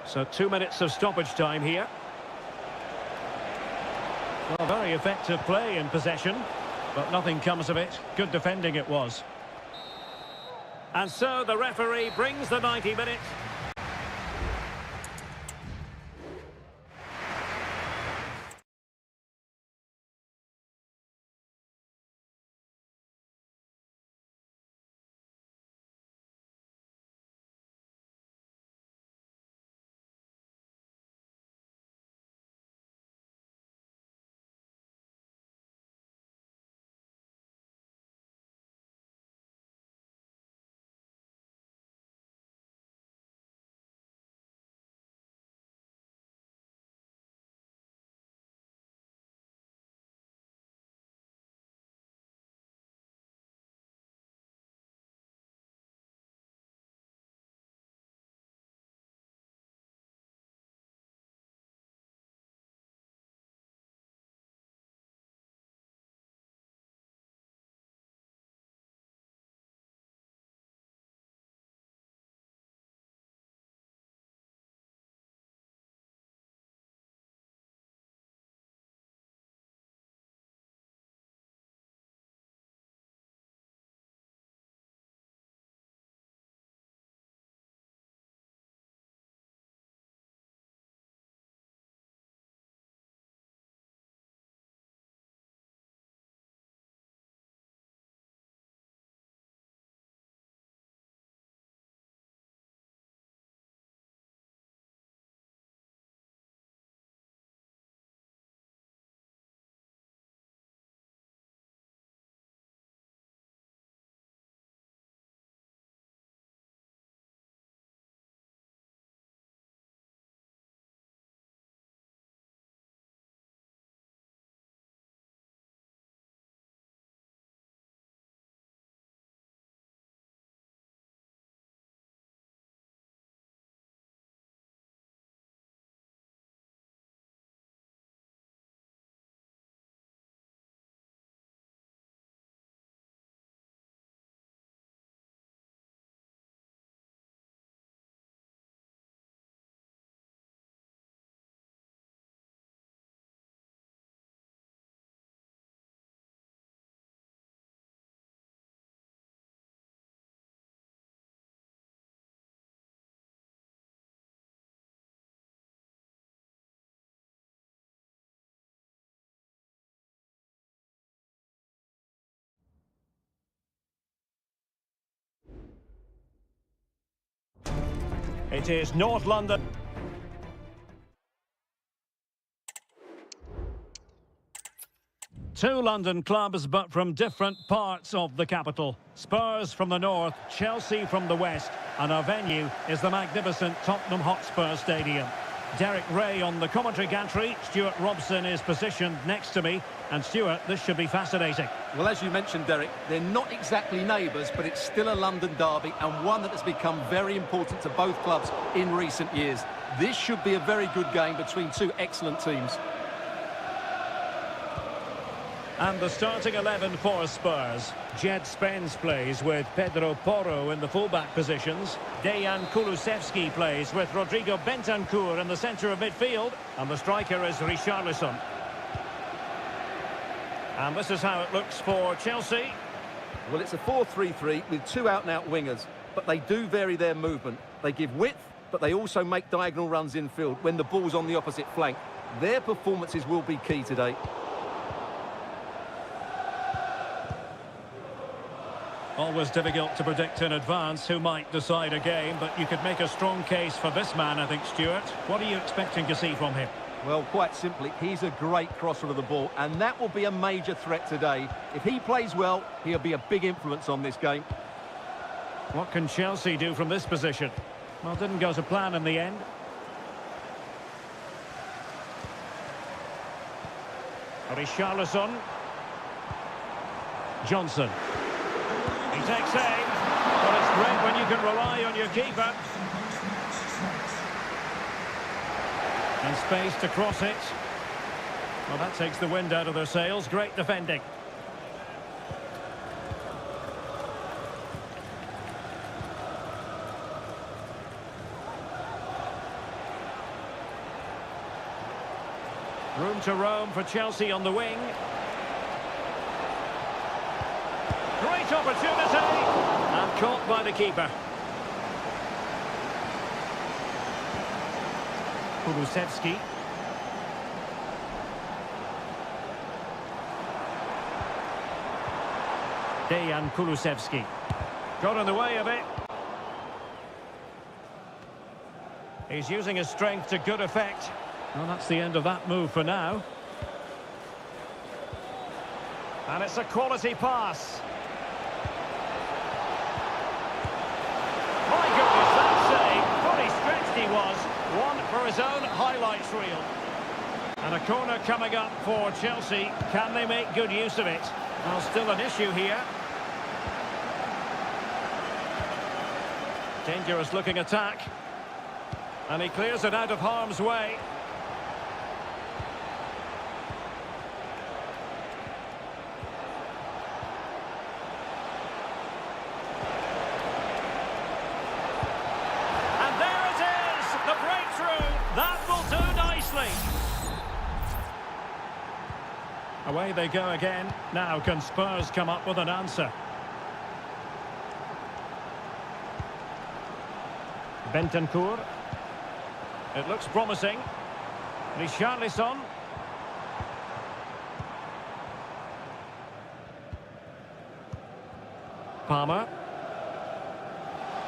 So 2 minutes of stoppage time here. Well, very effective play in possession, but nothing comes of it. Good defending it was. And so the referee brings the 90 minutes. It is North London. Two London clubs, but from different parts of the capital. Spurs from the north, Chelsea from the west, and our venue is the magnificent Tottenham Hotspur Stadium. Derek Ray on the commentary gantry. Stuart Robson is positioned next to me. And Stuart, this should be fascinating. Well, as you mentioned, Derek, they're not exactly neighbours, but it's still a London derby and one that has become very important to both clubs in recent years. This should be a very good game between two excellent teams. And the starting 11 for Spurs. Jed Spence plays with Pedro Porro in the full-back positions. Dejan Kulusevski plays with Rodrigo Bentancur in the centre of midfield. And the striker is Richarlison. And this is how it looks for Chelsea. Well, it's a 4-3-3 with two out-and-out wingers, but they do vary their movement. They give width, but they also make diagonal runs infield when the ball's on the opposite flank. Their performances will be key today. Always difficult to predict in advance who might decide a game, but you could make a strong case for this man, I think, Stuart. What are you expecting to see from him? Well, quite simply, he's a great crosser of the ball, and that will be a major threat today. If he plays well, he'll be a big influence on this game. What can Chelsea do from this position? Well, didn't go to plan in the end. Richarlison. Johnson. He takes aim, but it's great when you can rely on your keeper. And space to cross it. Well, that takes the wind out of their sails. Great defending. Room to roam for Chelsea on the wing. Great opportunity, and caught by the keeper. Kulusevski. Dejan Kulusevski. Got in the way of it. He's using his strength to good effect. Well, that's the end of that move for now. And it's a quality pass. My goodness, that save. Fully stretched he was. One for his own highlights reel. And a corner coming up for Chelsea. Can they make good use of it? Well, still an issue here. Dangerous looking attack. And he clears it out of harm's way. Away they go again. Now can Spurs come up with an answer? Bentancur. It looks promising. Richarlison. Palmer.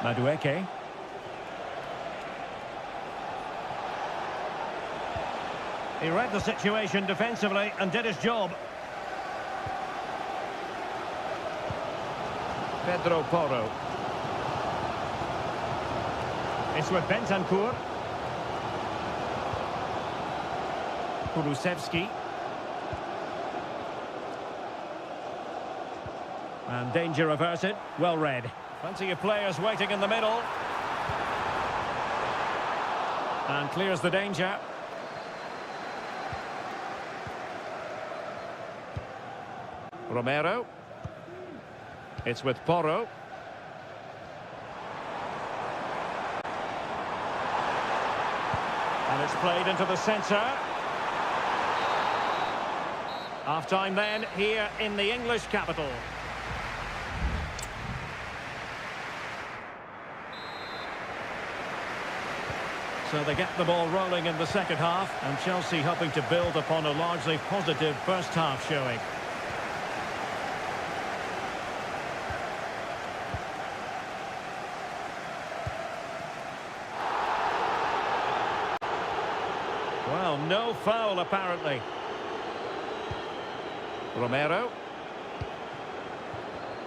Madueke. He read the situation defensively and did his job. Pedro Porro. It's with Bentancur. Kulusevski. And danger averted. Well read. Plenty of players waiting in the middle. And clears the danger. Romero. It's with Porro. And it's played into the centre. Half-time then, here in the English capital. So they get the ball rolling in the second half, and Chelsea hoping to build upon a largely positive first half showing. Well, no foul apparently. Romero.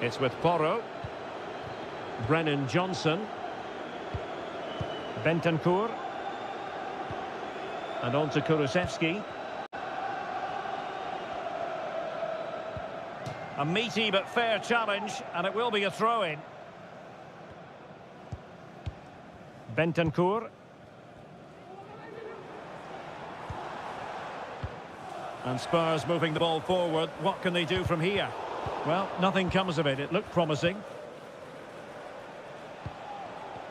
It's with Porro. Brennan Johnson. Bentancur. And on to Kulusevski. A meaty but fair challenge, and it will be a throw-in. Bentancur. And Spurs moving the ball forward. What can they do from here? Well, nothing comes of it. It looked promising.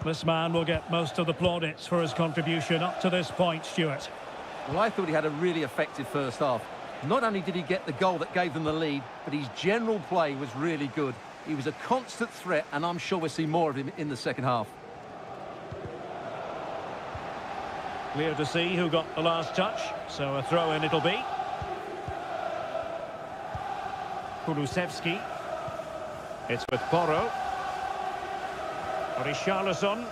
This man will get most of the plaudits for his contribution up to this point, Stuart. Well, I thought he had a really effective first half. Not only did he get the goal that gave them the lead, but his general play was really good. He was a constant threat, and I'm sure we'll see more of him in the second half. Clear to see who got the last touch, so a throw-in it'll be. Kulusevski. It's with Porro. Richarlison.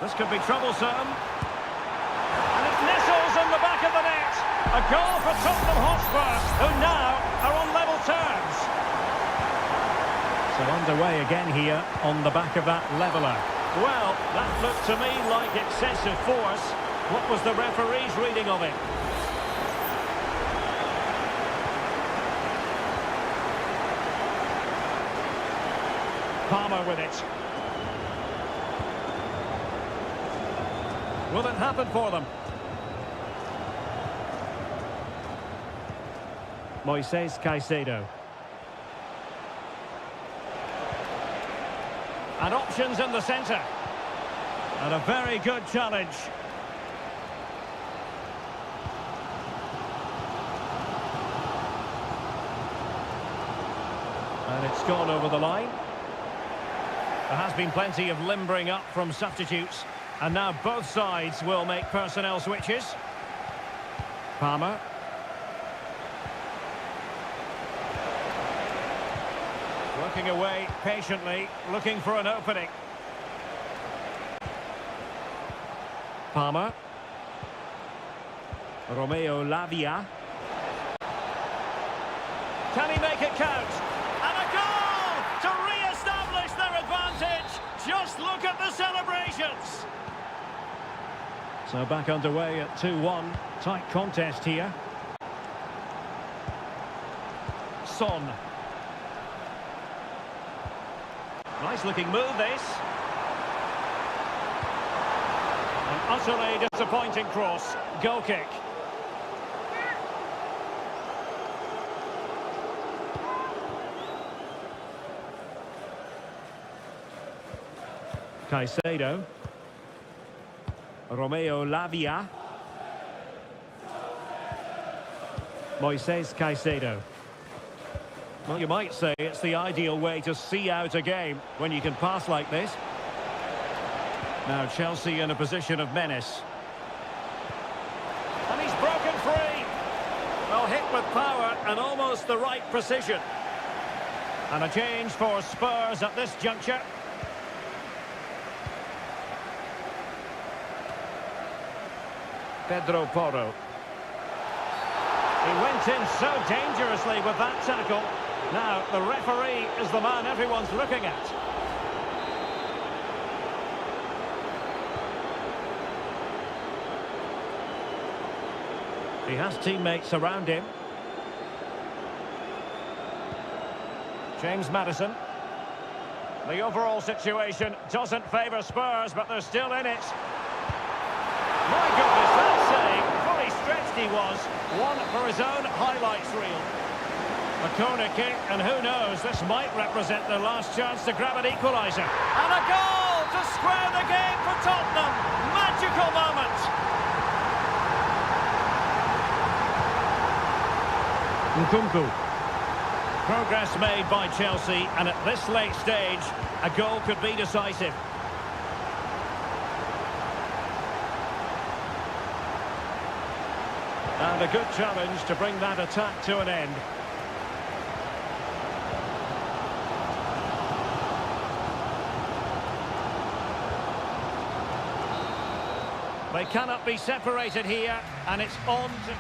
This could be troublesome. And it nestles in the back of the net. A goal for Tottenham Hotspur, who now are on level terms. So underway again here on the back of that leveller. Well, that looked to me like excessive force. What was the referee's reading of it? Palmer with it. Will it happen for them? Moises Caicedo. And options in the centre. And a very good challenge. And it's gone over the line. There has been plenty of limbering up from substitutes. And now both sides will make personnel switches. Palmer. Working away patiently, looking for an opening. Palmer. Romeo Lavia. Can he make it count? And a goal to re-establish their advantage. Just look at the celebrations. So back underway at 2-1. Tight contest here. Son. Nice looking move this. An utterly disappointing cross. Goal kick. Caicedo. Romeo Lavia. Moises Caicedo. Well, you might say it's the ideal way to see out a game when you can pass like this. Now Chelsea in a position of menace. And he's broken free. Well, hit with power and almost the right precision. And a change for Spurs at this juncture. Pedro Porro. He went in so dangerously with that tackle. Now, the referee is the man everyone's looking at. He has teammates around him. James Maddison. The overall situation doesn't favour Spurs, but they're still in it. My goodness, that save. Fully stretched he was. One for his own highlights reel. A corner kick, and who knows, this might represent their last chance to grab an equaliser. And a goal to square the game for Tottenham. Magical moment. Nkunku. Progress made by Chelsea, and at this late stage, a goal could be decisive. And a good challenge to bring that attack to an end. They cannot be separated here, and it's on to...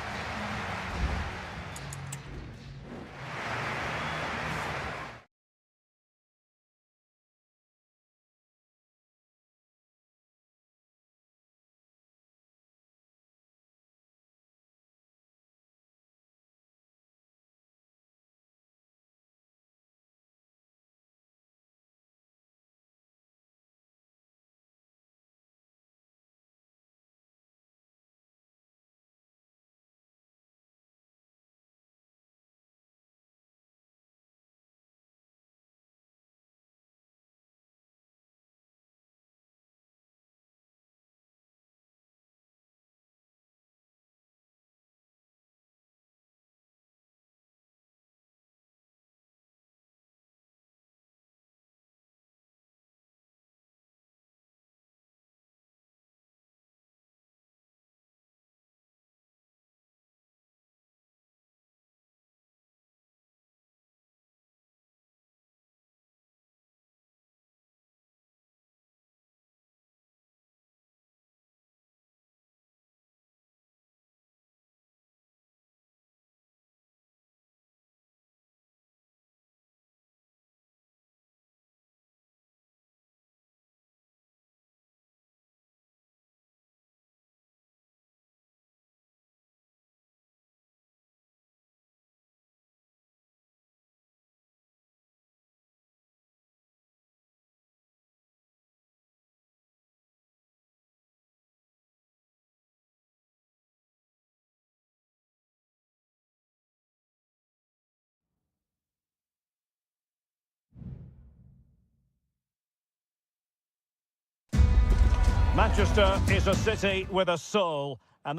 Manchester is a city with a soul, and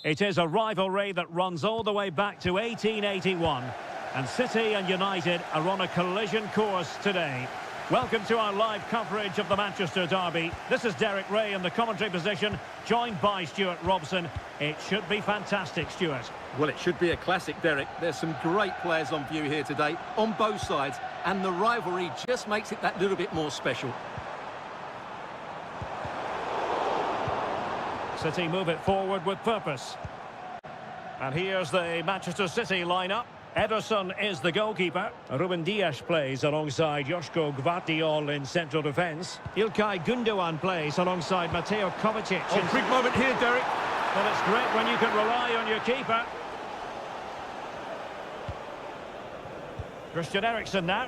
it is a rivalry that runs all the way back to 1881. And City and United are on a collision course today. Welcome to our live coverage of the Manchester derby. This is Derek Ray in the commentary position, joined by Stuart Robson. It should be fantastic, Stuart. Well, it should be a classic, Derek. There's some great players on view here today, on both sides, and the rivalry just makes it that little bit more special. City move it forward with purpose. And here's the Manchester City lineup. Ederson is the goalkeeper. Ruben Dias plays alongside Joško Gvardiol in central defence. Ilkay Gundogan plays alongside Mateo Kovacic. Oh, big moment here, Derek. Well, it's great when you can rely on your keeper. Christian Eriksen now.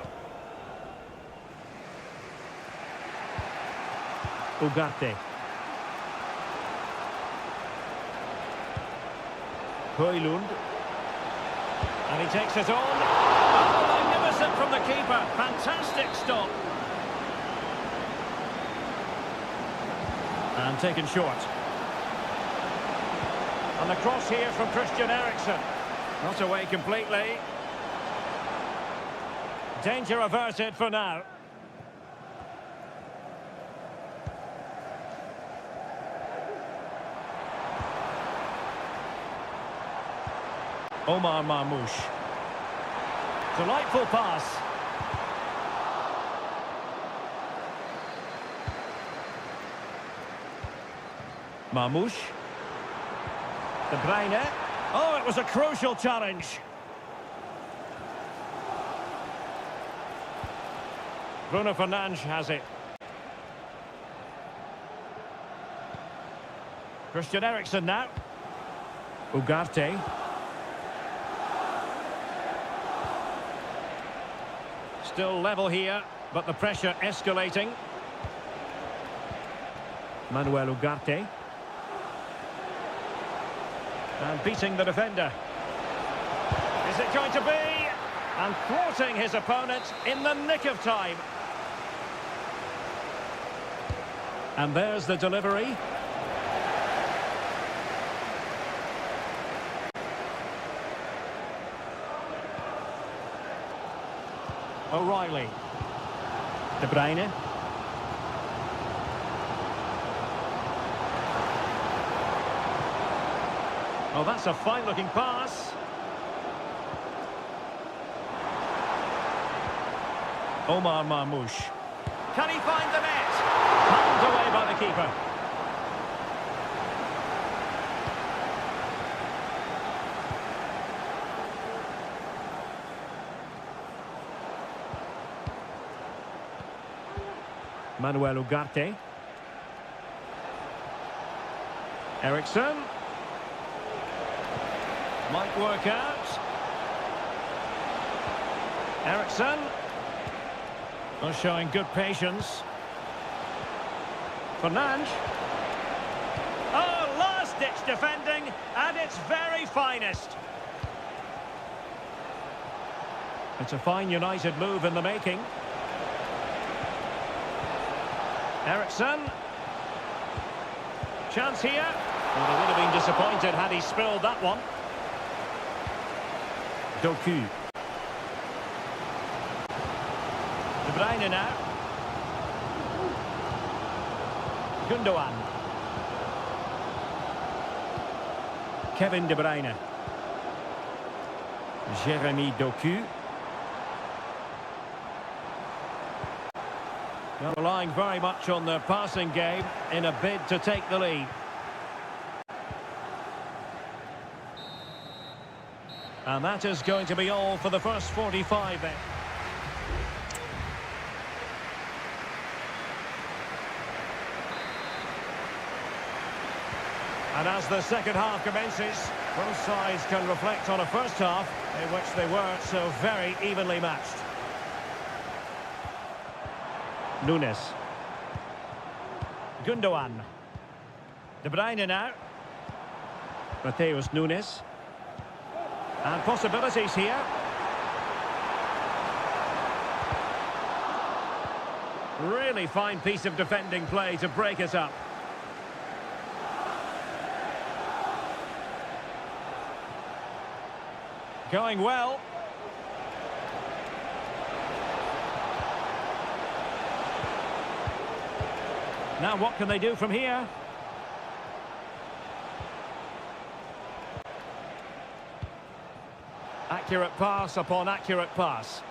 Ugarte. Højlund. And he takes it on. Oh, magnificent from the keeper. Fantastic stop. And taken short. And the cross here from Christian Eriksen. Not away completely. Danger averted for now. Omar Marmoush. Delightful pass. Marmoush. De Bruyne. Oh, it was a crucial challenge. Bruno Fernandes has it. Christian Eriksen now. Ugarte. Still level here, but the pressure escalating. Manuel Ugarte. And beating the defender. Is it going to be? And thwarting his opponent in the nick of time. And there's the delivery. O'Reilly. De Bruyne. Oh, that's a fine-looking pass. Omar Marmoush. Can he find the net? Pulled away by the keeper. Manuel Ugarte. Ericsson. Might work out. Ericsson. Well, showing good patience. Fernandes. Oh, last-ditch defending at its very finest. It's a fine United move in the making. Ericsson. Chance here. Well, they would have been disappointed had he spilled that one. Doku. De Bruyne now. Gundogan. Kevin De Bruyne. Jeremy Doku. They're relying very much on their passing game in a bid to take the lead. And that is going to be all for the first 45 then. And as the second half commences, both sides can reflect on a first half in which they were so very evenly matched. Nunes. Gundogan. De Bruyne now. Mateus Nunes. And possibilities here. Really fine piece of defending play to break it up. Going well. Now what can they do from here? Accurate pass upon accurate pass.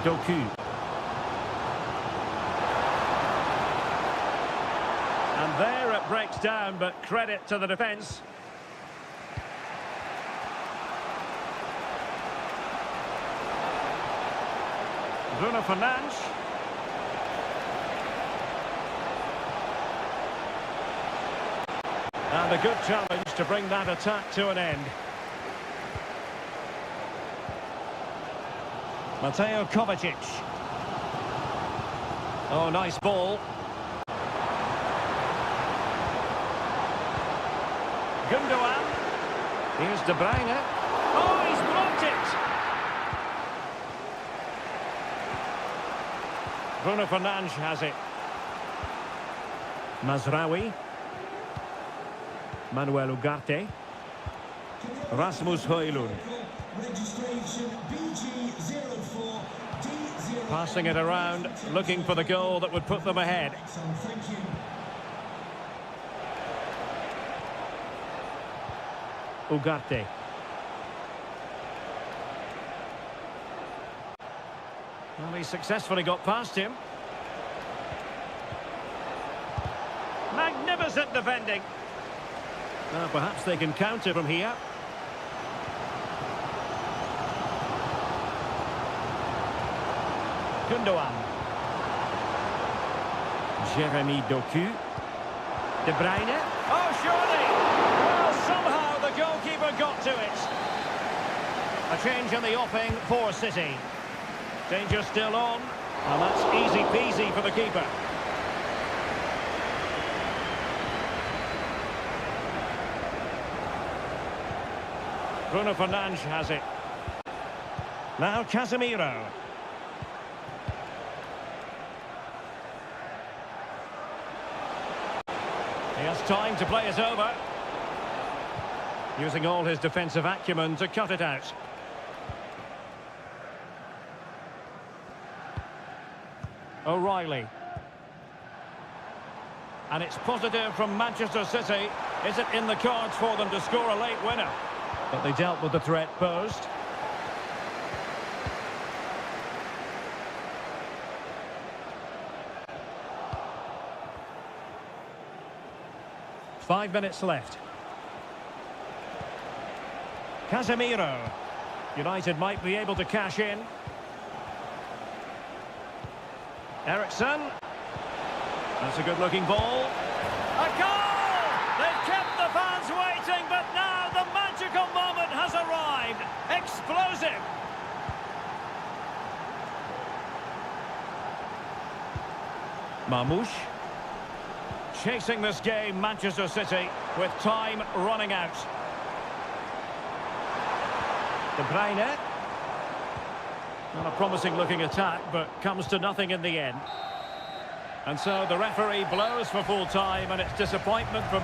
Doku. And there it breaks down, but credit to the defence. Bruno Fernandes. And a good challenge to bring that attack to an end. Mateo Kovacic. Oh, nice ball. Gundogan. Here's De Bruyne. Oh, he's blocked it! Bruno Fernandes has it. Mazraoui. Manuel Ugarte. Rasmus Højlund. Registration BG04 D0. Passing it around, looking for the goal that would put them ahead. Thank you. Ugarte. Well, he successfully got past him. Magnificent defending. Well, perhaps they can counter from here. Gundogan. Jeremy Doku. De Bruyne. Oh, surely! Well, somehow the goalkeeper got to it. A change in the offing for City. Danger still on, and that's easy peasy for the keeper. Bruno Fernandes has it. Now Casemiro. He has time to play it over. Using all his defensive acumen to cut it out. O'Reilly. And it's positive from Manchester City. Is it in the cards for them to score a late winner? But they dealt with the threat posed. Five minutes left. Casemiro. United might be able to cash in. Ericsson. That's a good-looking ball. A goal! They've kept the fans waiting, but now the magical moment has arrived. Explosive. Mamouche. Chasing this game, Manchester City, with time running out. De Bruyne. Not a promising-looking attack, but comes to nothing in the end. And so the referee blows for full time, and it's disappointment for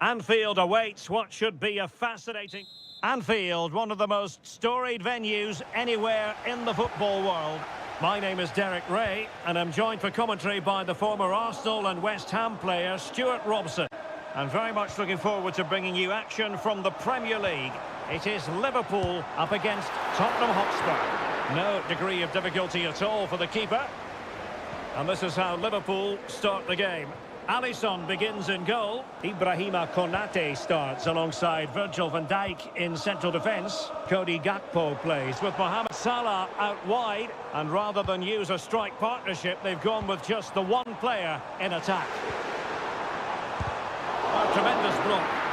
Anfield awaits what should be a fascinating... Anfield, one of the most storied venues anywhere in the football world. My name is Derek Ray, and I'm joined for commentary by the former Arsenal and West Ham player, Stuart Robson. I'm very much looking forward to bringing you action from the Premier League. It is Liverpool up against Tottenham Hotspur. No degree of difficulty at all for the keeper. And this is how Liverpool start the game. Alisson begins in goal. Ibrahima Konate starts alongside Virgil van Dijk in central defence. Cody Gakpo plays with Mohamed Salah out wide. And rather than use a strike partnership, they've gone with just the one player in attack. A tremendous block.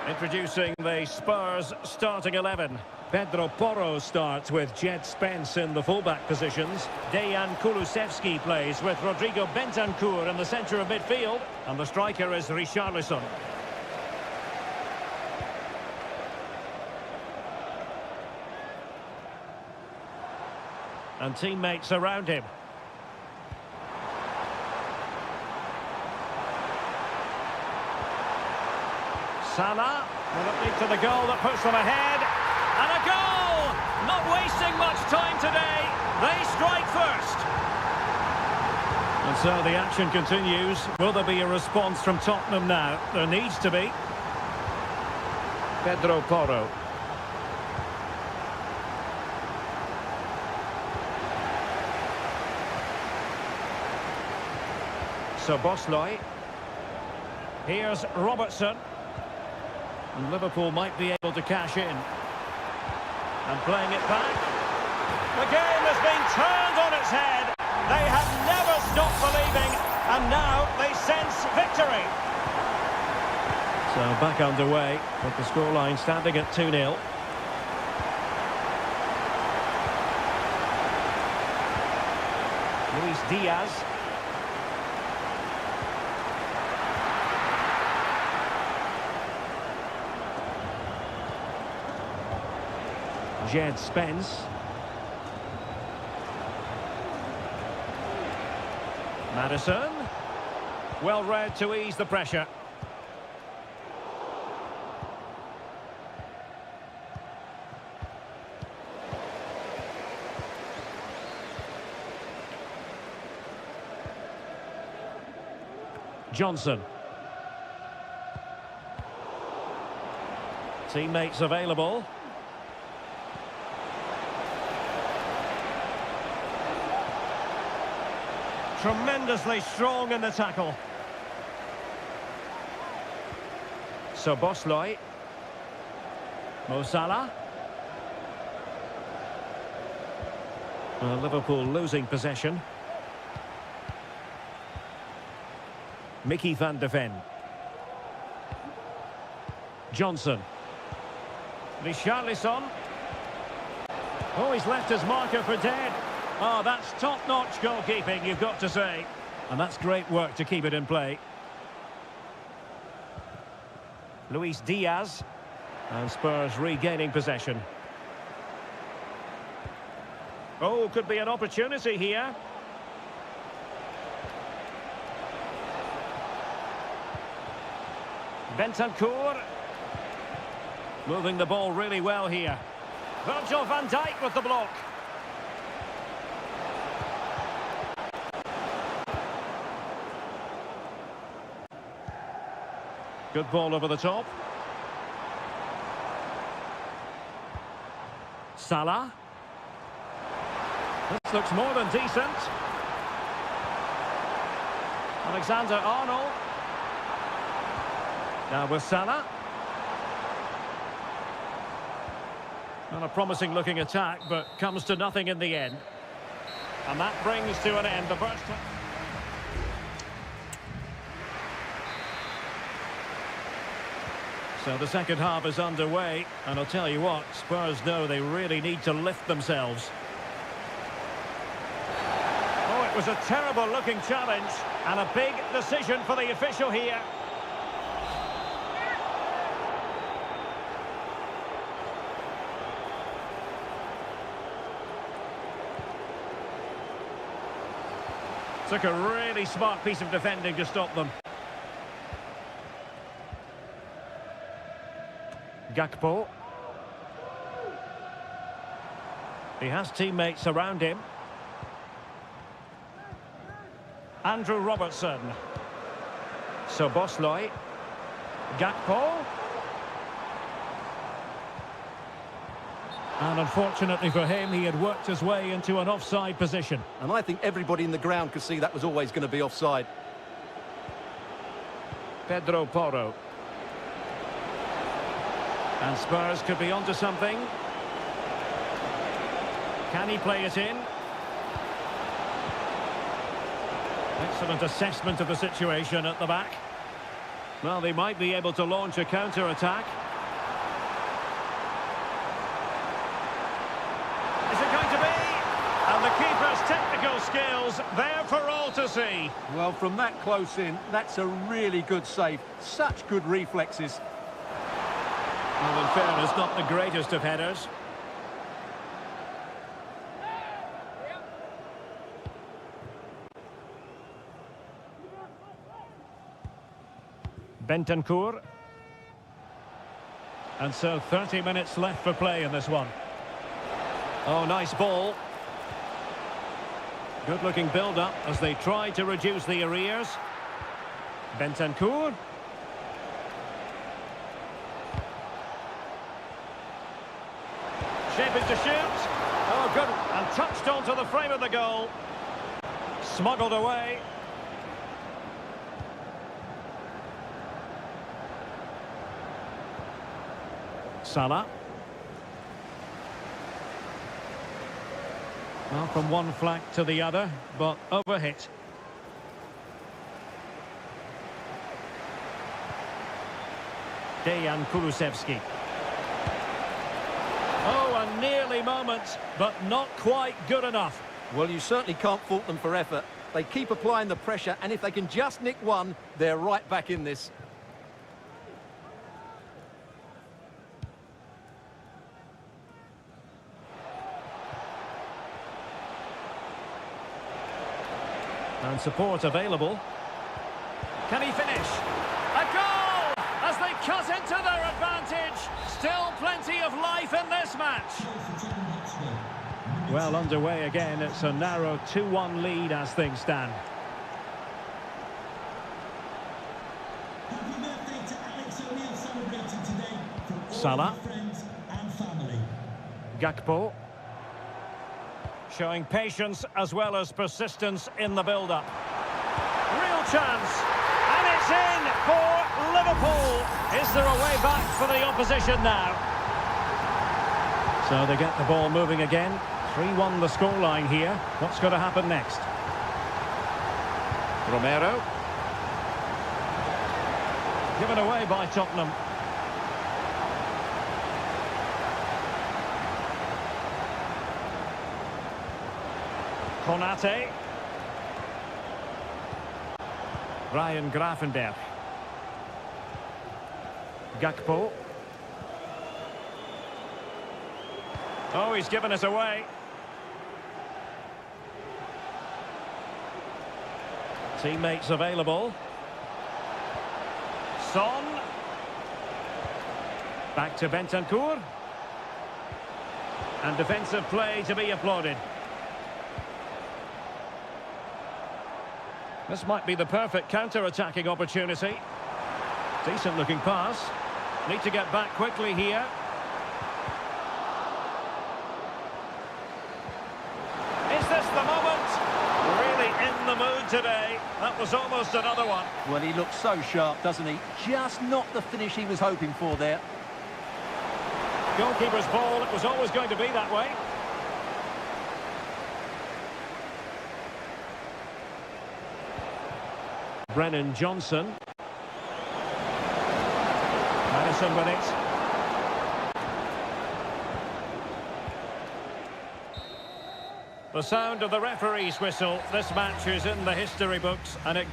Introducing the Spurs starting 11. Pedro Porro starts with Jed Spence in the fullback positions. Dejan Kulusevski plays with Rodrigo Bentancur in the centre of midfield. And the striker is Richarlison. And teammates around him. Salah. Will it lead to the goal that puts them ahead? And a goal! Not wasting much time today. They strike first. And so the action continues. Will there be a response from Tottenham now? There needs to be. Pedro Porro. So Bosley. Here's Robertson. And Liverpool might be able to cash in. And playing it back. The game has been turned on its head. They have never stopped believing. And now they sense victory. So back underway, with the scoreline standing at 2-0. Luis Diaz. Jed Spence. Maddison. Well read to ease the pressure. Johnson. Teammates available. Tremendously strong in the tackle. So Bosley. Mo Salah. Liverpool losing possession. Mickey van de Ven. Johnson. Richarlison. Oh, he's left his marker for dead. Oh, that's top-notch goalkeeping, you've got to say. And that's great work to keep it in play. Luis Diaz. And Spurs regaining possession. Oh, could be an opportunity here. Bentancur. Moving the ball really well here. Virgil van Dijk with the block. Good ball over the top. Salah. This looks more than decent. Alexander-Arnold. Now with Salah. Not a promising looking attack, but comes to nothing in the end. And that brings to an end the first. So the second half is underway, and I'll tell you what, Spurs know they really need to lift themselves. Oh, it was a terrible looking challenge, and a big decision for the official here. Took a really smart piece of defending to stop them. Gakpo. He has teammates around him. Andrew Robertson. So Bosley. Gakpo. And unfortunately for him, he had worked his way into an offside position. And I think everybody in the ground could see that was always going to be offside. Pedro Porro. And Spurs could be onto something. Can he play it in? Excellent assessment of the situation at the back. Well, they might be able to launch a counter-attack. Is it going to be? And the keeper's technical skills there for all to see. Well, from that close in, that's a really good save. Such good reflexes. Well, in fairness, not the greatest of headers. Bentancur. And so 30 minutes left for play in this one. Oh, nice ball. Good-looking build-up as they try to reduce the arrears. Bentancur. Shaping to shoot. Oh, good. And touched onto the frame of the goal. Smuggled away. Salah. Well, from one flank to the other, but overhit. Dejan Kulusevski. Oh, a nearly moment, but not quite good enough. Well, you certainly can't fault them for effort. They keep applying the pressure, and if they can just nick one, they're right back in this. And support available. Can he finish? A goal! As they cut into their advantage. Still plenty of life in this match. Well, underway again. It's a narrow 2-1 lead as things stand. Happy birthday to Alex O'Neill celebrating today from all Salah. my friends and family. Gakpo. Showing patience as well as persistence in the build-up. Real chance. And it's in for Liverpool. Is there a way back for the opposition now? So they get the ball moving again. 3-1 the scoreline here. What's going to happen next? Romero. Given away by Tottenham. Konate. Ryan Gravenberch. Gakpo. Oh, he's given us away. Teammates available. Son. Back to Bentancur. And defensive play to be applauded. This might be the perfect counter-attacking opportunity. Decent looking pass. Need to get back quickly here. Is this the moment? Really in the mood today. That was almost another one. Well, he looks so sharp, doesn't he? Just not the finish he was hoping for there. Goalkeeper's ball, it was always going to be that way. Brennan Johnson. Madison with it. The sound of the referee's whistle. This match is in the history books, and it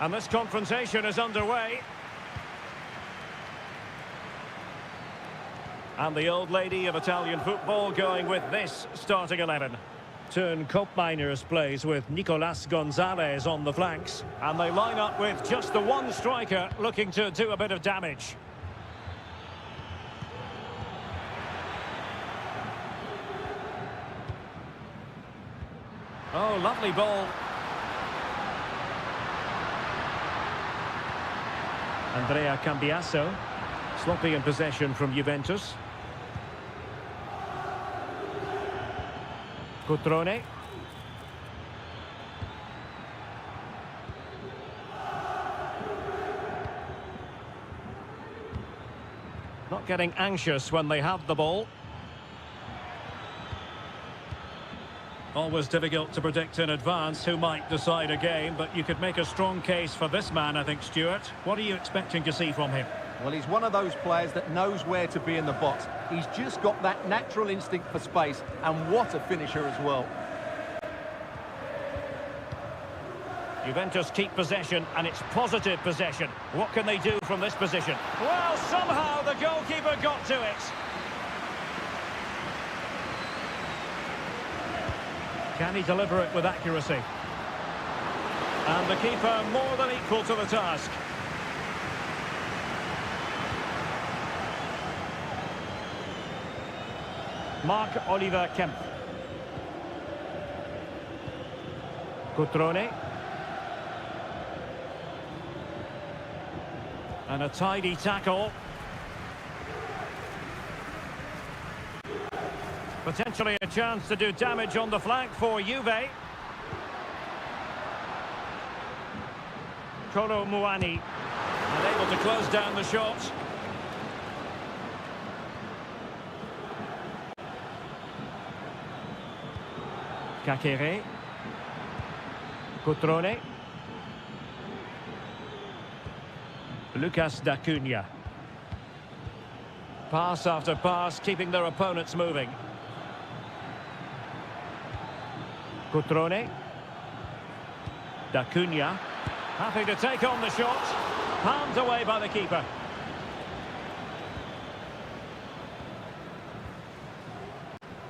And this confrontation is underway. And the old lady of Italian football going with this starting 11. Turn Koopmeiners plays with Nicolas Gonzalez on the flanks. And they line up with just the one striker looking to do a bit of damage. Oh, lovely ball. Andrea Cambiasso. Sloppy in possession from Juventus. Cutrone. Not getting anxious when they have the ball. Always difficult to predict in advance who might decide a game, but you could make a strong case for this man, I think, Stuart. What are you expecting to see from him? Well, he's one of those players that knows where to be in the box. He's just got that natural instinct for space, and what a finisher as well. Juventus keep possession, and it's positive possession. What can they do from this position? Well, somehow the goalkeeper got to it. Can he deliver it with accuracy? And the keeper more than equal to the task. Marc-Oliver Kemp. Cutrone. And a tidy tackle. Potentially a chance to do damage on the flank for Juve. Kolo Muani. Unable to close down the shot. Kakere. Cutrone. Lucas D'Acunha. Pass after pass, keeping their opponents moving. Cutrone. D'Acunha. Happy to take on the shot. Palmed away by the keeper.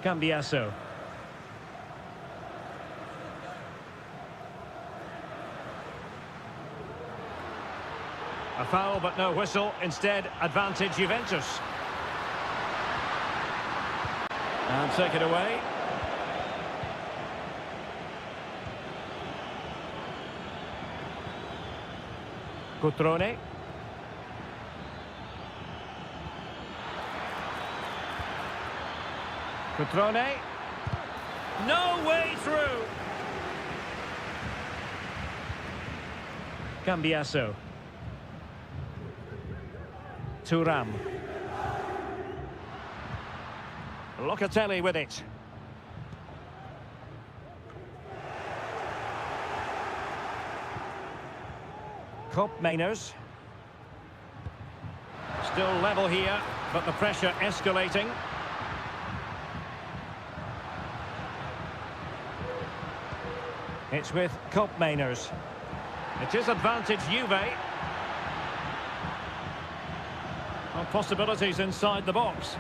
Cambiasso. A foul but no whistle. Instead, advantage Juventus. And take it away. Cutrone. Cutrone. No way through. Cambiasso. Thuram. Locatelli with it. Koopmeiners. Still level here, but the pressure escalating. It's with Koopmeiners. It is advantage Juve. Well, possibilities inside the box.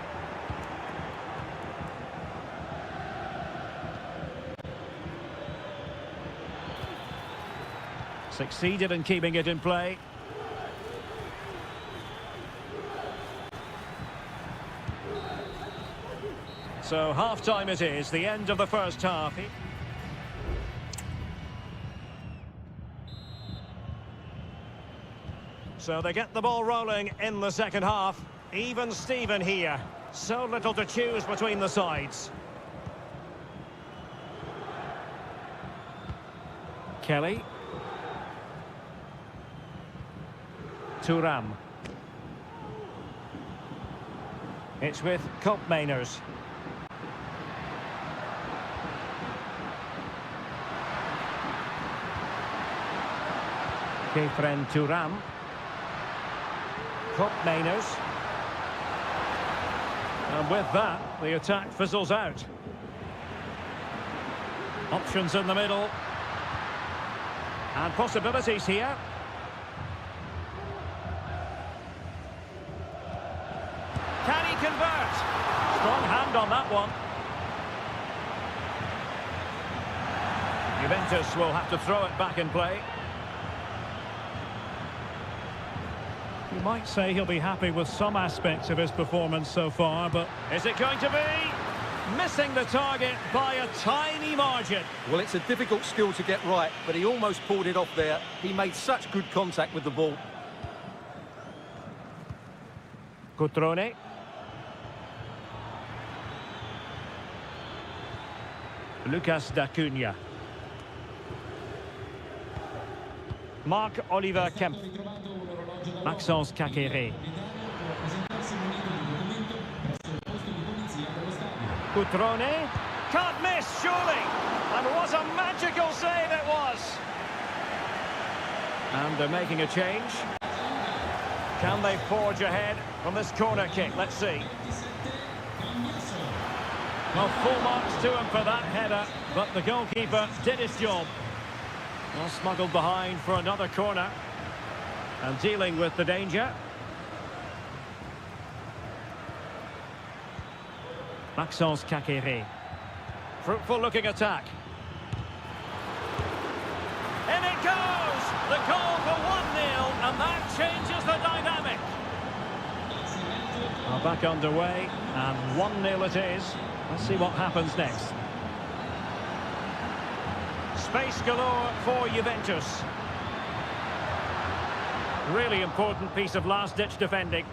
Succeeded in keeping it in play. So half-time it is, the end of the first half. So they get the ball rolling in the second half. Even Steven here. So little to choose between the sides. Kelly. Thuram. It's with Koopmeiners. Kefren Thuram. Koopmeiners. And with that, the attack fizzles out. Options in the middle. And possibilities here. Can he convert? Strong hand on that one. Juventus will have to throw it back in play. You might say he'll be happy with some aspects of his performance so far, but is it going to be? Missing the target by a tiny margin. Well, it's a difficult skill to get right, but he almost pulled it off there. He made such good contact with the ball. Cutrone. Lucas D'Acunha. Marc-Oliver Kemp. Maxence Caqueret. Cutrone. Can't miss, surely. And what a magical save it was. And they're making a change. Can they forge ahead from this corner kick? Let's see. Well, full marks to him for that header, but the goalkeeper did his job. Well, smuggled behind for another corner. And dealing with the danger. Maxence Caqueret. Fruitful looking attack. In it goes! The goal for 1-0, and that changes the dynamic. Well, back underway, and 1-0 it is. Let's see what happens next. Space galore for Juventus. Really important piece of last-ditch defending.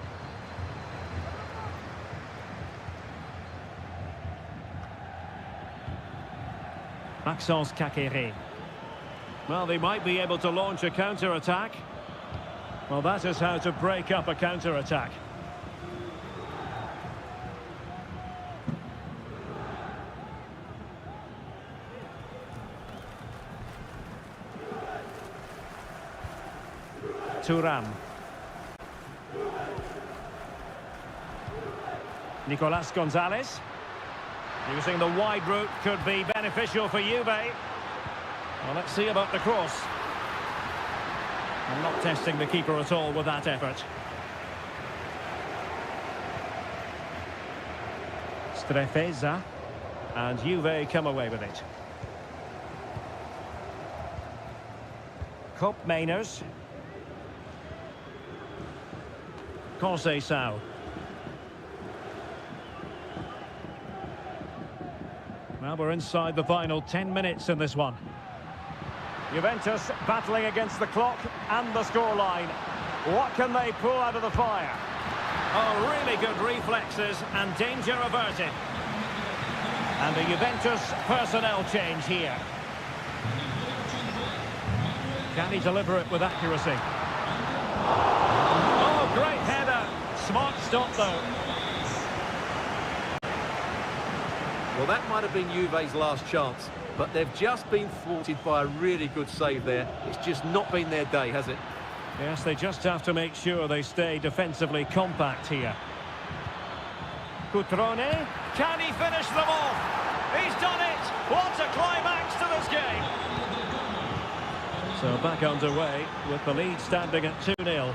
Maxence Caqueret. Well, they might be able to launch a counter-attack. Well, that is how to break up a counter-attack. Thuram. Nicolas Gonzalez. Using the wide route could be beneficial for Juve. Well, let's see about the cross. I'm not testing the keeper at all with that effort. Strefeza. And Juve come away with it. Cop Mainers. Conceição. Well, we're inside the final 10 minutes in this one. Juventus battling against the clock and the scoreline. What can they pull out of the fire? Oh, really good reflexes and danger averted. And the Juventus personnel change here. Can he deliver it with accuracy? Oh, great header. Smart stop, though. Well, that might have been Juve's last chance, but they've just been thwarted by a really good save there. It's just not been their day, has it? Yes, they just have to make sure they stay defensively compact here. Cutrone, can he finish them off? He's done it! What a climax to this game! So back underway with the lead standing at 2-0.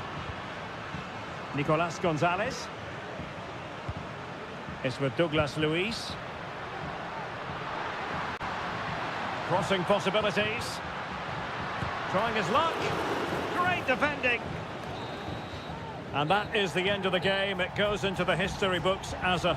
Nicolas Gonzalez. It's with Douglas Luiz. Crossing possibilities. Trying his luck. Great defending. And that is the end of the game. It goes into the history books as a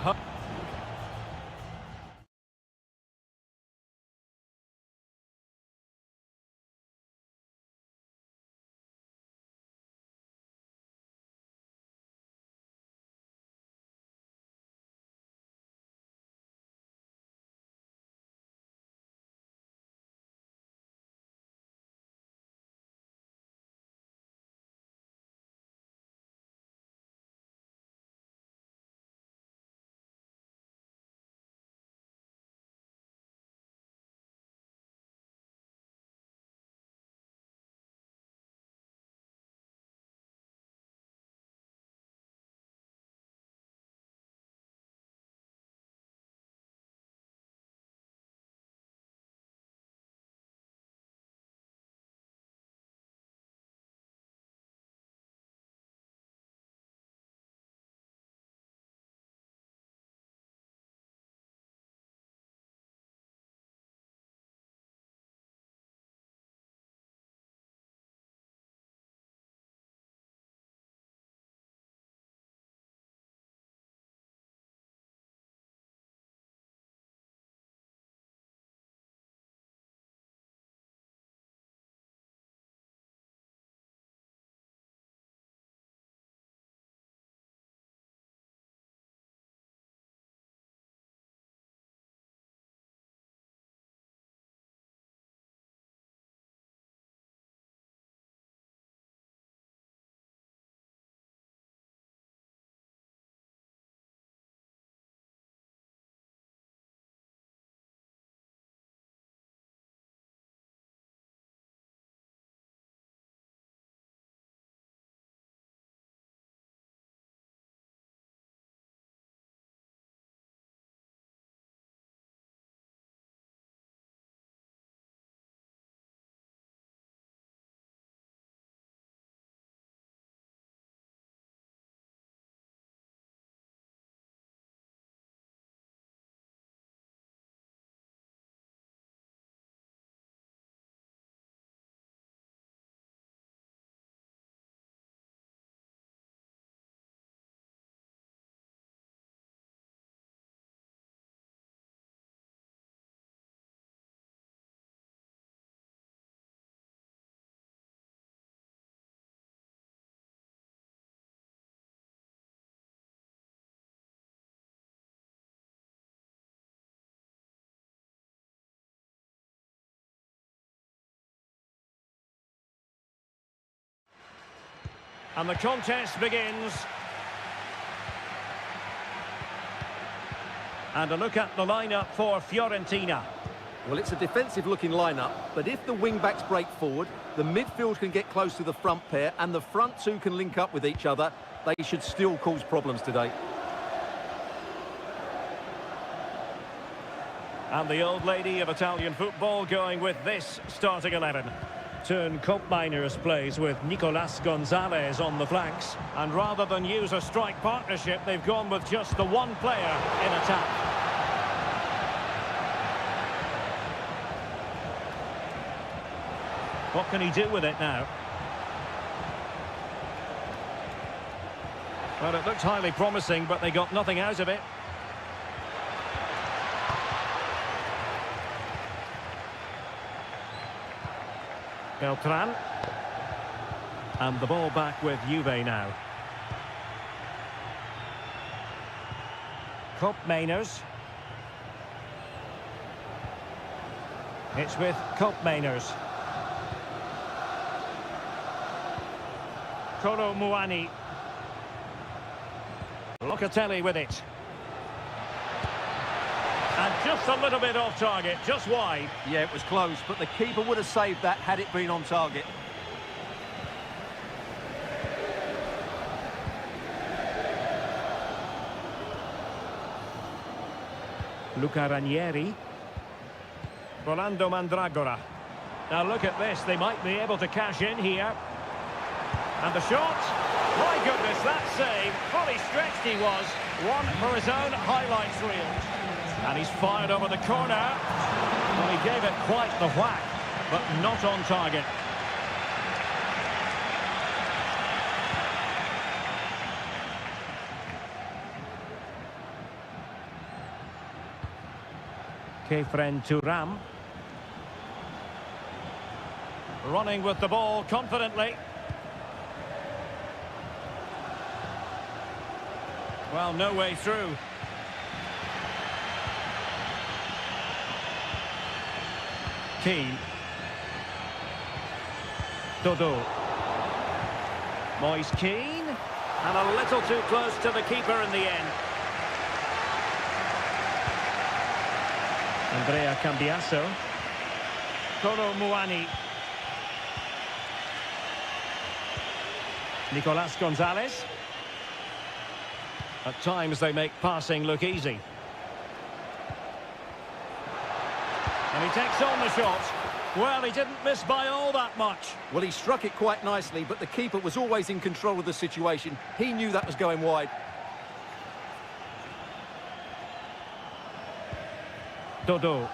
And the contest begins. And a look at the lineup for Fiorentina. Well, it's a defensive-looking lineup, but if the wing-backs break forward, the midfield can get close to the front pair, and the front two can link up with each other, they should still cause problems today. And the old lady of Italian football going with this starting 11. Turn Miners plays with Nicolas Gonzalez on the flanks. And rather than use a strike partnership, they've gone with just the one player in attack. What can he do with it now? Well, it looked highly promising, but they got nothing out of it. Beltran. And the ball back with Juve now. Miners. It's with Miners. Kolo Muani. Locatelli with it. And just a little bit off target, just wide. Yeah, it was close, but the keeper would have saved that had it been on target. Luca Ranieri. Rolando Mandragora. Now look at this, they might be able to cash in here. And the shot. My goodness, that save. Fully stretched he was. One for his own highlights reel. And he's fired over the corner. Well, he gave it quite the whack, but not on target. Kefren Turam. Running with the ball confidently. Well, no way through. Keane. Dodo. Moise Keane. And a little too close to the keeper in the end. Andrea Cambiasso. Kolo Muani. Nicolas Gonzalez. At times they make passing look easy. And he takes on the shot. Well, he didn't miss by all that much. Well, he struck it quite nicely, but the keeper was always in control of the situation. He knew that was going wide. Dodo.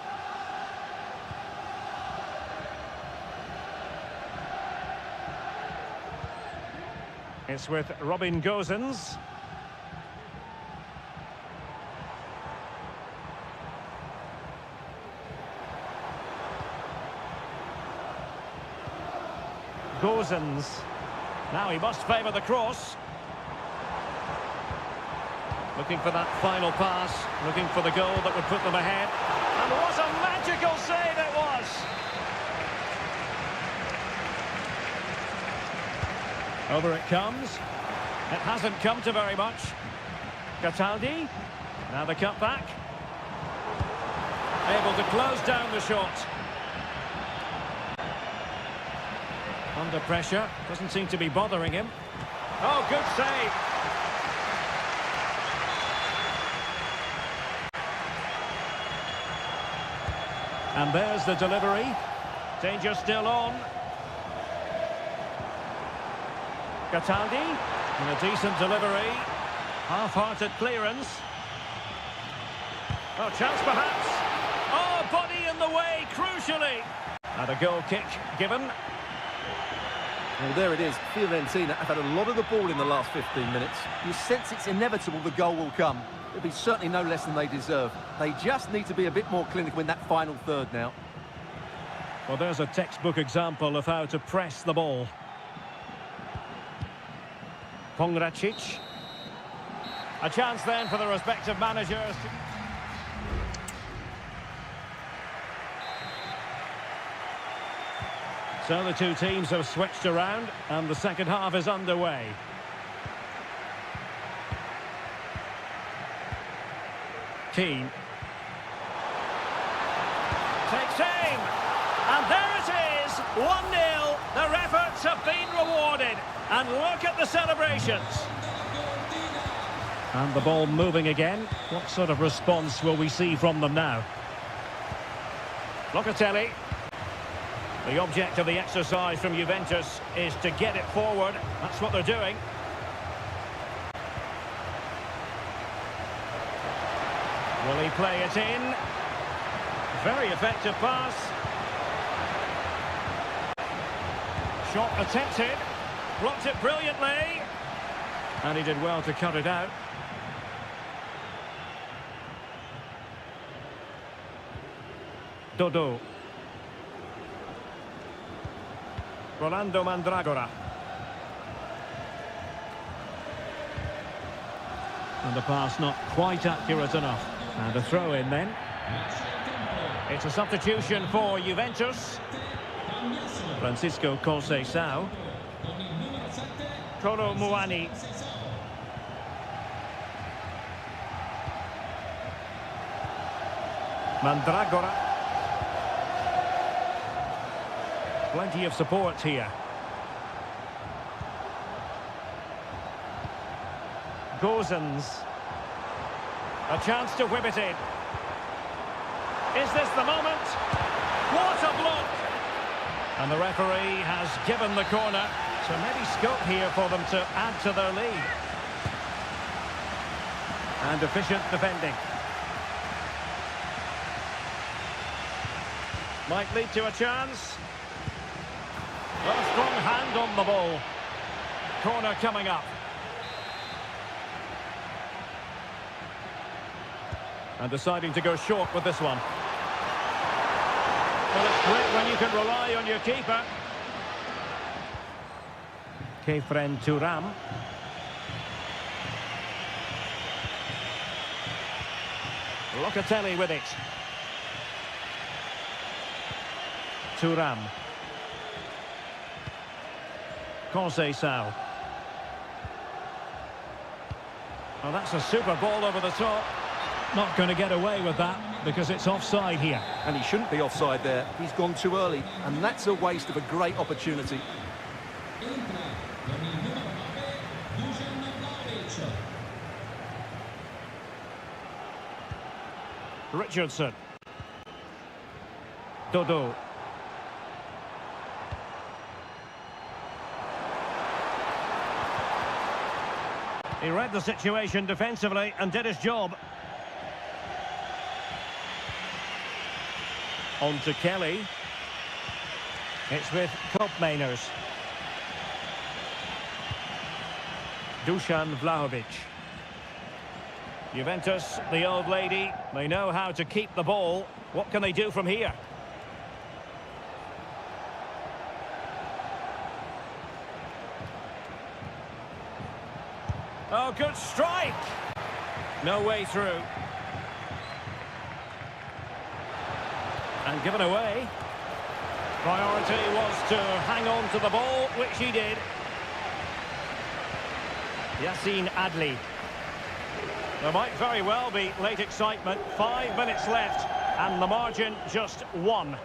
It's with Robin Gosens. Gosens. Now he must favour the cross. Looking for that final pass. Looking for the goal that would put them ahead. And what a magical save it was! Over it comes. It hasn't come to very much. Cataldi. Now the cut back. Able to close down the shot. Under pressure. Doesn't seem to be bothering him. Oh, good save. And there's the delivery. Danger still on. Cataldi. And a decent delivery. Half-hearted clearance. Oh, chance perhaps. Oh, body in the way, crucially. And a goal kick given. Well, there it is. Fiorentina have had a lot of the ball in the last 15 minutes. You sense it's inevitable the goal will come. It'll be certainly no less than they deserve. They just need to be a bit more clinical in that final third now. Well, there's a textbook example of how to press the ball. Pongracic. A chance then for the respective managers. So the two teams have switched around and the second half is underway. Keane. Takes aim. And there it is, 1-0. Their efforts have been rewarded. And look at the celebrations. And the ball moving again. What sort of response will we see from them now? Locatelli. The object of the exercise from Juventus is to get it forward. That's what they're doing. Will he play it in? Very effective pass. Shot attempted. Blocked it brilliantly. And he did well to cut it out. Dodo. Rolando Mandragora. And the pass not quite accurate enough. And a throw in then. It's a substitution for Juventus. Francisco Conceição. Kolo Muani. Mandragora. Plenty of support here. Gozens. A chance to whip it in. Is this the moment? What a block! And the referee has given the corner. So maybe scope here for them to add to their lead. And efficient defending. Might lead to a chance. A strong hand on the ball. Corner coming up. And deciding to go short with this one. Well, it's great when you can rely on your keeper. Kefren Thuram. Locatelli with it. Thuram. Conceição. Well, that's a super ball over the top. Not going to get away with that because it's offside here. And he shouldn't be offside there. He's gone too early, and that's a waste of a great opportunity. Richardson. Dodo. He read the situation defensively and did his job. On to Kelly. It's with Kopmeiners. Dusan Vlahovic. Juventus, the old lady, they know how to keep the ball. What can they do from here? Oh, good strike! No way through. And given away. Priority was to hang on to the ball, which he did. Yassine Adli. There might very well be late excitement. 5 minutes left, and the margin just 1.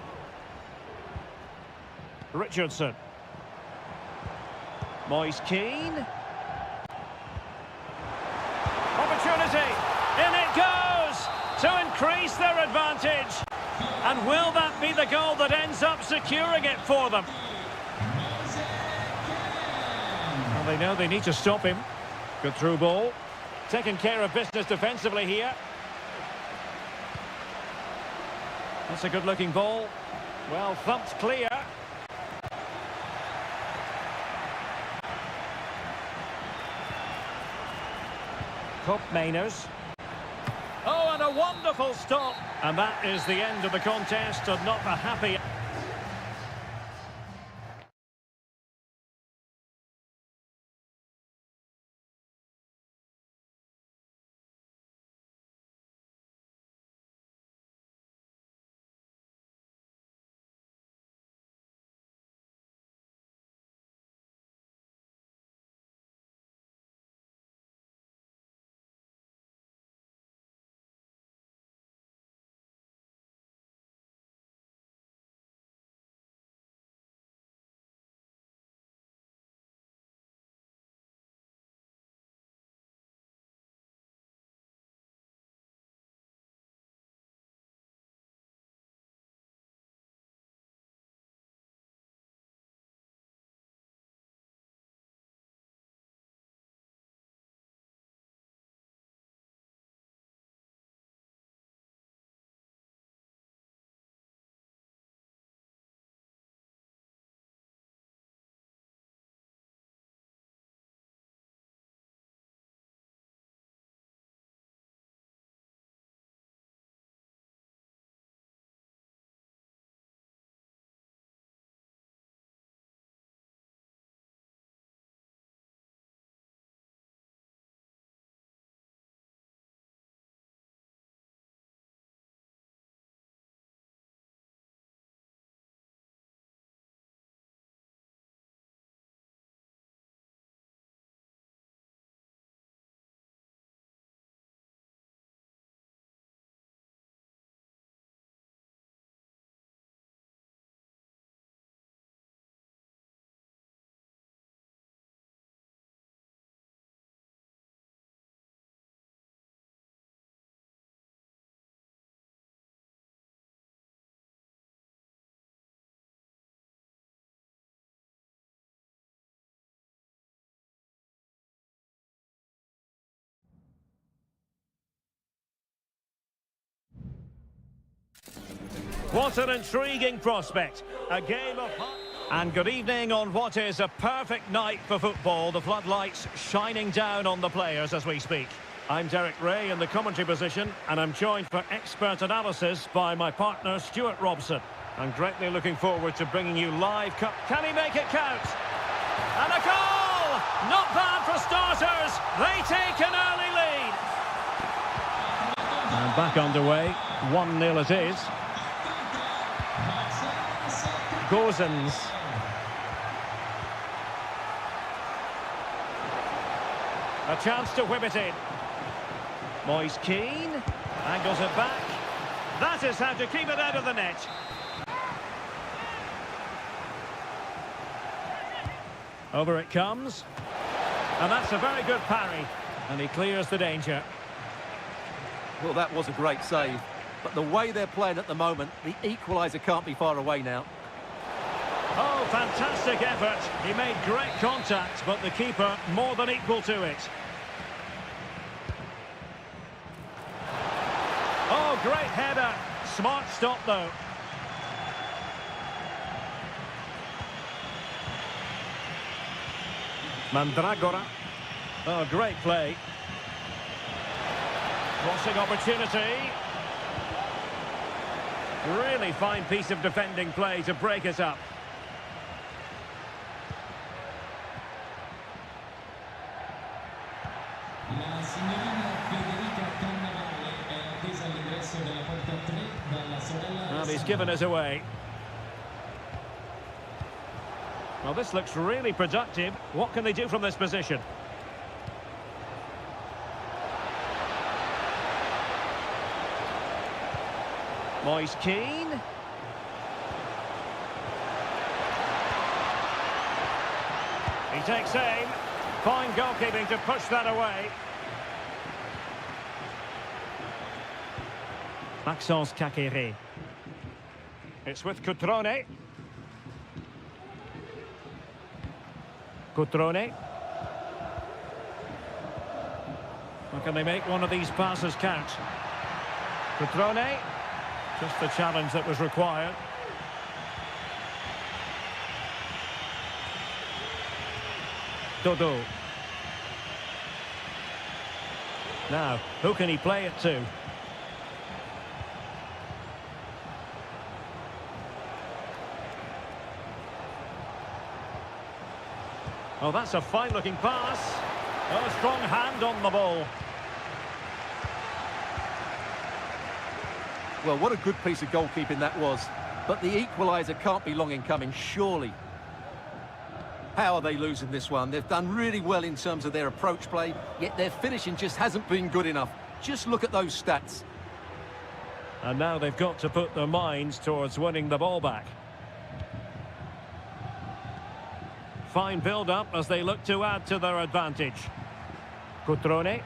Richardson. Moise Keane. Opportunity. In it goes to increase their advantage. And will that be the goal that ends up securing it for them? Well, they know they need to stop him. Good through ball. Taking care of business defensively here. That's a good-looking ball. Well, thumped clear. Kopmeiners. Oh, and a wonderful stop. And that is the end of the contest, and not a happy... What an intriguing prospect. A game of... And good evening on what is a perfect night for football. The floodlights shining down on the players as we speak. I'm Derek Ray in the commentary position, and I'm joined for expert analysis by my partner, Stuart Robson. I'm greatly looking forward to bringing you live... Can he make it count? And a goal! Not bad for starters. They take an early lead. And back underway. 1-0 it is. Gozens. A chance to whip it in. Moise Keane angles it back. That is how to keep it out of the net. Over it comes. And that's a very good parry. And he clears the danger. Well, that was a great save. But the way they're playing at the moment, the equaliser can't be far away now. Oh, fantastic effort. He made great contact, but the keeper more than equal to it. Oh, great header. Smart stop, though. Mandragora. Oh, great play. Crossing opportunity. Really fine piece of defending play to break it up. La signorina Federica Cannavale è attesa all'ingresso della porta 3 dalla sorella. And he's given us away. Well, this looks really productive. What can they do from this position? Moise Keane. He takes aim. Fine goalkeeping to push that away. Maxence Caqueret. It's with Cutrone. Cutrone. Well, can they make one of these passes count? Cutrone. Just the challenge that was required. Dodo. Now, who can he play it to? Oh, that's a fine-looking pass. Oh, a strong hand on the ball. Well, what a good piece of goalkeeping that was. But the equaliser can't be long in coming, surely. How are they losing this one? They've done really well in terms of their approach play, yet their finishing just hasn't been good enough. Just look at those stats. And now they've got to put their minds towards winning the ball back. Fine build-up as they look to add to their advantage. Cutrone. It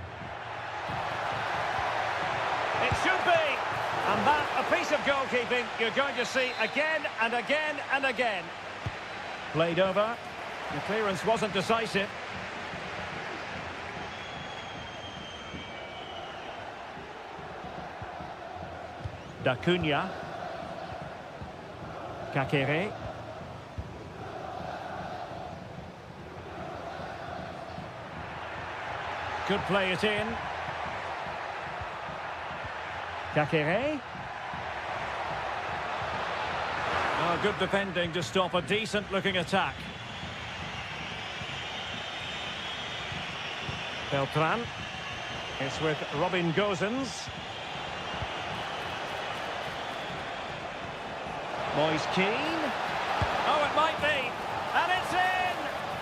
should be! And that, a piece of goalkeeping you're going to see again and again and again. Played over. The clearance wasn't decisive. D'Acunha. Caqueret. Could play it in. Caqueret. Oh, good defending to stop a decent-looking attack. Beltran. It's with Robin Gozens. Moise Keane. Oh, it might be. And it's in!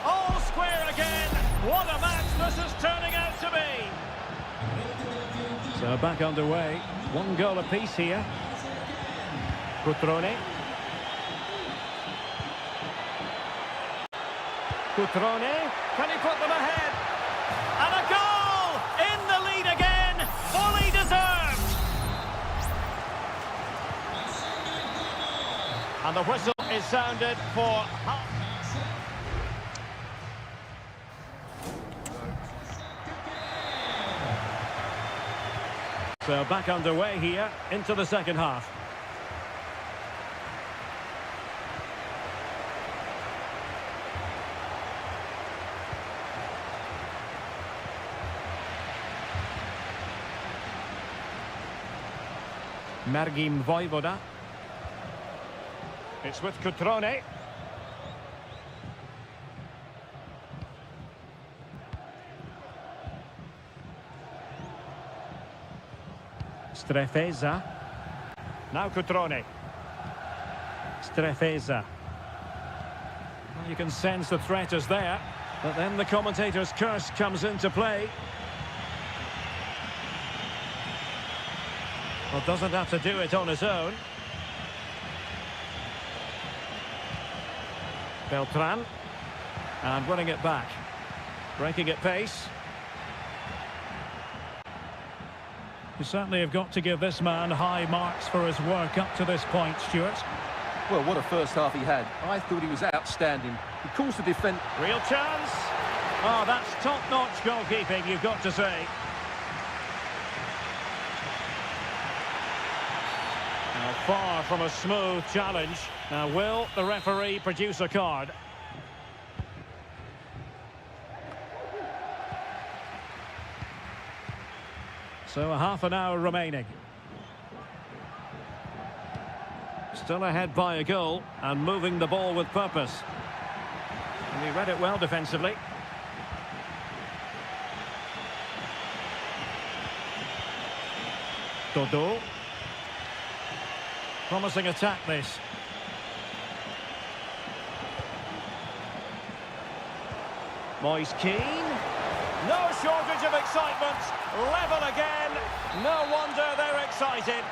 All square again. What a match this is turning out to be. So back underway. One goal apiece here. Cutrone. Cutrone. Can he put them ahead? And a goal! In the lead again! Fully deserved! And the whistle is sounded for half. So back underway here into the second half. Mergim Vojvoda. It's with Cutrone. Strefeza. Now Cutrone. Strefeza. Well, you can sense the threat is there, but then the commentator's curse comes into play. Well, doesn't have to do it on his own. Beltran. And winning it back. Breaking at pace. You certainly have got to give this man high marks for his work up to this point, Stuart. Well, what a first half he had. I thought he was outstanding. He calls the defence. Real chance. Oh, that's top-notch goalkeeping, you've got to say. Now, far from a smooth challenge. Now, will the referee produce a card? So, a half an hour remaining. Still ahead by a goal and moving the ball with purpose. And he read it well defensively. Dodo. Promising attack this. Moise Keane. No shortage of excitement. Level again. No wonder they're excited.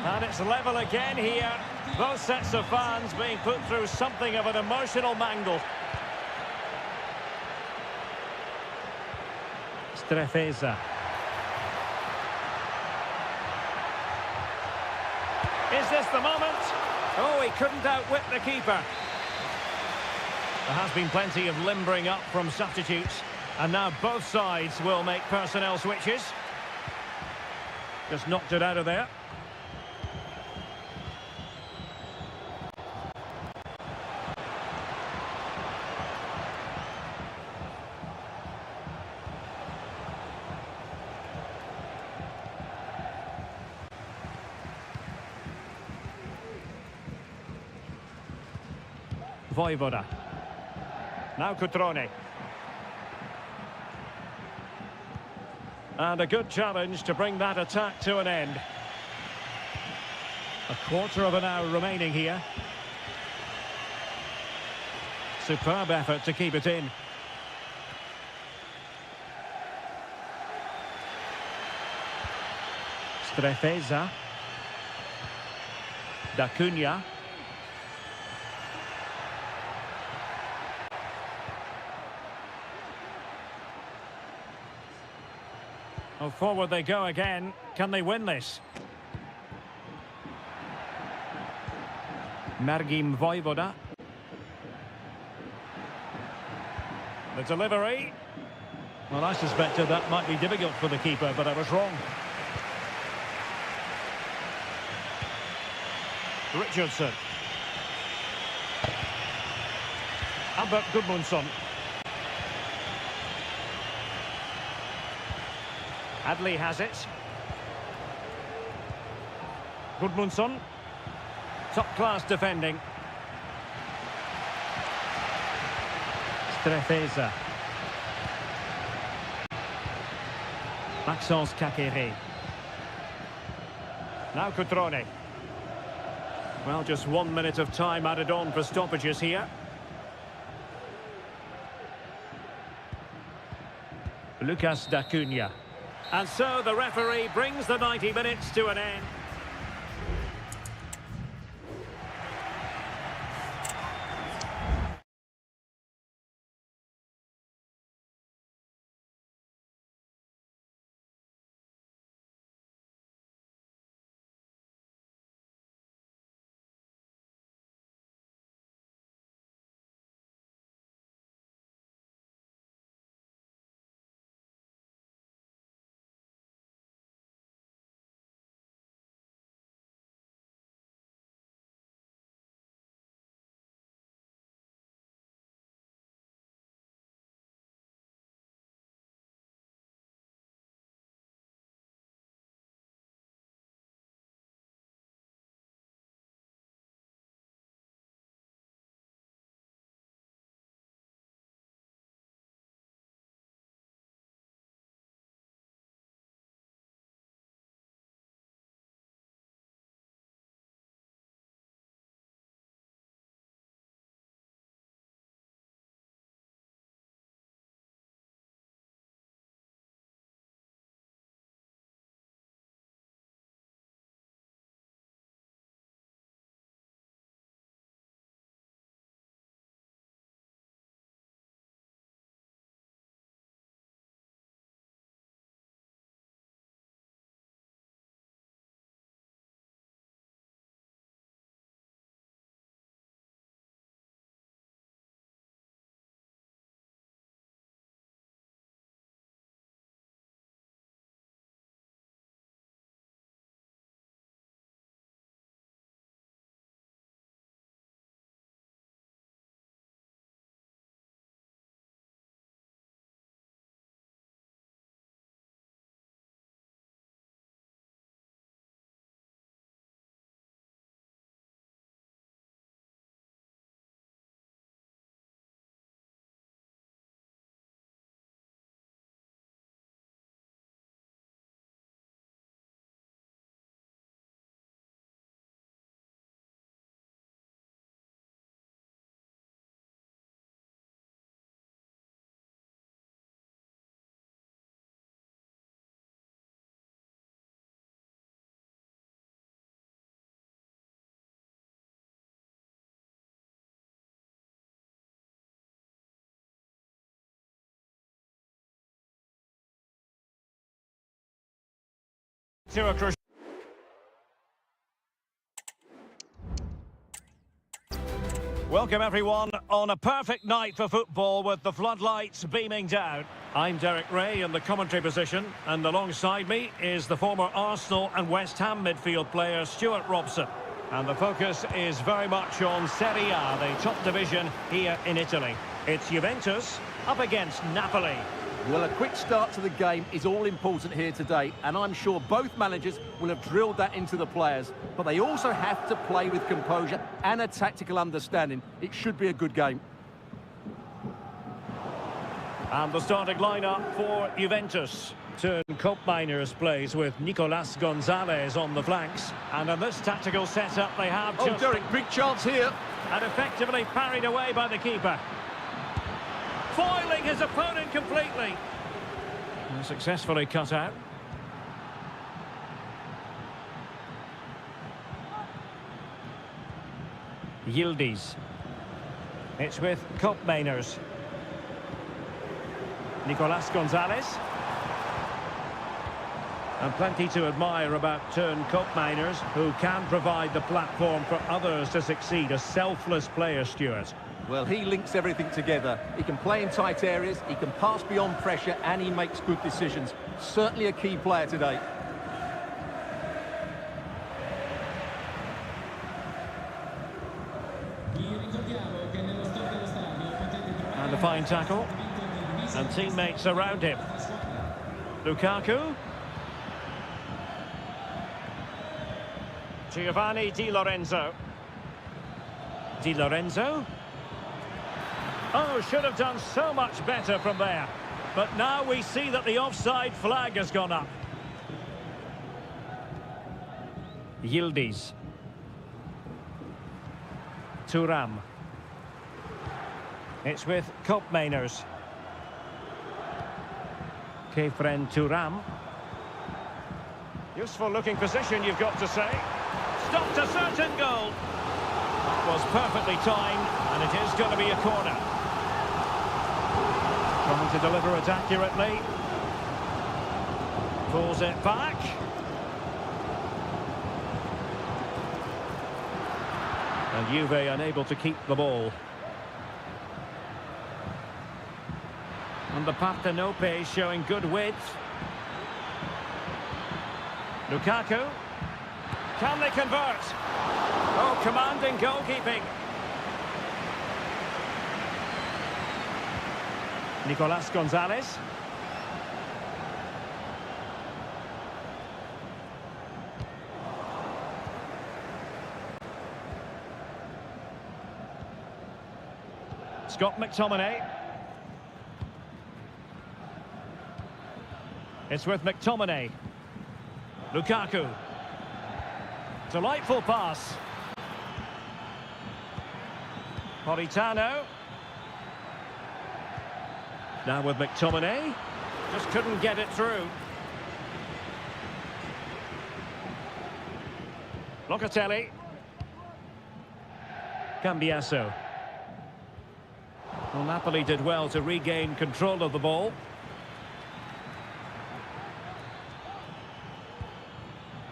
And it's level again here. Both sets of fans being put through something of an emotional mangle. Strefeza. Is this the moment? Oh, he couldn't outwit the keeper. There has been plenty of limbering up from substitutes. And now both sides will make personnel switches. Just knocked it out of there. Vojvoda. Now Cutrone. And a good challenge to bring that attack to an end. A quarter of an hour remaining here. Superb effort to keep it in. Strefeza. Da Cunha. Oh, forward they go again. Can they win this? Mergim Vojvoda. The delivery. Well, I suspected that might be difficult for the keeper, but I was wrong. Richardson. Albert Gudmundsson. Adley has it. Gudmundsson. Top-class defending. Strefeza. Maxence Kakere. Now Cutrone. Well, just 1 minute of time added on for stoppages here. Lucas da Cunha. And so the referee brings the 90 minutes to an end. To a crucial. Welcome everyone on a perfect night for football with the floodlights beaming down. I'm Derek Ray in the commentary position, and alongside me is the former Arsenal and West Ham midfield player Stuart Robson. And the focus is very much on Seria, the top division here in Italy. It's Juventus up against Napoli. Well, a quick start to the game is all important here today, and I'm sure both managers will have drilled that into the players. But they also have to play with composure and a tactical understanding. It should be a good game. And the starting lineup for Juventus. Turn Cup Miners plays with Nicolas Gonzalez on the flanks. And in this tactical setup they have just... Derek, big chance here. And effectively parried away by the keeper. Foiling his opponent completely. And successfully cut out. Yildiz. It's with Cup Miners. Nicolas Gonzalez. And plenty to admire about Turn Cup Miners, who can provide the platform for others to succeed. A selfless player, Stuart. Well, he links everything together. He can play in tight areas, he can pass beyond pressure, and he makes good decisions. Certainly a key player today. And a fine tackle. And teammates around him. Lukaku. Giovanni Di Lorenzo. Di Lorenzo. Oh, should have done so much better from there. But now we see that the offside flag has gone up. Yildiz. Thuram. It's with Cup Miners. Kefren Thuram. Useful looking position, you've got to say. Stopped a certain goal. That was perfectly timed, and it is going to be a corner. Trying to deliver it accurately. Pulls it back. And Juve unable to keep the ball. And the Partenope showing good width. Lukaku. Can they convert? Oh, commanding goalkeeping. Nicolas Gonzalez. Scott McTominay. It's with McTominay. Lukaku. Delightful pass. Politano. Now with McTominay. Just couldn't get it through. Locatelli. Cambiasso. Well, Napoli did well to regain control of the ball.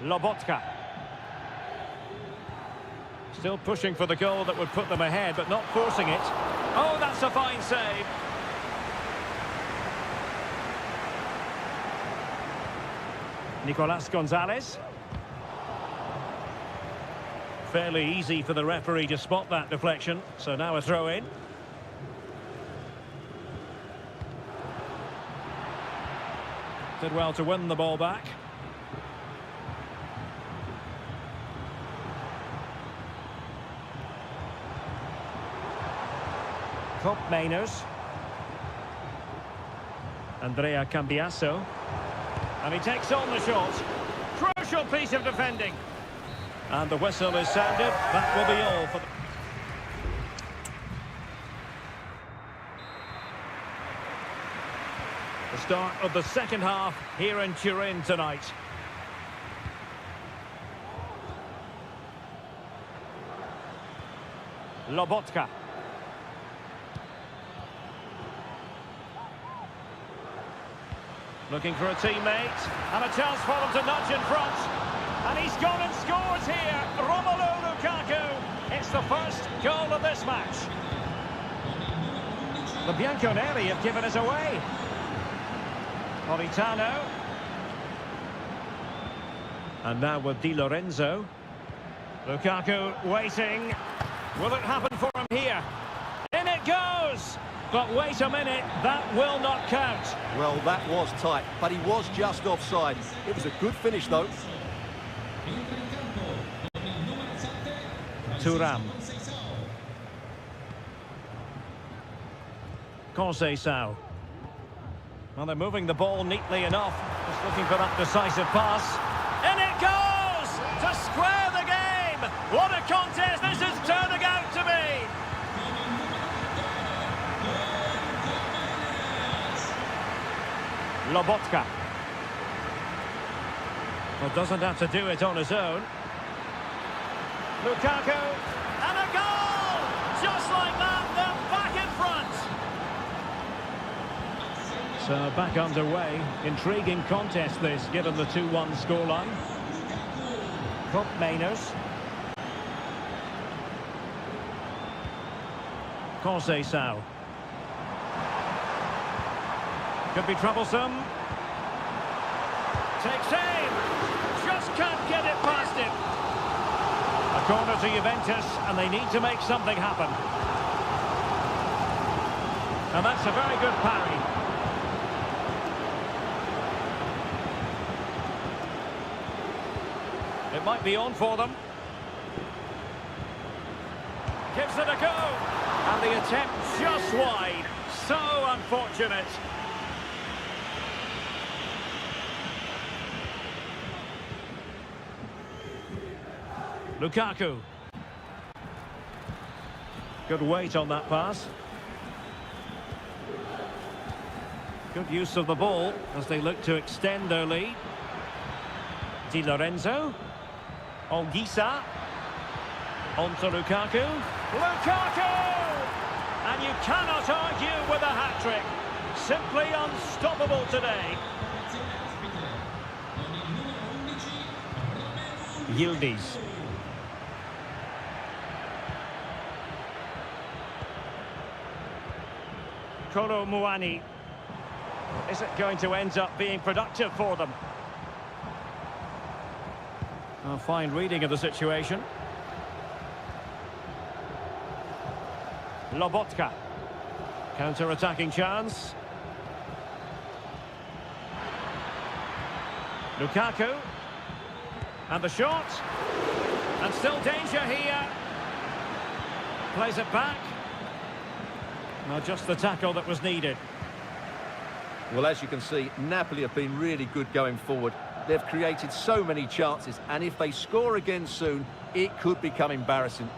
Lobotka. Still pushing for the goal that would put them ahead, but not forcing it. Oh, that's a fine save. Nicolas Gonzalez. Fairly easy for the referee to spot that deflection, so now a throw in. Did well to win the ball back. Cup Miners. Andrea Cambiasso. And he takes on the shot. Crucial piece of defending. And the whistle is sounded. That will be all for the... The start of the second half here in Turin tonight. Lobotka. Looking for a teammate. And a chance for them to nudge in front. And he's gone and scores here. Romelu Lukaku. It's the first goal of this match. The Bianconeri have given us away. Politano. And now with Di Lorenzo. Lukaku waiting. Will it happen for him here? In it goes! But wait a minute, that will not count. Well, that was tight, but he was just offside. It was a good finish, though. Thuram. Conceição. Well, they're moving the ball neatly enough. Just looking for that decisive pass. In it goes! To square the game! What a contest this is turning out to be! Lobotka. Well, doesn't have to do it on his own. Lukaku. And a goal! Just like that, they're back in front. So back underway. Intriguing contest this, given the 2-1 scoreline. Cup Mainers. Conceição. Could be troublesome. Takes aim. Just can't get it past him. A corner to Juventus, and they need to make something happen. And that's a very good parry. It might be on for them. Gives it a go. And the attempt just wide. So unfortunate. Lukaku. Good weight on that pass. Good use of the ball as they look to extend their lead. Di Lorenzo. Olgisa. On to Lukaku. Lukaku! And you cannot argue with a hat-trick. Simply unstoppable today. Yildiz. Kolo Muani. Is it going to end up being productive for them? A fine reading of the situation. Lobotka. Counter-attacking chance. Lukaku. And the shot. And still danger here. Plays it back. Well, just the tackle that was needed. Well, as you can see, Napoli have been really good going forward. They've created so many chances, and if they score again soon, it could become embarrassing.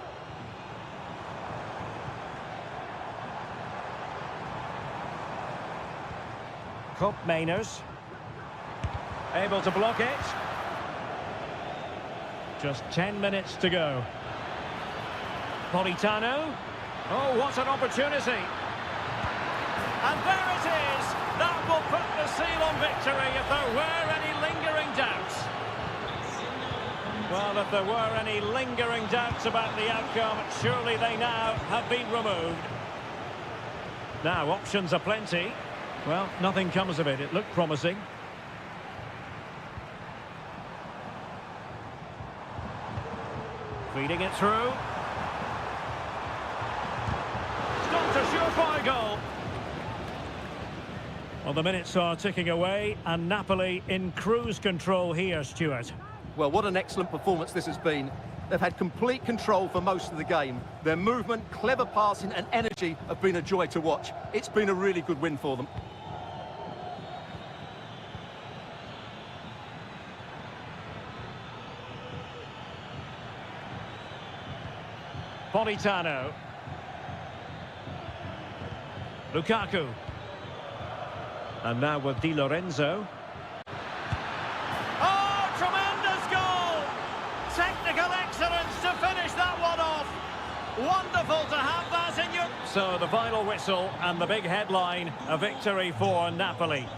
Cup Mainers. Able to block it. Just 10 minutes to go. Politano. Oh, what an opportunity. And there it is. That will put the seal on victory if there were any lingering doubts. Well, if there were any lingering doubts about the outcome, surely they now have been removed. Now, options are plenty. Well, nothing comes of it. It looked promising. Feeding it through. Stopped a surefire goal. Well, the minutes are ticking away, and Napoli in cruise control here, Stuart. Well, what an excellent performance this has been. They've had complete control for most of the game. Their movement, clever passing and energy have been a joy to watch. It's been a really good win for them. Politano. Lukaku. And now with Di Lorenzo. Oh, tremendous goal! Technical excellence to finish that one off. Wonderful to have that in your... So the final whistle and the big headline, a victory for Napoli.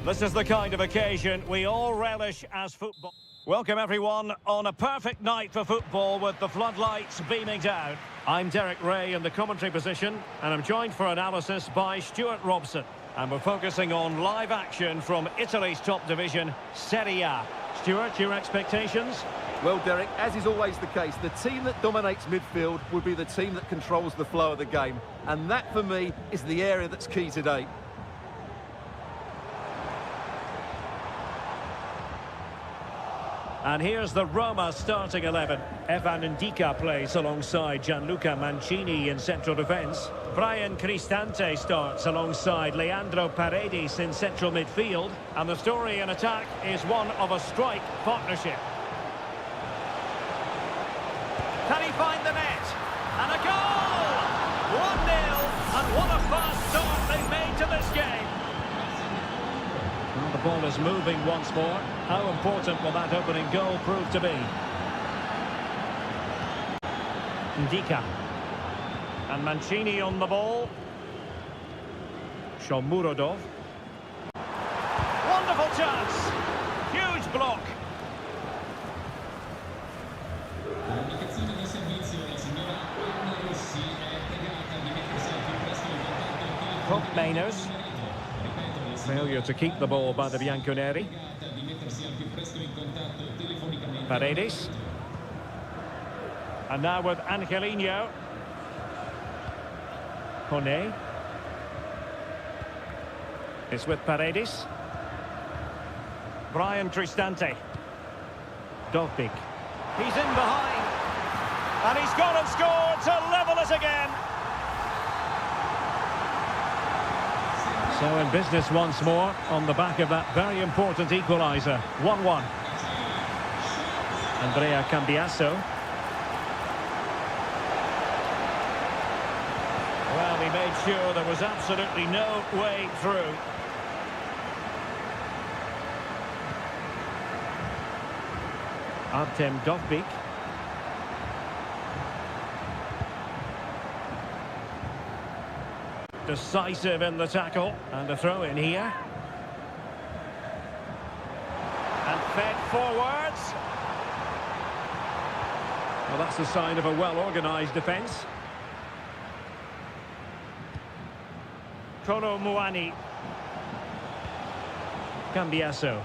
This is the kind of occasion we all relish as football. Welcome everyone on a perfect night for football with the floodlights beaming down. I'm Derek Ray in the commentary position and I'm joined for analysis by Stuart Robson. And we're focusing on live action from Italy's top division, Seria. Stuart, your expectations? Well, Derek, as is always the case, the team that dominates midfield will be the team that controls the flow of the game. And that, for me, is the area that's key today. And here's the Roma starting 11. Evan Ndika plays alongside Gianluca Mancini in central defence. Brian Cristante starts alongside Leandro Paredes in central midfield. And the story in attack is one of a strike partnership. Can he find the net? And a goal! 1-0, and what a fast start they've made to this game. Well, the ball is moving once more. How important will that opening goal prove to be? Ndika. And Mancini on the ball. Shomurodov. Wonderful chance! Huge block. Hook Mainers. Failure to keep the ball by the Bianconeri. Paredes. And now with Angelino. Kone. It's with Paredes. Brian Cristante. Dovbik. He's in behind. And he's gone and scored to level it again. So in business once more on the back of that very important equaliser. 1-1. Andrea Cambiasso. Well, he made sure there was absolutely no way through. Artem Dovbik. Decisive in the tackle. And a throw in here. And fed forwards. Well, that's a sign of a well-organised defence. Kolo Muani. Cambiasso.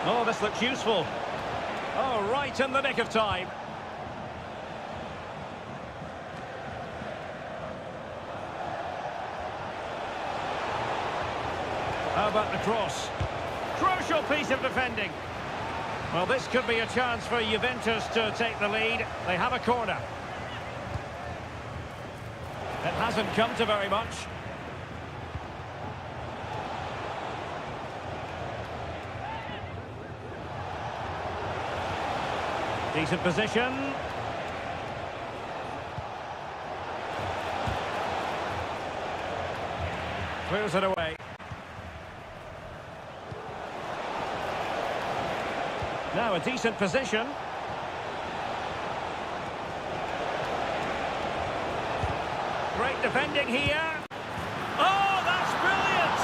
Oh, this looks useful. Oh, right in the nick of time. How about the cross? Crucial piece of defending. Well, this could be a chance for Juventus to take the lead. They have a corner. It hasn't come to very much. Decent position. Clears it away. Now a decent position. Great defending here. Oh, that's brilliant!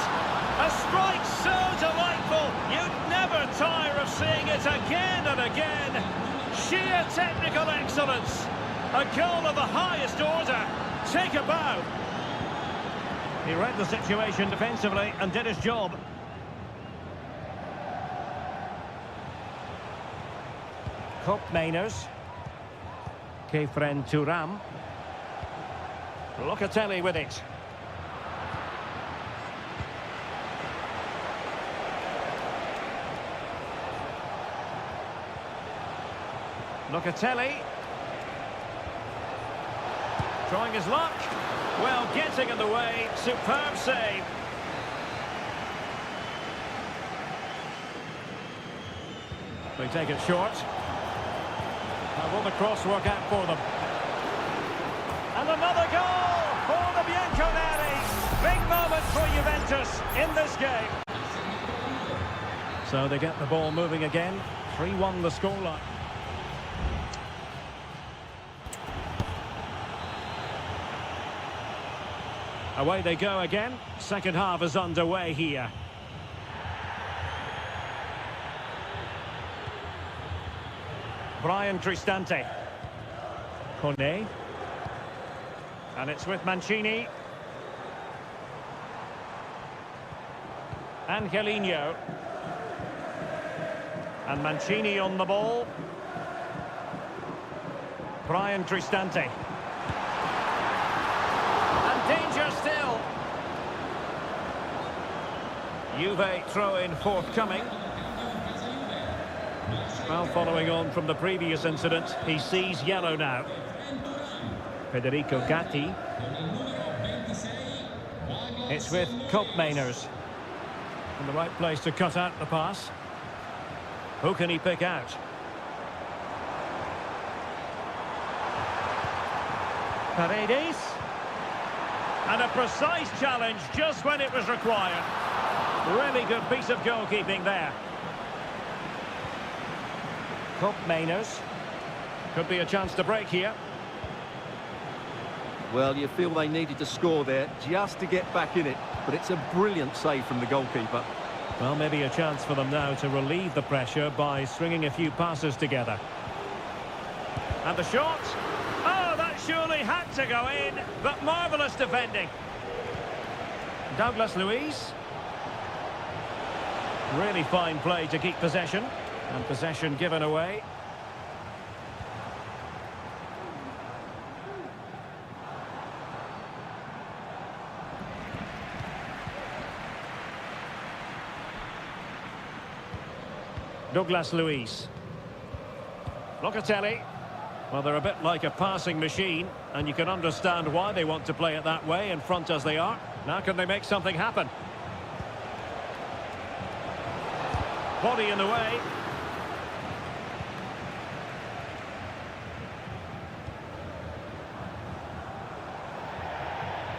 A strike so delightful. You'd never tire of seeing it again and again. Sheer technical excellence. A goal of the highest order. Take a bow. He read the situation defensively and did his job. Hook Mainers. Kefren Turam. Locatelli with it. Locatelli. Trying his luck. Well, getting in the way. Superb save. They take it short. Now will the cross work out for them? And another goal for the Bianconeri. Big moment for Juventus in this game. So they get the ball moving again. 3-1 the scoreline. Away they go again. Second half is underway here. Brian Cristante. Kone. And it's with Mancini. Angelino. And Mancini on the ball. Brian Cristante. And danger still. Juve throw-in forthcoming. Well, following on from the previous incident, he sees yellow now. Federico Gatti. It's with Koopmeiners. In the right place to cut out the pass. Who can he pick out? Paredes. And a precise challenge just when it was required. Really good piece of goalkeeping there. Koopmeiners. Could be a chance to break here. Well, you feel they needed to score there just to get back in it, but it's a brilliant save from the goalkeeper. Well, maybe a chance for them now to relieve the pressure by stringing a few passes together. And the shot. Oh, that surely had to go in, but marvellous defending. Douglas Luiz. Really fine play to keep possession. And possession given away. Douglas Luiz. Locatelli. Well, they're a bit like a passing machine, and you can understand why they want to play it that way, in front as they are. Now can they make something happen? Body in the way.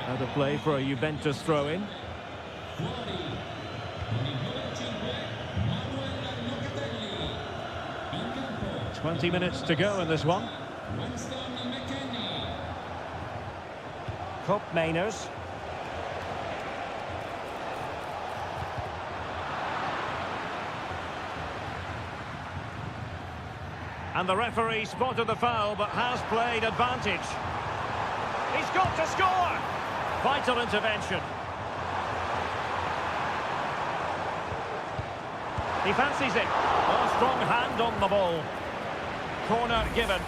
Out of play for a Juventus throw-in. 20 minutes to go in this one. Koopmeiners. And the referee spotted the foul but has played advantage. He's got to score! Vital intervention. He fancies it. Oh, strong hand on the ball. Corner given.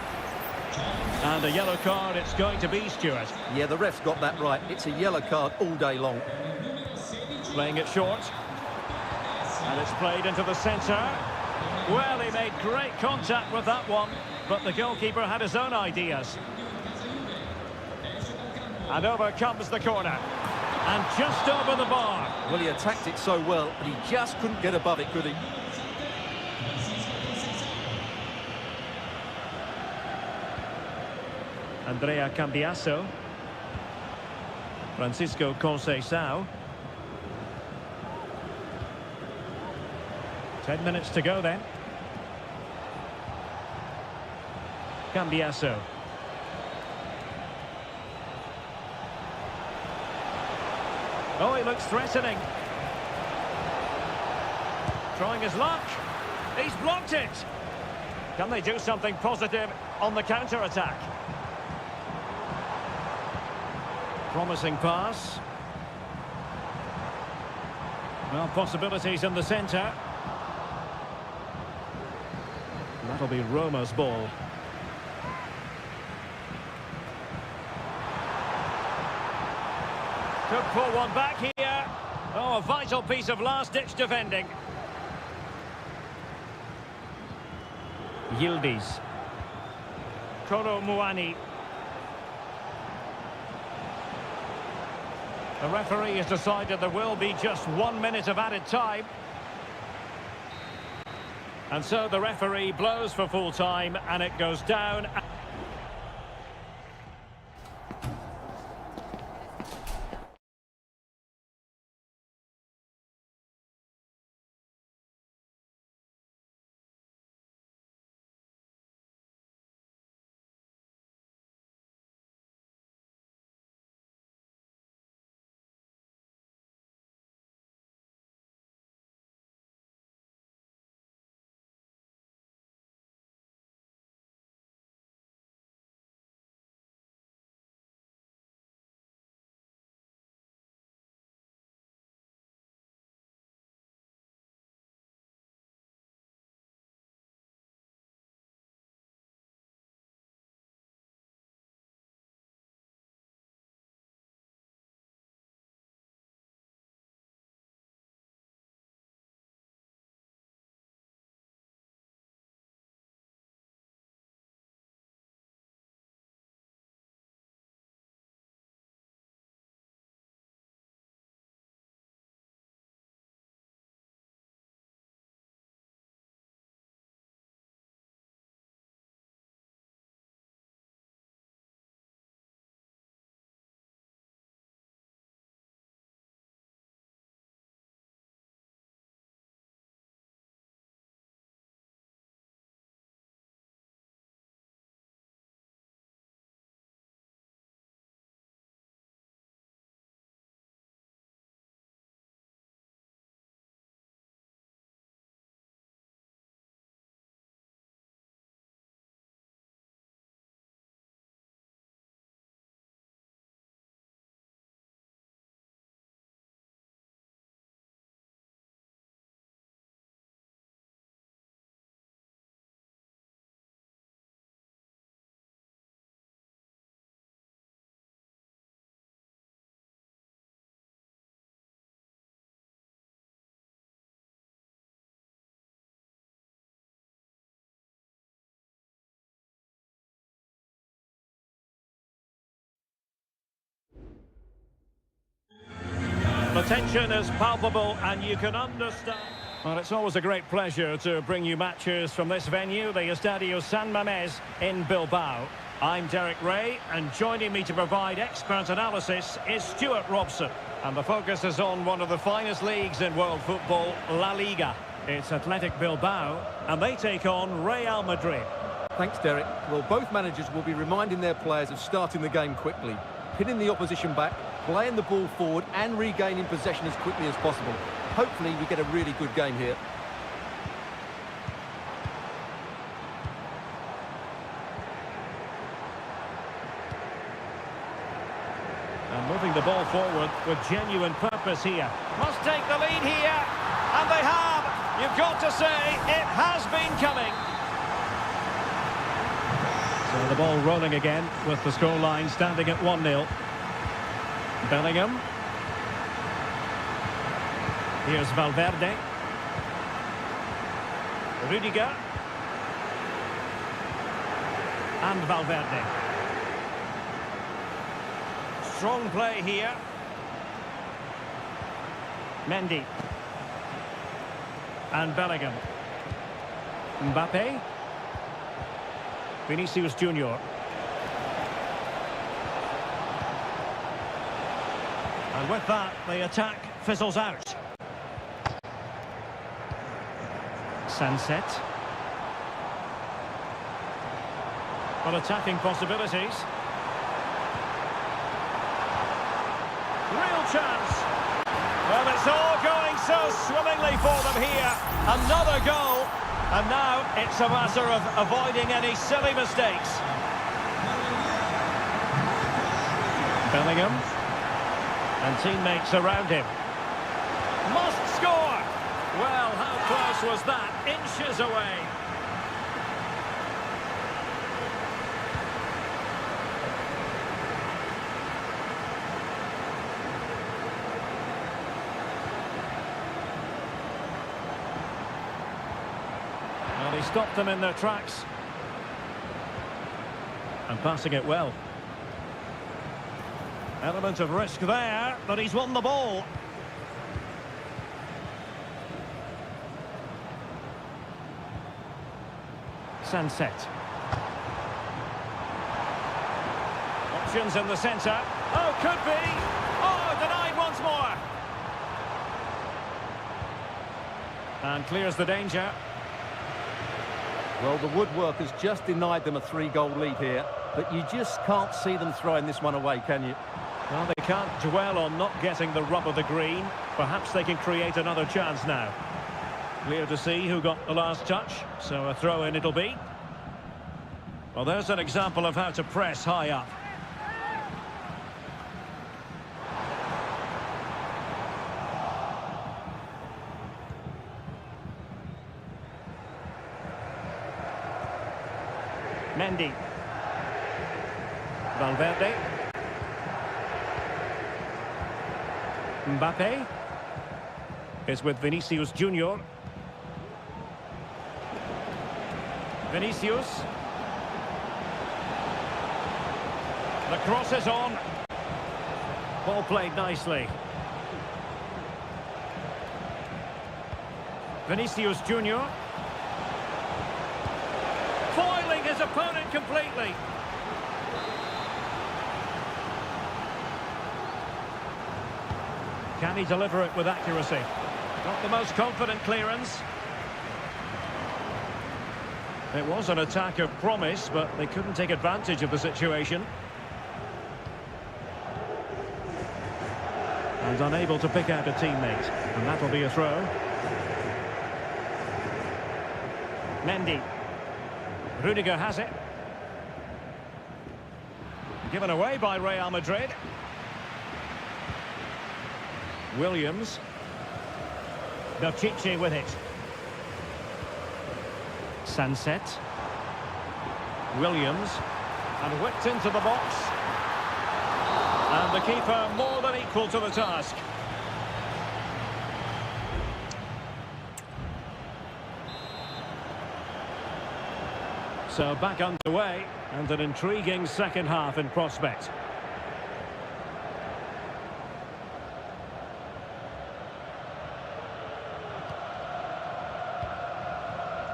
And a yellow card it's going to be, Stuart. Yeah, the ref's got that right. It's a yellow card all day long. Playing it short. And it's played into the centre. Well, he made great contact with that one, but the goalkeeper had his own ideas. And over comes the corner. And just over the bar. Well, he attacked it so well, but he just couldn't get above it, could he? Andrea Cambiasso. Francisco Conceição. 10 minutes to go then. Cambiasso. Oh, he looks threatening. Trying his luck. He's blocked it. Can they do something positive on the counter-attack? Promising pass. Well, possibilities in the centre. That'll be Roma's ball. Could pull one back here. Oh, a vital piece of last-ditch defending. Yildiz. Kolo Muani. The referee has decided there will be just 1 minute of added time. And so the referee blows for full time and it goes down. The tension is palpable and you can understand. Well, it's always a great pleasure to bring you matches from this venue, the Estadio San Mamés in Bilbao. I'm Derek Ray, and joining me to provide expert analysis is Stuart Robson. And the focus is on one of the finest leagues in world football, La Liga. It's Athletic Bilbao, and they take on Real Madrid. Thanks, Derek. Well, both managers will be reminding their players of starting the game quickly, pinning the opposition back, playing the ball forward and regaining possession as quickly as possible. Hopefully we get a really good game here. And moving the ball forward with genuine purpose here. Must take the lead here, and they have. You've got to say, it has been coming. So the ball rolling again with the scoreline standing at 1-0. Bellingham. Here's Valverde. Rudiger. And Valverde. Strong play here. Mendy. And Bellingham. Mbappe. Vinicius Junior. And with that, the attack fizzles out. Sunset. Well, attacking possibilities. Real chance. Well, it's all going so swimmingly for them here. Another goal. And now it's a matter of avoiding any silly mistakes. Bellingham. And teammates around him. Must score! Well, how close was that? Inches away. Well, he stopped them in their tracks. And passing it well. Element of risk there, but he's won the ball. Sunset. Options in the centre. Oh, could be. Oh, denied once more. And clears the danger. Well, the woodwork has just denied them a 3-goal lead here, but you just can't see them throwing this one away, can you? Well, they can't dwell on not getting the rub of the green. Perhaps they can create another chance now. Clear to see who got the last touch, so a throw-in it'll be. Well, there's an example of how to press high up. Mendy. Valverde. Mbappe is with Vinicius Junior. Vinicius. The cross is on. Ball played nicely. Vinicius Junior. Foiling his opponent completely. Can he deliver it with accuracy? Not the most confident clearance. It was an attack of promise, but they couldn't take advantage of the situation. And unable to pick out a teammate. And that'll be a throw. Mendy. Rudiger has it. Given away by Real Madrid. Williams. Dochichi with it. Sunset. Williams. And whipped into the box. And the keeper more than equal to the task. So back underway, and an intriguing second half in prospect.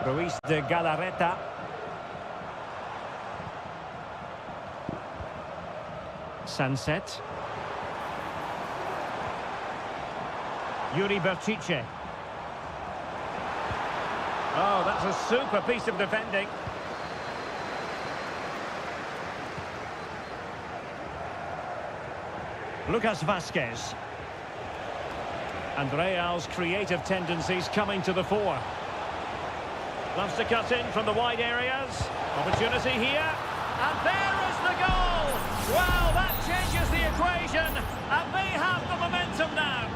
Ruiz de Galarreta. Sunset. Yuri Berchiche. Oh, that's a super piece of defending. Lucas Vazquez. And Real's creative tendencies coming to the fore. Loves to cut in from the wide areas. Opportunity here. And there is the goal! Well, that changes the equation. And they have the momentum now.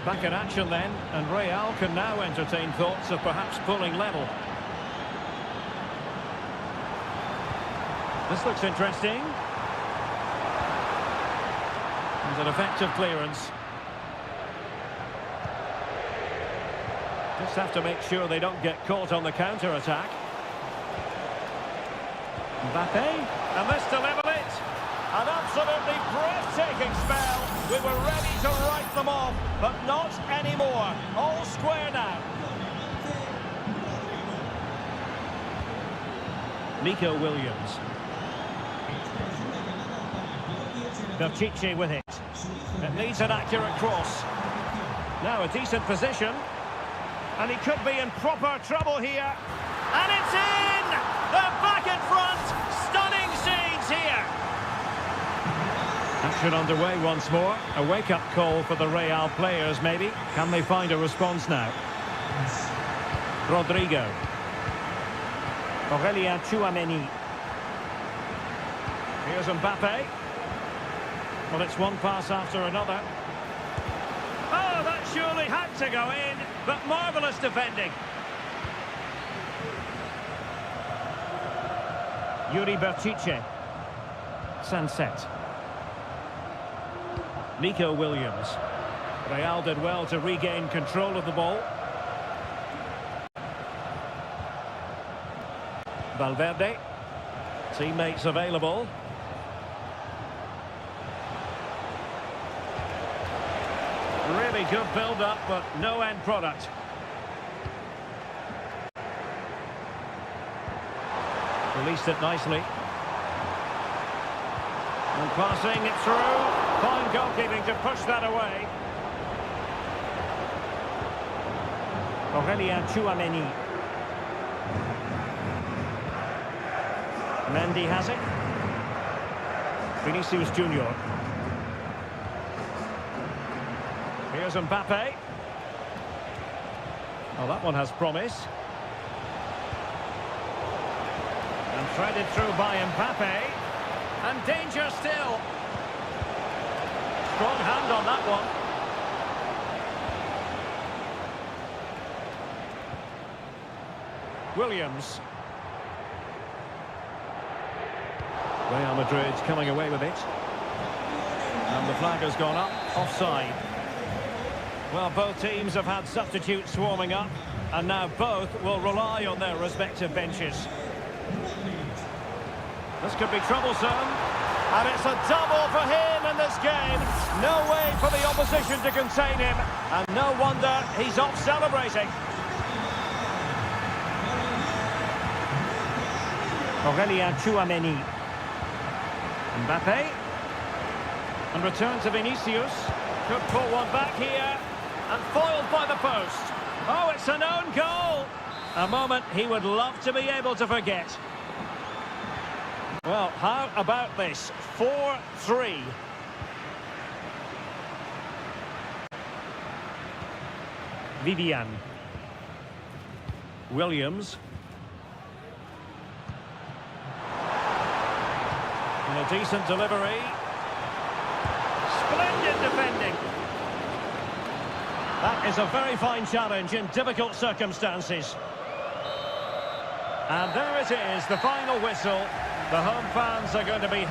Back in action then, and Real can now entertain thoughts of perhaps pulling level. This looks interesting. And an effective clearance. Just have to make sure they don't get caught on the counter-attack. Mbappe, and this to level it. An absolutely breathtaking spell. We were ready to write them off, but not anymore. All square now. Nico Williams. Berchiche with it. It needs an accurate cross. Now a decent position. And he could be in proper trouble here. And it's in! They're back in front! Stunning scenes here! Action underway once more. A wake-up call for the Real players, maybe. Can they find a response now? Rodrigo. Aurelien Tchouameni. Here's Mbappe. Well, it's one pass after another. Oh, that surely had to go in, but marvellous defending. Yuri Berchiche. Sunset. Nico Williams. Real did well to regain control of the ball. Valverde. Teammates available. Really good build-up, but no end product. Released it nicely. And passing it through. Fine goalkeeping to push that away. Aurelien Tchouameni. Mendy has it. Vinicius Junior. Here's Mbappe. Oh, that one has promise. And threaded through by Mbappe. And danger still. Strong hand on that one. Williams. Real Madrid's coming away with it. And the flag has gone up. Offside. Well, both teams have had substitutes swarming up, and now both will rely on their respective benches. This could be troublesome, and it's a double for him in this game. No way for the opposition to contain him, and no wonder he's off celebrating. Aurelien Tchouameni. Mbappe. And return to Vinicius. Could pull one back here. And foiled by the post. Oh, it's an own goal. A moment he would love to be able to forget. Well, how about this? 4-3. Vivian. Williams. And a decent delivery. Splendid defending. That is a very fine challenge in difficult circumstances. And there it is, the final whistle. The home fans are going to be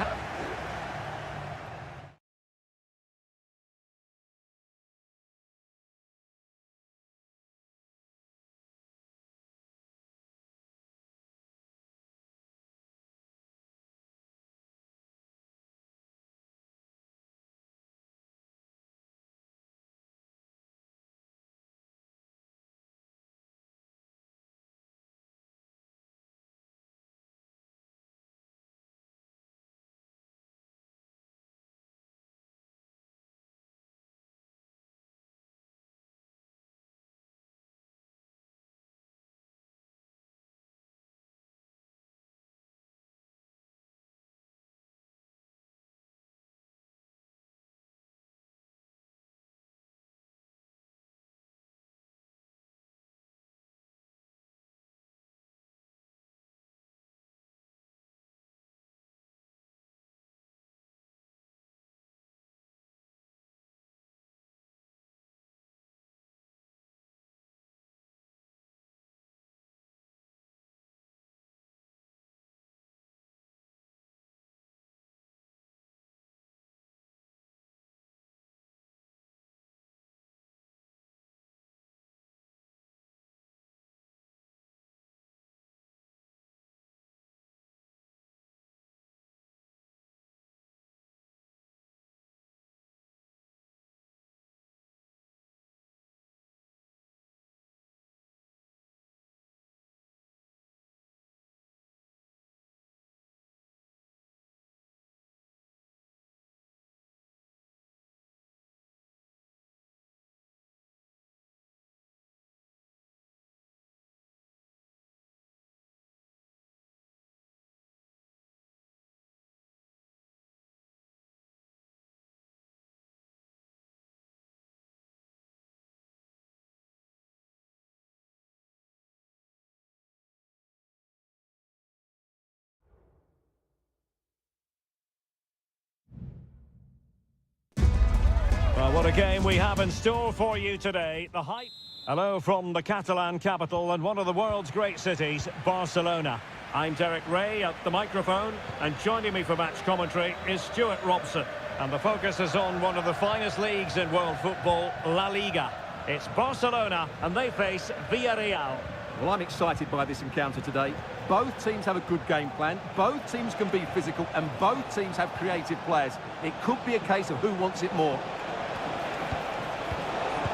Well, what a game we have in store for you today. The hype. Hello from the Catalan capital and one of the world's great cities, Barcelona. I'm Derek Ray at the microphone, and joining me for match commentary is Stuart Robson. And the focus is on one of the finest leagues in world football, La Liga. It's Barcelona, and they face Villarreal. Well, I'm excited by this encounter today. Both teams have a good game plan, both teams can be physical, and both teams have creative players. It could be a case of who wants it more.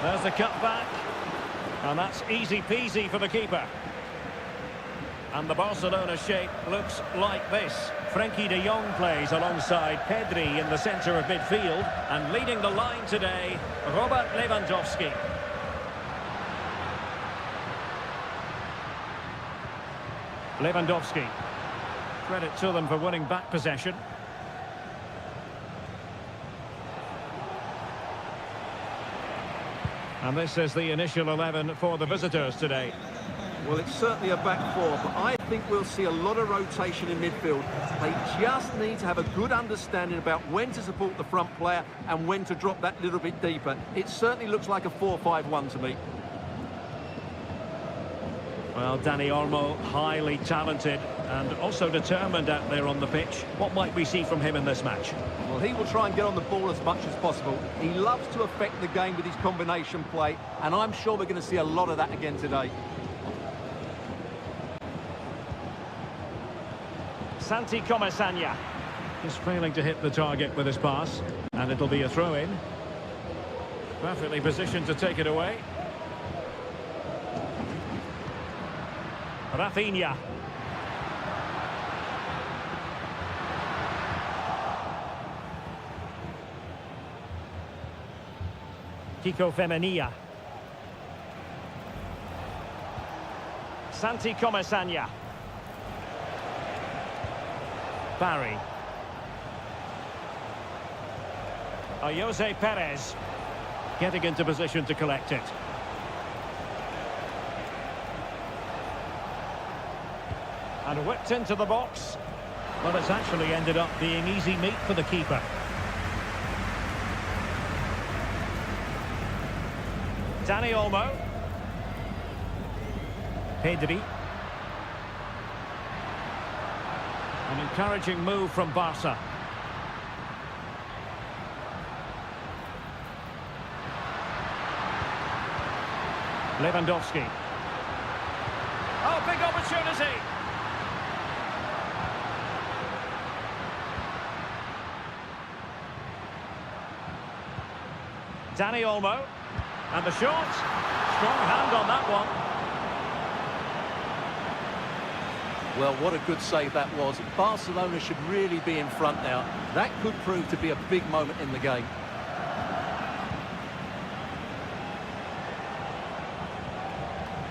There's the cutback, and that's easy peasy for the keeper. And the Barcelona shape looks like this. Frenkie de Jong plays alongside Pedri in the centre of midfield, and leading the line today, Robert Lewandowski. Lewandowski. Credit to them for winning back possession. And this is the initial 11 for the visitors today. Well, it's certainly a back four, but I think we'll see a lot of rotation in midfield. They just need to have a good understanding about when to support the front player and when to drop that little bit deeper. It certainly looks like a 4-5-1 to me. Well, Dani Olmo, highly talented and also determined out there on the pitch. What might we see from him in this match? Well, he will try and get on the ball as much as possible. He loves to affect the game with his combination play, and I'm sure we're going to see a lot of that again today. Santi Comesaña. He's failing to hit the target with his pass, and it'll be a throw-in. Perfectly positioned to take it away. Rafinha. Kiko Femenia. Santi Comesaña. Barry. Jose Perez. Getting into position to collect it. And whipped into the box. Well, it's actually ended up being easy meat for the keeper. Dani Olmo. Pedri. An encouraging move from Barca. Lewandowski. Oh, big opportunity. Dani Olmo, and the shot. Strong hand on that one. Well, what a good save that was. Barcelona should really be in front now. That could prove to be a big moment in the game.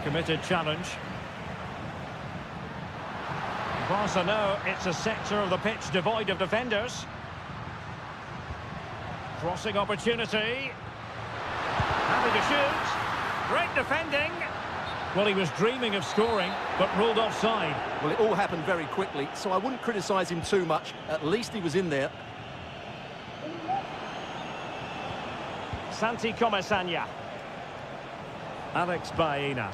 Committed challenge. Barca know it's a sector of the pitch devoid of defenders. Crossing opportunity. Happy to shoot. Great defending. Well, he was dreaming of scoring, but ruled offside. Well, it all happened very quickly, so I wouldn't criticise him too much. At least he was in there. Santi Comesaña. Alex Baena.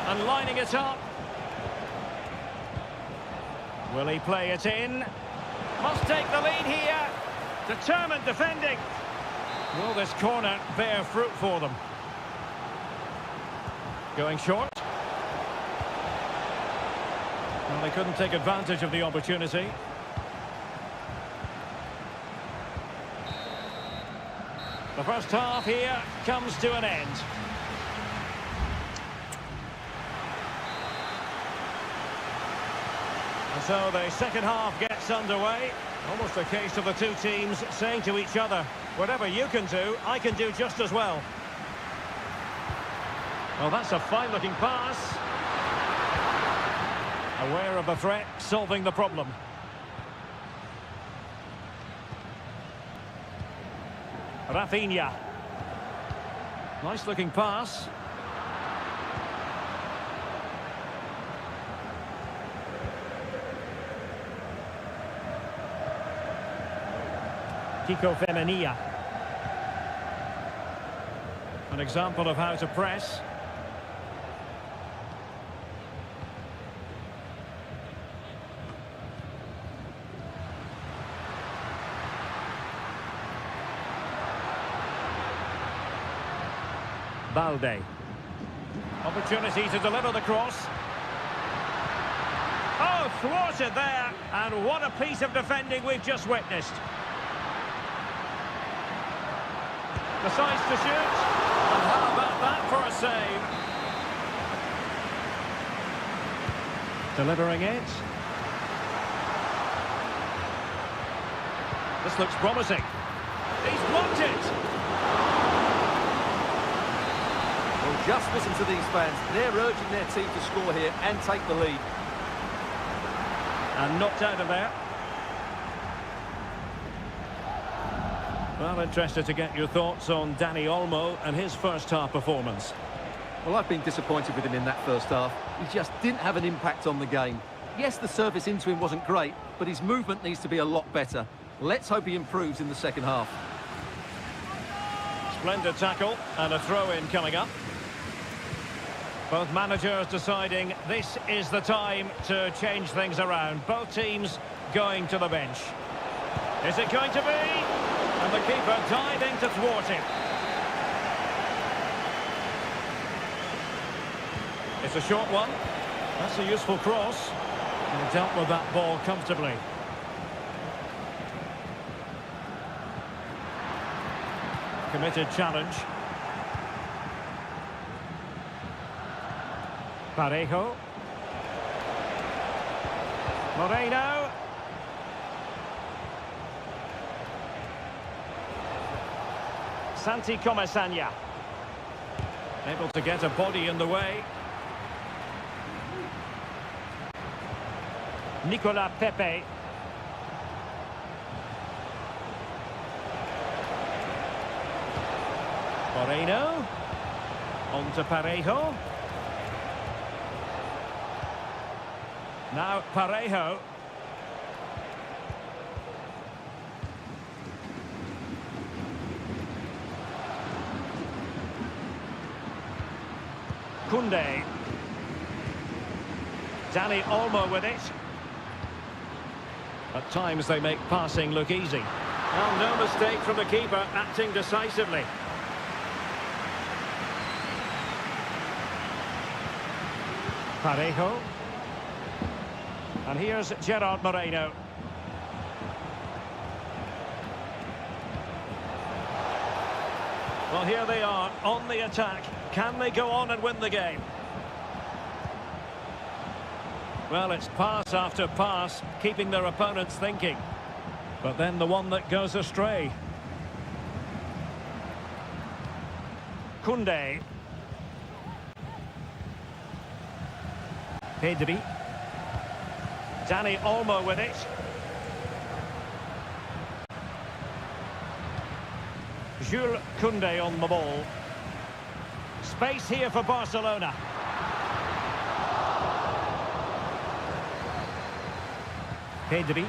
And lining it up. Will he play it in? Must take the lead here. Determined defending. Will this corner bear fruit for them? Going short. Well, they couldn't take advantage of the opportunity. The first half here comes to an end. And so the second half gets underway. Almost a case of the two teams saying to each other, whatever you can do, I can do just as well. Well, that's a fine-looking pass. Aware of the threat, solving the problem. Rafinha. Nice-looking pass. Kiko Femenia. An example of how to press. Balde. Opportunity to deliver the cross. Oh, thwarted there. And what a piece of defending we've just witnessed. Decides to shoot. And how about that for a save? Delivering it. This looks promising. He's blocked it. Well, just listen to these fans. They're urging their team to score here and take the lead. And knocked out of there. Well, interested to get your thoughts on Dani Olmo and his first half performance. Well, I've been disappointed with him in that first half. He just didn't have an impact on the game. Yes, the service into him wasn't great, but his movement needs to be a lot better. Let's hope he improves in the second half. Splendid tackle and a throw-in coming up. Both managers deciding this is the time to change things around. Both teams going to the bench. Is it going to be? And the keeper diving to thwart it. It's a short one. That's a useful cross. And dealt with that ball comfortably. Committed challenge. Parejo. Moreno. Santi Comesaña. Able to get a body in the way. Nicolas Pepe. Moreno. On to Parejo. Now Parejo. Koundé. Dani Olmo with it. At times they make passing look easy. Well, no mistake from the keeper, acting decisively. Parejo. And here's Gerard Moreno. Well, here they are on the attack. Can they go on and win the game? Well, it's pass after pass, keeping their opponents thinking. But then the one that goes astray. Koundé. Pedri. Dani Olmo with it. Jules Koundé on the ball. Space here for Barcelona. Pedri.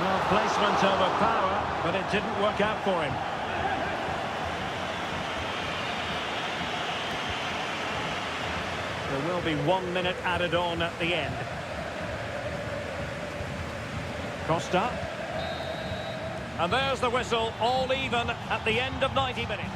Well, placement over power, but it didn't work out for him. There will be 1 minute added on at the end. Costa. And there's the whistle, all even at the end of 90 minutes.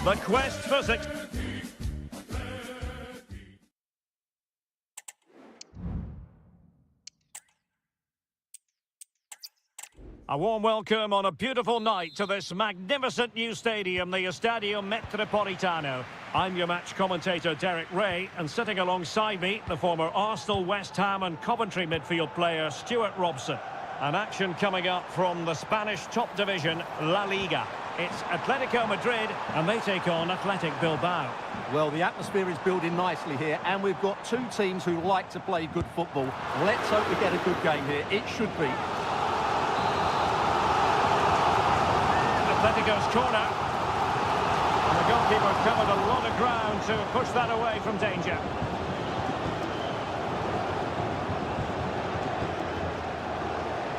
The quest for success. A warm welcome on a beautiful night to this magnificent new stadium, the Estadio Metropolitano. I'm your match commentator, Derek Ray, and sitting alongside me, the former Arsenal, West Ham and Coventry midfield player, Stuart Robson. An action coming up from the Spanish top division, La Liga. It's Atletico Madrid, and they take on Athletic Bilbao. Well, the atmosphere is building nicely here, and we've got two teams who like to play good football. Let's hope we get a good game here. It should be. Atletico's corner. And the goalkeeper covered a lot of ground to push that away from danger.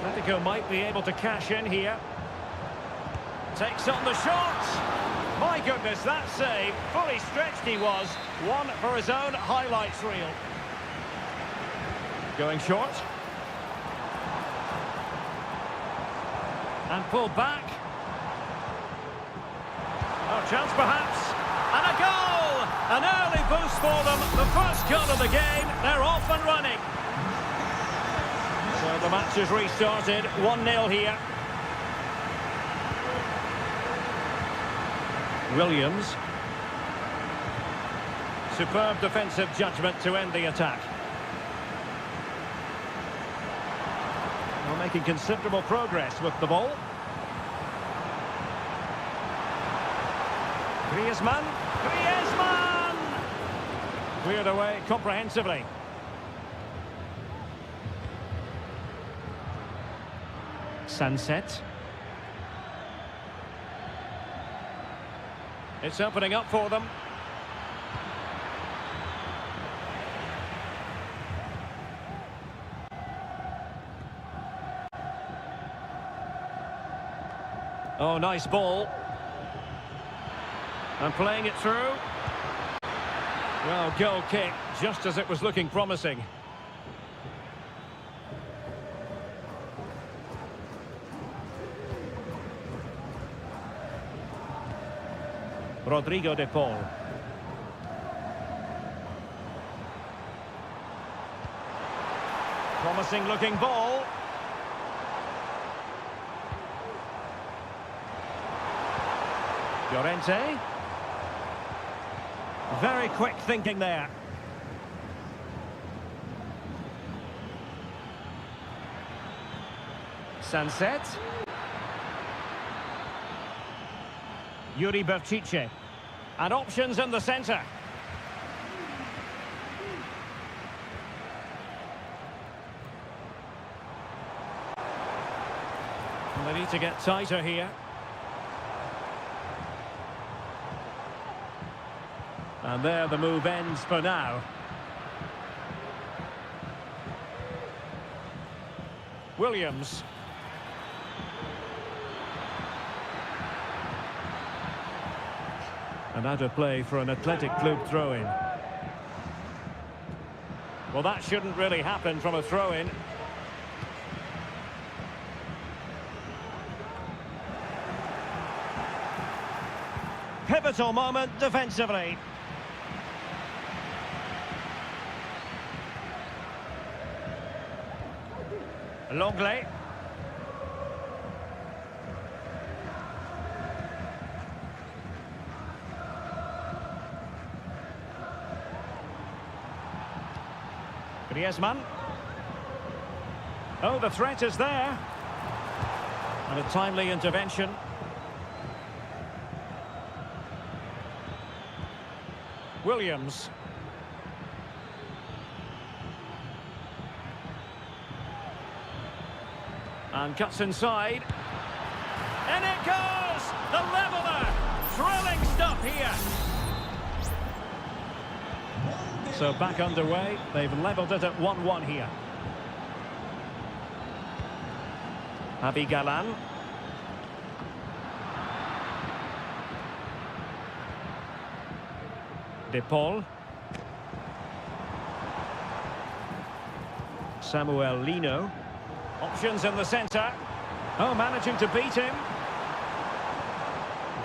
Atletico might be able to cash in here. Takes on the shot. My goodness, that save. Fully stretched he was. One for his own highlights reel. Going short. And pulled back. Oh, chance perhaps. And a goal! An early boost for them. The first goal of the game. They're off and running. So the match is restarted. 1-0 here. Williams. Superb defensive judgment to end the attack. Well, making considerable progress with the ball. Griezmann. Cleared away comprehensively. Sunset. It's opening up for them. Oh, nice ball. And playing it through. Well, goal kick, just as it was looking promising. Rodrigo de Paul. Promising looking ball. Llorente. Very quick thinking there. Sunset. Yuri Berchiche. And options in the centre. And they need to get tighter here. And there the move ends for now. Williams. And out of play for an Athletic Club throw-in. Well, that shouldn't really happen from a throw-in. Pivotal moment defensively. Longley. Griezmann. Oh, the threat is there. And a timely intervention. Williams. And cuts inside. And it goes! The leveller! Thrilling stuff here. So back underway. They've levelled it at 1-1 here. Javi Galan. De Paul. Samuel Lino. Options in the centre. Oh, managing to beat him.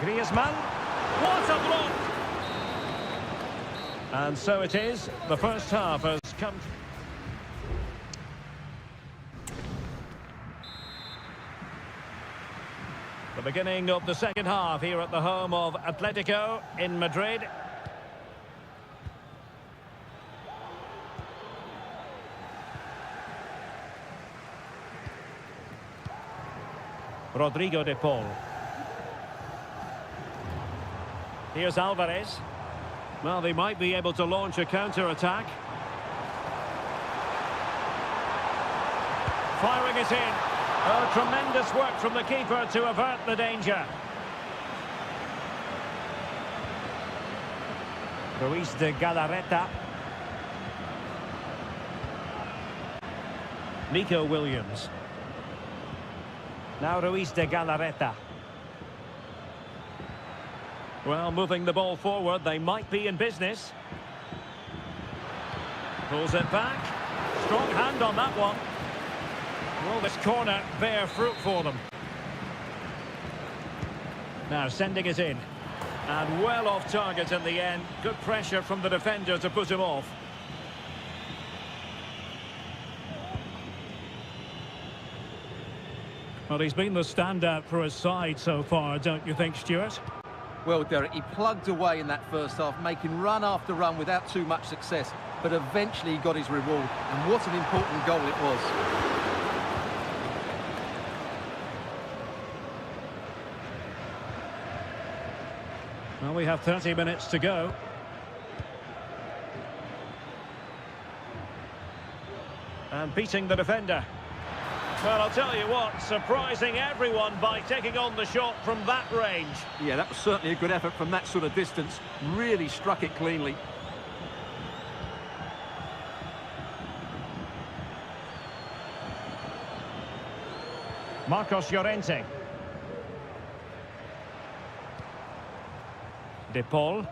Griezmann. What a block! And so it is. The first half has come. The beginning of the second half here at the home of Atletico in Madrid. Rodrigo de Paul. Here's Alvarez. Well, they might be able to launch a counter-attack. Firing it in. Oh, tremendous work from the keeper to avert the danger. Ruiz de Galarreta. Nico Williams. Now Ruiz de Galarreta. Well, moving the ball forward, they might be in business. Pulls it back. Strong hand on that one. Well, this corner bear fruit for them. Now sending it in. And well off target in the end. Good pressure from the defender to put him off. Well, he's been the standout for his side so far, don't you think, Stuart? Well, Derek, he plugged away in that first half, making run after run without too much success, but eventually he got his reward, and what an important goal it was. Well, we have 30 minutes to go. And beating the defender. Well, I'll tell you what, surprising everyone by taking on the shot from that range. Yeah, that was certainly a good effort from that sort of distance. Really struck it cleanly. Marcos Llorente. De Paul.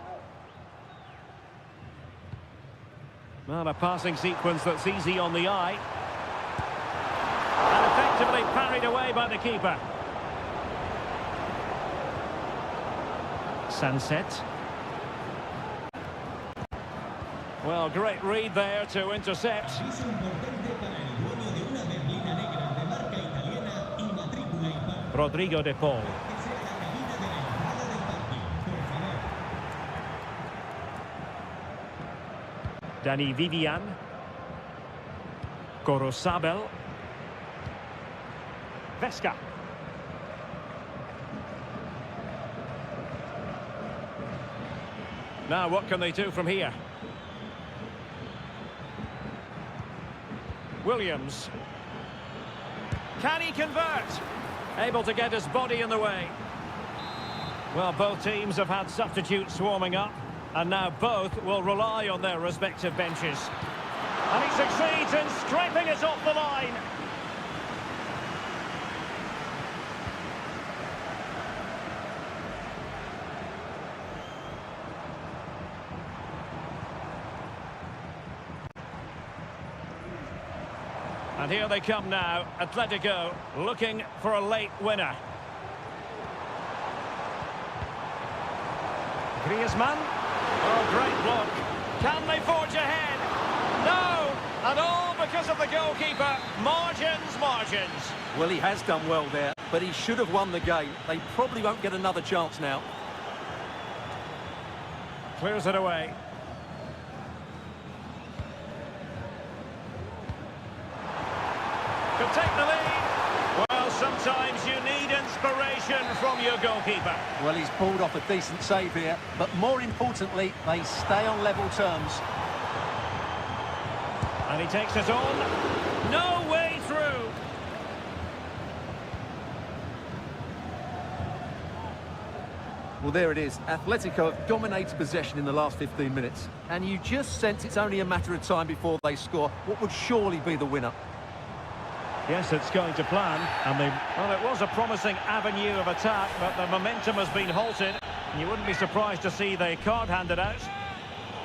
Well, a passing sequence that's easy on the eye. And effectively parried away by the keeper. Sunset. Well, great read there to intercept. Aviso importante para el dueño de una berlina negra de marca italiana y matrícula impar. Rodrigo de Paul. Que sea la cabina de la entrada del parking, por favor. Dani Vivian. Corosabel. Vesca. Now what can they do from here? Williams. Can he convert? Able to get his body in the way. Well, both teams have had substitutes warming up, and now both will rely on their respective benches. And he succeeds in scraping it off the line. And here they come now, Atletico looking for a late winner. Griezmann. Oh, great block. Can they forge ahead? No! And all because of the goalkeeper. Margins, margins. Well, he has done well there, but he should have won the game. They probably won't get another chance now. Clears it away. Could take the lead. Well, sometimes you need inspiration from your goalkeeper. Well, he's pulled off a decent save here, but more importantly, they stay on level terms. And he takes it on. No way through. Well, there it is. Atletico have dominated possession in the last 15 minutes. And you just sense it's only a matter of time before they score what would surely be the winner. Yes, it's going to plan, and well, it was a promising avenue of attack, but the momentum has been halted. You wouldn't be surprised to see the card handed out.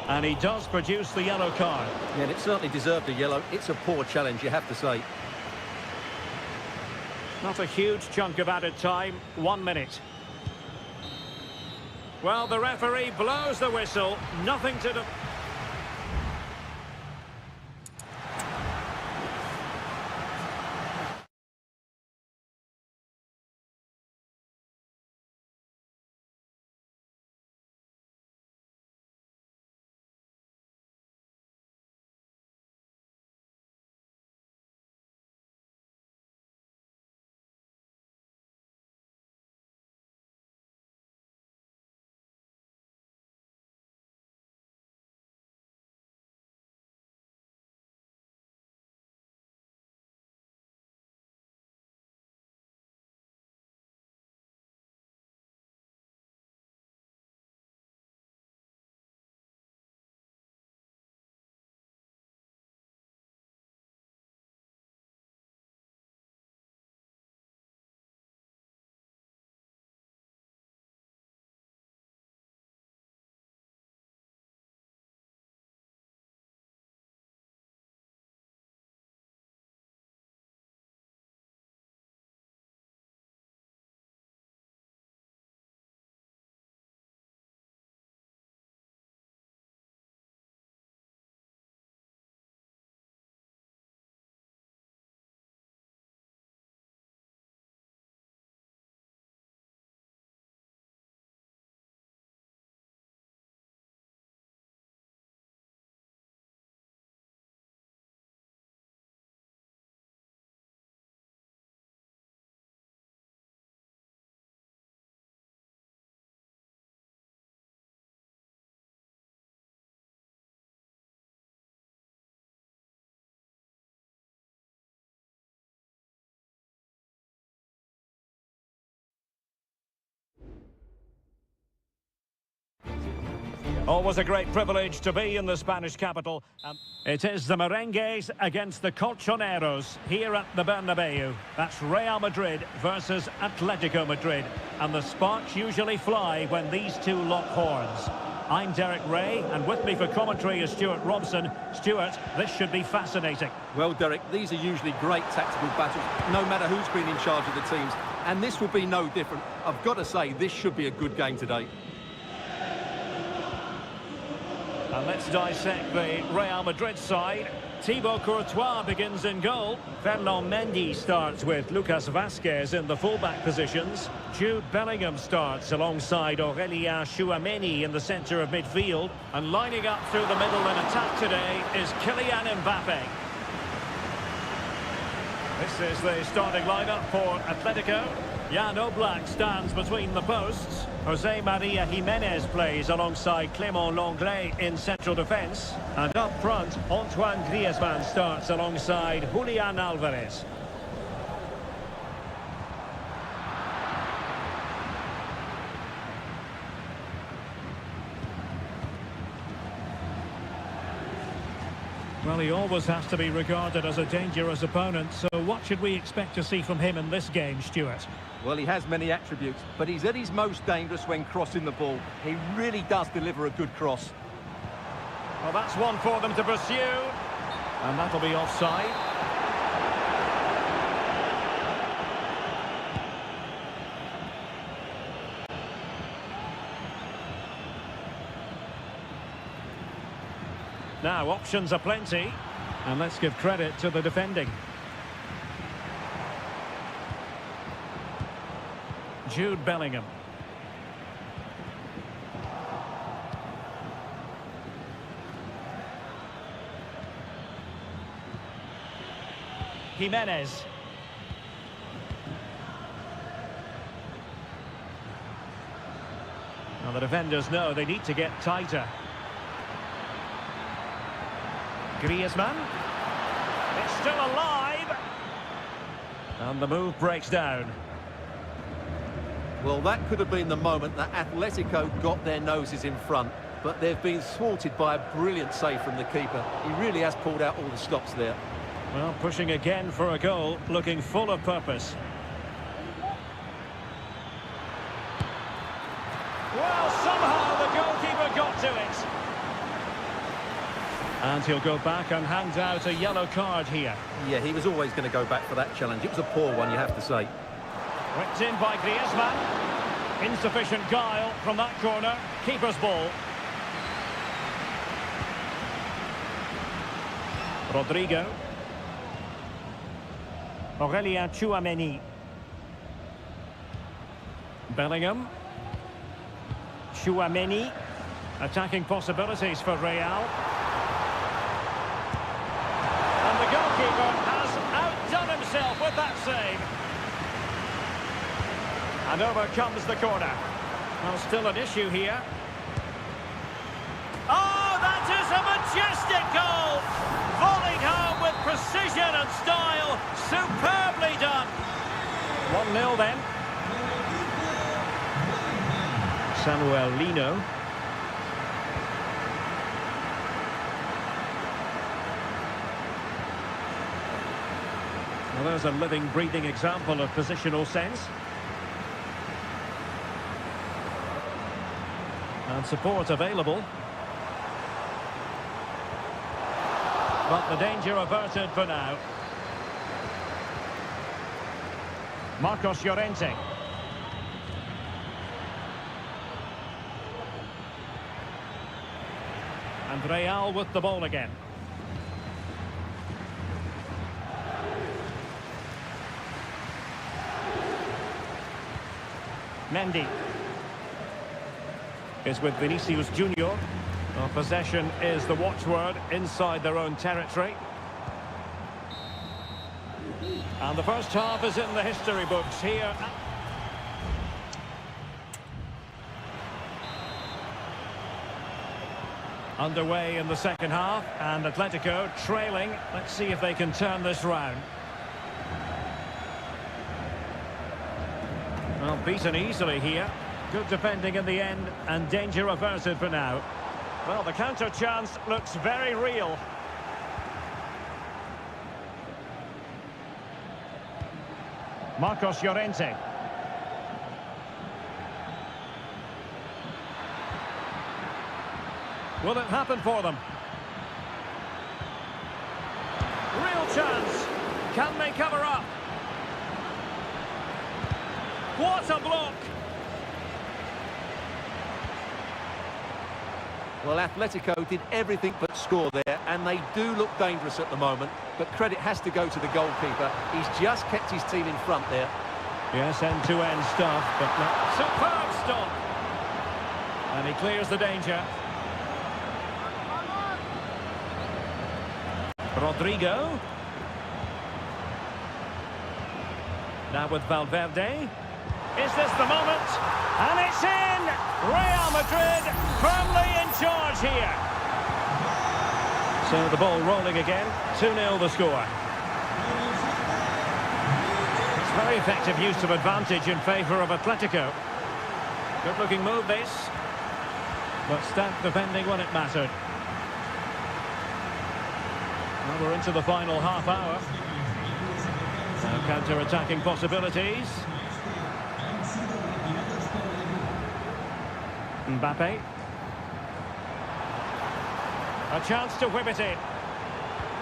And he does produce the yellow card. Yeah, and it certainly deserved a yellow. It's a poor challenge, you have to say. Not a huge chunk of added time, 1 minute. Well, the referee blows the whistle. Nothing to do. Always a great privilege to be in the Spanish capital. It is the Merengues against the Colchoneros here at the Bernabeu. That's Real Madrid versus Atletico Madrid. And the sparks usually fly when these two lock horns. I'm Derek Ray, and with me for commentary is Stuart Robson. Stuart, this should be fascinating. Well, Derek, these are usually great tactical battles, no matter who's been in charge of the teams. And this will be no different. I've got to say, this should be a good game today. And let's dissect the Real Madrid side. Thibaut Courtois begins in goal. Ferland Mendy starts with Lucas Vazquez in the fullback positions. Jude Bellingham starts alongside Aurélien Tchouameni in the centre of midfield. And lining up through the middle in attack today is Kylian Mbappe. This is the starting lineup for Atletico. Jan Oblak stands between the posts. Jose Maria Jimenez plays alongside Clément Lenglet in central defence. And up front, Antoine Griezmann starts alongside Julian Alvarez. Well, he always has to be regarded as a dangerous opponent, so what should we expect to see from him in this game, Stuart? Well, he has many attributes, but he's at his most dangerous when crossing the ball. He really does deliver a good cross. Well, that's one for them to pursue. And that'll be offside. Now, options are plenty. And let's give credit to the defending. Jude Bellingham. Jimenez. Now the defenders know they need to get tighter. Griezmann. It's still alive. And the move breaks down. Well, that could have been the moment that Atletico got their noses in front, but they've been thwarted by a brilliant save from the keeper. He really has pulled out all the stops there. Well, pushing again for a goal, looking full of purpose. Well, somehow the goalkeeper got to it. And he'll go back and hand out a yellow card here. Yeah, he was always going to go back for that challenge. It was a poor one, you have to say. Whipped in by Griezmann. Insufficient guile from that corner. Keeper's ball. Rodrigo. Aurelien Tchouameni. Bellingham. Tchouameni. Attacking possibilities for Real. And the goalkeeper has outdone himself with that save. And over comes the corner. Well, still an issue here. Oh, that is a majestic goal! Volleyed home with precision and style. Superbly done. 1-0 then. Samuel Lino. Well, there's a living, breathing example of positional sense. And support available. But the danger averted for now. Marcos Llorente. And Real with the ball again. Mendy is with Vinicius Junior. Well, possession is the watchword inside their own territory. And the first half is in the history books here. Underway in the second half, and Atletico trailing. Let's see if they can turn this round. Well, beaten easily here. Good defending in the end, and danger averted for now. Well, the counter chance looks very real. Marcos Llorente. Will it happen for them? Real chance. Can they cover up? What a block! Well, Atletico did everything but score there, and they do look dangerous at the moment. But credit has to go to the goalkeeper. He's just kept his team in front there. Yes, end-to-end stuff, but not superb stop. And he clears the danger. Rodrigo. Now with Valverde. Is this the moment? And it's in! Real Madrid firmly in charge here. So the ball rolling again. 2-0 the score. It's very effective use of advantage in favour of Atletico. Good looking move this. But stout defending when it mattered. Well, we're into the final half hour. Now counter-attacking possibilities. Mbappe. A chance to whip it in.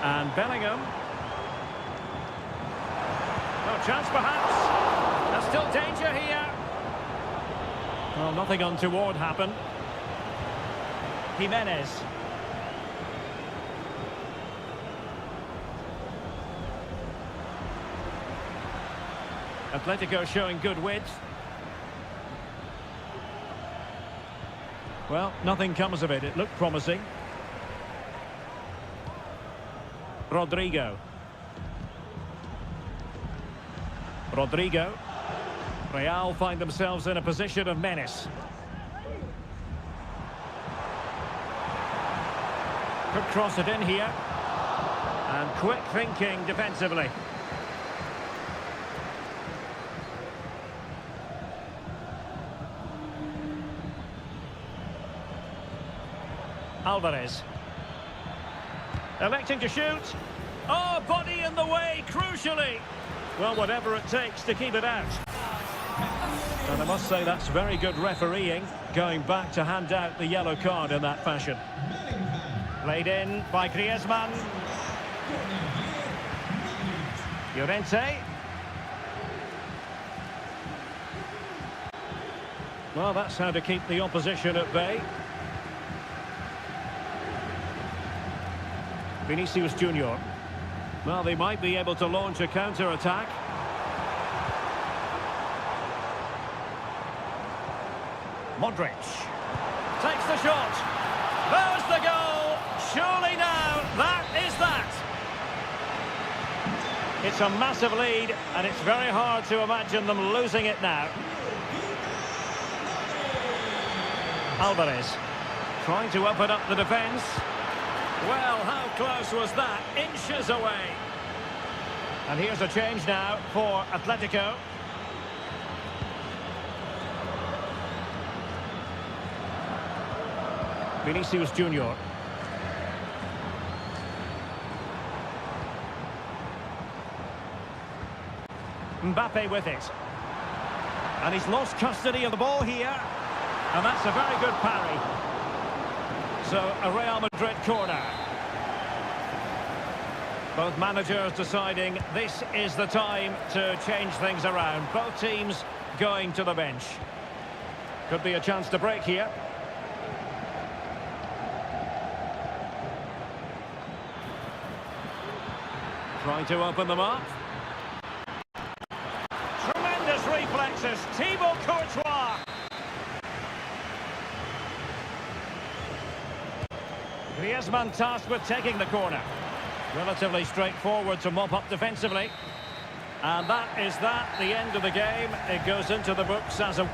And Bellingham. No chance perhaps. There's still danger here. Well, nothing untoward happened. Jimenez. Atletico showing good width. Well, nothing comes of it. It looked promising. Rodrigo. Real find themselves in a position of menace. Could cross it in here. And quick thinking defensively. Alvarez. Electing to shoot. Oh, body in the way, crucially. Well, whatever it takes to keep it out. And I must say that's very good refereeing, going back to hand out the yellow card in that fashion. Played in by Griezmann. Llorente. Well, that's how to keep the opposition at bay. Vinicius Junior. Well, they might be able to launch a counter-attack. Modric. Takes the shot. There's the goal. Surely now, that is that. It's a massive lead, and it's very hard to imagine them losing it now. Alvarez trying to open up the defence. Well, how close was that? Inches away. And here's a change now for Atletico. Vinicius Junior. Mbappe with it. And he's lost custody of the ball here. And that's a very good parry. So, a Real Madrid corner. Both managers deciding this is the time to change things around. Both teams going to the bench. Could be a chance to break here. Trying to open them up. Tremendous reflexes. Thibaut Courtois. Griezmann tasked with taking the corner. Relatively straightforward to mop up defensively. And that is that, the end of the game. It goes into the books as a...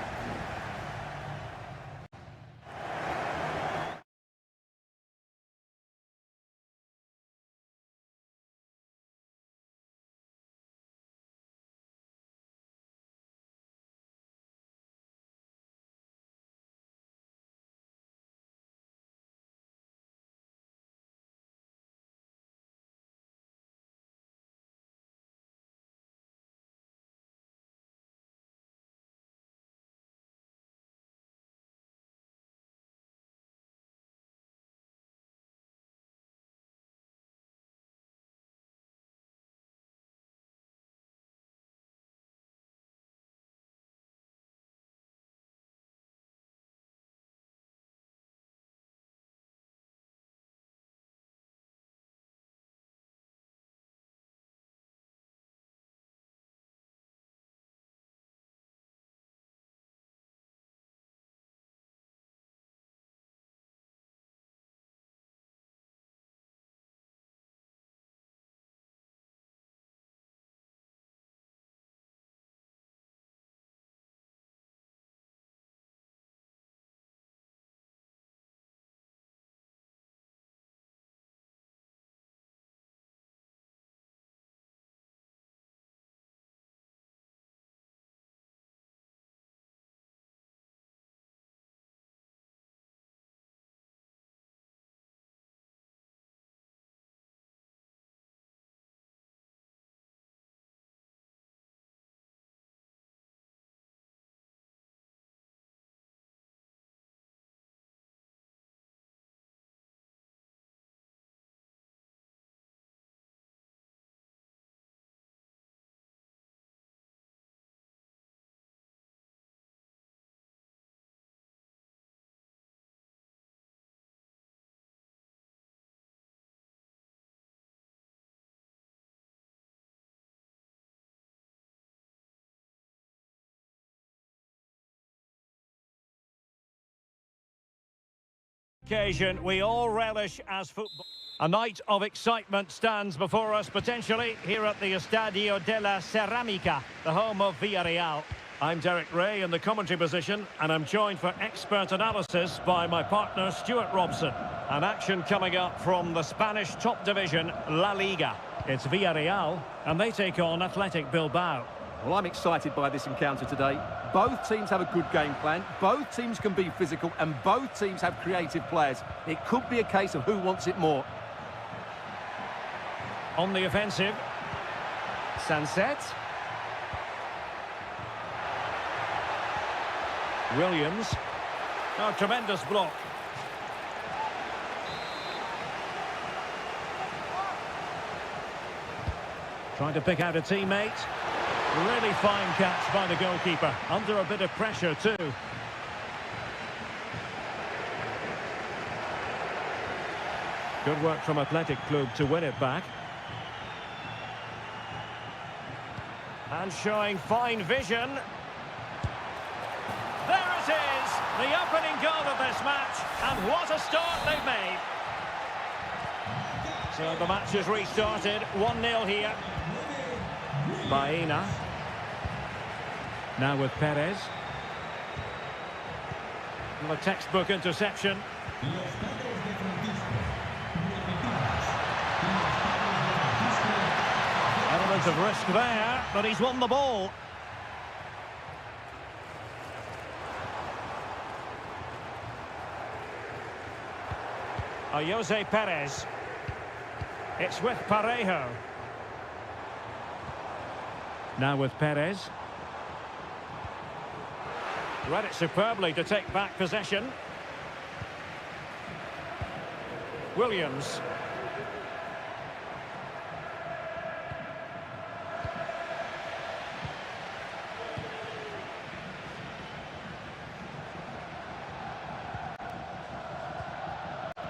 occasion we all relish as football. A night of excitement stands before us potentially here at the Estadio de la Ceramica, the home of Villarreal. I'm Derek Ray in the commentary position, and I'm joined for expert analysis by my partner Stuart Robson. An action coming up from the Spanish top division, La Liga. It's Villarreal, and they take on Athletic Bilbao. Well, I'm excited by this encounter today. Both teams have a good game plan, both teams can be physical, and both teams have creative players. It could be a case of who wants it more. On the offensive, Sunset. Williams. Oh, tremendous block. Trying to pick out a teammate. Really fine catch by the goalkeeper. Under a bit of pressure too. Good work from Athletic Club to win it back. And showing fine vision. There it is, the opening goal of this match, and what a start they've made. So the match has restarted, 1-0 here. Baena. Now with Perez. And a textbook interception. Element of risk there, but he's won the ball. Jose Perez. It's with Parejo. Now with Perez. Read it superbly to take back possession. Williams.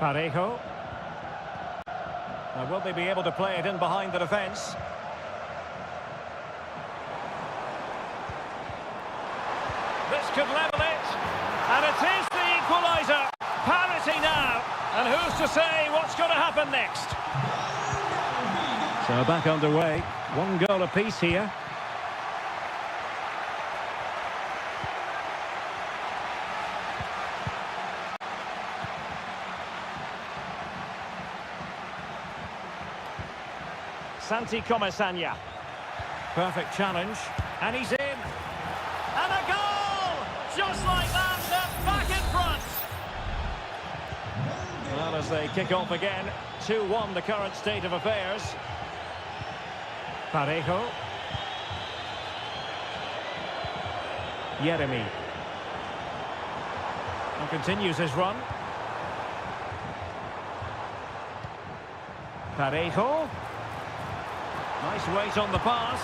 Parejo. Now, will they be able to play it in behind the defence? This could level it, and it is the equaliser. Parity now, and who's to say what's going to happen next? So back underway, 1 goal apiece here. Santi Comesaña. Perfect challenge, and he's in. And a goal! Just like that, they're back in front. Well, as they kick off again, 2-1 the current state of affairs. Parejo. Yeremy. And continues his run. Parejo. Nice weight on the pass.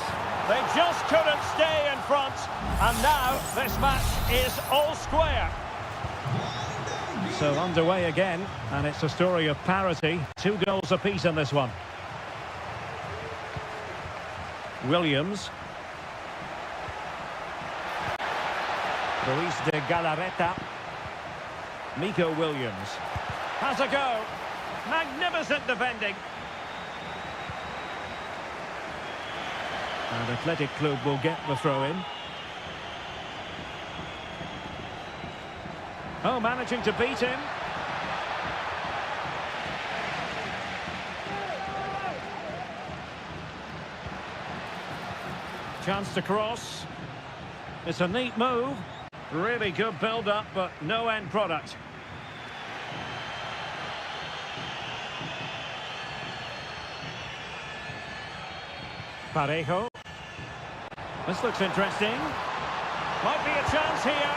They just couldn't stay in front. And now this match is all square. So underway again. And it's a story of parity. 2 goals apiece in this one. Williams. Luis de Galarreta. Nico Williams. Has a go. Magnificent defending. And Athletic Club will get the throw-in. Oh, managing to beat him. Chance to cross. It's a neat move. Really good build-up, but no end product. Parejo. This looks interesting. Might be a chance here.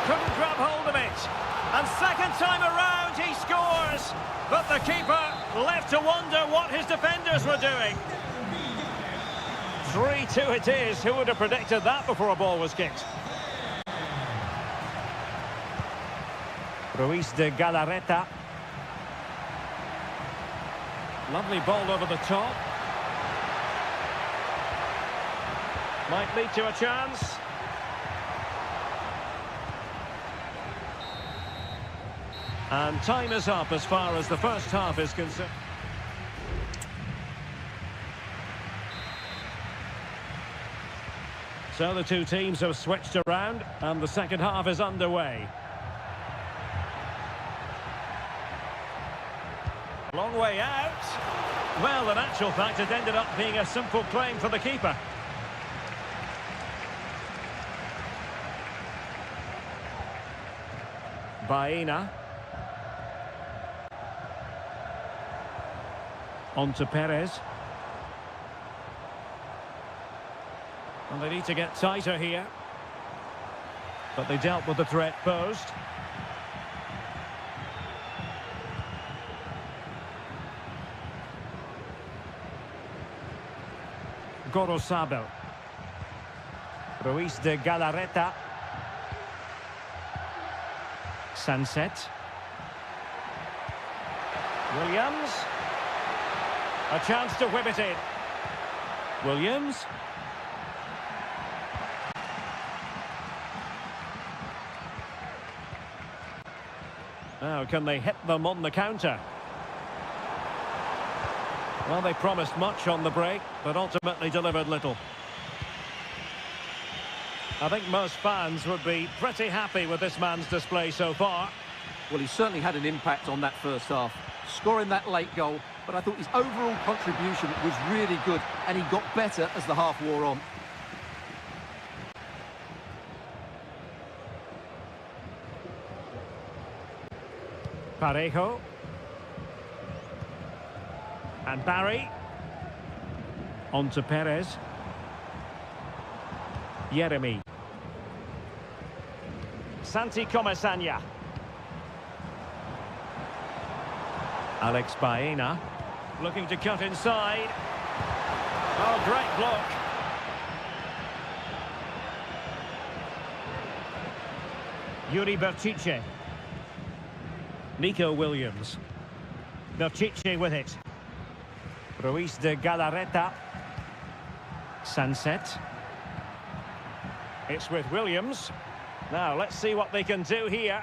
Couldn't grab hold of it. And second time around he scores. But the keeper left to wonder what his defenders were doing. 3-2 it is. Who would have predicted that before a ball was kicked? Luis de Galarreta. Lovely ball over the top. Might lead to a chance. And time is up as far as the first half is concerned. So the two teams have switched around and the second half is underway. Long way out. Well, in actual fact, it ended up being a simple claim for the keeper. Baena. On to Perez. And they need to get tighter here. But they dealt with the threat posed. Gorosabel. Luis de Galarreta. Sunset. Williams. A chance to whip it in. Williams. Now, can they hit them on the counter? Well, they promised much on the break, but ultimately delivered little. I think most fans would be pretty happy with this man's display so far. Well, he certainly had an impact on that first half, scoring that late goal, but I thought his overall contribution was really good, and he got better as the half wore on. Parejo. And Barry. On to Perez. Jeremy. Santi Comesaña. Alex Baena. Looking to cut inside. Oh, great block. Yuri Berchiche. Nico Williams. Berchiche with it. Ruiz de Galarreta. Sunset. It's with Williams. Now, let's see what they can do here.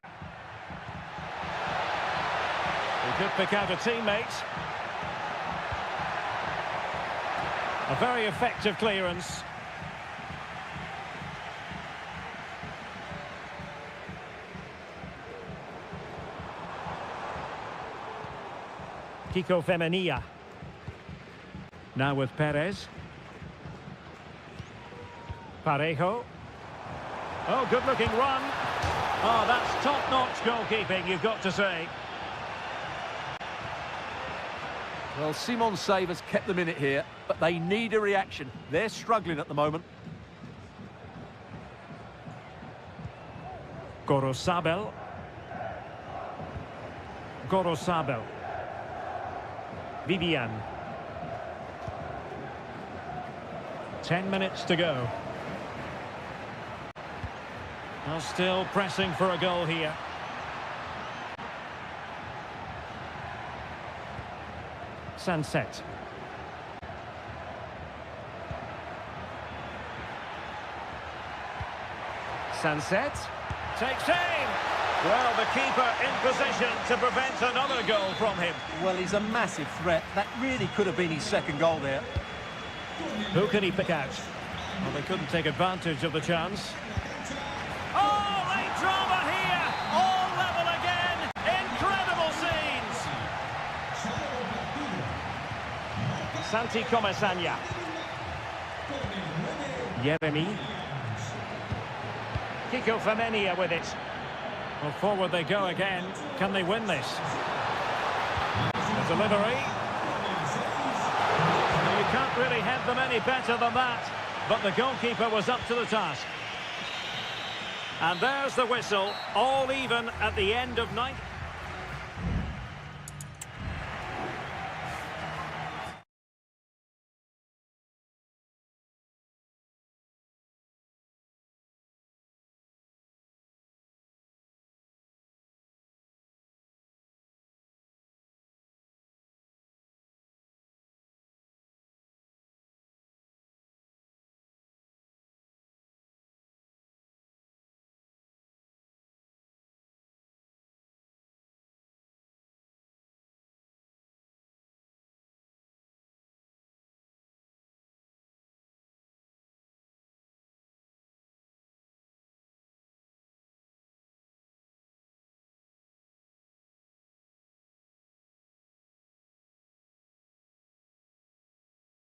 He could pick out a teammate. A very effective clearance. Kiko Femenia. Now with Perez. Parejo. Oh, good-looking run. Oh, that's top-notch goalkeeping, you've got to say. Well, Simon's save has kept them in it here, but they need a reaction. They're struggling at the moment. Gorosabel. Gorosabel. Vivian. 10 minutes to go. Well, still pressing for a goal here. Sunset. Sunset. Takes aim. Well, the keeper in position to prevent another goal from him. Well, he's a massive threat. That really could have been his second goal there. Who can he pick out? Well, they couldn't take advantage of the chance. Oh, late drama here! All level again! Incredible scenes! Santi Comesaña. Jeremy. Kiko Femenia with it. Well, forward they go again. Can they win this? The delivery. You can't really head them any better than that, but the goalkeeper was up to the task. And there's the whistle, all even at the end of 90.